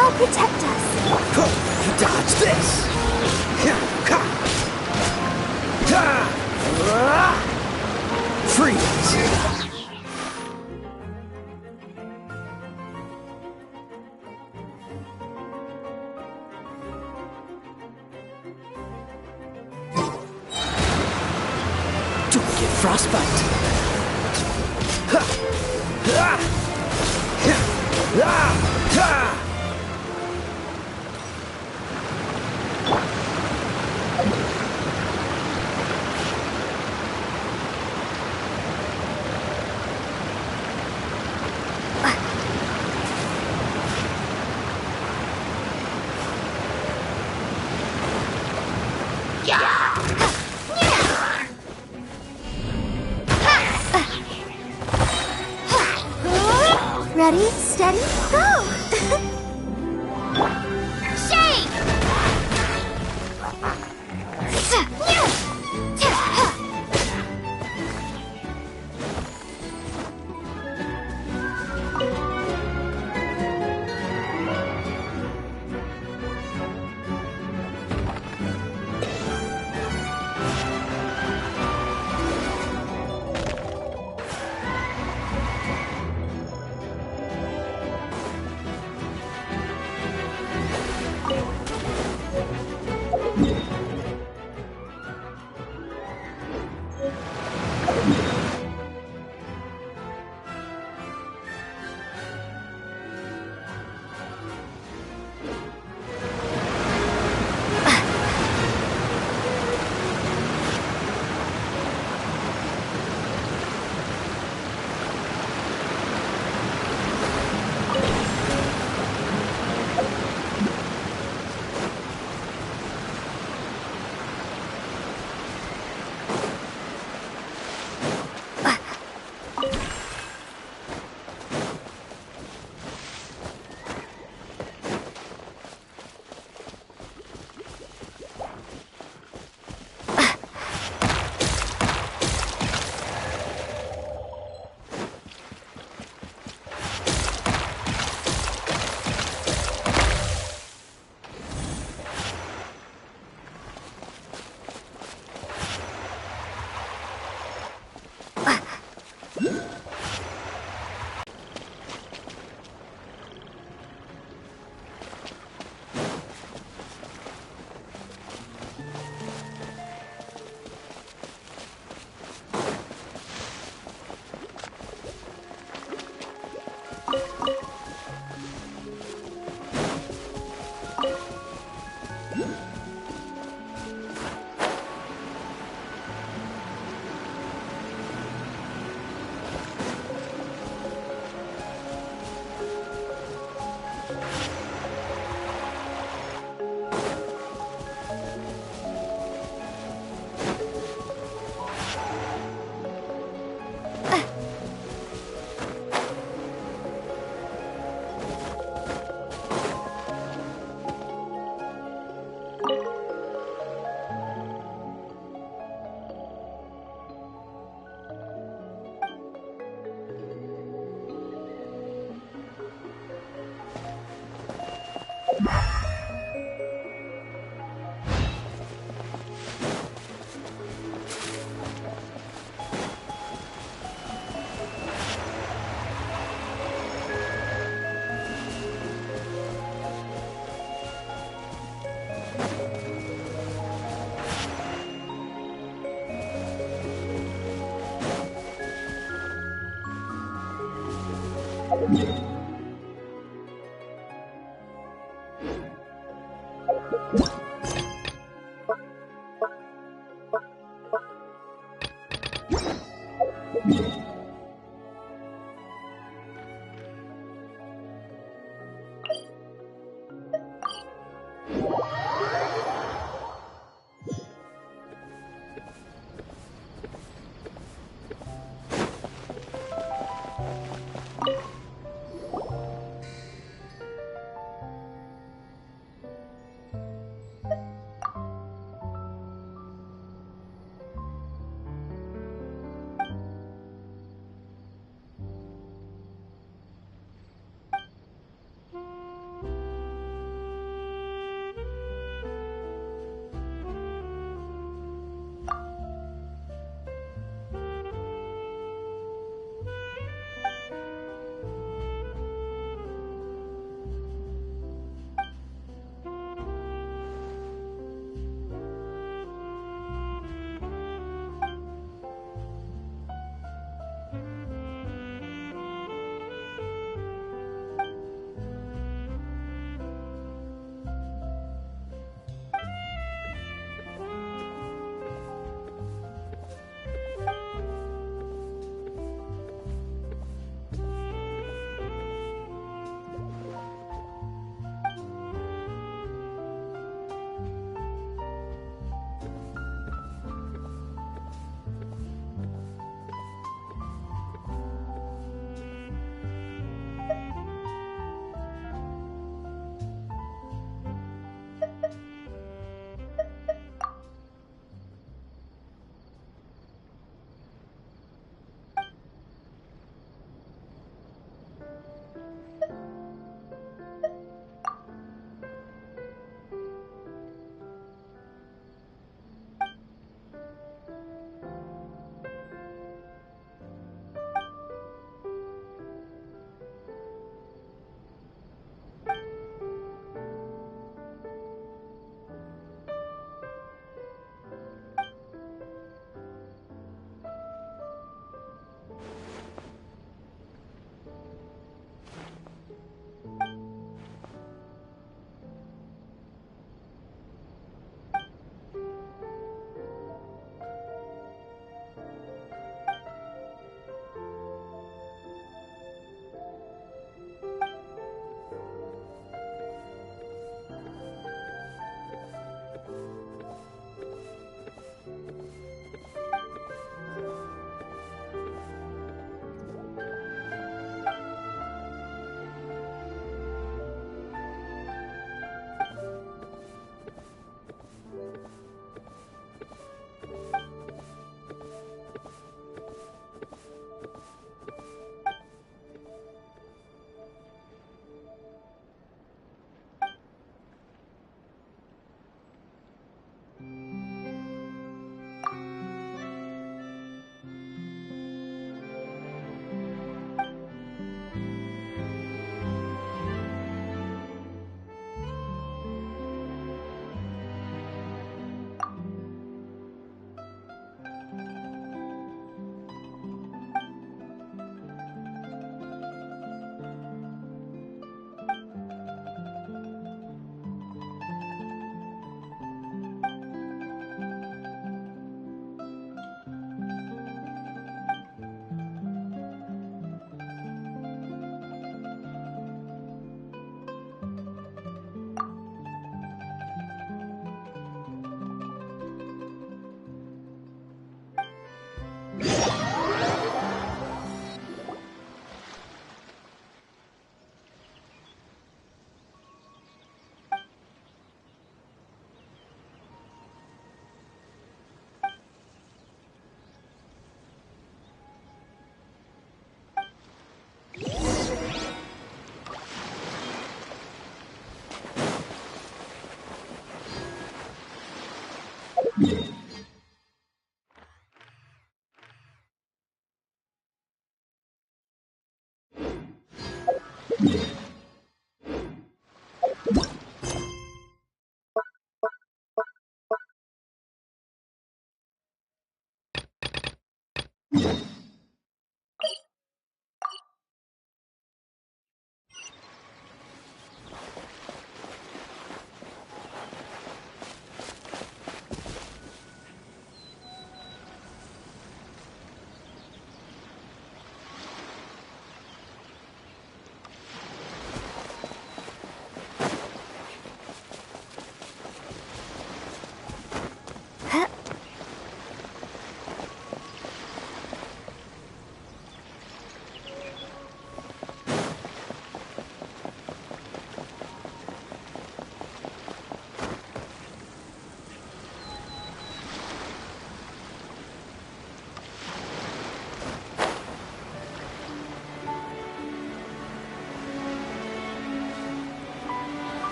I'll protect us. Dodge this! Freeze! Don't get frostbite. Ready, steady, go! Shake!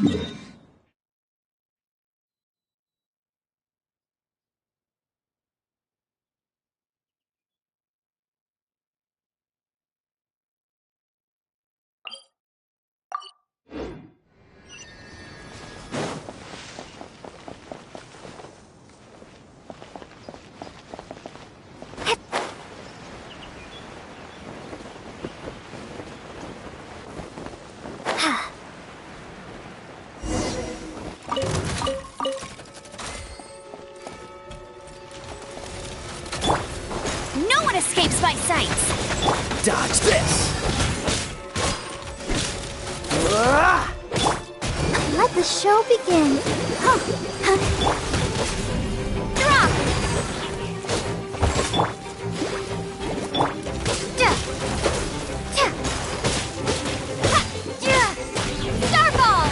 No one escapes my sights! Dodge this! Let the show begin. Drop! Starball!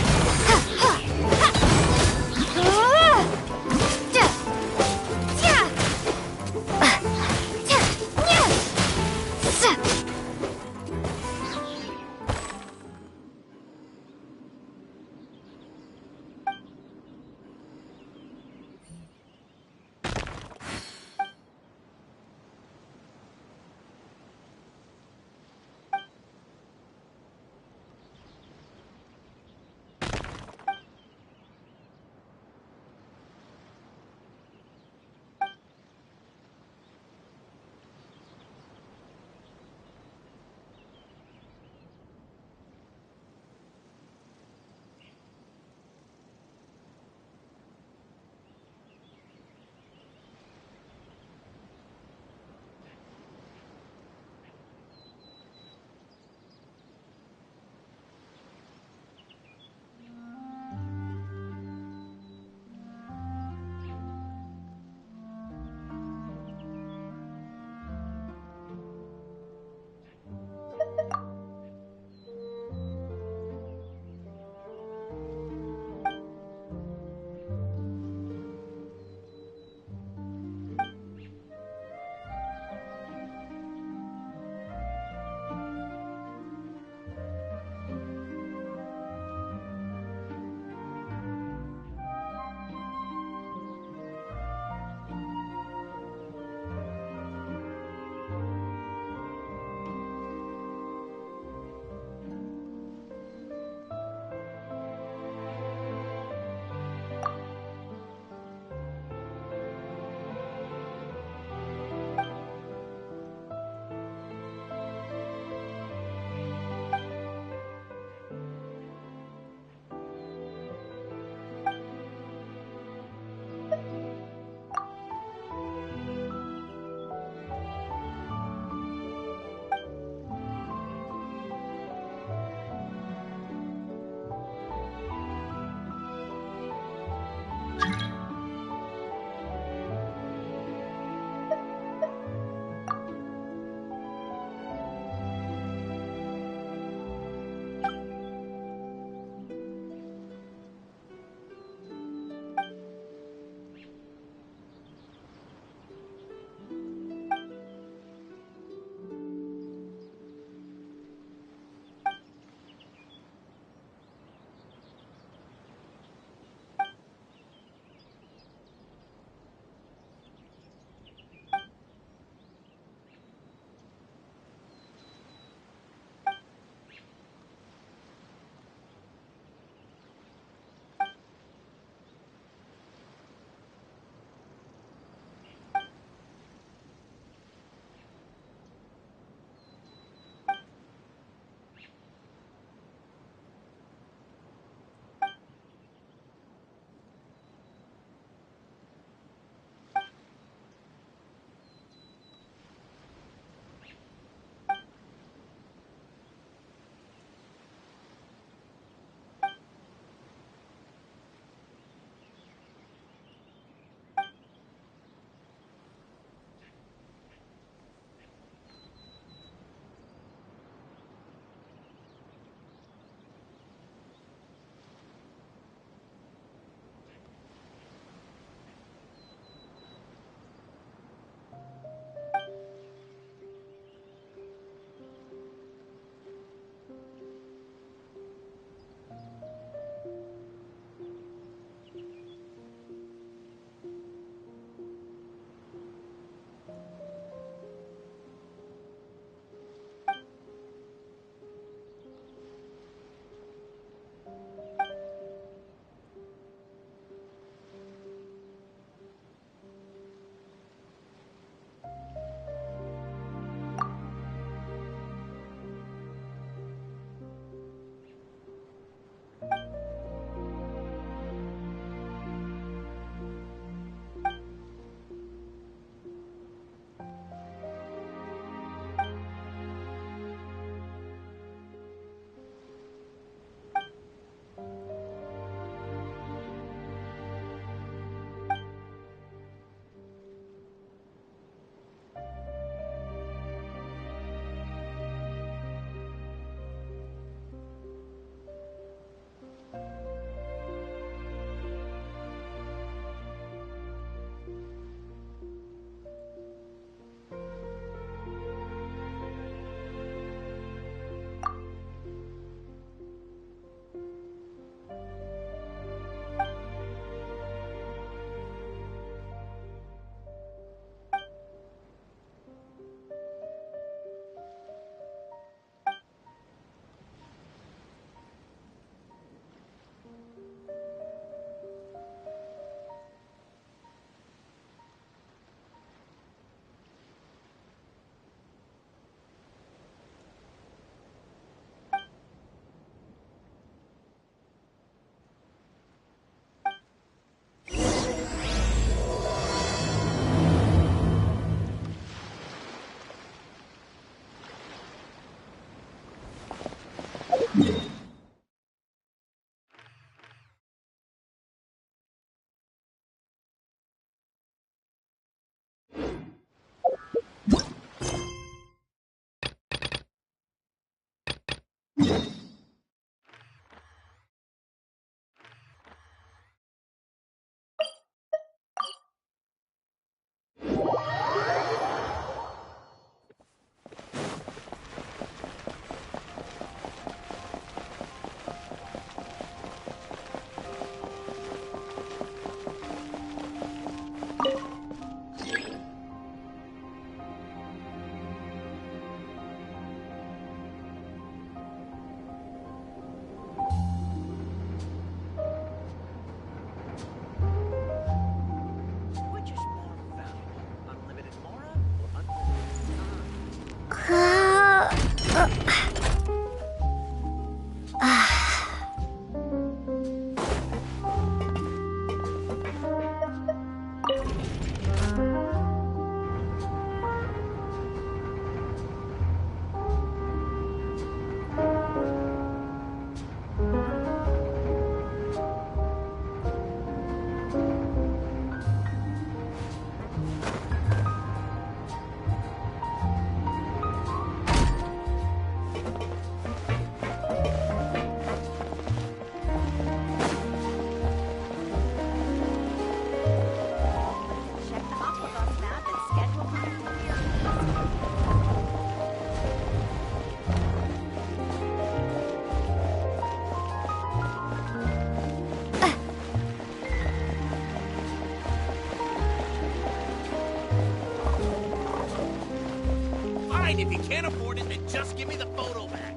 If you can't afford it, then just give me the photo back.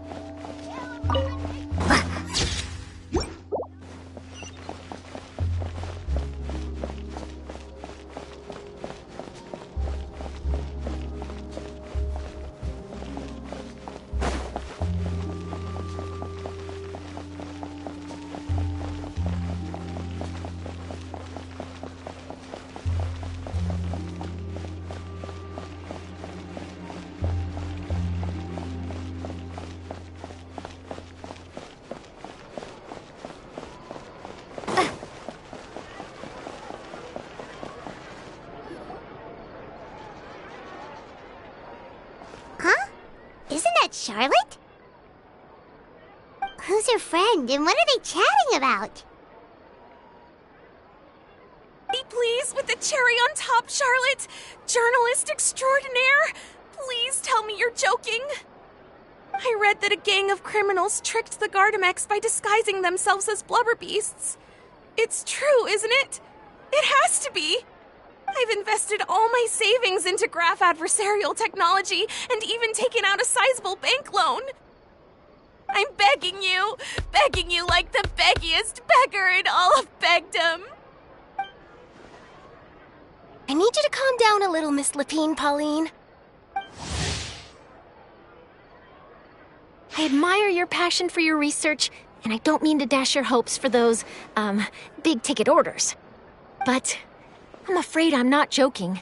Charlotte? Who's her friend, and what are they chatting about? Be pleased with the cherry on top, Charlotte! Journalist extraordinaire! Please tell me you're joking! I read that a gang of criminals tricked the Gardamex by disguising themselves as blubber beasts. It's true, isn't it? It has to be! I've invested all my savings into graph adversarial technology and even taken out a sizable bank loan. I'm begging you like the beggiest beggar in all of begdom. I need you to calm down a little, Miss Lapine, Pauline. I admire your passion for your research, and I don't mean to dash your hopes for those, big-ticket orders. But I'm afraid I'm not joking.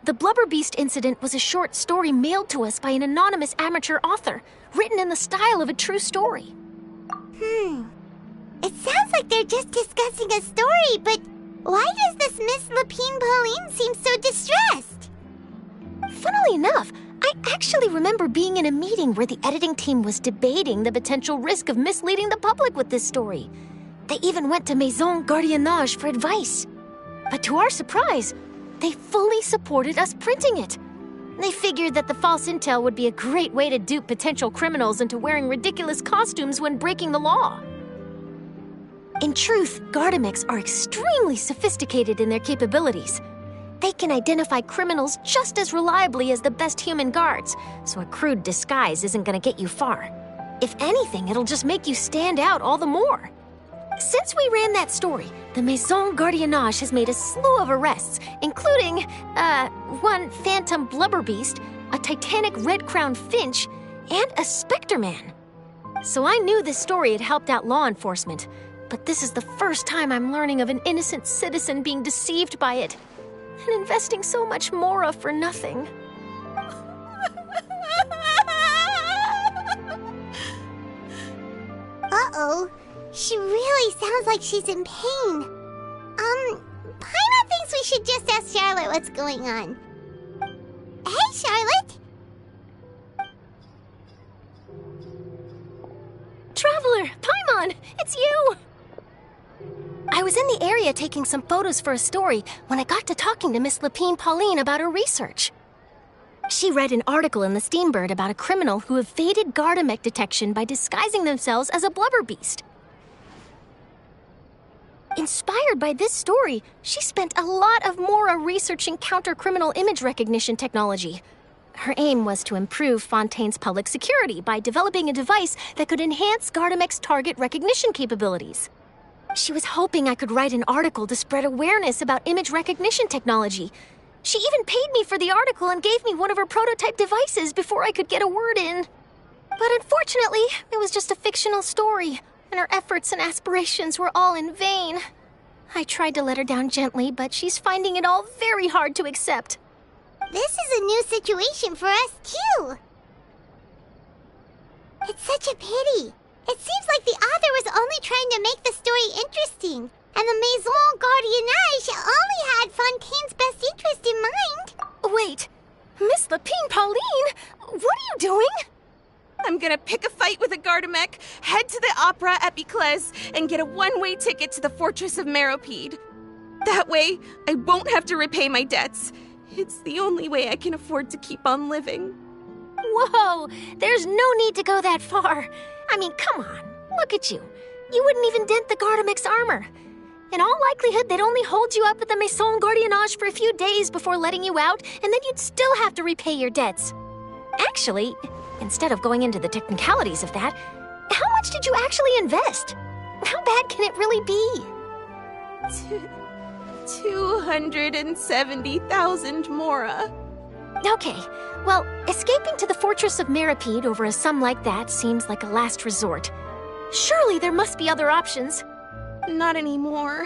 The Blubber Beast incident was a short story mailed to us by an anonymous amateur author, written in the style of a true story. It sounds like they're just discussing a story, but why does this Miss Lapine Pauline seem so distressed? Funnily enough, I actually remember being in a meeting where the editing team was debating the potential risk of misleading the public with this story. They even went to Maison Gardiennage for advice. But to our surprise, they fully supported us printing it. They figured that the false intel would be a great way to dupe potential criminals into wearing ridiculous costumes when breaking the law. In truth, Gardamex are extremely sophisticated in their capabilities. They can identify criminals just as reliably as the best human guards, so a crude disguise isn't going to get you far. If anything, it'll just make you stand out all the more. Since we ran that story, the Maison Gardiennage has made a slew of arrests, including, one phantom blubber beast, a titanic red-crowned finch, and a specter man. So I knew this story had helped out law enforcement, but this is the first time I'm learning of an innocent citizen being deceived by it, and investing so much mora for nothing. Uh-oh. She really sounds like she's in pain. Paimon thinks we should just ask Charlotte what's going on. Hey, Charlotte! Traveler! Paimon! It's you! I was in the area taking some photos for a story when I got to talking to Miss Lapine Pauline about her research. She read an article in the Steambird about a criminal who evaded Gardamek detection by disguising themselves as a blubber beast. Inspired by this story, she spent a lot of Mora researching counter-criminal image recognition technology. Her aim was to improve Fontaine's public security by developing a device that could enhance Gardamek's target recognition capabilities. She was hoping I could write an article to spread awareness about image recognition technology. She even paid me for the article and gave me one of her prototype devices before I could get a word in. But unfortunately, it was just a fictional story, and her efforts and aspirations were all in vain. I tried to let her down gently, but she's finding it all very hard to accept. This is a new situation for us, too. It's such a pity. It seems like the author was only trying to make the story interesting, and the Maison Gardiennage only had Fontaine's best interest in mind. Wait, Miss Lapine Pauline, what are you doing? I'm gonna pick a fight with a Gardamek, head to the opera at Biclez, and get a one-way ticket to the Fortress of Meropide. That way, I won't have to repay my debts. It's the only way I can afford to keep on living. Whoa, there's no need to go that far. I mean, come on, look at you. You wouldn't even dent the Gardamek's armor. In all likelihood, they'd only hold you up at the Maison Gardiennage for a few days before letting you out, and then you'd still have to repay your debts. Actually, instead of going into the technicalities of that, how much did you actually invest? How bad can it really be? 270,000 Mora. Okay, well, escaping to the Fortress of Meropide over a sum like that seems like a last resort. Surely there must be other options. Not anymore.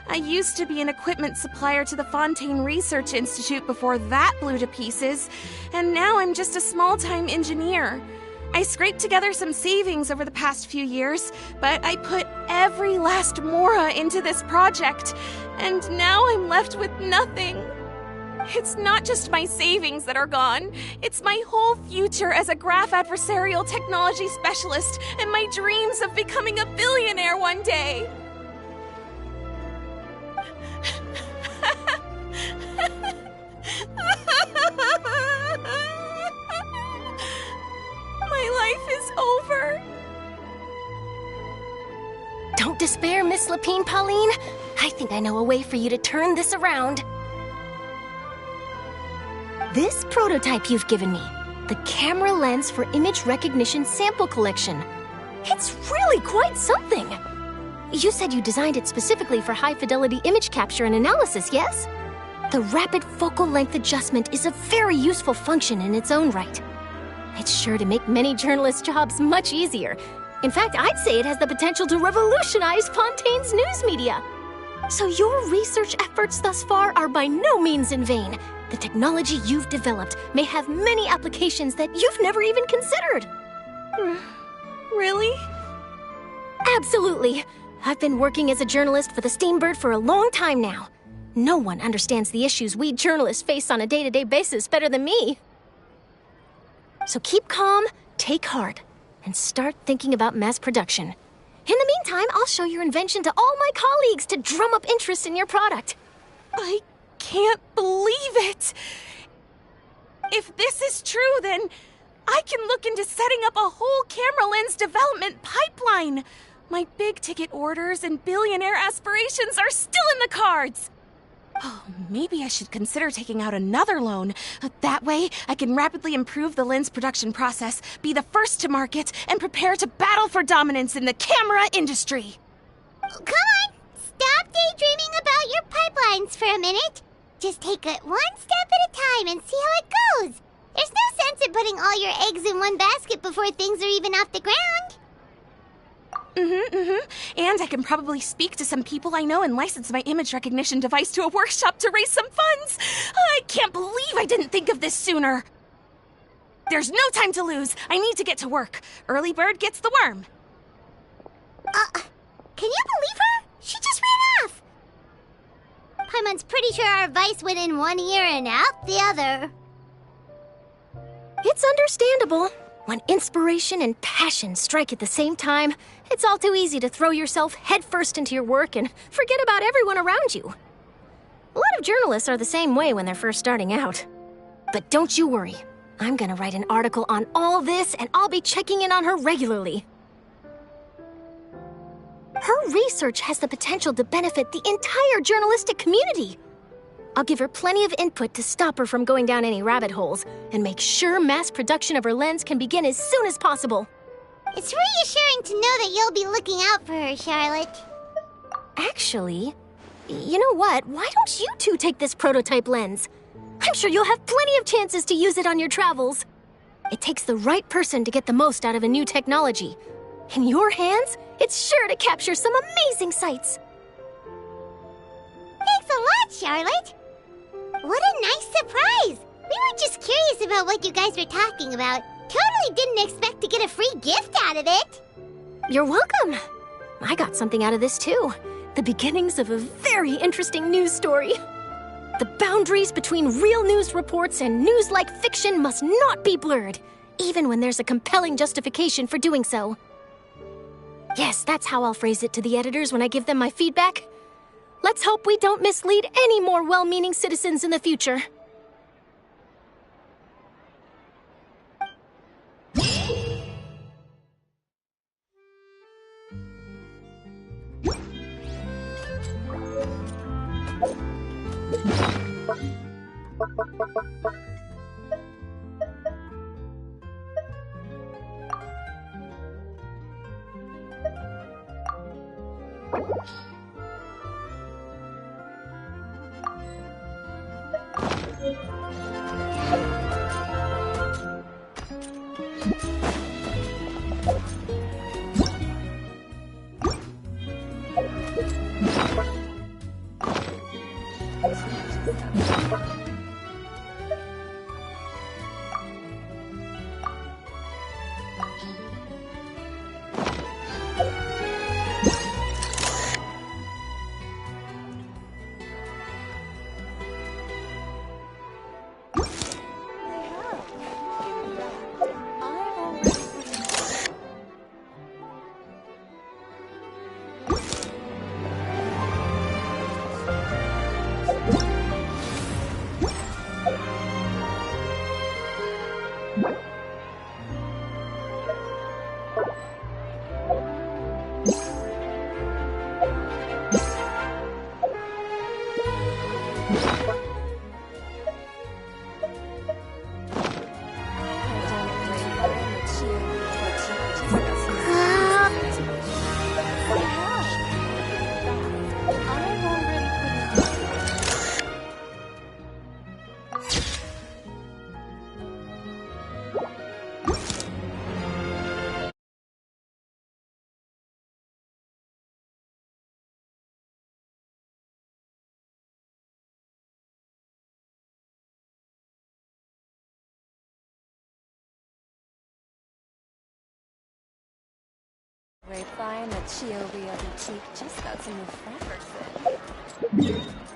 I used to be an equipment supplier to the Fontaine Research Institute before that blew to pieces, and now I'm just a small-time engineer. I scraped together some savings over the past few years, but I put every last Mora into this project, and now I'm left with nothing. It's not just my savings that are gone. It's my whole future as a graph adversarial technology specialist and my dreams of becoming a billionaire one day. My life is over. Don't despair, Miss Lapine Pauline. I think I know a way for you to turn this around. This prototype you've given me, the camera lens for image recognition sample collection. It's really quite something. You said you designed it specifically for high-fidelity image capture and analysis, yes? The rapid focal length adjustment is a very useful function in its own right. It's sure to make many journalists' jobs much easier. In fact, I'd say it has the potential to revolutionize Fontaine's news media. So your research efforts thus far are by no means in vain. The technology you've developed may have many applications that you've never even considered. Really? Absolutely. I've been working as a journalist for the Steambird for a long time now. No one understands the issues we journalists face on a day-to-day basis better than me. So keep calm, take heart, and start thinking about mass production. In the meantime, I'll show your invention to all my colleagues to drum up interest in your product. I can't believe it! If this is true, then I can look into setting up a whole camera lens development pipeline. My big-ticket orders and billionaire aspirations are still in the cards. Oh, maybe I should consider taking out another loan. That way, I can rapidly improve the lens production process, be the first to market, and prepare to battle for dominance in the camera industry. Come on! Stop daydreaming about your pipelines for a minute. Just take it one step at a time and see how it goes. There's no sense in putting all your eggs in one basket before things are even off the ground. And I can probably speak to some people I know and license my image recognition device to a workshop to raise some funds. I can't believe I didn't think of this sooner. There's no time to lose. I need to get to work. Early bird gets the worm. Can you believe her? She just ran off! Paimon's pretty sure our advice went in one ear and out the other. It's understandable. When inspiration and passion strike at the same time, it's all too easy to throw yourself headfirst into your work and forget about everyone around you. A lot of journalists are the same way when they're first starting out. But don't you worry. I'm gonna write an article on all this, and I'll be checking in on her regularly. Her research has the potential to benefit the entire journalistic community. I'll give her plenty of input to stop her from going down any rabbit holes, and make sure mass production of her lens can begin as soon as possible. It's reassuring to know that you'll be looking out for her, Charlotte. Actually, you know what? Why don't you two take this prototype lens? I'm sure you'll have plenty of chances to use it on your travels. It takes the right person to get the most out of a new technology. In your hands, it's sure to capture some amazing sights. Thanks a lot, Charlotte. What a nice surprise. We were just curious about what you guys were talking about. Totally didn't expect to get a free gift out of it. You're welcome. I got something out of this too. The beginnings of a very interesting news story. The boundaries between real news reports and news-like fiction must not be blurred, even when there's a compelling justification for doing so. Yes, that's how I'll phrase it to the editors when I give them my feedback. Let's hope we don't mislead any more well-meaning citizens in the future. Grapevine, the Chiobia boutique just got some new fabrics in.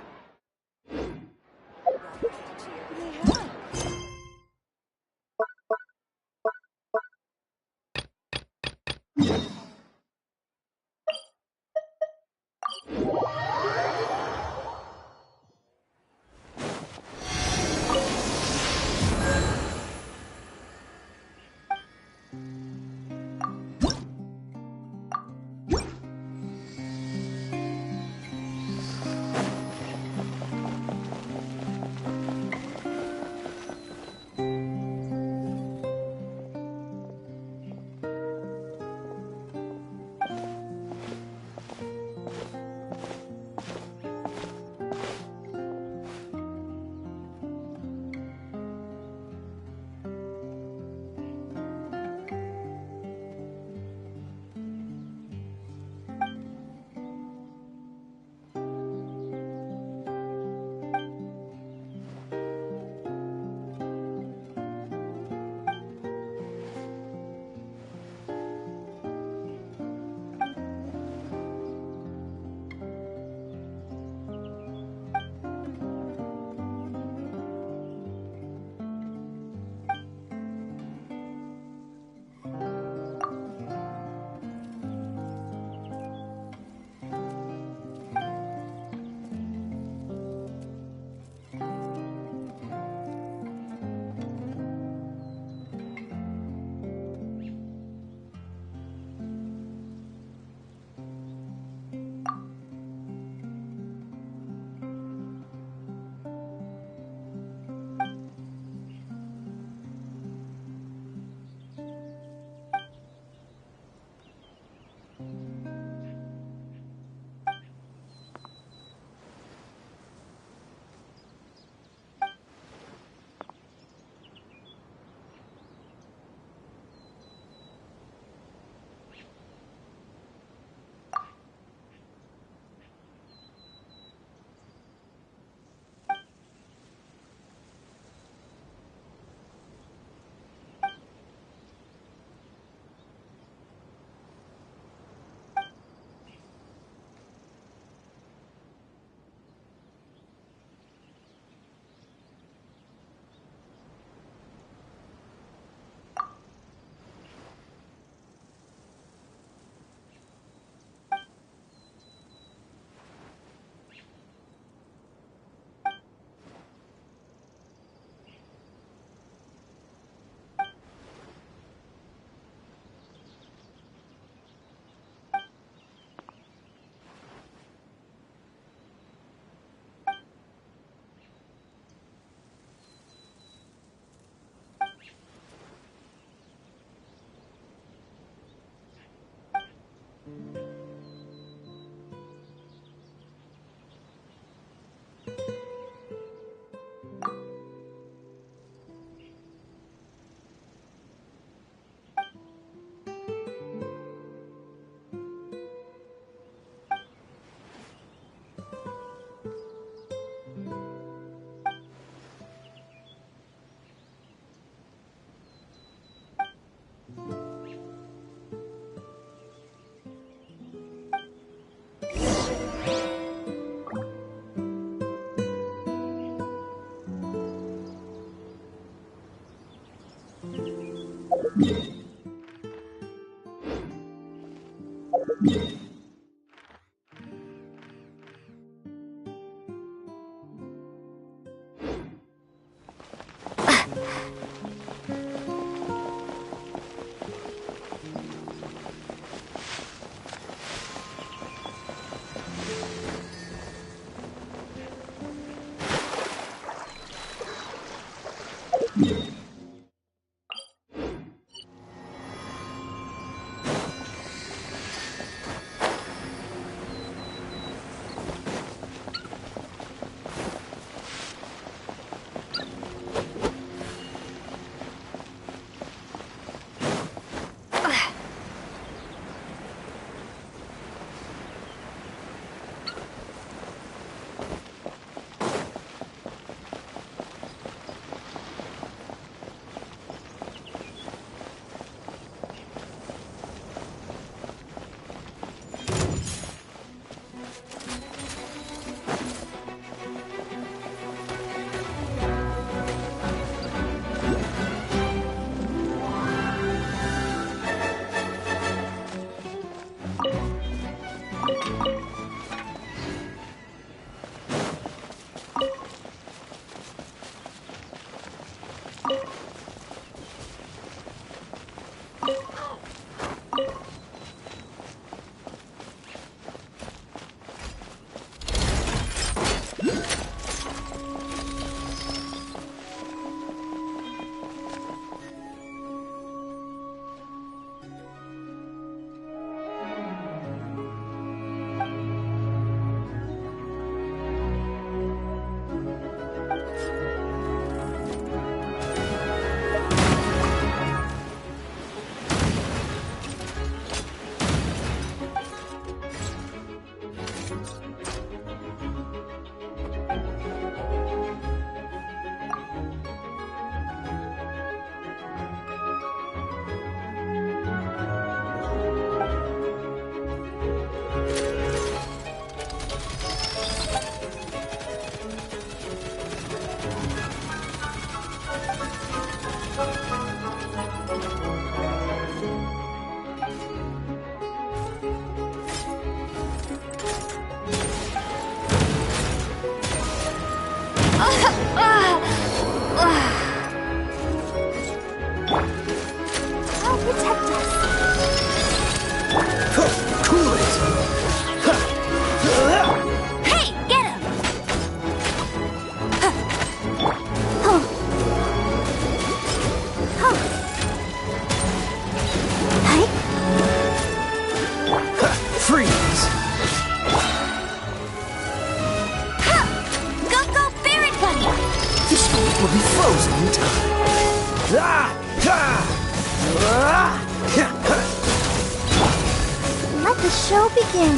the show begin.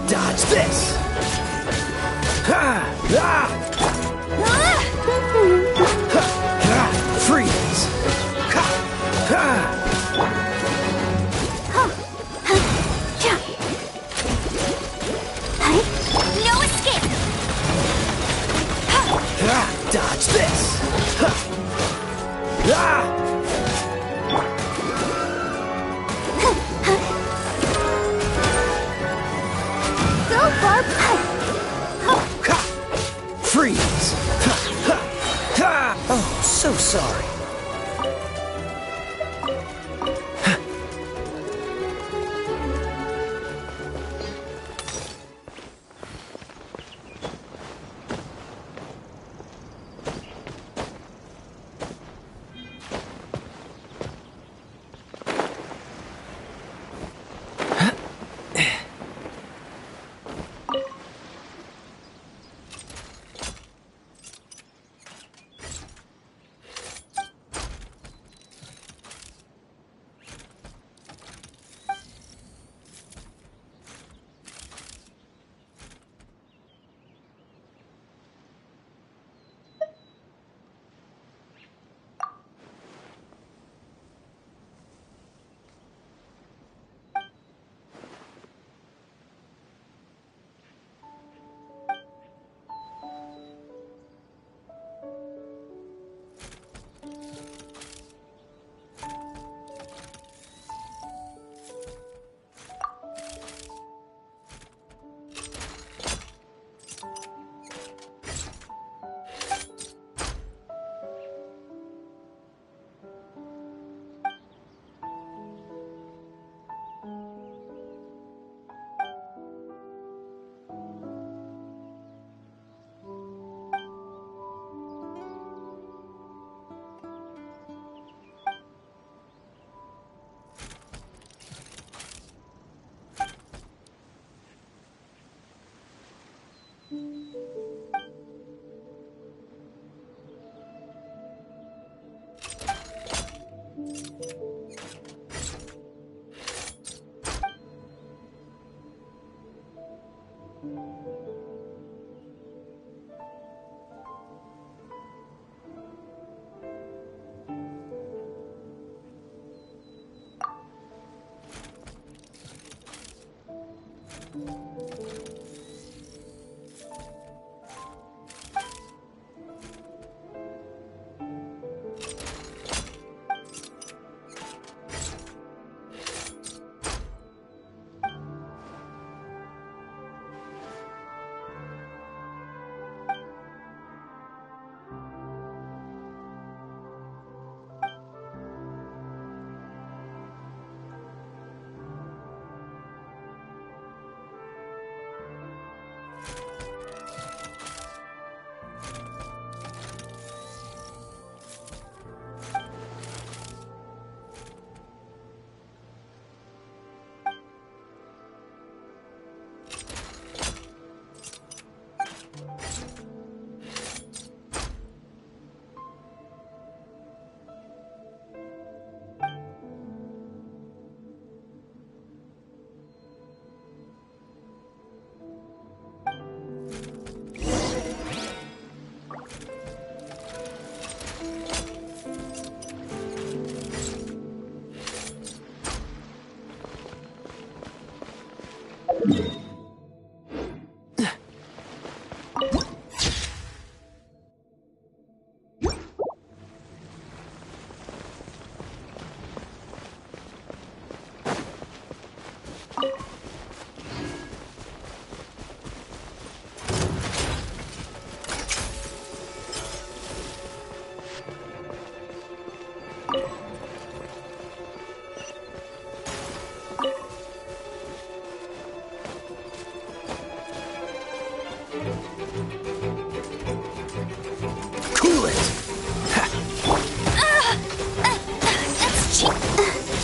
Dodge this! Freeze! No escape! Dodge this! Go, Barb! Freeze! Oh, so sorry.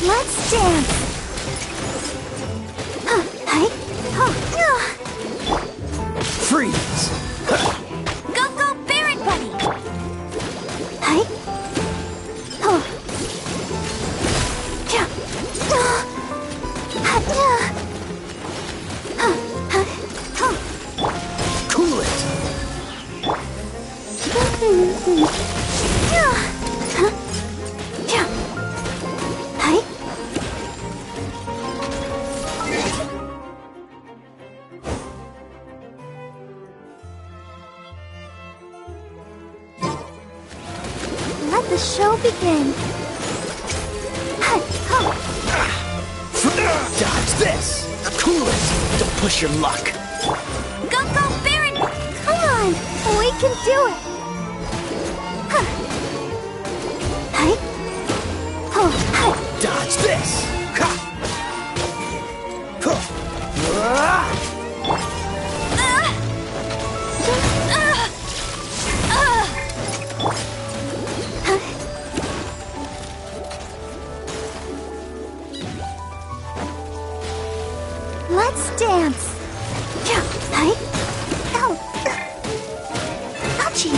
Let's dance! Freeze! Go, go, Baron Buddy! Hi! Oh. begin. Dodge this! Cool it! Don't push your luck. Go, Baron! Come on! We can do it! Dodge this! Let's dance! Ow! Ouchie!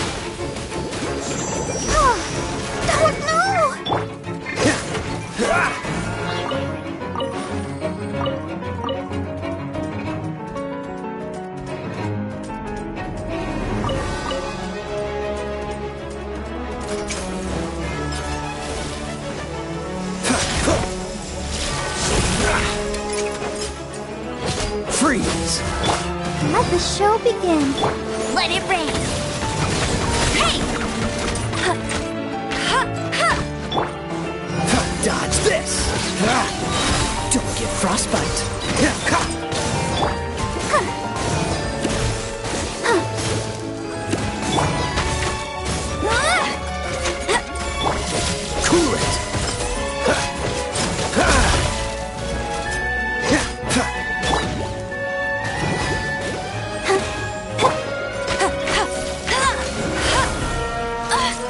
Oh no! Freeze! Let the show begin. Let it rain. Hey! Dodge this! Don't get frostbite. Cool it!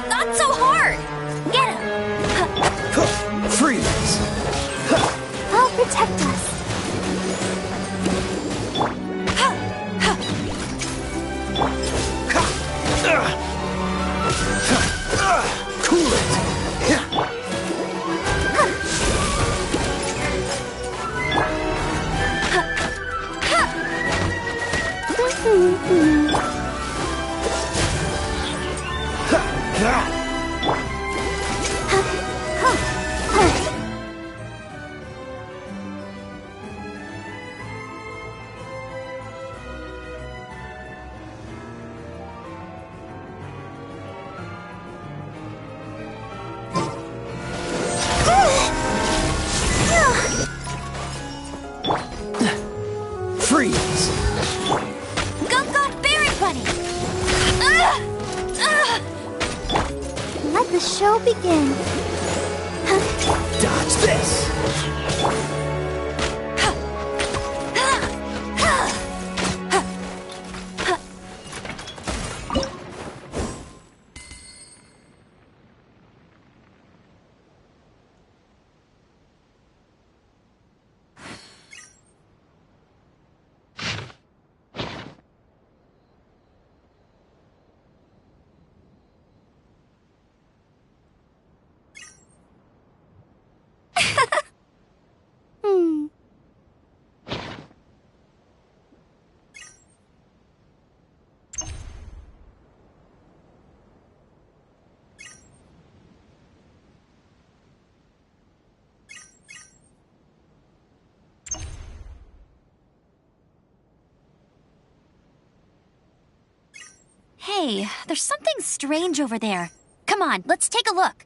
Not so hard! Get him! Freeze! I'll protect us. Cool it! Freeze! Go, Baron Bunny! Let the show begin. Dodge this! Hey, there's something strange over there. Come on, let's take a look.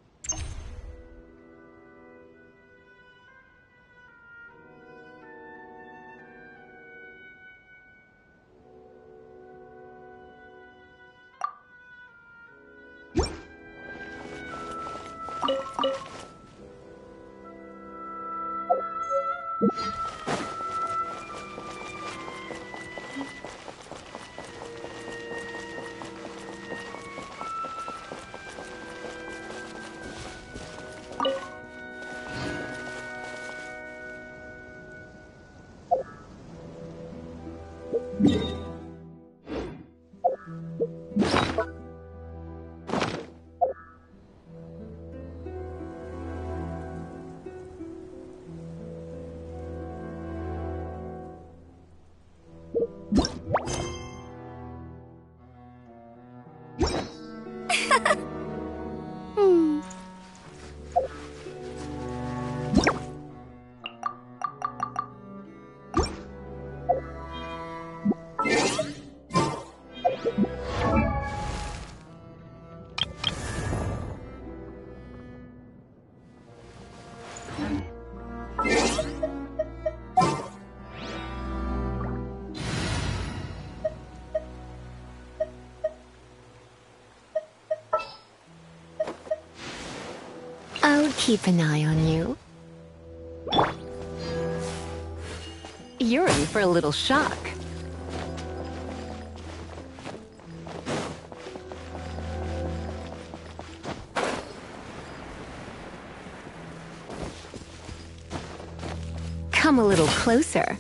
keep an eye on you. You're in for a little shock. Come a little closer.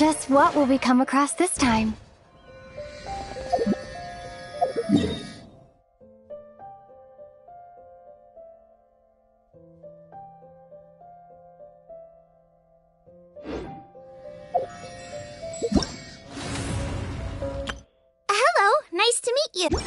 Just what will we come across this time? Hello, nice to meet you.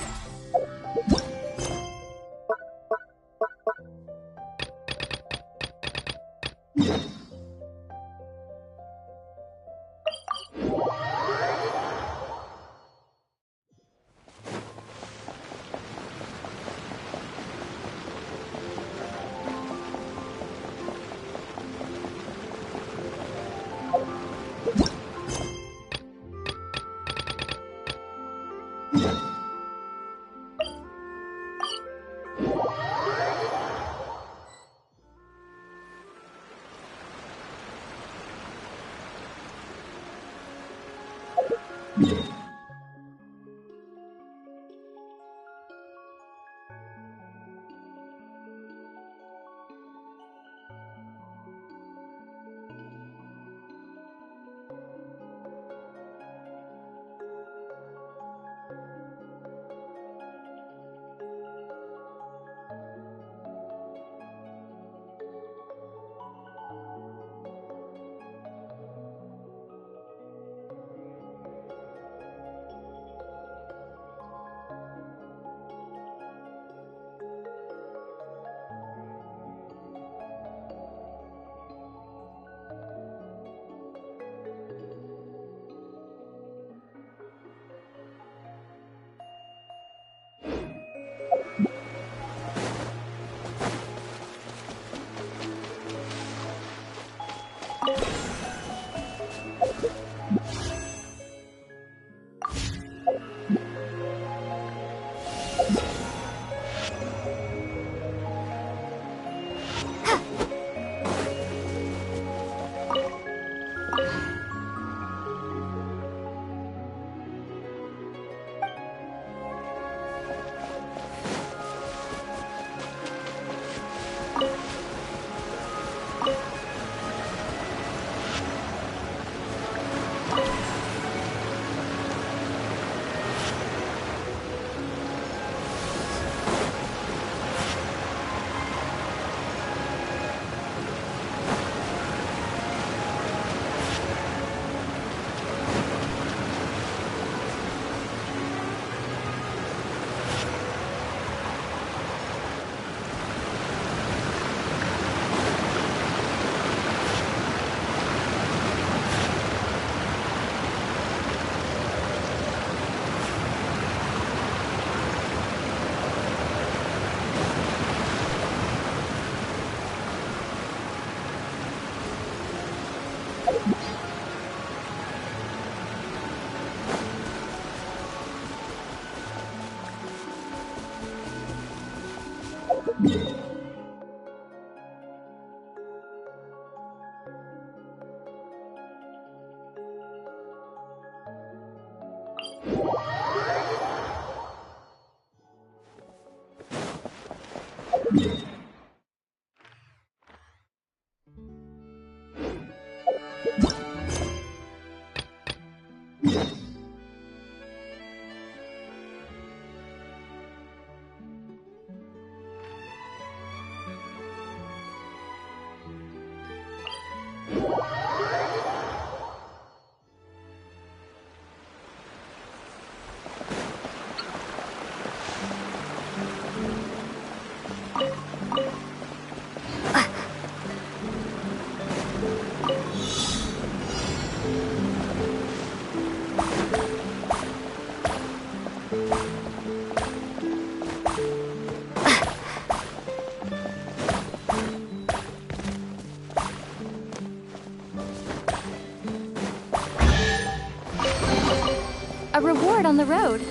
A reward on the road.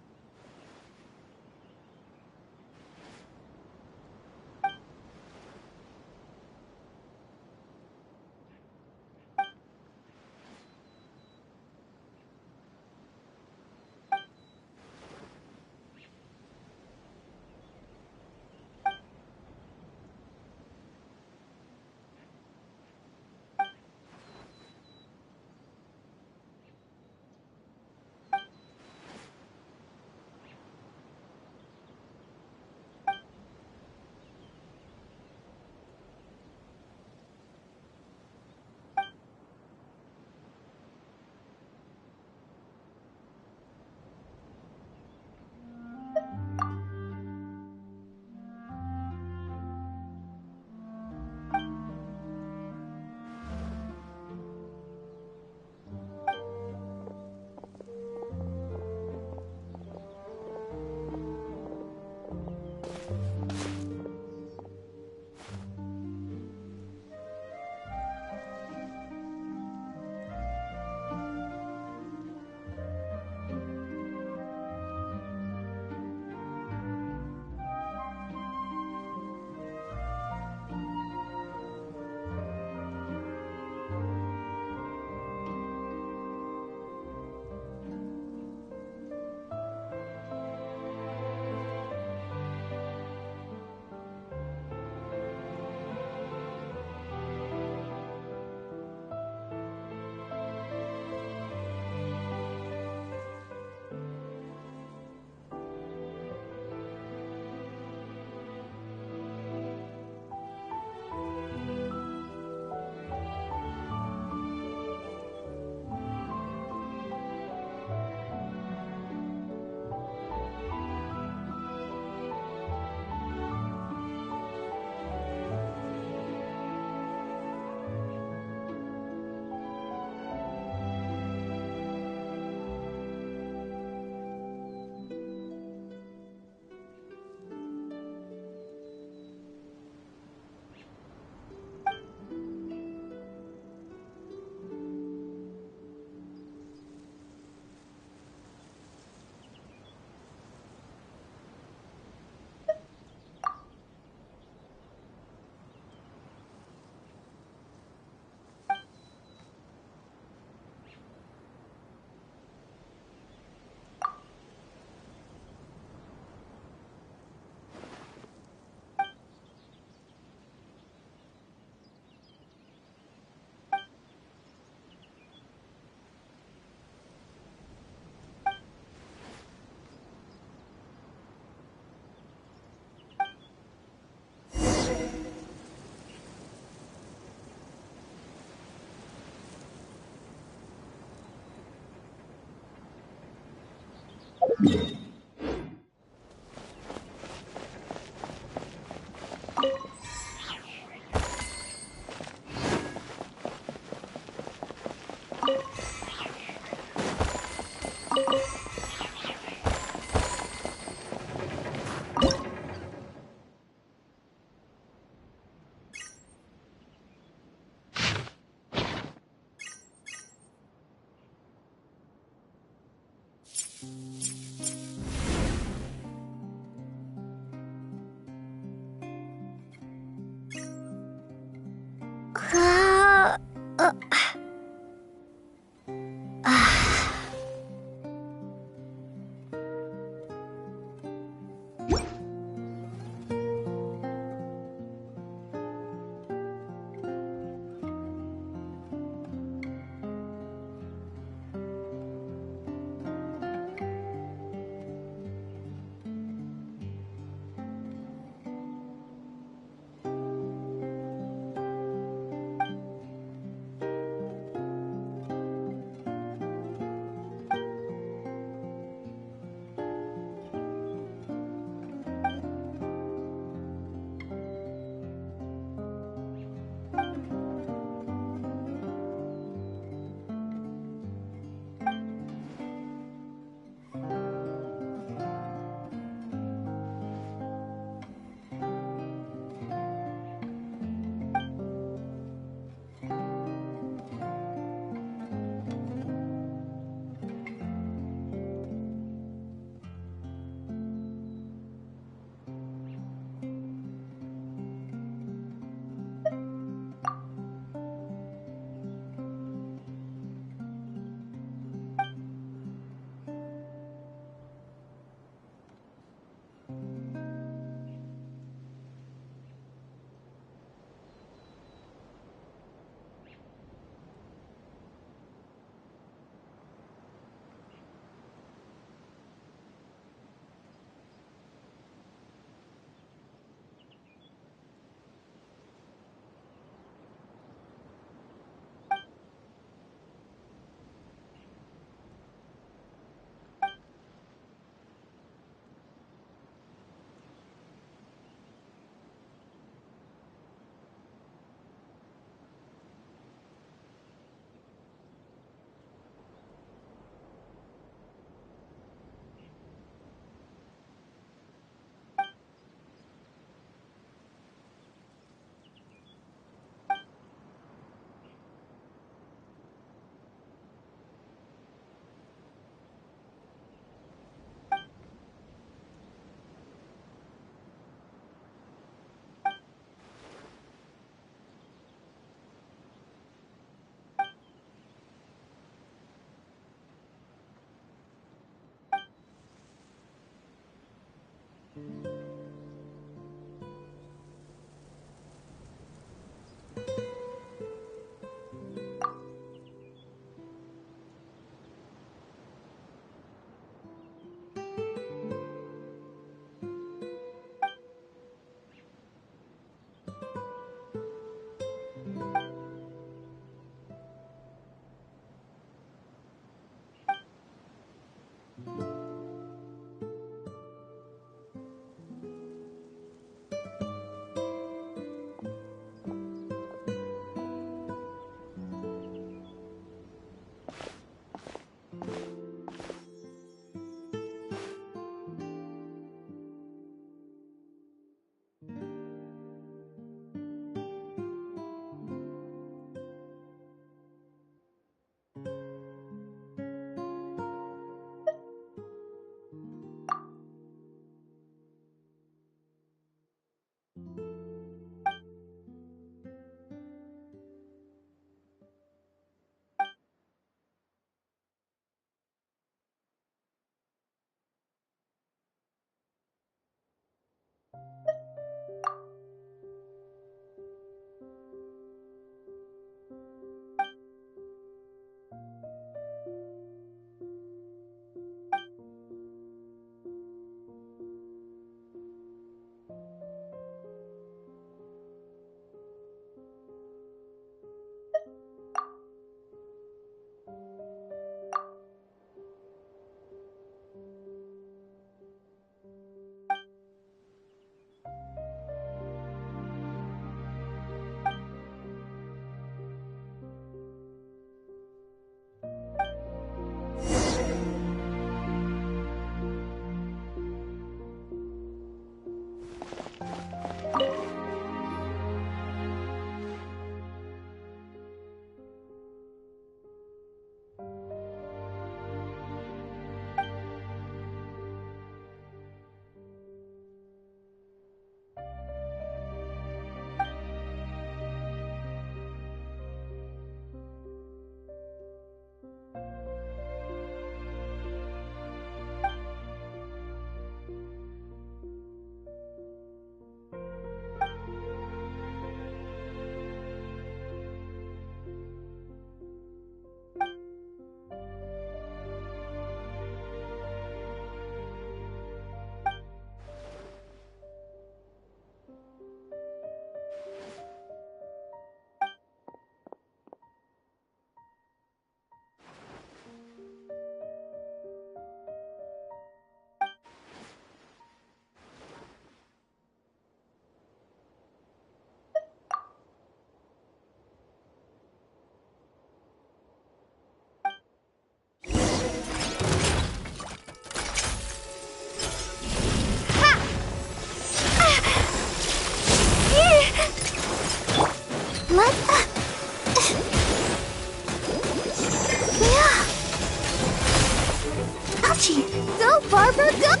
Barber Goop!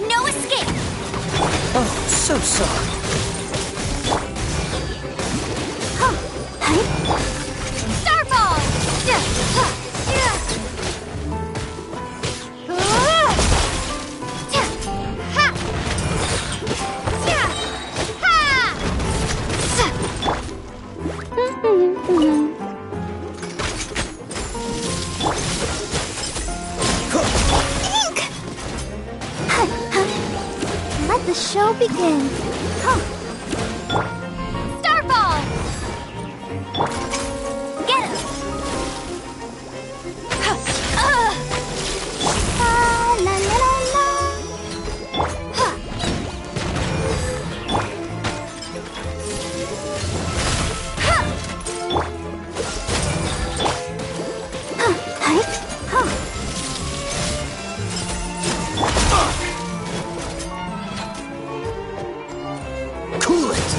No escape! Oh, so sorry. Starfall! Let the show begin. Starfall! Get him! La la la la. Cool it!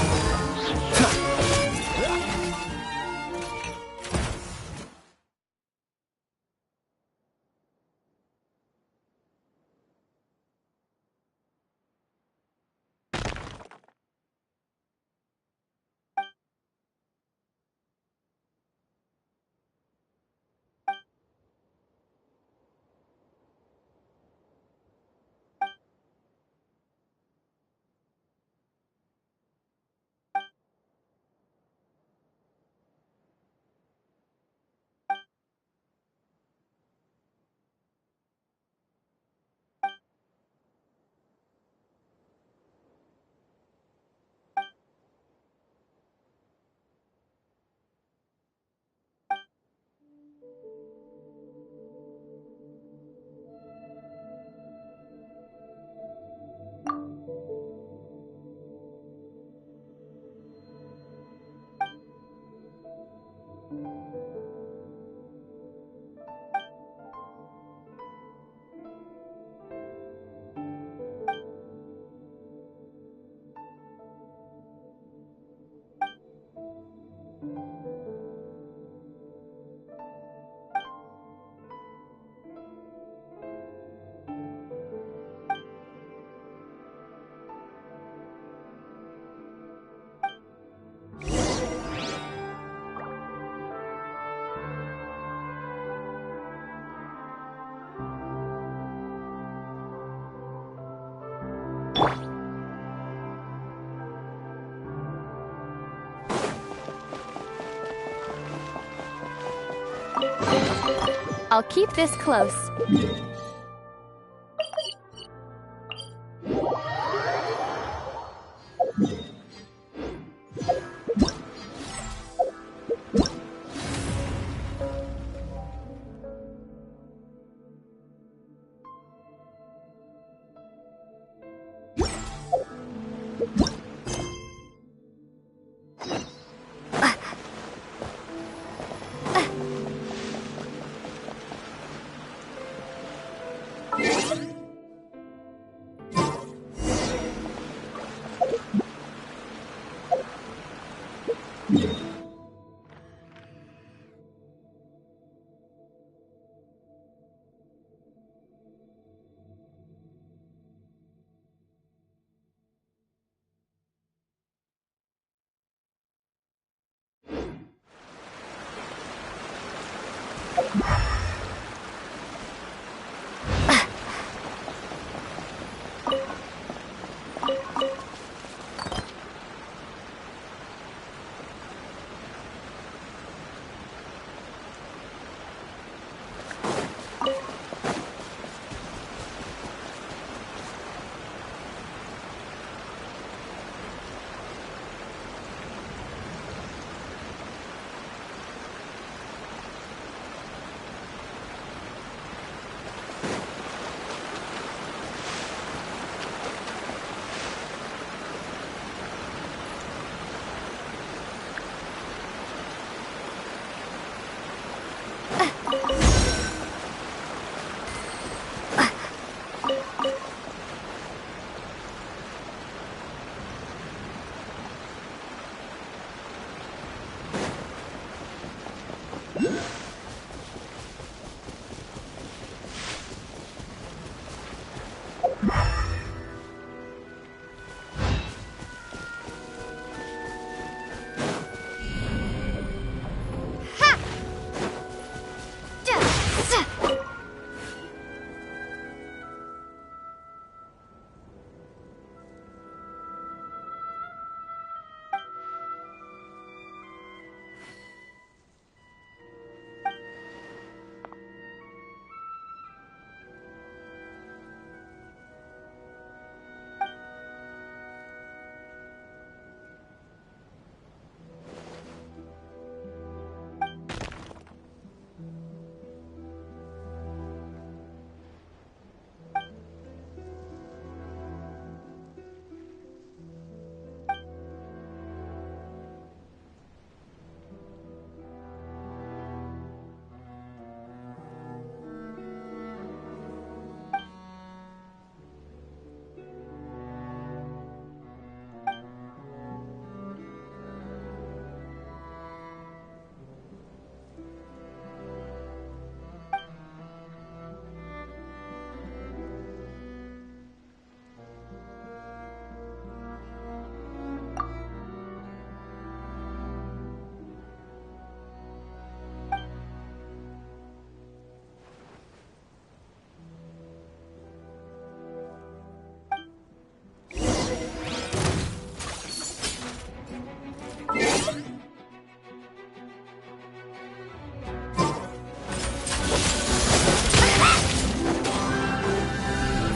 I'll keep this close.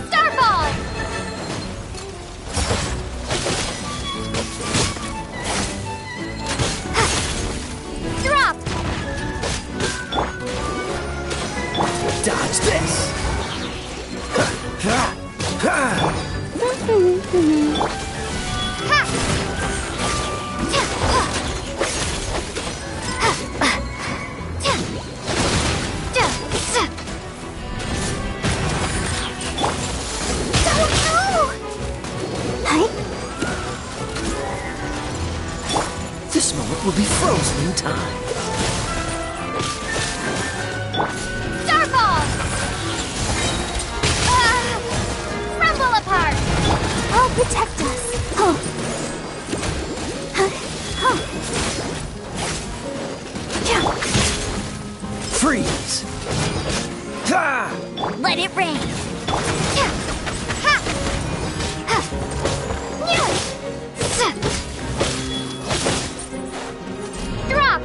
Starball! Drop! Dodge this! This moment will be frozen in time. Starball! Crumble apart! I'll protect us. Freeze! Ha! Let it rain. Drop!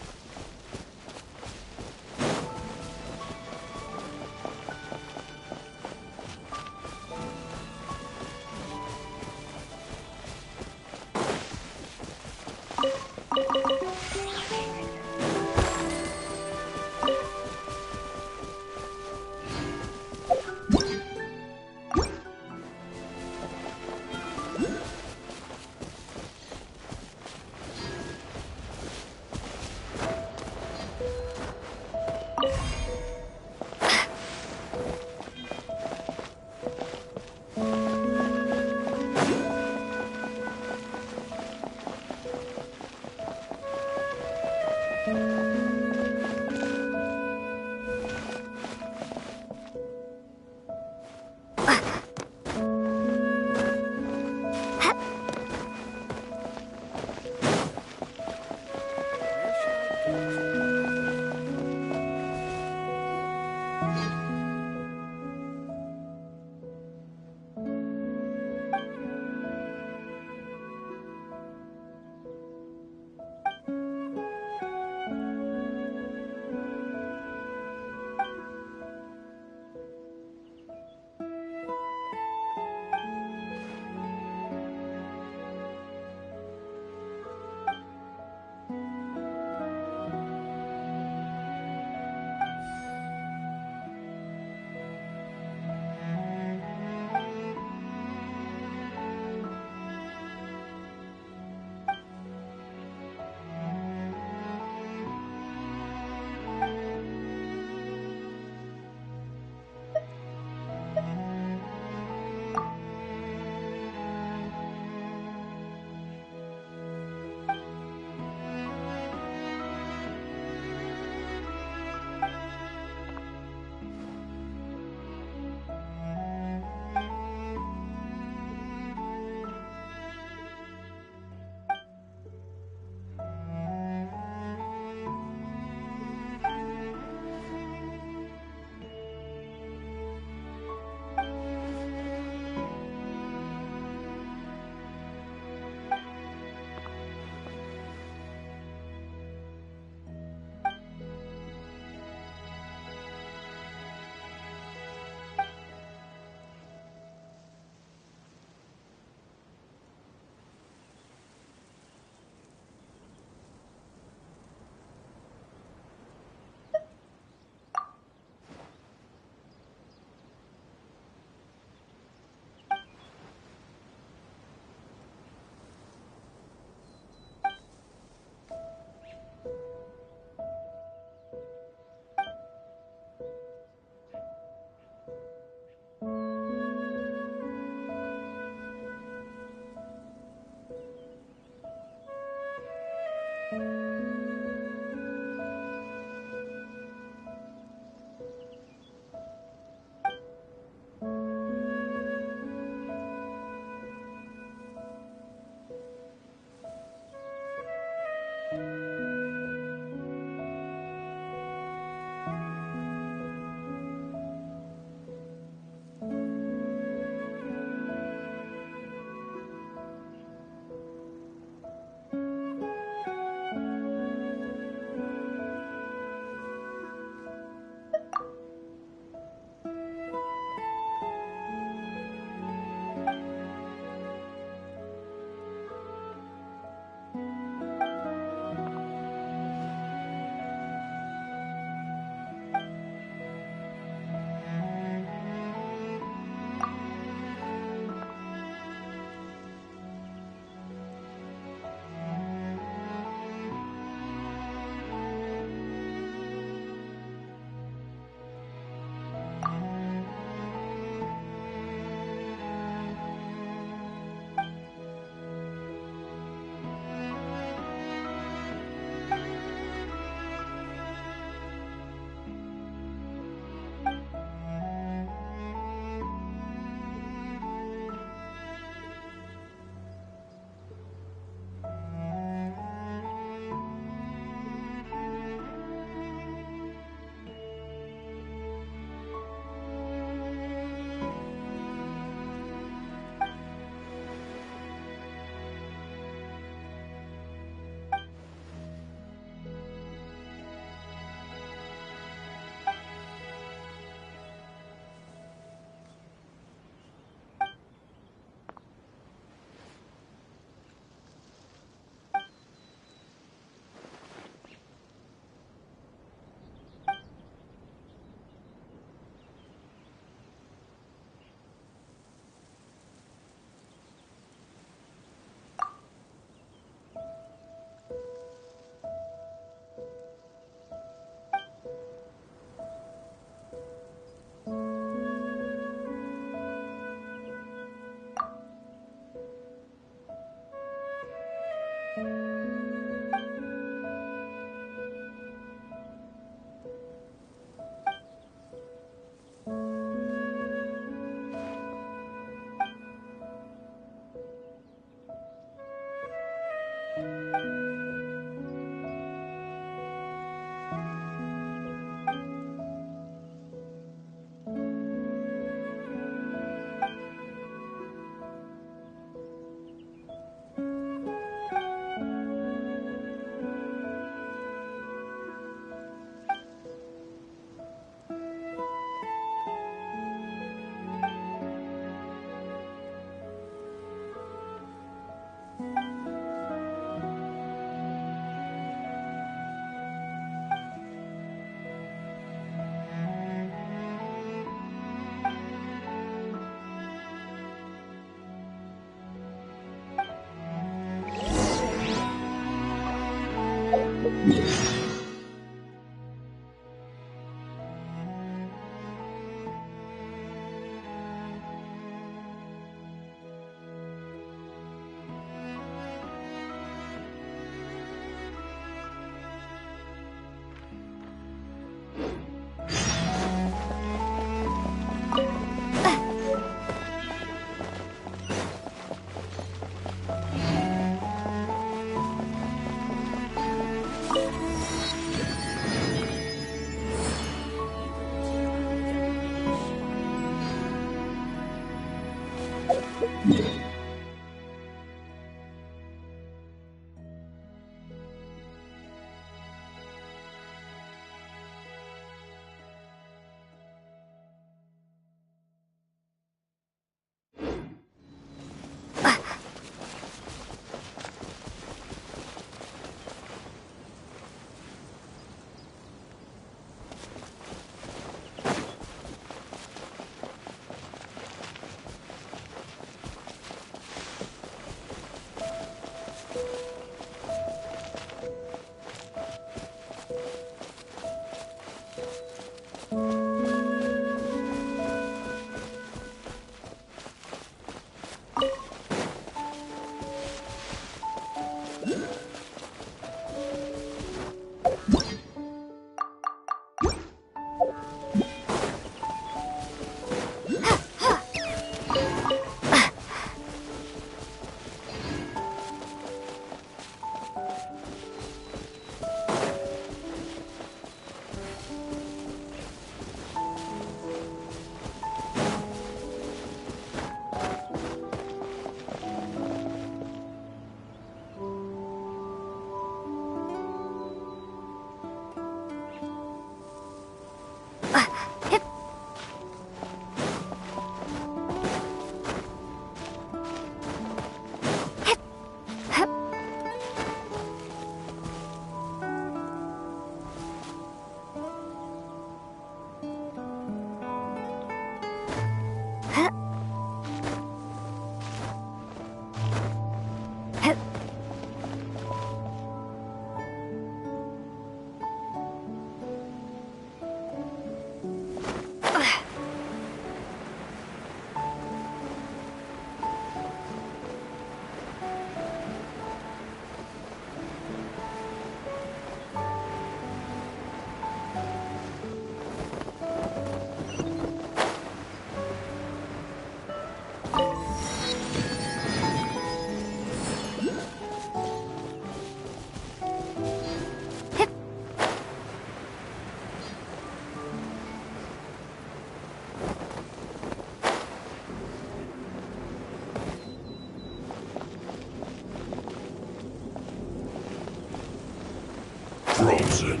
Frozen.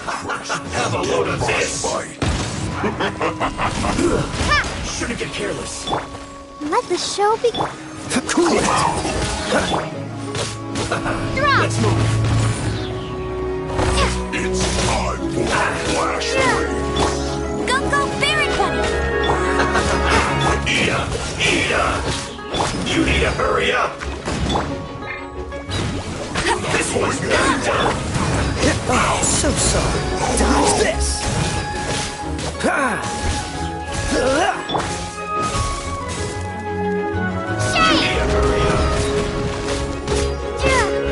Have a load of this! Shouldn't get careless. Let the show begin. Cool it! Drop! Let's move. It's time for Flash Wave! Go, Fairy Bunny! Ida! You need to hurry up! This one's not done! Oh, so sorry. Dodge this! Shame!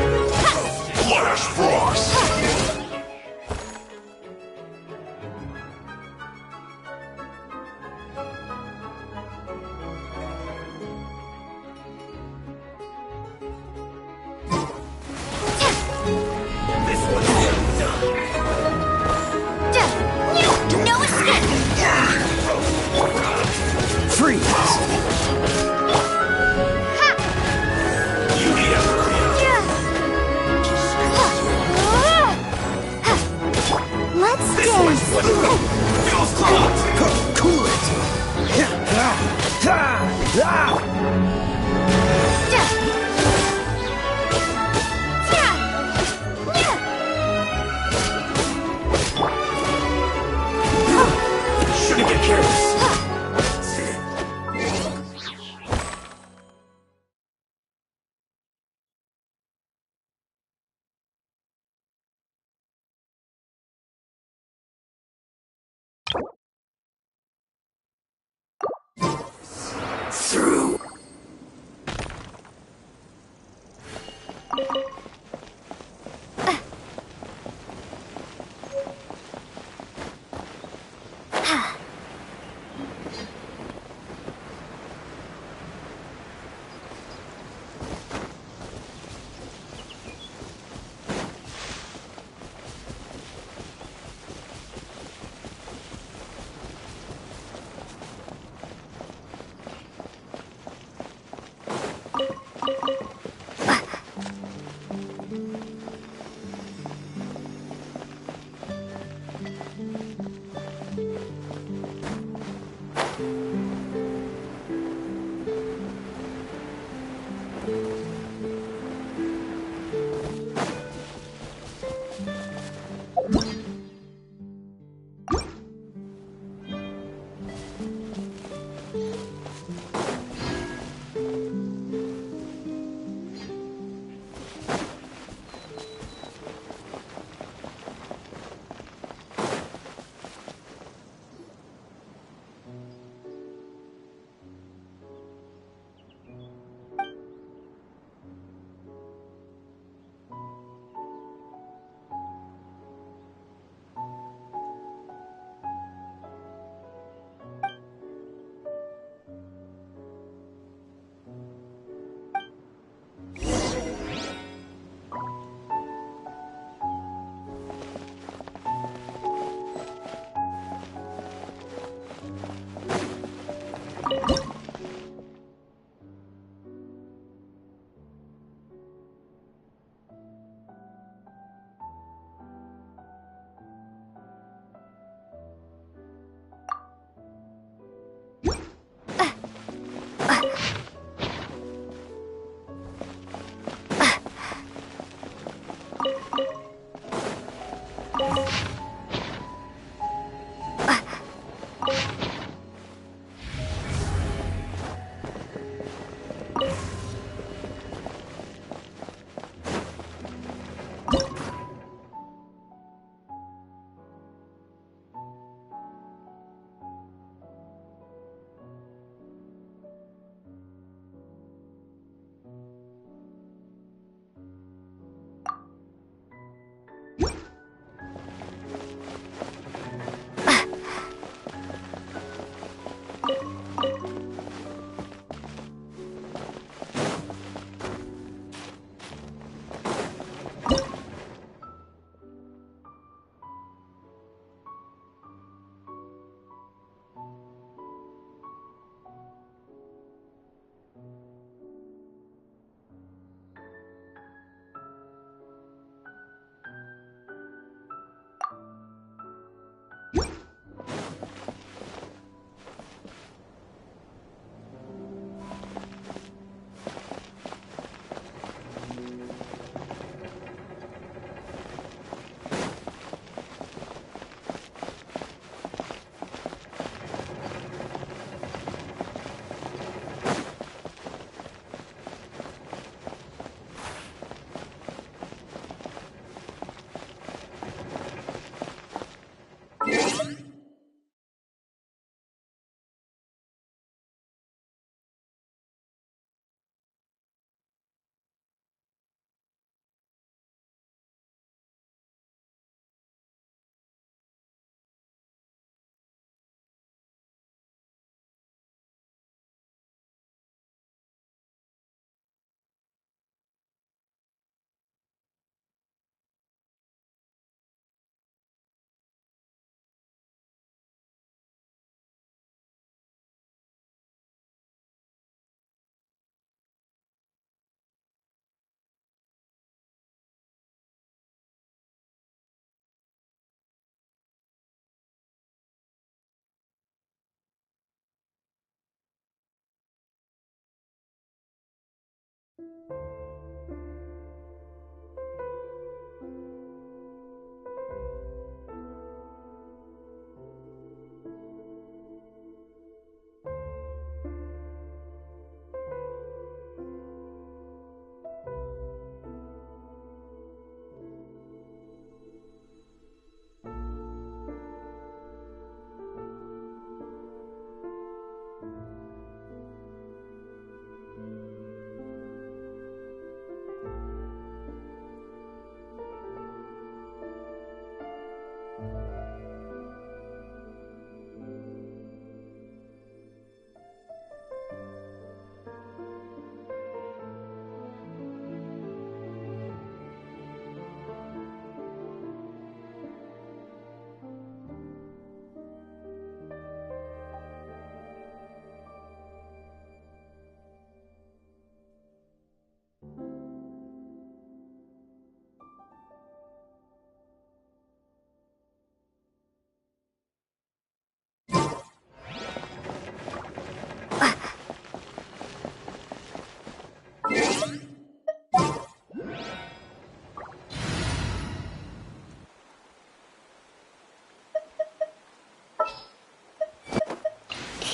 through.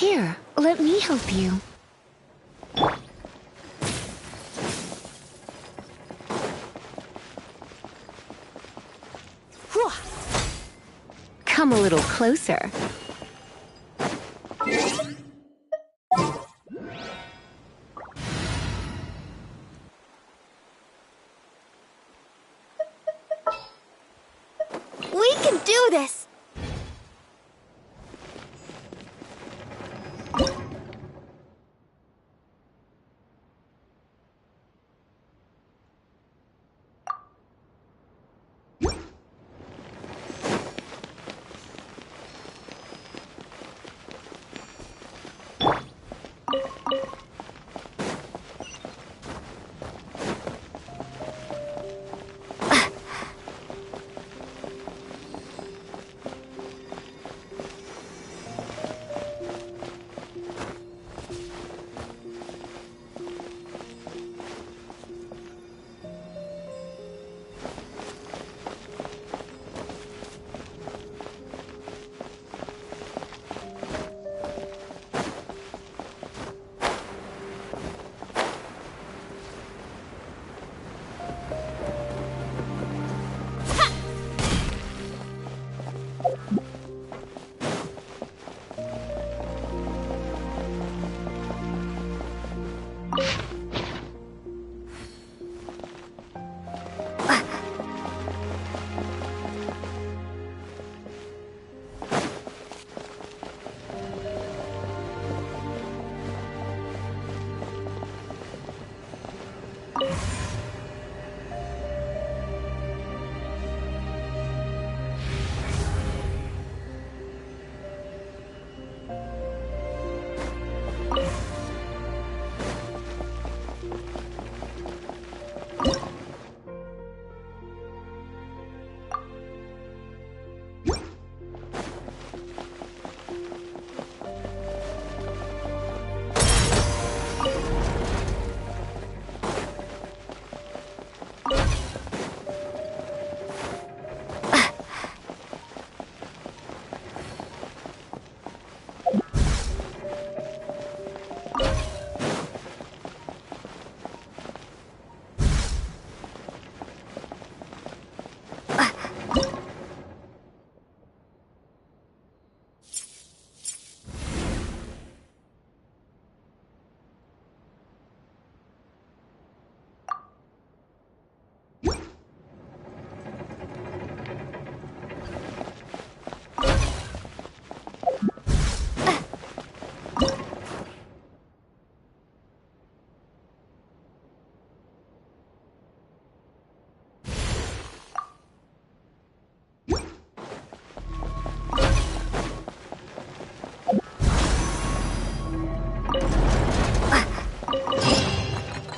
Here, let me help you. Come a little closer. We can do this!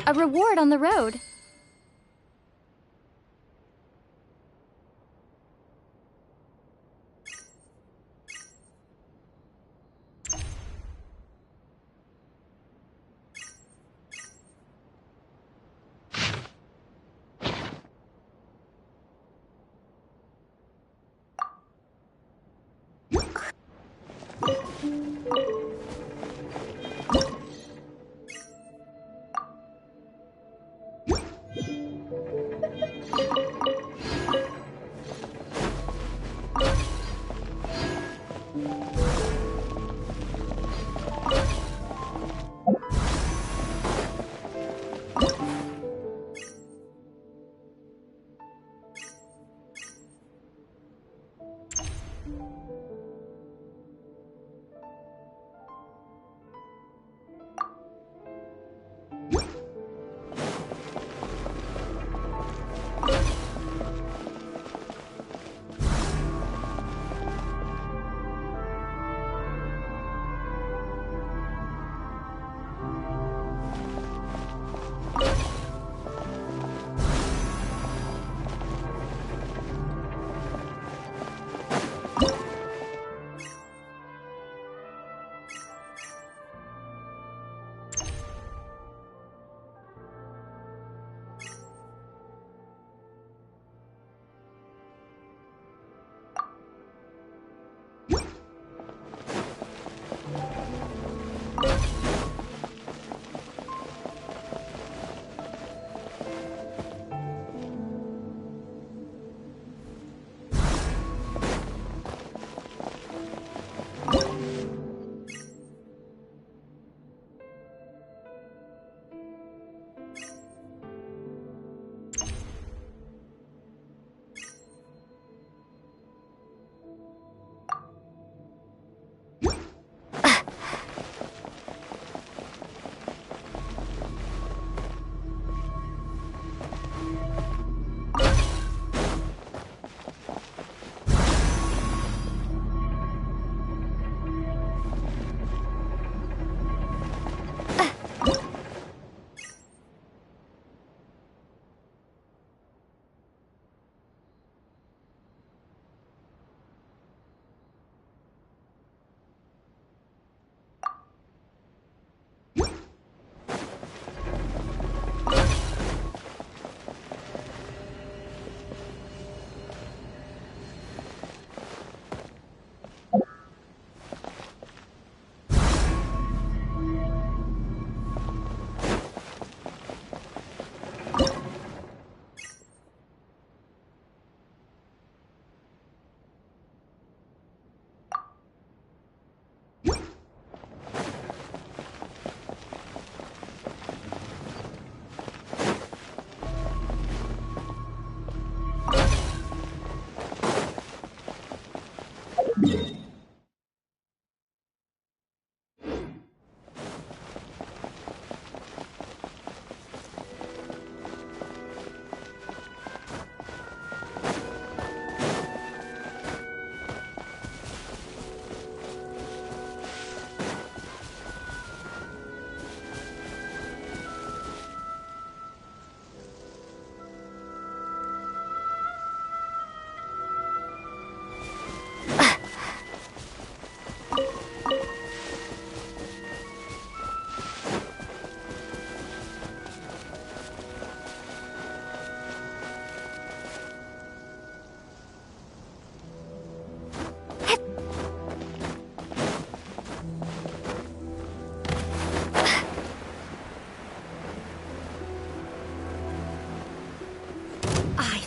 A reward on the road.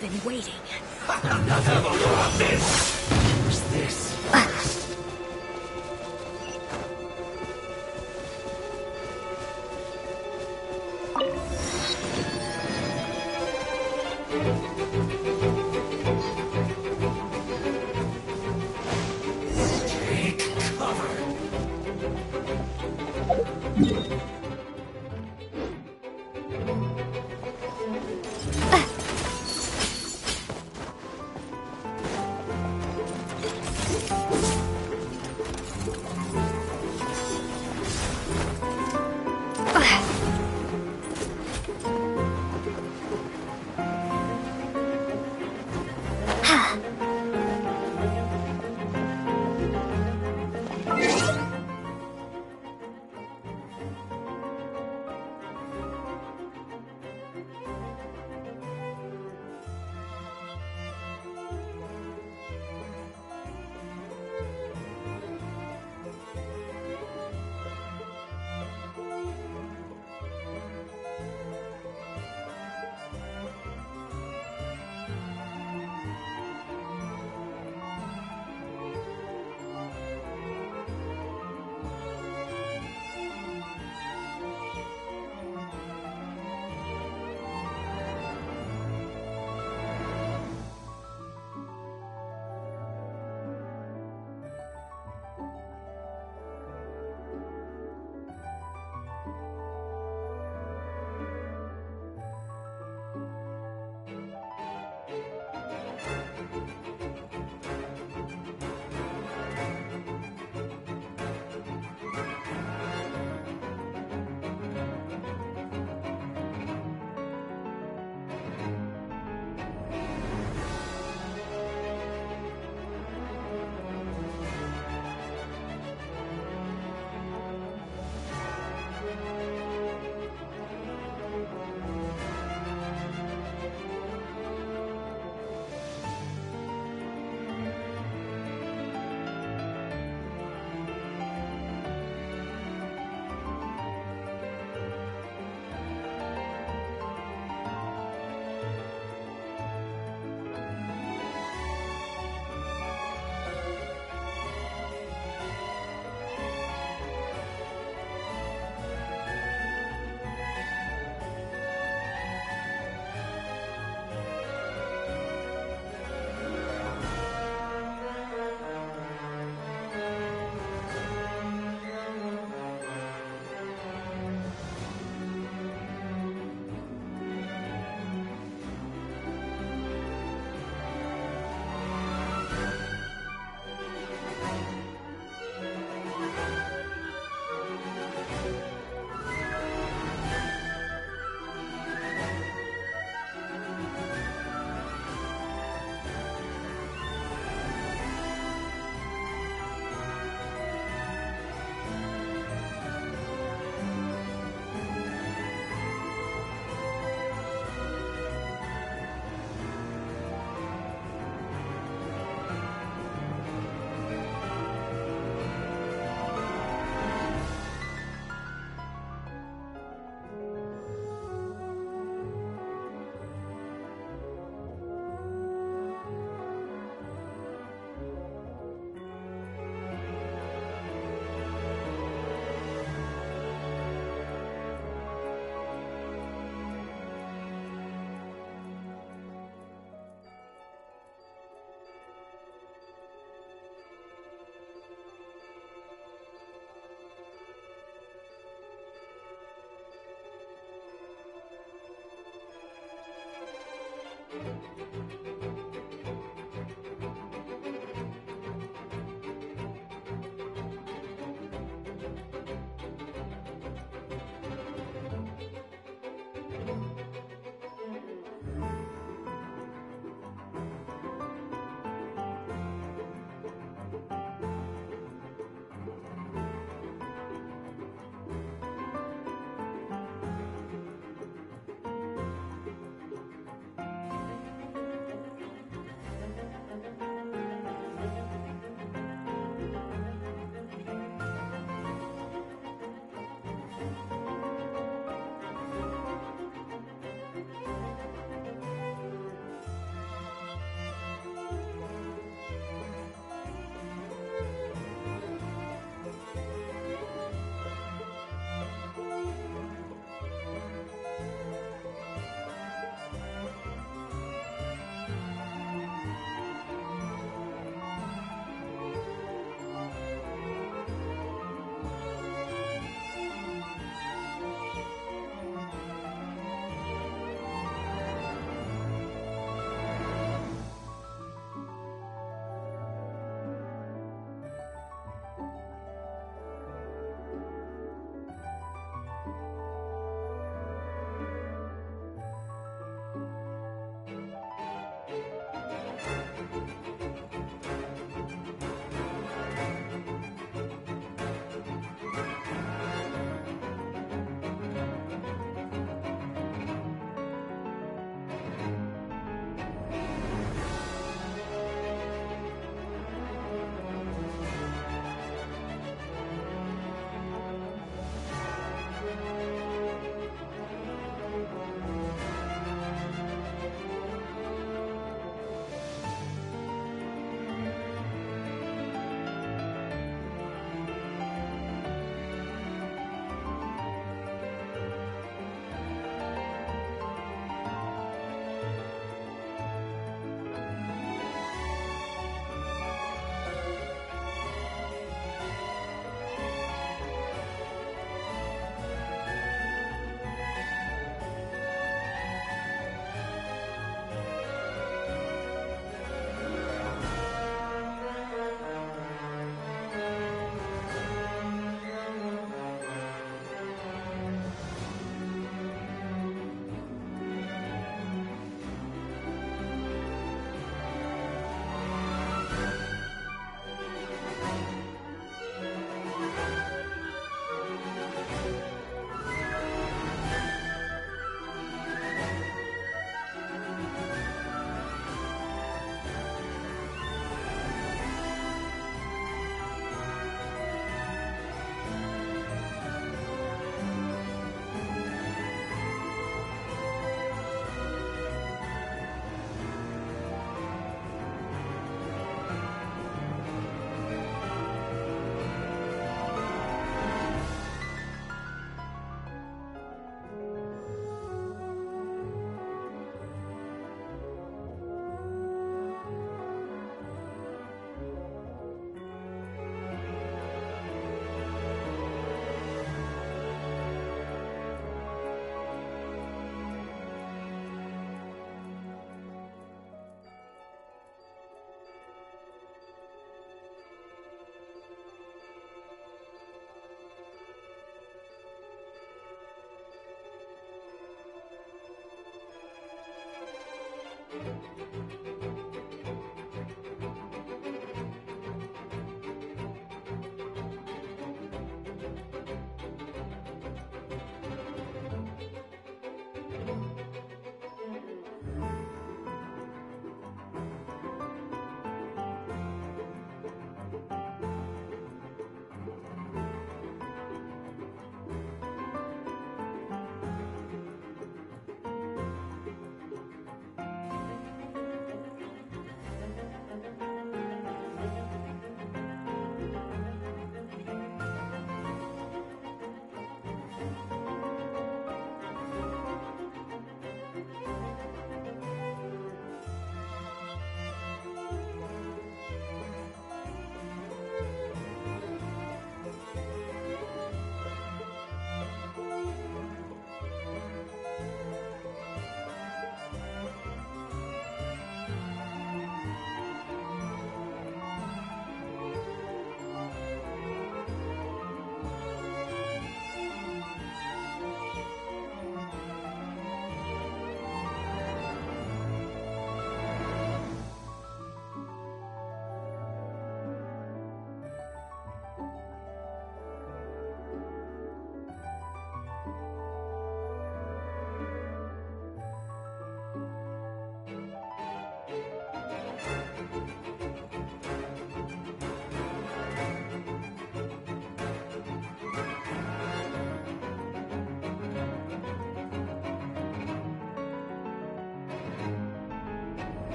been waiting. Another more of this. Who's this? Take cover.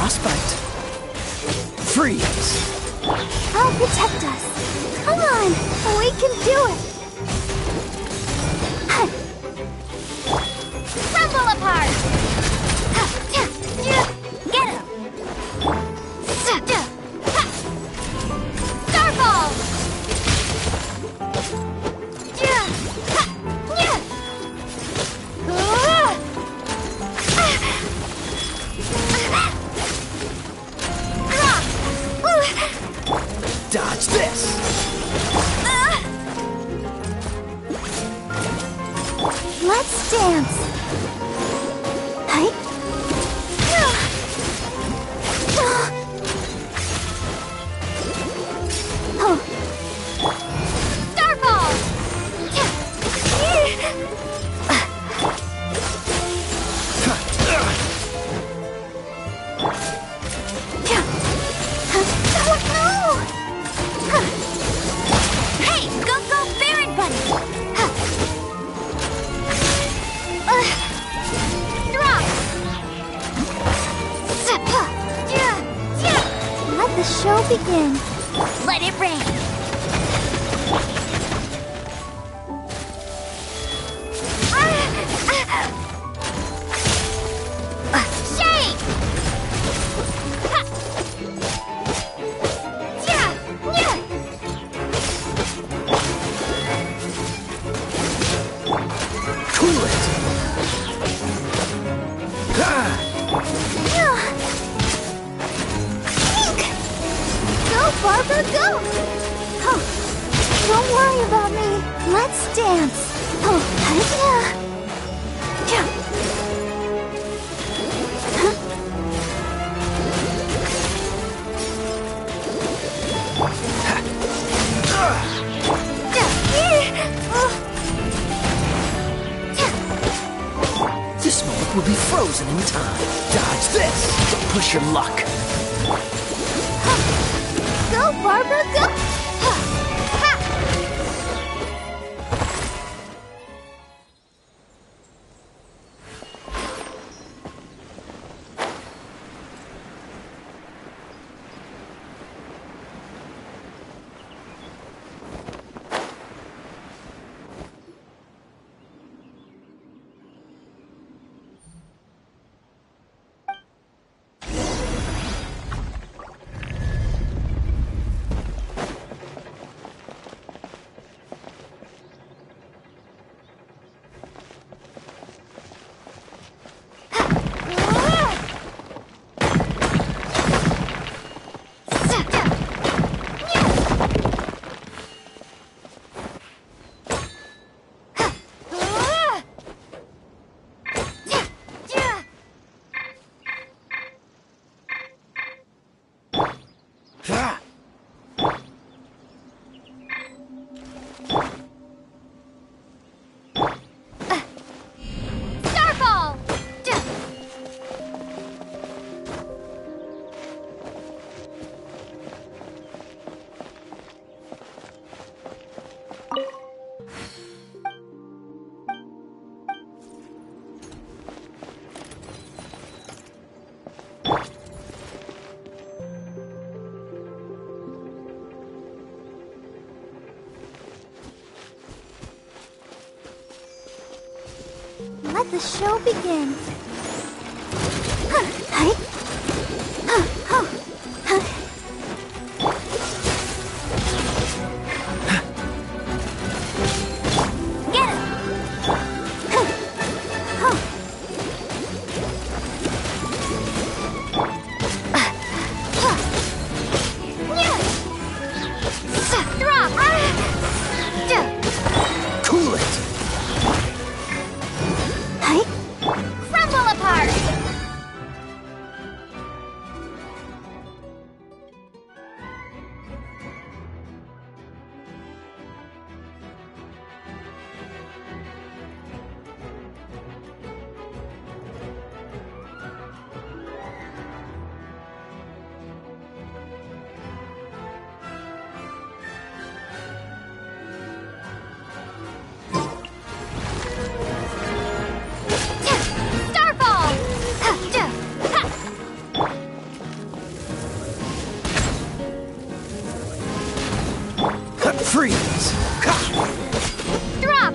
frostbite. Freeze! I'll protect us. Come on, we can do it. Crumble apart! Get him! Starfall! Dodge this! Let's dance. Hi. Oh. Starfall! Hey, go, Baron Bunny! Drop! Let the show begin. Let it rain! Shake! Cool it! Go, Barbara, go! Oh, don't worry about me. Let's dance. Oh, This moment will be frozen in time. Dodge this! Don't push your luck. Go, Barbara, go! Let the show begin. Get him! Drop! Cool it! Crumble Freeze! Drop!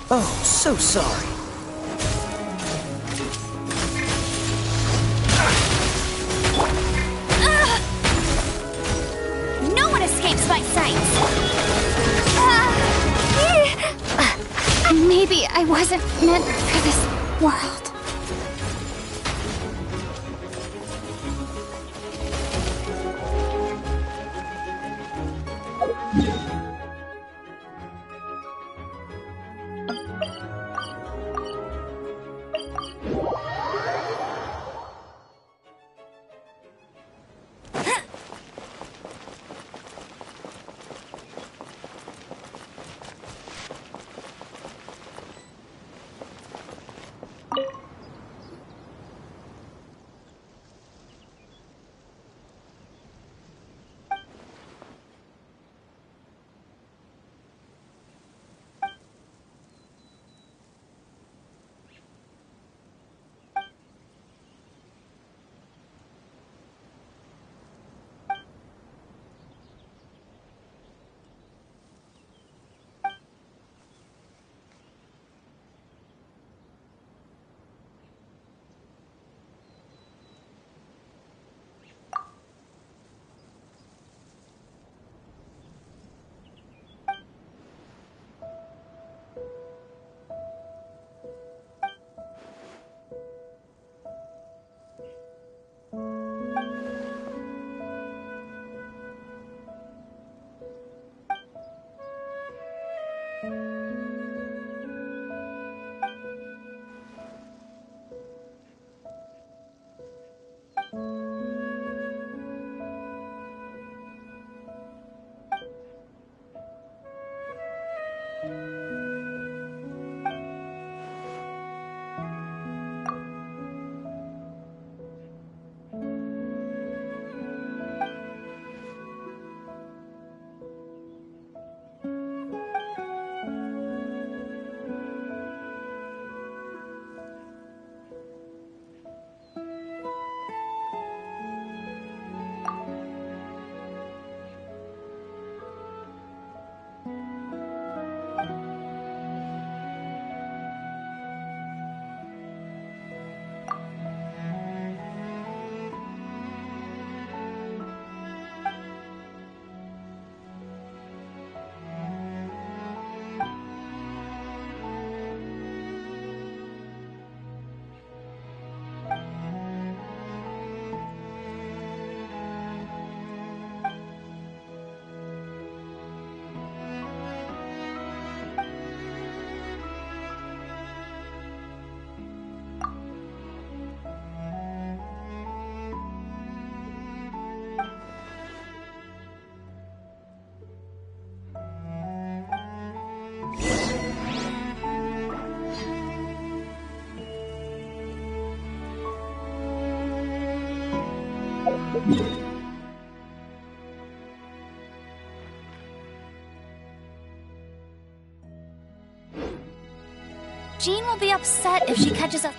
Oh, so sorry. No one escapes my sight! Maybe I wasn't meant for this world. Jean will be upset if she catches us.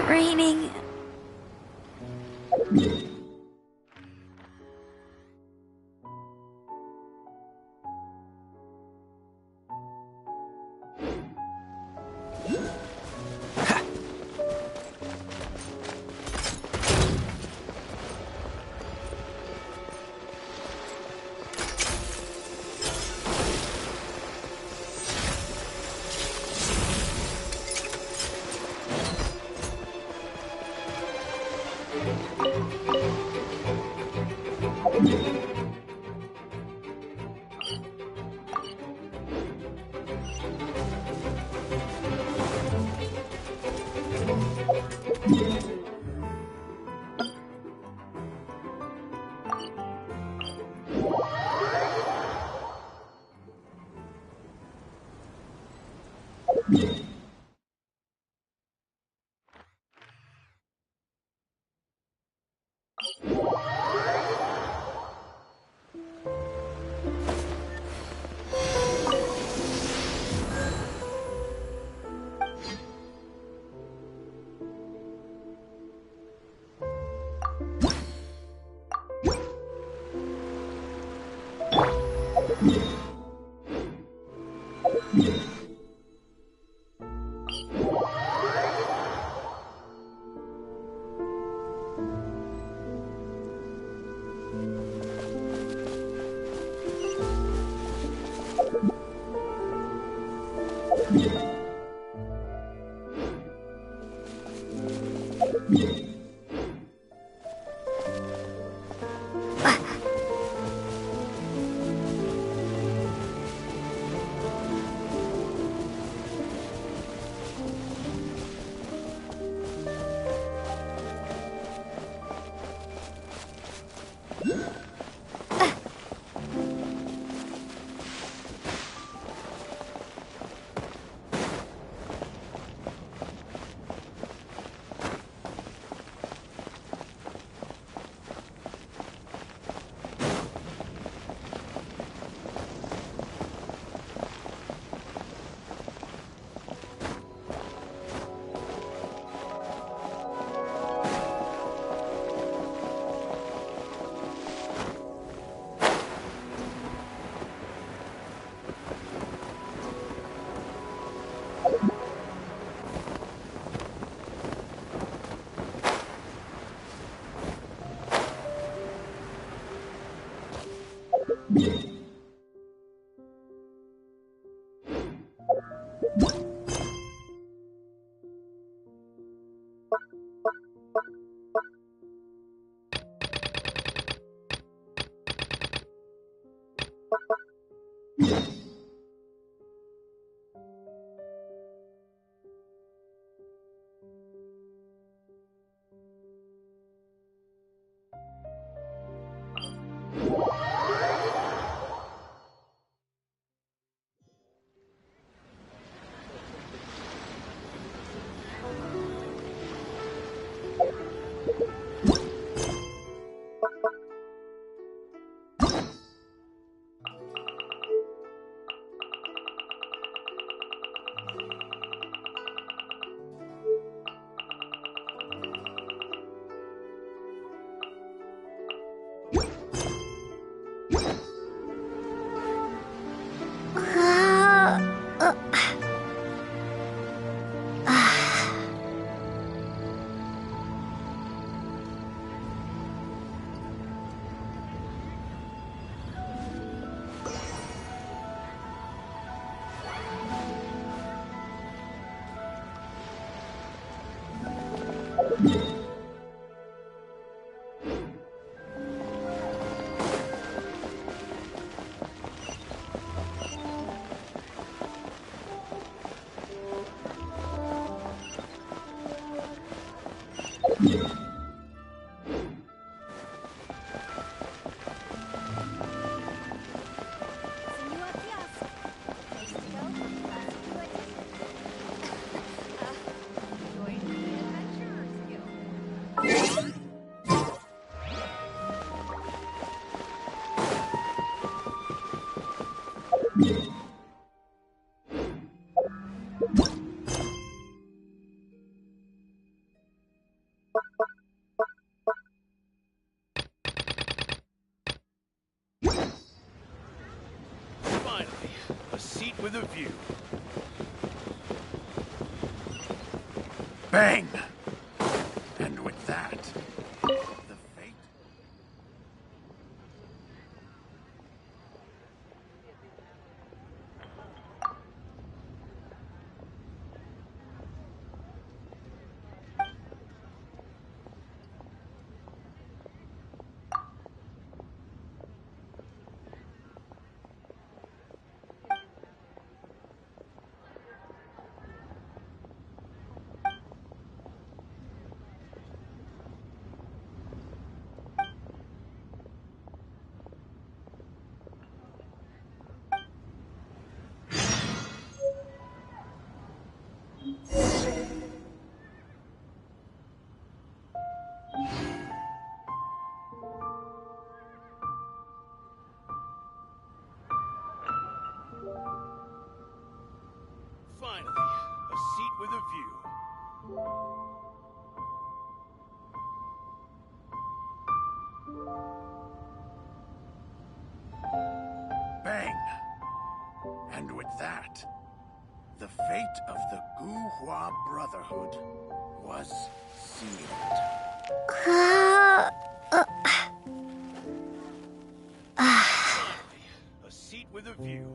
Raining. Finally, a seat with a view. Bang! And with that, the fate... Finally, a seat with a view. Bang! And with that, the fate of the Guhua Brotherhood was sealed. A seat with a view.